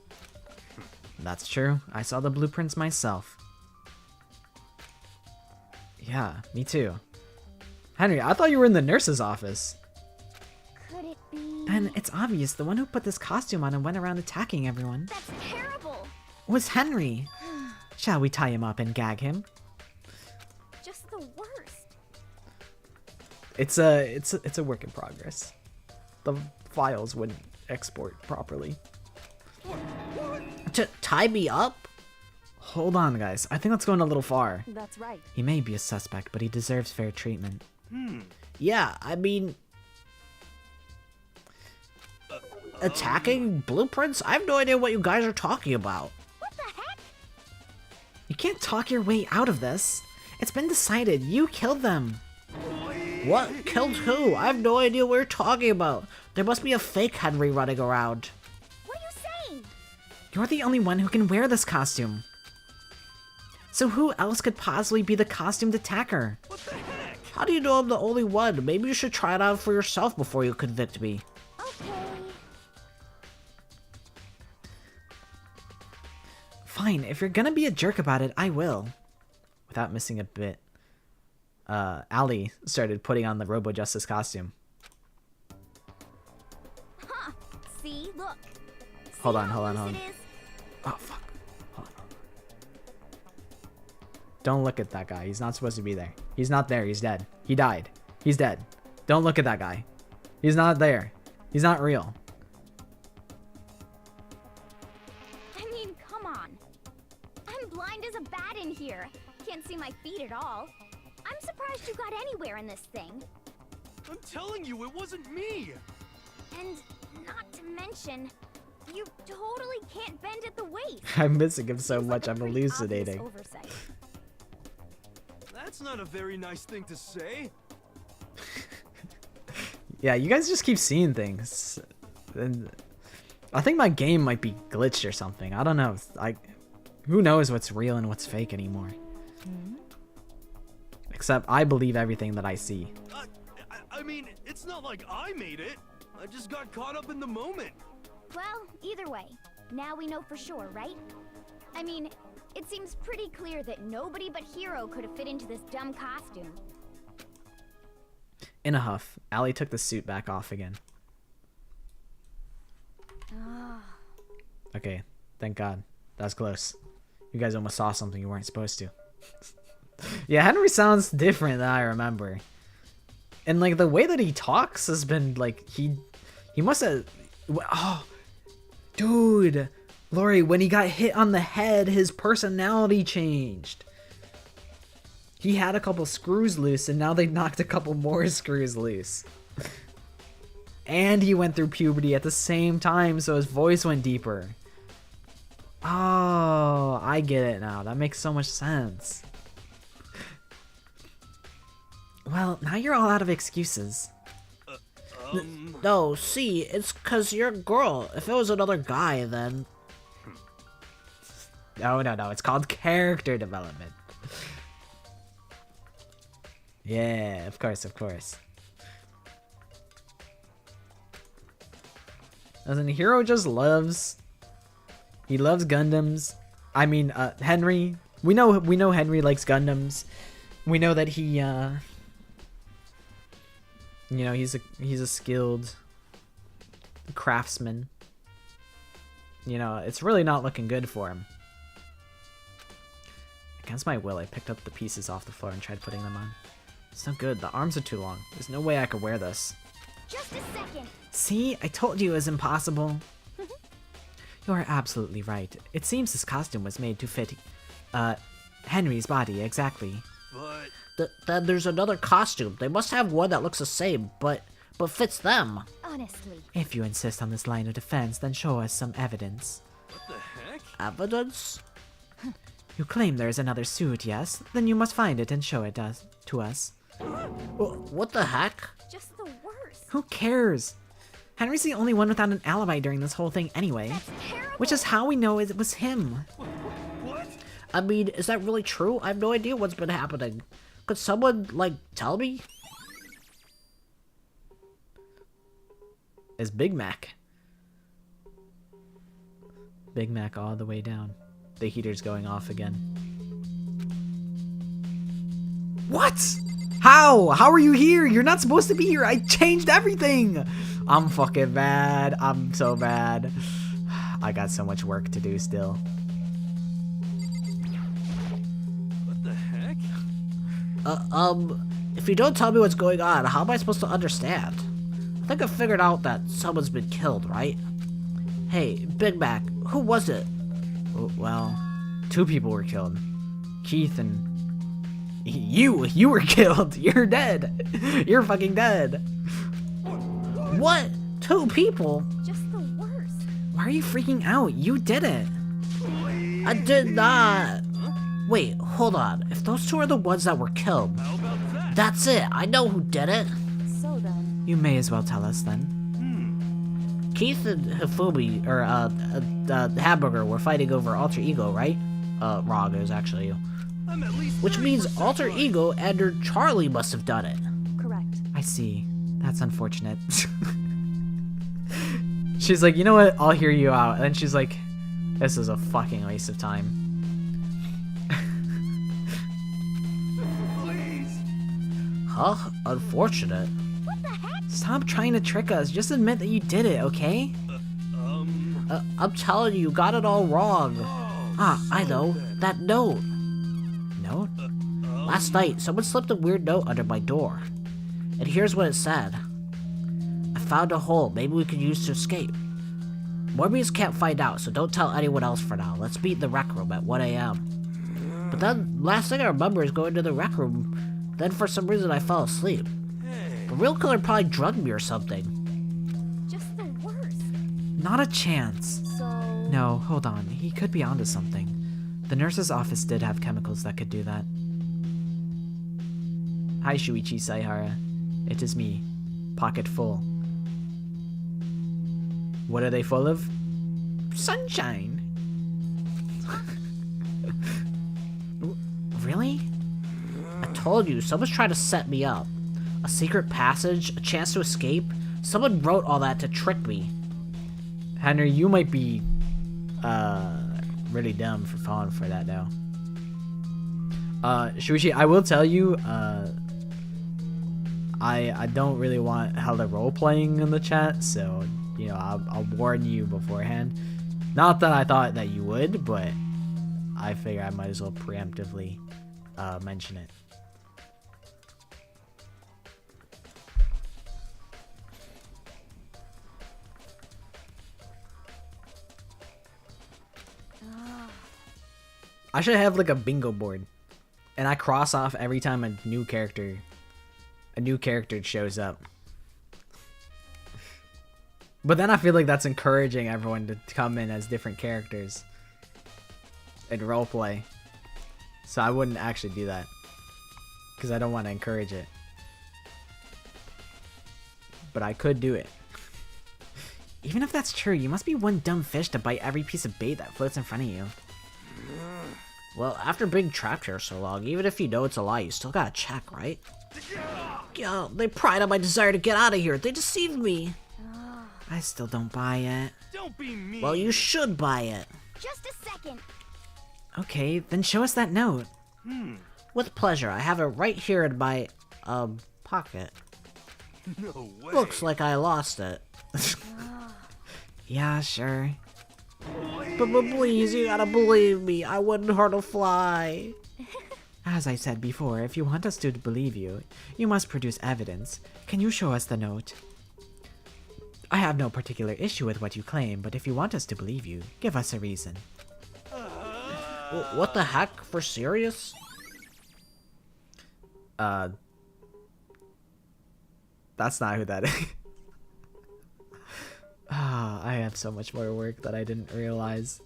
That's true. I saw the blueprints myself. Yeah, me too. Henry, I thought you were in the nurse's office. Could it be... And it's obvious the one who put this costume on and went around attacking everyone That's terrible! was Henry. Shall we tie him up and gag him? Just the worst. It's a work in progress. The files wouldn't export properly. To tie me up? Hold on, guys. I think that's going a little far. That's right. He may be a suspect, but he deserves fair treatment. Yeah, I mean... attacking blueprints? I have no idea what you guys are talking about. What the heck? You can't talk your way out of this. It's been decided. You killed them. What? Killed who? I have no idea what you're talking about. There must be a fake Henry running around. What are you saying? You're the only one who can wear this costume. So who else could possibly be the costumed attacker? What the heck? How do you know I'm the only one? Maybe you should try it out for yourself before you convict me. Okay. Fine, if you're gonna be a jerk about it, I will. Without missing a bit, Allie started putting on the Robo Justice costume. Huh. See? Look. Hold See on, how hold on, loose hold on. it is? Oh, fuck. Hold on. Don't look at that guy. He's not supposed to be there. He's not there. He's dead. He died. He's dead. Don't look at that guy. He's not there. He's not real. I mean, come on. I'm blind as a bat in here. Can't see my feet at all. I'm surprised you got anywhere in this thing. I'm telling you, it wasn't me. And not to mention, you totally can't bend at the waist. I'm missing him so Seems like much. a I'm pretty obvious hallucinating. oversight. That's not a very nice thing to say. Yeah, you guys just keep seeing things. And I think my game might be glitched or something. I don't know. Who knows what's real and what's fake anymore? Except I believe everything that I see. I mean, it's not like I made it. I just got caught up in the moment. Well, either way, now we know for sure, right? I mean, it seems pretty clear that nobody but Hero could have fit into this dumb costume. In a huff, Allie took the suit back off again. Okay, thank God. That's close. You guys almost saw something you weren't supposed to. Yeah, Henry sounds different than I remember. And like the way that he talks has been like he must have. Oh, dude, Lori, when he got hit on the head, his personality changed. He had a couple screws loose, and now they knocked a couple more screws loose. And he went through puberty at the same time, so his voice went deeper. Oh, I get it now. That makes so much sense. Well, now you're all out of excuses. No, see, it's cause you're a girl. If it was another guy, then... No, it's called character development. Yeah, of course, of course. Doesn't Hero just loves... He loves Gundams. I mean, Henry. We know Henry likes Gundams. We know that he, you know, he's a skilled craftsman. You know, it's really not looking good for him. Against my will, I picked up the pieces off the floor and tried putting them on. It's no good. The arms are too long. There's no way I could wear this. Just a second. See? I told you it was impossible. You're absolutely right. It seems this costume was made to fit, Henry's body, exactly. But... Then there's another costume. They must have one that looks the same, but fits them. Honestly. If you insist on this line of defense, then show us some evidence. What the heck? Evidence? You claim there is another suit, yes? Then you must find it and show it to us. What the heck? Just the worst. Who cares? Henry's the only one without an alibi during this whole thing anyway. That's terrible. Which is how we know it was him. What? I mean, is that really true? I have no idea what's been happening. Could someone, like, tell me? It's Big Mac. Big Mac all the way down. The heater's going off again. What? How? How are you here? You're not supposed to be here. I changed everything. I'm fucking bad. I'm so bad. I got so much work to do still. What the heck? If you don't tell me what's going on, how am I supposed to understand? I think I figured out that someone's been killed, right? Hey, Big Mac, who was it? Well, 2 people were killed. Keith and... You were killed. You're dead. You're fucking dead. What? 2 people? Just the worst. Why are you freaking out? You did it. I did not. Wait, hold on. If those 2 are the ones that were killed, How about that? that's it. I know who did it. So then, You may as well tell us then. Keith and Hifumi, or Hamburger, were fighting over Alter Ego, right? Wrong, it was actually you. I'm at least Which means 30% Alter right. Ego and her Charlie must have done it. correct. I see. That's unfortunate. She's like, you know what? I'll hear you out. And then she's like, this is a fucking waste of time. Please. Huh? Unfortunate. What the heck? Stop trying to trick us. Just admit that you did it, okay? I'm telling you, you got it all wrong. Ah, I know. That note. Note? Last night, someone slipped a weird note under my door. And here's what it said. I found a hole maybe we could use to escape. Morbius can't find out, so don't tell anyone else for now. Let's meet in the rec room at 1 a.m. But then, last thing I remember is going to the rec room. Then for some reason I fell asleep. The real killer probably drugged me or something. Just the worst. Not a chance. So, No, hold on. He could be onto something. The nurse's office did have chemicals that could do that. Hi, Shuichi Saihara. It is me. Pocket full. What are they full of? Sunshine. Really? I told you, someone's trying to set me up. A secret passage, a chance to escape. Someone wrote all that to trick me. Henry, you might be, really dumb for falling for that now. Shuichi, I will tell you, I don't really want hella role-playing in the chat, so, you know, I'll warn you beforehand. Not that I thought that you would, but I figure I might as well preemptively, mention it. I should have like a bingo board, and I cross off every time a new character shows up. But then I feel like that's encouraging everyone to come in as different characters and roleplay. So I wouldn't actually do that, because I don't want to encourage it. But I could do it. Even if that's true, you must be one dumb fish to bite every piece of bait that floats in front of you. Well, after being trapped here so long, even if you know it's a lie, you still gotta check, right? Yo, they pried on my desire to get out of here. They deceived me. I still don't buy it. Don't be mean. Well, you should buy it. Just a second. Okay, then show us that note. With pleasure. I have it right here in my, pocket. No way. Looks like I lost it. Yeah, sure. But please, you gotta believe me. I wouldn't hurt a fly. As I said before, if you want us to believe you, you must produce evidence. Can you show us the note? I have no particular issue with what you claim, but if you want us to believe you, give us a reason. What the heck? For serious? That's not who that is. Ah, I have so much more work that I didn't realize.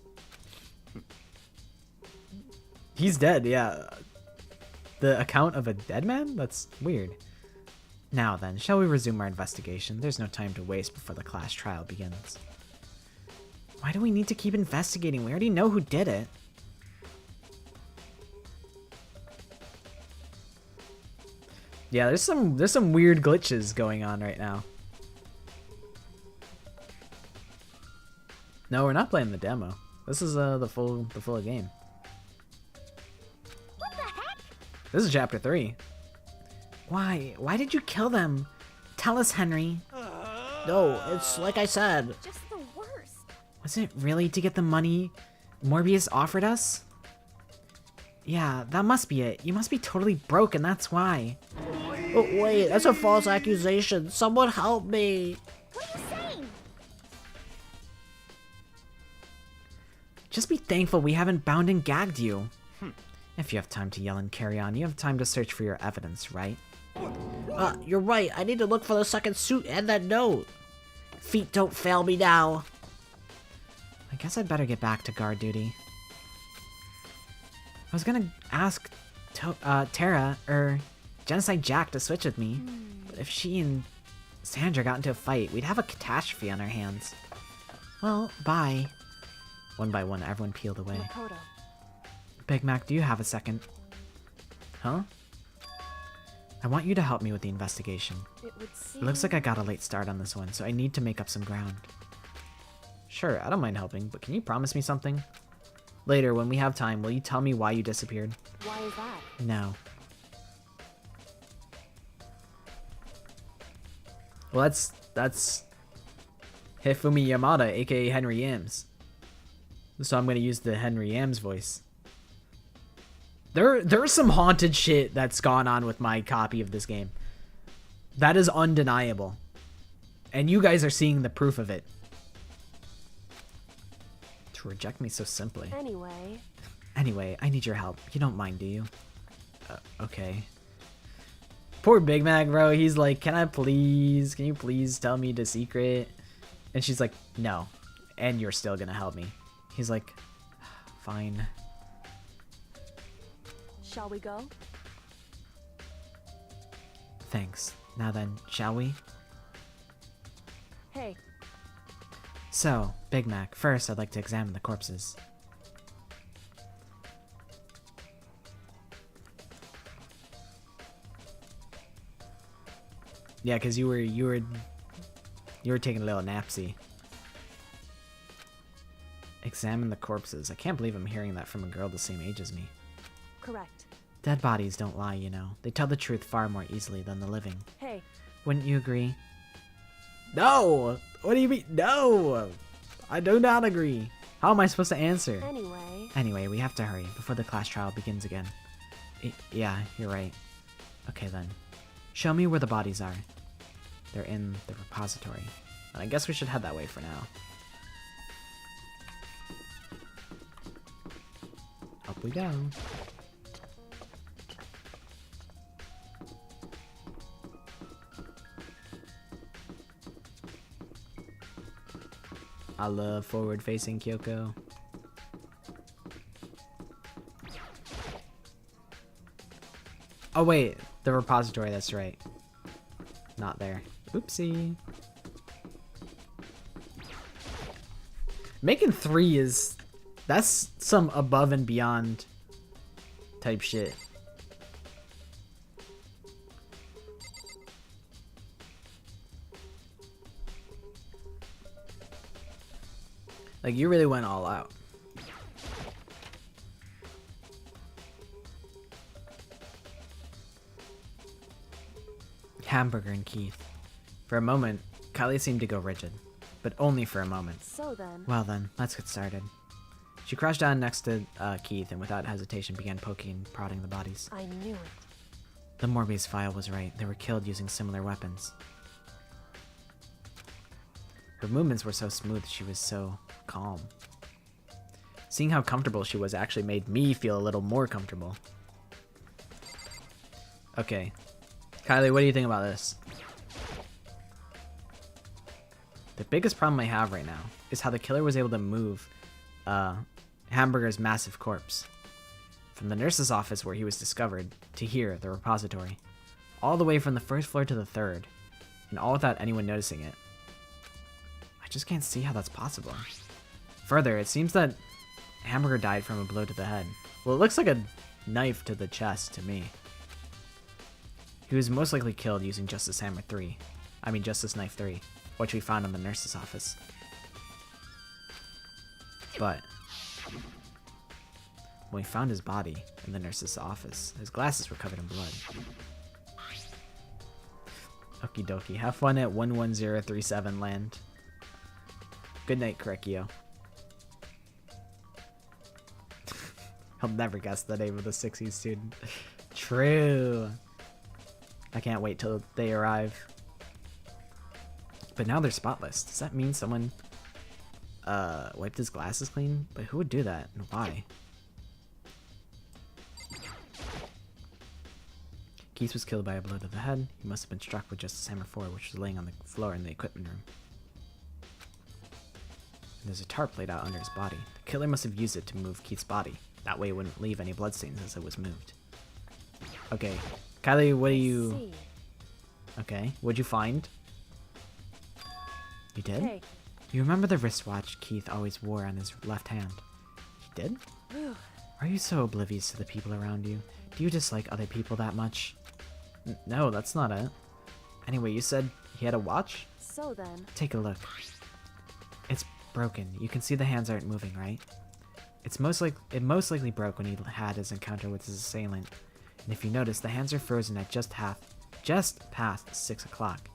He's dead, yeah. The account of a dead man? That's weird. Now then, shall we resume our investigation? There's no time to waste before the class trial begins. Why do we need to keep investigating? We already know who did it. Yeah, there's some weird glitches going on right now. No, we're not playing the demo. This is the full game. What the heck? This is chapter 3. Why? Why did you kill them? Tell us, Henry. No, it's like I said. Just the worst. Was it really to get the money Morbius offered us? Yeah, that must be it. You must be totally broke, and that's why. Oh, wait, that's a false accusation. Someone help me. What are you saying? Just be thankful we haven't bound and gagged you. If you have time to yell and carry on, you have time to search for your evidence, right? You're right. I need to look for the second suit and that note. Feet don't fail me now. I guess I'd better get back to guard duty. I was gonna ask Tara, or Genocide Jack to switch with me, but if she and Sandra got into a fight, we'd have a catastrophe on our hands. Well, bye. One by one, everyone peeled away. Makoto. Big Mac, do you have a second? Huh? I want you to help me with the investigation. It would seem... It looks like I got a late start on this one, so I need to make up some ground. Sure, I don't mind helping, but can you promise me something? Later, when we have time, will you tell me why you disappeared? Why is that? No. Well, that's Hifumi Yamada, aka Henry Yams. So I'm gonna use the Henry Yams voice. There's some haunted shit that's gone on with my copy of this game. That is undeniable. And you guys are seeing the proof of it. To reject me so simply. Anyway, I need your help. You don't mind, do you? Okay. Poor Big Mac, bro. He's like, can you please tell me the secret? And she's like, no. And you're still gonna help me. He's like, fine. Shall we go? Thanks. Now then, shall we? Hey, So, Big Mac, first I'd like to examine the corpses. Yeah, because you were taking a little napsy. Examine the corpses. I can't believe I'm hearing that from a girl the same age as me. correct. Dead bodies don't lie, you know. They tell the truth far more easily than the living. Hey, Wouldn't you agree? No! What do you mean? No! I do not agree. How am I supposed to answer? Anyway, we have to hurry before the class trial begins again. Yeah, you're right. Okay then. Show me where the bodies are. They're in the repository. I guess we should head that way for now. Up we go. I love forward-facing Kyoko. Oh wait, the repository, that's right. Not there. Oopsie. Making 3 is... that's some above and beyond type shit. Like, you really went all out. Hamburger and Keith. For a moment, Kylie seemed to go rigid, but only for a moment. So then... Well then, let's get started. She crouched down next to Keith and without hesitation began poking and prodding the bodies. I knew it. The Morbius file was right. They were killed using similar weapons. Her movements were so smooth, she was so calm. Seeing how comfortable she was actually made me feel a little more comfortable. Okay. Kylie, what do you think about this? The biggest problem I have right now is how the killer was able to move Hamburger's massive corpse from the nurse's office where he was discovered to here, the repository, all the way from the first floor to the third, and all without anyone noticing it. I just can't see how that's possible. Further, it seems that Hamburger died from a blow to the head. Well, it looks like a knife to the chest to me. He was most likely killed using Justice Hammer 3. I mean Justice Knife 3, which we found in the nurse's office. But when we found his body in the nurse's office, his glasses were covered in blood. Okie dokie. Have fun at 11037 land. Good night, Correcchio. I'll never guess the name of the 60s student. True. I can't wait till they arrive. But now they're spotless. Does that mean someone wiped his glasses clean? But who would do that and why? Keith was killed by a blow to the head. He must have been struck with Justice Hammer 4, which was laying on the floor in the equipment room. And there's a tarp laid out under his body. The killer must have used it to move Keith's body. That way it wouldn't leave any bloodstains as it was moved. Okay. Kylie, what do you... Okay, what'd you find? You did? Hey. You remember the wristwatch Keith always wore on his left hand? He did? Are you so oblivious to the people around you? Do you dislike other people that much? No, that's not it. Anyway, you said he had a watch? So then... Take a look. It's broken. You can see the hands aren't moving, right? It most likely broke when he had his encounter with his assailant. And if you notice, the hands are frozen at just past 6 o'clock.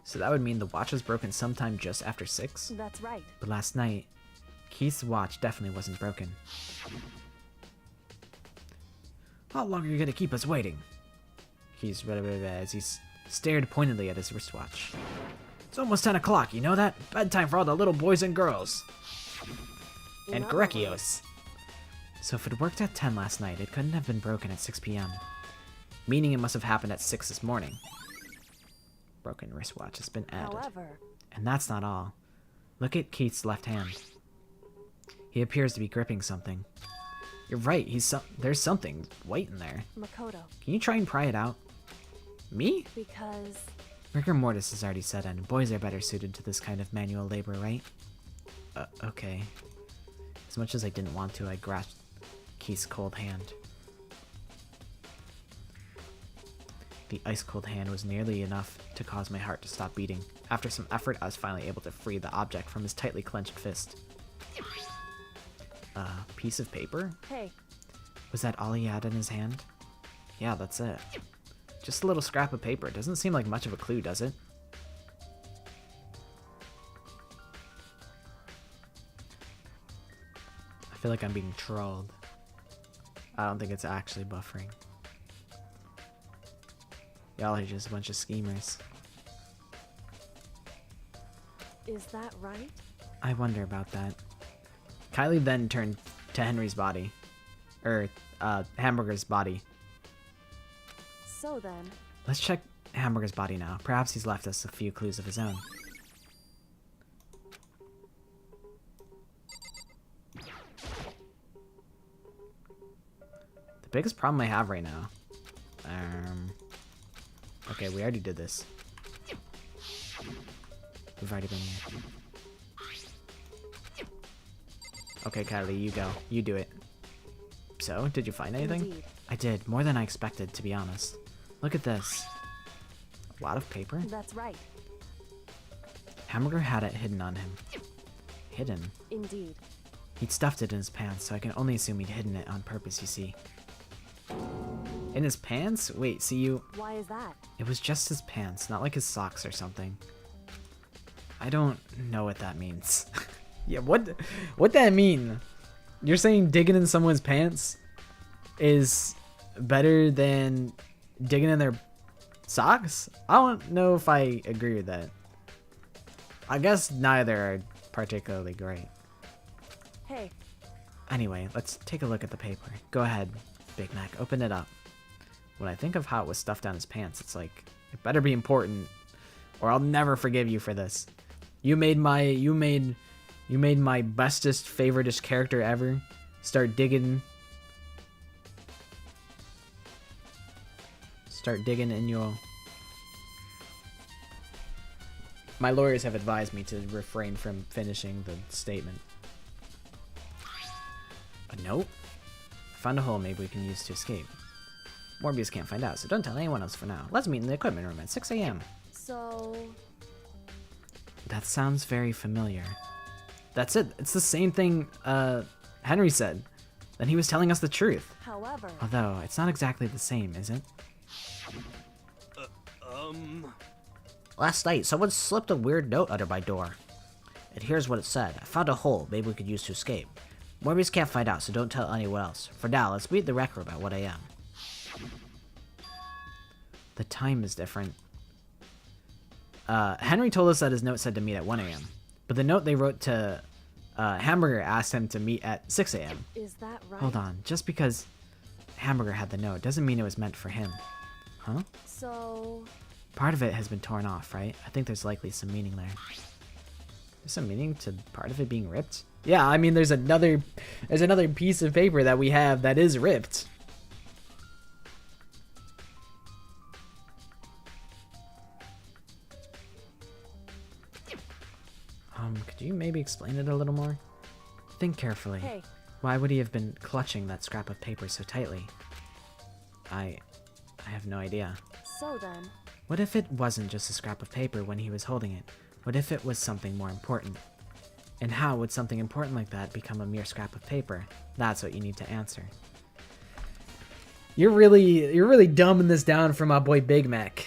So that would mean the watch was broken sometime just after 6? That's right. But last night, Keith's watch definitely wasn't broken. How long are you gonna keep us waiting? Keith as he stared pointedly at his wristwatch. It's almost 10 o'clock, you know that? Bedtime for all the little boys and girls. And Correcchios. So if it worked at 10 last night, it couldn't have been broken at 6 p.m. Meaning it must have happened at 6 this morning. Broken wristwatch has been added. However... And that's not all. Look at Keith's left hand. He appears to be gripping something. You're right, there's something white in there. Makoto. Can you try and pry it out? Me? Because... Rigor mortis has already set in. Boys are better suited to this kind of manual labor, right? Okay. As much as I didn't want to, I grasped Keith's cold hand. The ice-cold hand was nearly enough to cause my heart to stop beating. After some effort, I was finally able to free the object from his tightly clenched fist. Piece of paper? Hey. Was that all he had in his hand? Yeah, that's it. Just a little scrap of paper. Doesn't seem like much of a clue, does it? I feel like I'm being trolled. I don't think it's actually buffering. Y'all are just a bunch of schemers. Is that right? I wonder about that. Kylie then turned to Henry's body. Hamburger's body. So then... Let's check Hamburger's body now. Perhaps he's left us a few clues of his own. The biggest problem I have right now... Okay, we already did this. We've already been here. Okay, Kylie, you go. You do it. So, did you find anything? Indeed. I did. More than I expected, to be honest. Look at this. A lot of paper? That's right. Hamburger had it hidden on him. Hidden? Indeed. He'd stuffed it in his pants, so I can only assume he'd hidden it on purpose, you see. In his pants? Wait, see you... Why is that? It was just his pants, not like his socks or something. I don't know what that means. Yeah, what that mean? You're saying digging in someone's pants is better than digging in their socks? I don't know if I agree with that. I guess neither are particularly great. Hey, Anyway, let's take a look at the paper. Go ahead, Big Mac, open it up. When I think of how it was stuffed down his pants, it's like, it better be important, or I'll never forgive you for this. You made my bestest, favoritist character ever start digging in your... My lawyers have advised me to refrain from finishing the statement. A note? I found a hole maybe we can use to escape. Morbius can't find out, so don't tell anyone else for now. Let's meet in the equipment room at 6 a.m. so... That sounds very familiar. That's it. It's the same thing Henry said. Then he was telling us the truth. However... Although, it's not exactly the same, is it? Last night, someone slipped a weird note under my door. And here's what it said. I found a hole maybe we could use to escape. Morbius can't find out, so don't tell anyone else. For now, let's meet in the rec room at 1 a.m. The time is different. Henry told us that his note said to meet at 1 a.m. But the note they wrote to Hamburger asked him to meet at 6 a.m. Is that right? Hold on. Just because Hamburger had the note doesn't mean it was meant for him. Huh? So... Part of it has been torn off, right? I think there's likely some meaning there. There's some meaning to part of it being ripped? Yeah, I mean, there's another piece of paper that we have that is ripped. Could you maybe explain it a little more? Think carefully. Hey. Why would he have been clutching that scrap of paper so tightly? I have no idea. So then... What if it wasn't just a scrap of paper when he was holding it? What if it was something more important? And how would something important like that become a mere scrap of paper? That's what you need to answer. You're really dumbing this down for my boy Big Mac.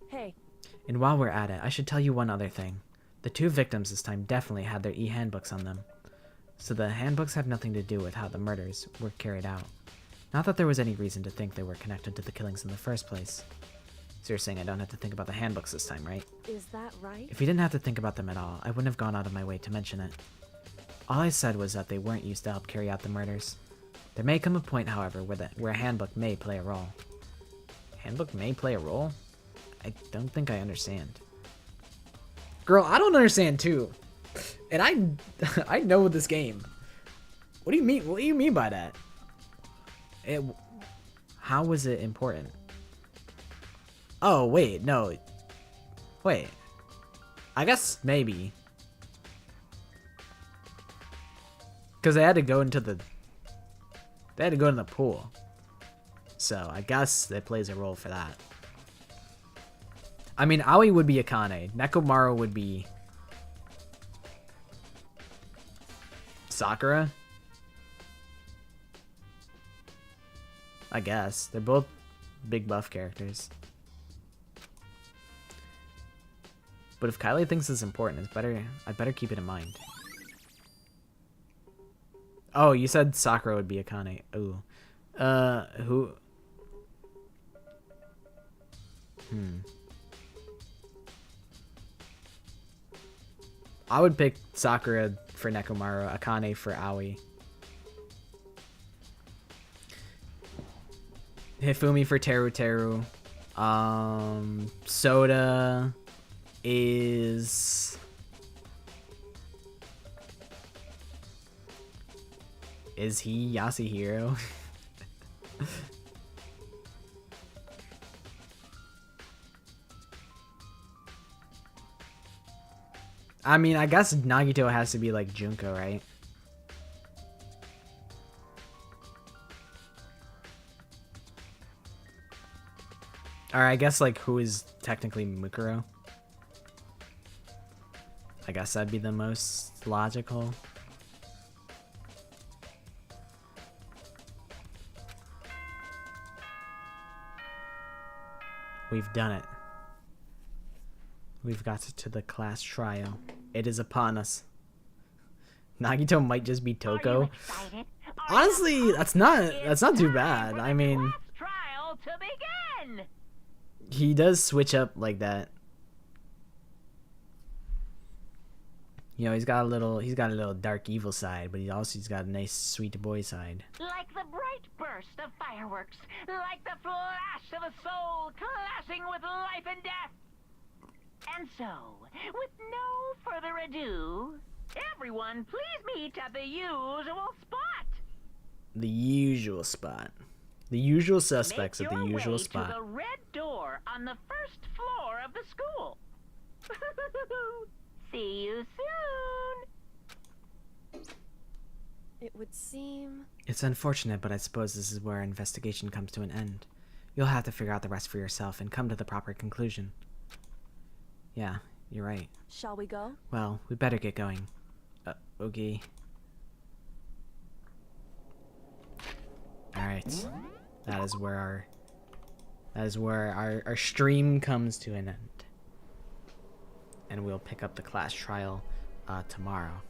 Hey, And while we're at it, I should tell you one other thing. The two victims this time definitely had their e-handbooks on them. So the handbooks have nothing to do with how the murders were carried out. Not that there was any reason to think they were connected to the killings in the first place. So you're saying I don't have to think about the handbooks this time, right? is that right? If you didn't have to think about them at all, I wouldn't have gone out of my way to mention it. All I said was that they weren't used to help carry out the murders. There may come a point, however, where a handbook may play a role. Handbook may play a role? I don't think I understand. Girl, I don't understand too. And I know this game. What do you mean? What do you mean by that? How was it important? Oh, wait, no. Wait. I guess maybe. Because they had to go into the... They had to go in the pool. So, I guess it plays a role for that. I mean, Aoi would be Akane. Nekomaru would be... Sakura? I guess. They're both big buff characters. But if Kylie thinks it's important, I'd better keep it in mind. Oh, you said Sakura would be Akane. Ooh. Who? I would pick Sakura for Nekomaru, Akane for Aoi. Hifumi for Teru Teru. Soda is... Is he Yasuhiro? I mean, I guess Nagito has to be like Junko, right? Or I guess like who is technically Mukuro? I guess that'd be the most logical. We've done it. We've got to the class trial. It is upon us. Nagito might just be Toko. Honestly, that's not too bad. I mean, Trial to begin. he does switch up like that. You know, he's got a little dark evil side, but he's got a nice sweet boy side. Like the bright burst of fireworks, like the flash of a soul clashing with life and death. And so, with no further ado, everyone please meet at the usual spot. The usual spot. The usual suspects Make at the your usual way spot. to the red door on the first floor of the school. See you soon. It would seem... It's unfortunate, but I suppose this is where our investigation comes to an end. You'll have to figure out the rest for yourself and come to the proper conclusion. Yeah, you're right. Shall we go? Well, we better get going. Okay. Alright. That is where our stream comes to an end. And we'll pick up the class trial tomorrow.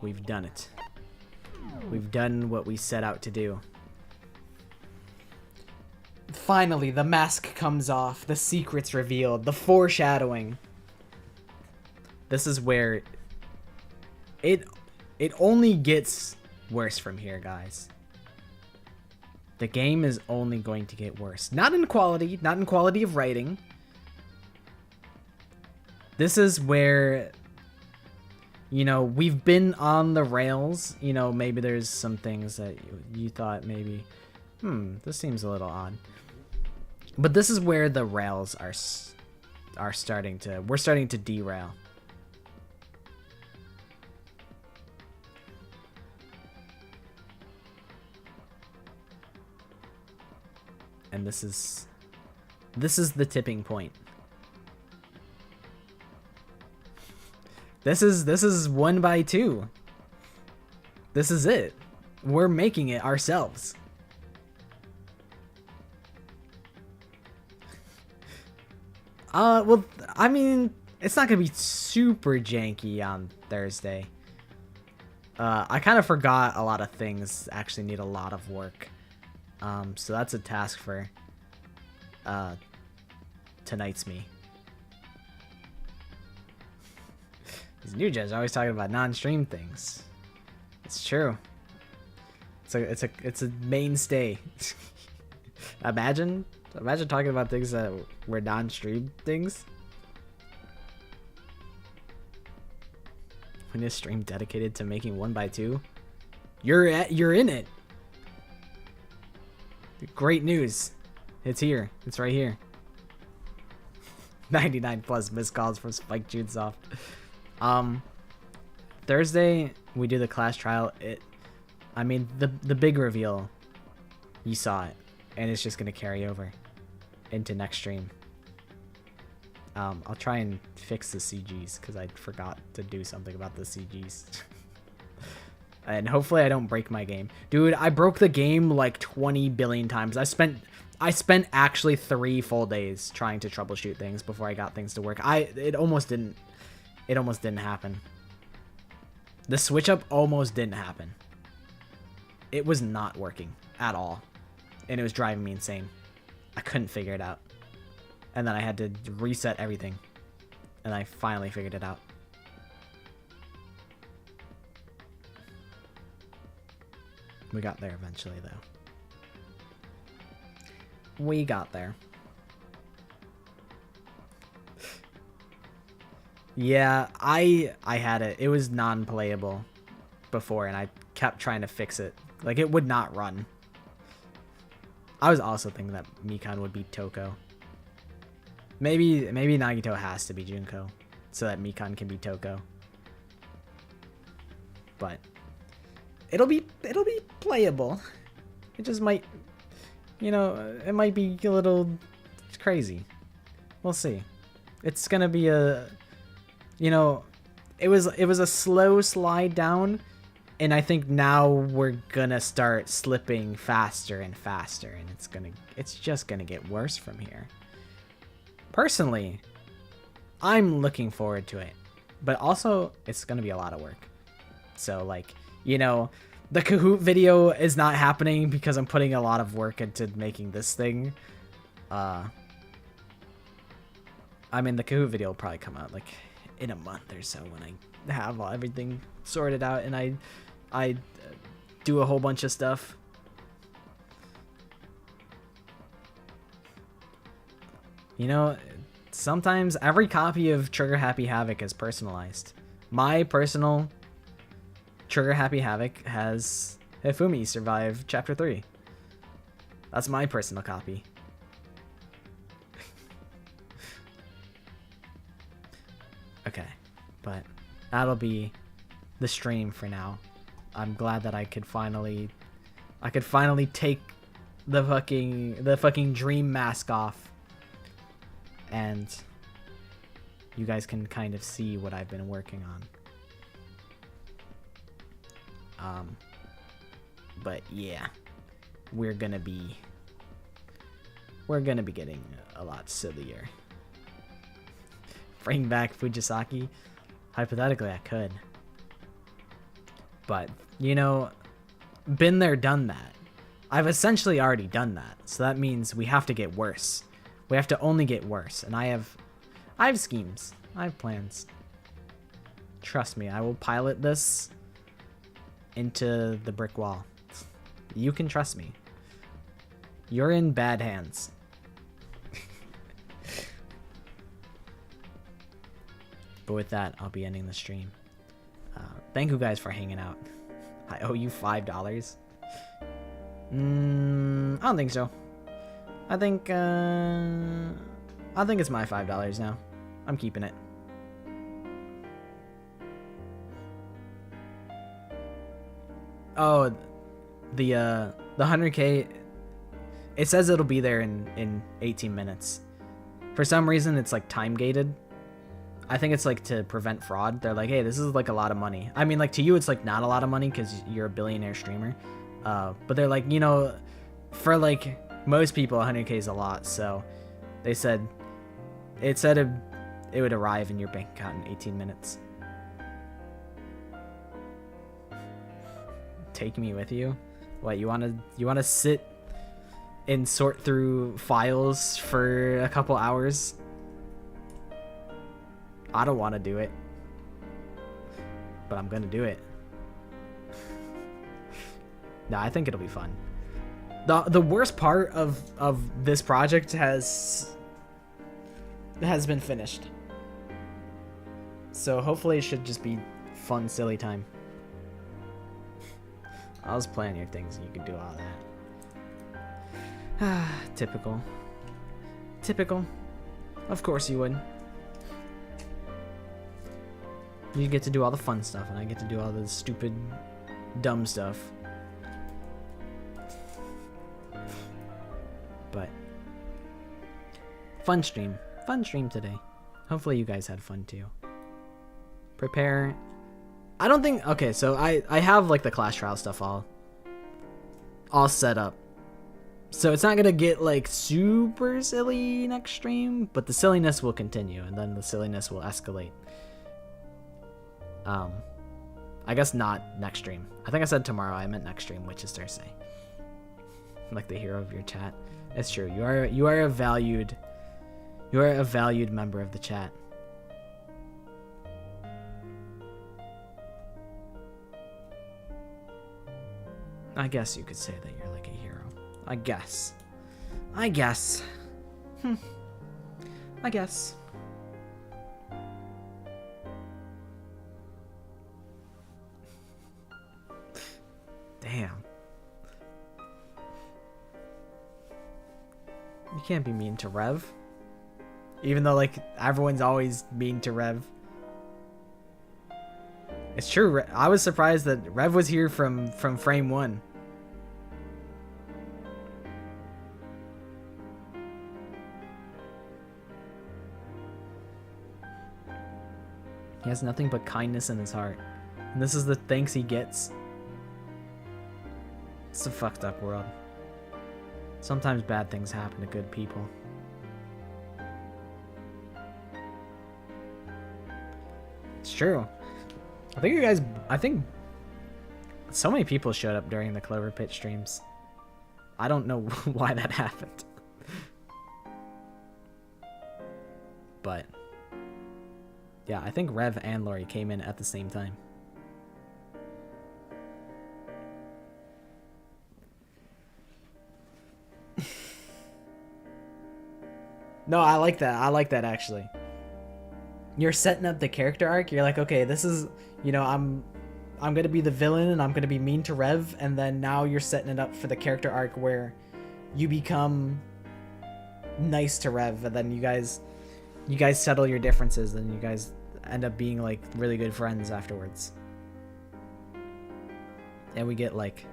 We've done it. We've done what we set out to do. Finally, the mask comes off, the secret's revealed, the foreshadowing. This is where it only gets worse from here, guys. The game is only going to get worse. Not in quality of writing. This is where, you know, we've been on the rails. You know, maybe there's some things that you thought maybe, this seems a little odd. But this is where the rails are starting to, we're starting to derail. And this is the tipping point. This is 1 by 2. This is it. We're making it ourselves. Well, I mean, it's not gonna be super janky on Thursday. I kind of forgot a lot of things actually need a lot of work. So that's a task for tonight's me. These new gens are always talking about non-stream things. It's true. It's a mainstay. Imagine talking about things that were non-stream things. When a stream dedicated to making 1 by 2, you're in it. Great news. It's here. It's right here. 99 plus missed calls from Spike Judesoft. Thursday we do the class trial. I mean the big reveal. You saw it, and it's just gonna carry over into next stream. I'll try and fix the CGs because I forgot to do something about the CGs. And hopefully I don't break my game. Dude, I broke the game like 20 billion times. I spent actually 3 full days trying to troubleshoot things before I got things to work. It almost didn't happen. The switch up almost didn't happen. It was not working at all. And it was driving me insane. I couldn't figure it out. And then I had to reset everything. And I finally figured it out. We got there eventually, though. We got there. Yeah, I had it. It was non-playable before, and I kept trying to fix it. Like, it would not run. I was also thinking that Mikan would be Toko. Maybe Nagito has to be Junko, so that Mikan can be Toko. But it'll be playable. It just might, you know, it might be a little crazy. We'll see. It's gonna be a, you know, it was a slow slide down, and I think now we're gonna start slipping faster and faster, and it's just gonna get worse from here. Personally, I'm looking forward to it, but also it's gonna be a lot of work. So like, you know, the Kahoot video is not happening because I'm putting a lot of work into making this thing. I mean, the Kahoot video will probably come out like in a month or so when I have everything sorted out and I do a whole bunch of stuff. You know, sometimes every copy of Trigger Happy Havoc is personalized. My personal Trigger Happy Havoc has Hifumi survive Chapter 3. That's my personal copy. Okay, but that'll be the stream for now. I'm glad that I could finally take the fucking dream mask off, and you guys can kind of see what I've been working on. But yeah, we're gonna be getting a lot sillier. Bring back Fujisaki? Hypothetically, I could. But, you know, been there, done that. I've essentially already done that. So that means we have to get worse. We have to only get worse. And I have schemes. I have plans. Trust me, I will pilot this into the brick wall. You can trust me. You're in bad hands. But with that, I'll be ending the stream. Thank you guys for hanging out. I owe you $5. I don't think so. I think it's my $5 now. I'm keeping it. Oh, the 100K. It says it'll be there in 18 minutes. For some reason, it's like time gated. I think it's like to prevent fraud. They're like, hey, this is like a lot of money. I mean, like to you, it's like not a lot of money because you're a billionaire streamer. But they're like, you know, for like most people, 100K is a lot. So they said, it would arrive in your bank account in 18 minutes. Take me with you? What, you wanna sit and sort through files for a couple hours? I don't want to do it, but I'm gonna do it. No, I think it'll be fun. The worst part of this project has been finished, so hopefully it should just be fun, silly time. I was planning your things and you could do all that. Typical. Of course you would. You get to do all the fun stuff, and I get to do all the stupid, dumb stuff. But fun stream today. Hopefully you guys had fun too. Prepare. I don't think. Okay, so I have like the Clash Royale stuff all set up. So it's not gonna get like super silly next stream, but the silliness will continue, and then the silliness will escalate. I guess not next stream. I think I said tomorrow. I meant next stream, which is Thursday. I'm like the hero of your chat. It's true. You are a valued member of the chat. I guess you could say that you're like a hero. I guess. I guess. Damn. You can't be mean to Rev. Even though, like, everyone's always mean to Rev. It's true. I was surprised that Rev was here from frame 1. He has nothing but kindness in his heart. And this is the thanks he gets. It's a fucked up world. Sometimes bad things happen to good people. It's true. I think so many people showed up during the Clover Pit streams. I don't know why that happened. But yeah, I think Rev and Lori came in at the same time. No, I like that. I like that actually. You're setting up the character arc. You're like, okay, this is, you know, I'm gonna be the villain and I'm gonna be mean to Rev, and then now you're setting it up for the character arc where you become nice to Rev, and then you guys settle your differences, and you guys end up being like really good friends afterwards. And we get like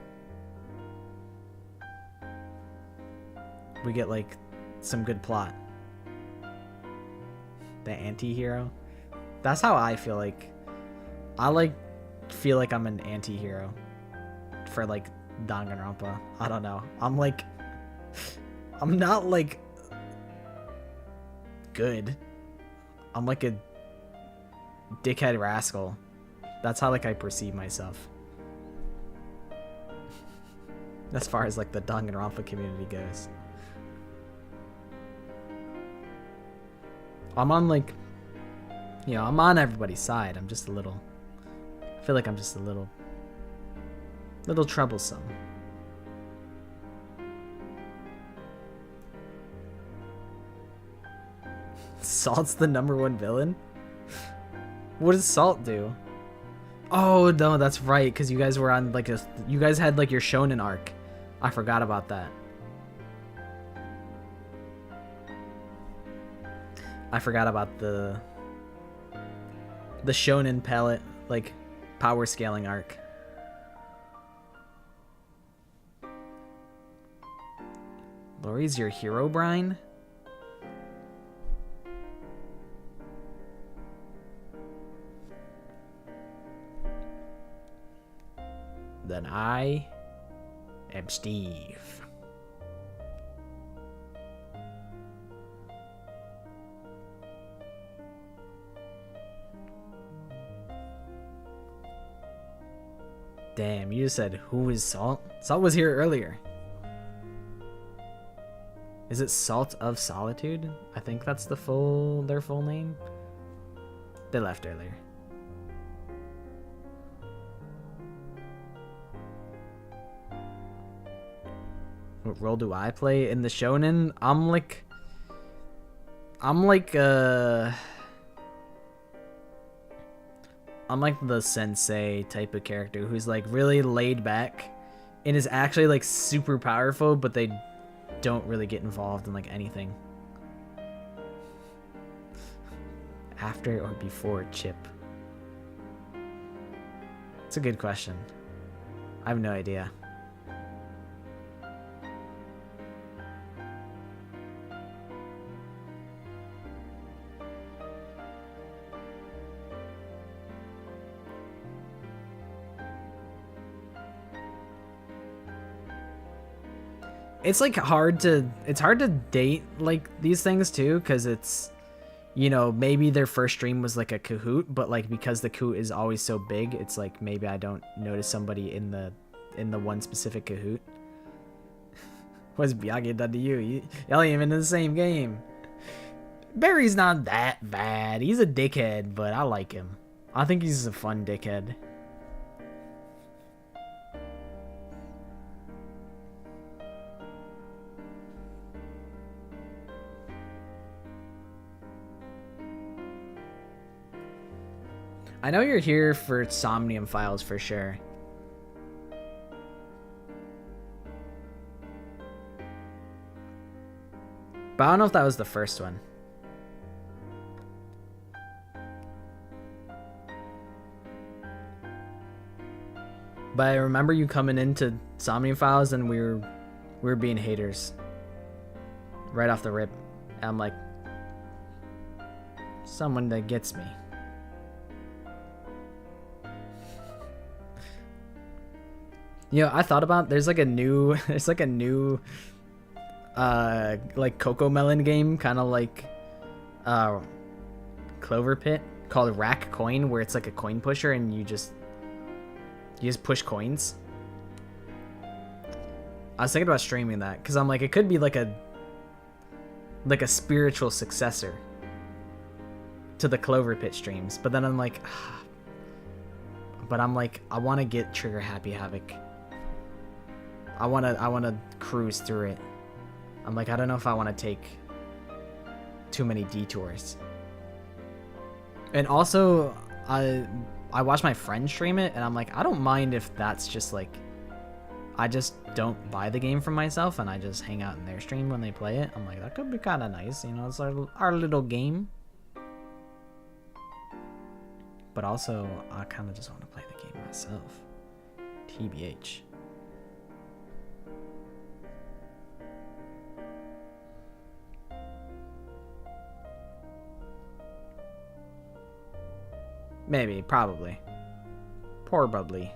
some good plot. The anti-hero. That's how I feel like. I feel like I'm an anti-hero for like Danganronpa. I don't know. I'm not like good. I'm like a dickhead rascal. That's how like I perceive myself. As far as like the Danganronpa community goes. I'm on like, you know, I'm on everybody's side. I'm just a little, I feel like I'm just a little troublesome. Salt's the #1 villain? What does Salt do? Oh no, that's right, because you guys were on like you guys had like your shonen arc. I forgot about that. I forgot about the shonen palette, like power scaling arc. Lori's your hero, Brian? Then I am Steve. Damn, you just said, who is Salt? Salt was here earlier. Is it Salt of Solitude? I think that's their full name. They left earlier. What role do I play in the shonen? I'm like the sensei type of character who's like really laid back and is actually like super powerful, but they don't really get involved in like anything. After or before Chip? It's a good question. I have no idea. It's like hard to date like these things too, because it's, you know, maybe their first stream was like a Kahoot, but like because the Kahoot is always so big, it's like maybe I don't notice somebody in the one specific Kahoot. What's Miyagi done to you? Y'all ain't even in the same game. Barry's not that bad. He's a dickhead, but I like him. I think he's a fun dickhead. I know you're here for Somnium Files for sure. But I don't know if that was the first one. But I remember you coming into Somnium Files and we were being haters right off the rip. And I'm like, someone that gets me. You know, I thought about there's like a new like Coco Melon game, kind of like Clover Pit, called Rack Coin, where it's like a coin pusher and you just push coins. I was thinking about streaming that because I'm like, it could be like a spiritual successor to the Clover Pit streams, but then I'm like, I want to get Trigger Happy Havoc. I want to cruise through it. I'm like, I don't know if I want to take too many detours. And also, I watched my friend stream it, and I'm like, I don't mind if that's just like, I just don't buy the game for myself, and I just hang out in their stream when they play it. I'm like, that could be kind of nice, you know, it's our little game. But also, I kind of just want to play the game myself. TBH. Maybe, probably. Probably.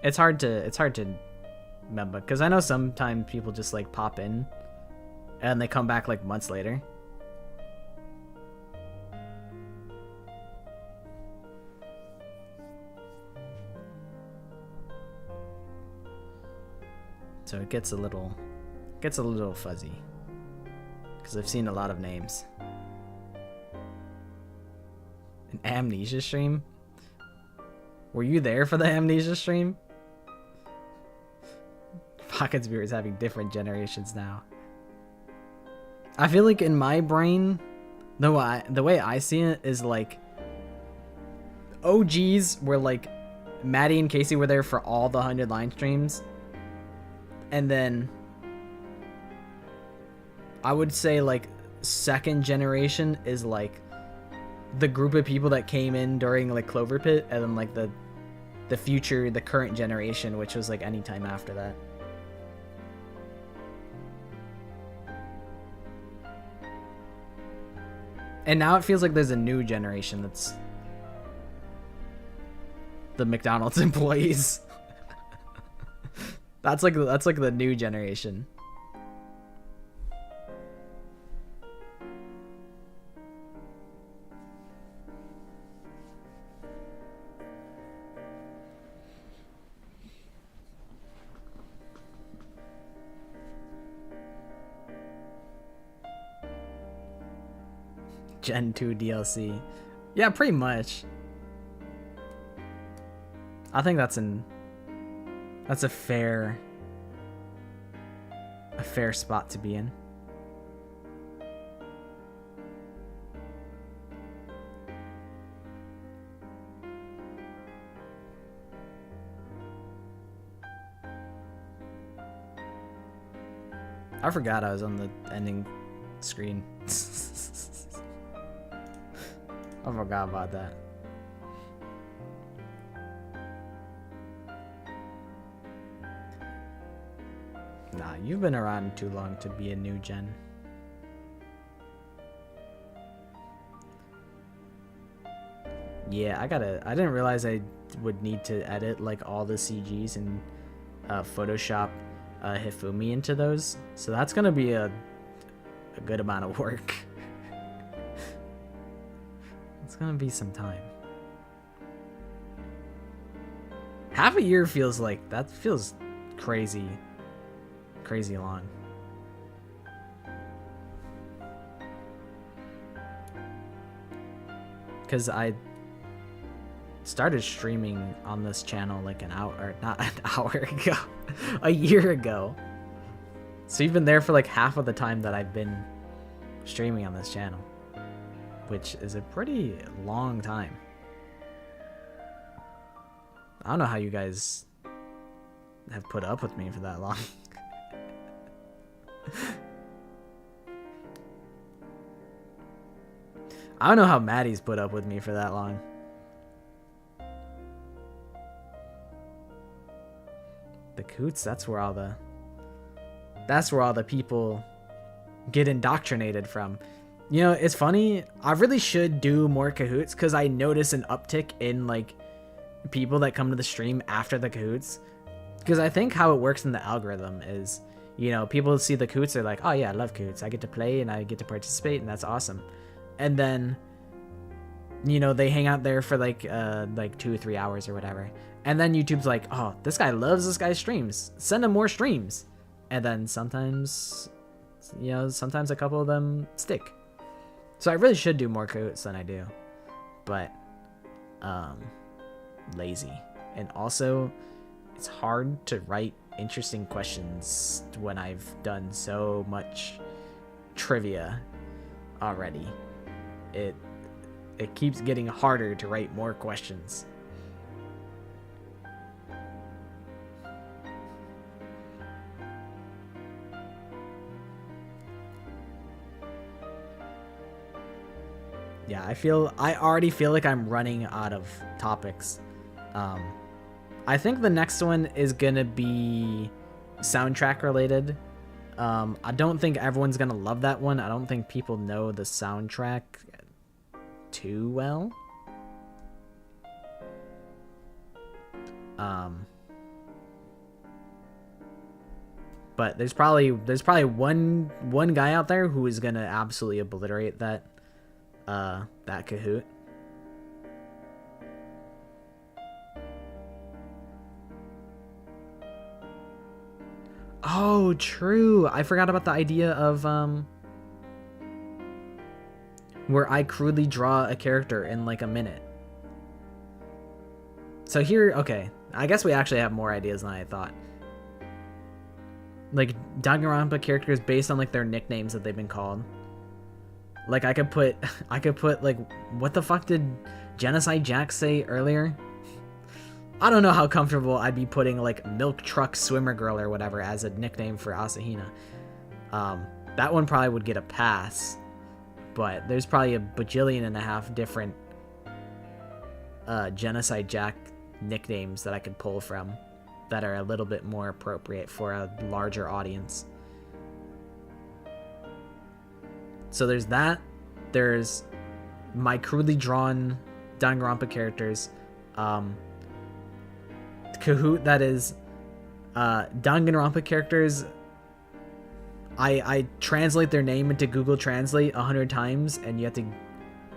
It's hard to remember, because I know sometimes people just like pop in and they come back like months later. So it gets a little fuzzy, because I've seen a lot of names. An Amnesia stream? Were you there for the Amnesia stream? Pocket Spirit is having different generations now. I feel like in my brain, the way I see it is like, OGs were like, Maddie and Casey were there for all the 100 line streams. And then I would say like second generation is like the group of people that came in during like Clover Pit, and then like the current generation, which was like any time after that. And now it feels like there's a new generation that's the McDonald's employees. That's like the new generation. Gen 2 DLC. Yeah, pretty much. I think that's a fair spot to be in. I forgot I was on the ending screen. I forgot about that. Nah, you've been around too long to be a new gen. Yeah, I didn't realize I would need to edit like all the CGs and Photoshop Hifumi into those. So that's gonna be a good amount of work. It's gonna be some time. Half a year feels crazy long. Because I started streaming on this channel like not an hour ago, a year ago. So you've been there for like half of the time that I've been streaming on this channel, which is a pretty long time. I don't know how you guys have put up with me for that long. I don't know how Maddie's put up with me for that long. Cahoots, that's where all the people get indoctrinated from. You know, it's funny, I really should do more Cahoots because I notice an uptick in like people that come to the stream after the Cahoots. Because I think how it works in the algorithm is, you know, people see the Cahoots, they're like, oh yeah, I love Cahoots, I get to play and I get to participate and that's awesome. And then, you know, they hang out there for like 2 or 3 hours or whatever, and then YouTube's like, oh, this guy loves this guy's streams, send him more streams. And then sometimes, you know, sometimes a couple of them stick. So I really should do more Cahoots than I do, but lazy. And also it's hard to write interesting questions when I've done so much trivia already. It keeps getting harder to write more questions. Yeah, I already feel like I'm running out of topics. I think the next one is gonna be soundtrack related. I don't think everyone's gonna love that one. I don't think people know the soundtrack too well. But there's probably one guy out there who is gonna absolutely obliterate that Kahoot. Oh, true. I forgot about the idea of where I crudely draw a character in like a minute. So here, okay, I guess we actually have more ideas than I thought. Like Danganronpa characters based on like their nicknames that they've been called. Like I could put like, what the fuck did Genocide Jack say earlier? I don't know how comfortable I'd be putting like Milk Truck Swimmer Girl or whatever as a nickname for Asahina. That one probably would get a pass, but there's probably a bajillion and a half different Genocide Jack nicknames that I could pull from that are a little bit more appropriate for a larger audience. So there's that. There's my crudely drawn Danganronpa characters. Kahoot, that is Danganronpa characters. I translate their name into Google Translate 100 times, and you have to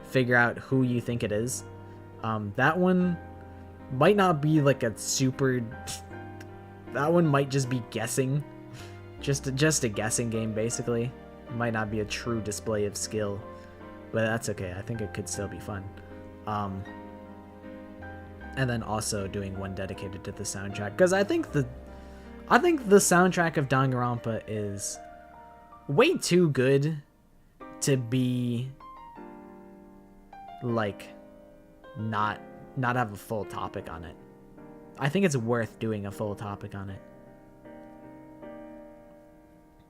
figure out who you think it is. That one might not be like a super. That one might just be guessing, just a guessing game basically. It might not be a true display of skill, but that's okay. I think it could still be fun. And then also doing one dedicated to the soundtrack, because I think the soundtrack of Danganronpa is way too good to be like not have a full topic on it. I think it's worth doing a full topic on it,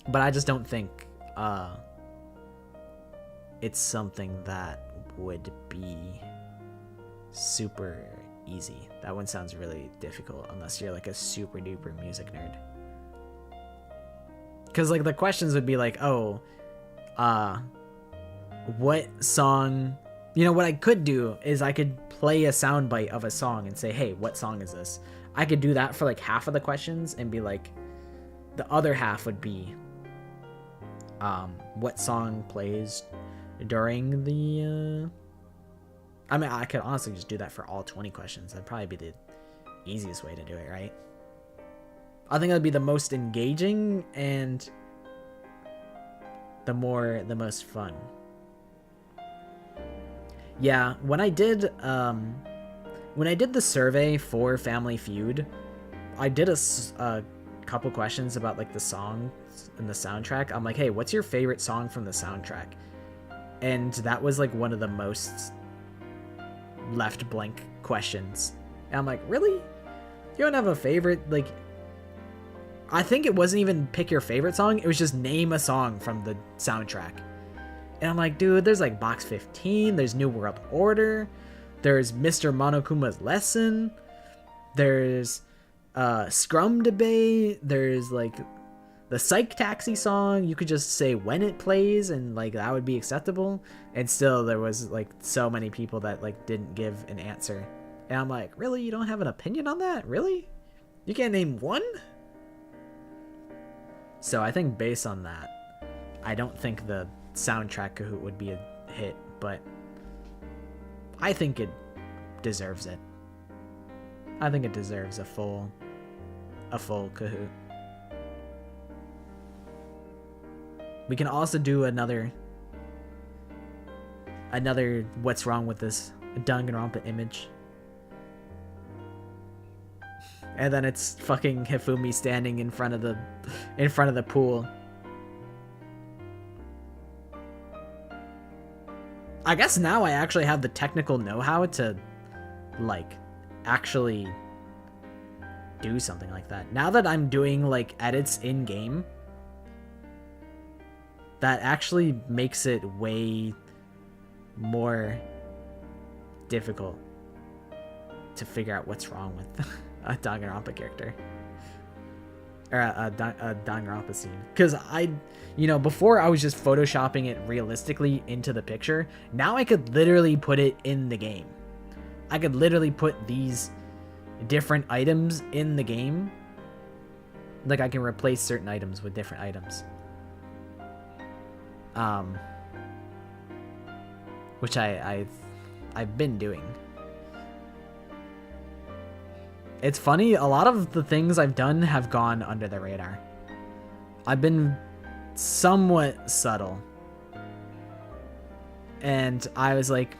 but I just don't think it's something that would be super easy. That one sounds really difficult unless you're like a super duper music nerd. Because like the questions would be like, oh, what song? You know, what I could do is I could play a soundbite of a song and say, hey, what song is this? I could do that for like half of the questions and be like, the other half would be, what song plays during the, I mean, I could honestly just do that for all 20 questions. That'd probably be the easiest way to do it, right? I think that'd be the most engaging and the most fun. Yeah, when I did the survey for Family Feud, I did a couple questions about like the songs and the soundtrack. I'm like, hey, what's your favorite song from the soundtrack? And that was like one of the most left blank questions. And I'm like, really? You don't have a favorite? Like, I think it wasn't even pick your favorite song. It was just name a song from the soundtrack. And I'm like, dude, there's like Box 15, there's New World Order, there's Mr. Monokuma's Lesson, there's Scrum debate. There's like the Psych Taxi song. You could just say when it plays and like that would be acceptable. And still there was like so many people that like didn't give an answer. And I'm like, really? You don't have an opinion on that? Really? You can't name one? So I think based on that, I don't think the soundtrack Kahoot would be a hit, but I think it deserves it. I think it deserves a full Kahoot. We can also do another what's wrong with this Danganronpa image. And then it's fucking Hifumi standing in front of the pool. I guess now I actually have the technical know-how to like actually do something like that. Now that I'm doing like edits in game, that actually makes it way more difficult to figure out what's wrong with a Danganronpa character or a Danganronpa scene. Because before I was just photoshopping it realistically into the picture. Now I could literally put it in the game. I could literally put these different items in the game. Like I can replace certain items with different items. Which I've been doing. It's funny, a lot of the things I've done have gone under the radar. I've been somewhat subtle. And I was like,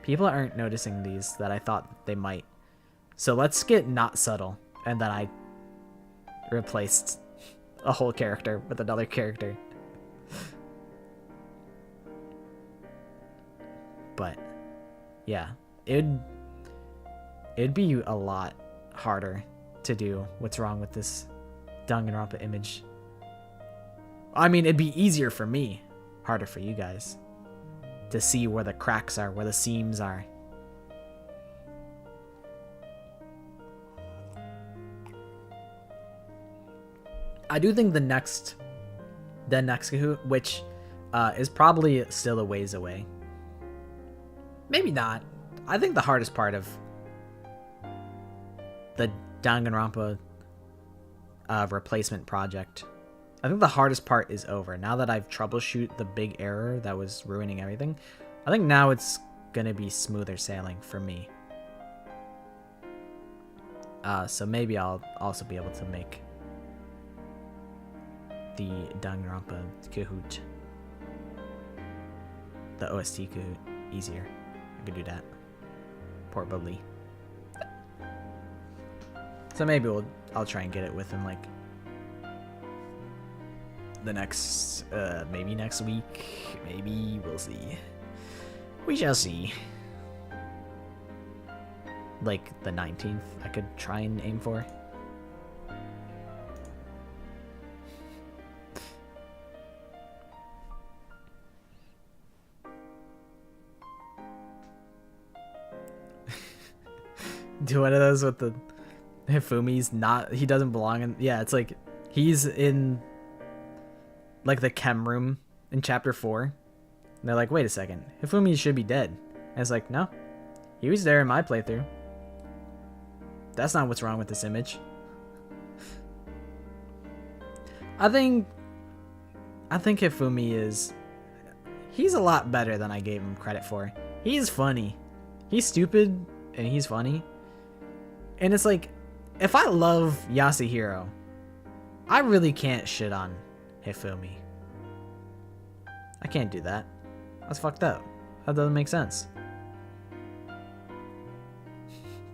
people aren't noticing these that I thought they might. So let's get not subtle. And then I replaced a whole character with another character. But yeah, it'd be a lot harder to do what's wrong with this Danganronpa image. I mean, it'd be easier for me, harder for you guys to see where the cracks are, where the seams are. I do think the next Kahoot, which is probably still a ways away. Maybe not. I think the hardest part of the Danganronpa replacement project, I think the hardest part is over. Now that I've troubleshoot the big error that was ruining everything, I think now it's gonna be smoother sailing for me. So maybe I'll also be able to make the Danganronpa Kahoot, the OST Kahoot, easier. I could do that. Probably. So maybe I'll try and get it within like the next maybe next week. Maybe we'll see. We shall see. Like the 19th I could try and aim for. Do one of those with the Hifumi's not, he doesn't belong in, yeah, it's like he's in like the chem room in chapter 4 and they're like, wait a second, Hifumi should be dead. And it's like, no, he was there in my playthrough. That's not what's wrong with this image. I think Hifumi he's a lot better than I gave him credit for. He's funny. He's stupid and he's funny. And it's like, if I love Yasuhiro, I really can't shit on Hifumi. I can't do that. That's fucked up. That doesn't make sense.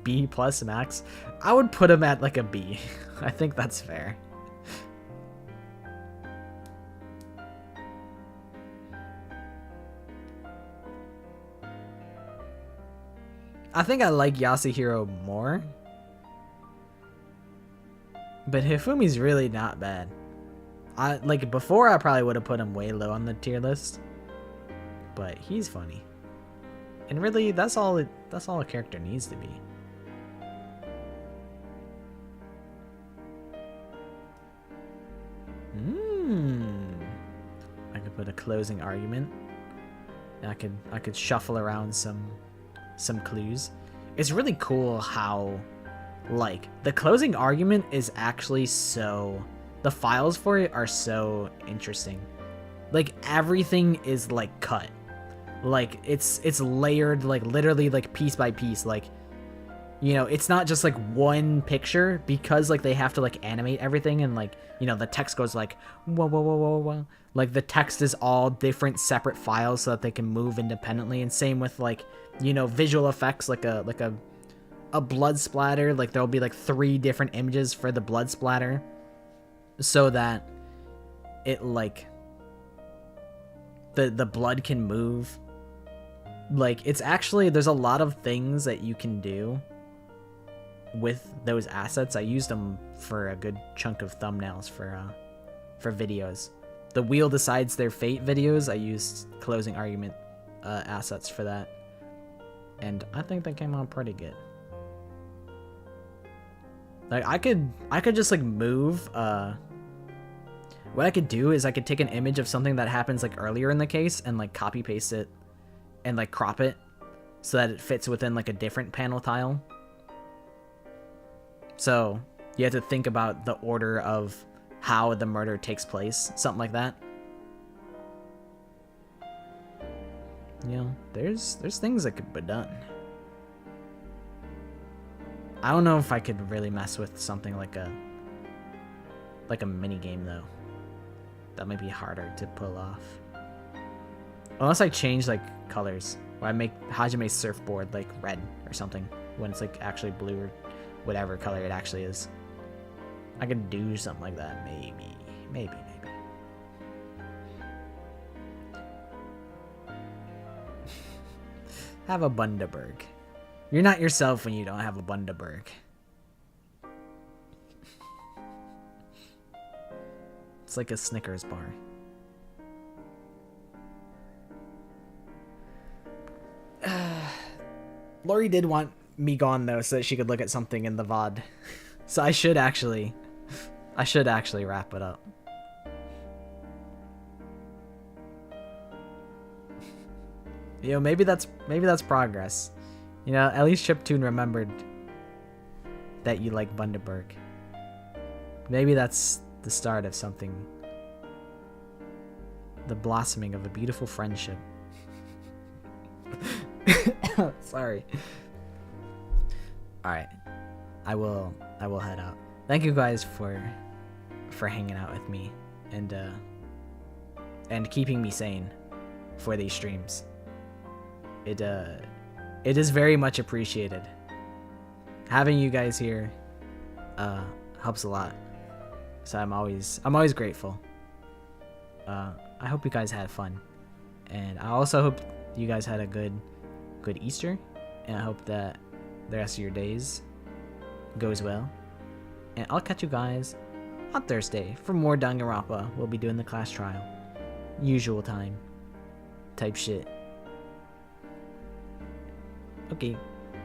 B plus max? I would put him at like a B. I think that's fair. I think I like Yasuhiro more. But Hifumi's really not bad. Like before I probably would have put him way low on the tier list. But he's funny. And really that's all a character needs to be. put a closing argument. And I could shuffle around some clues. It's really cool how, like, the closing argument is actually so, the files for it are so interesting. Like, everything is like cut. Like, it's layered, like, literally, like, piece by piece. Like, you know, it's not just like one picture, because like they have to like animate everything, and like, you know, the text goes like whoa whoa whoa whoa whoa. Like the text is all different separate files so that they can move independently. And same with like, you know, visual effects, like a blood splatter. Like there'll be like 3 different images for the blood splatter, so that it like the blood can move. Like, it's actually, there's a lot of things that you can do with those assets. I used them for a good chunk of thumbnails for videos. The Wheel Decides Their Fate videos, I used closing argument assets for that, and I think they came out pretty good. Like, I could just like move. What I could do is I could take an image of something that happens like earlier in the case and like copy paste it and like crop it so that it fits within like a different panel tile. So you have to think about the order of how the murder takes place, something like that. You know, there's things that could be done. I don't know if I could really mess with something like a mini game though. That might be harder to pull off. Unless I change like colors, or I make Hajime's surfboard like red or something when it's like actually blue or whatever color it actually is. I could do something like that, maybe. Have a Bundaberg. You're not yourself when you don't have a Bundaberg. It's like a Snickers bar. Lori did want me gone though, so that she could look at something in the VOD. So I should actually wrap it up. You know, maybe that's progress. You know, at least Chiptune remembered that you like Bundaberg. Maybe that's the start of something. The blossoming of a beautiful friendship. Sorry. Alright. I will head out. Thank you guys for hanging out with me and keeping me sane for these streams. It is very much appreciated. Having you guys here helps a lot. So I'm always grateful. I hope you guys had fun, and I also hope you guys had a good Easter, and I hope that the rest of your days goes well. And I'll catch you guys on Thursday for more Danganronpa. We'll be doing the class trial, usual time type shit. Okay,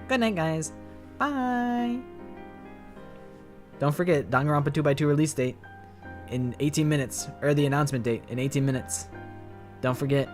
good night guys, bye. Don't forget, Danganronpa 2x2 release date in 18 minutes, or the announcement date in 18 minutes. Don't forget.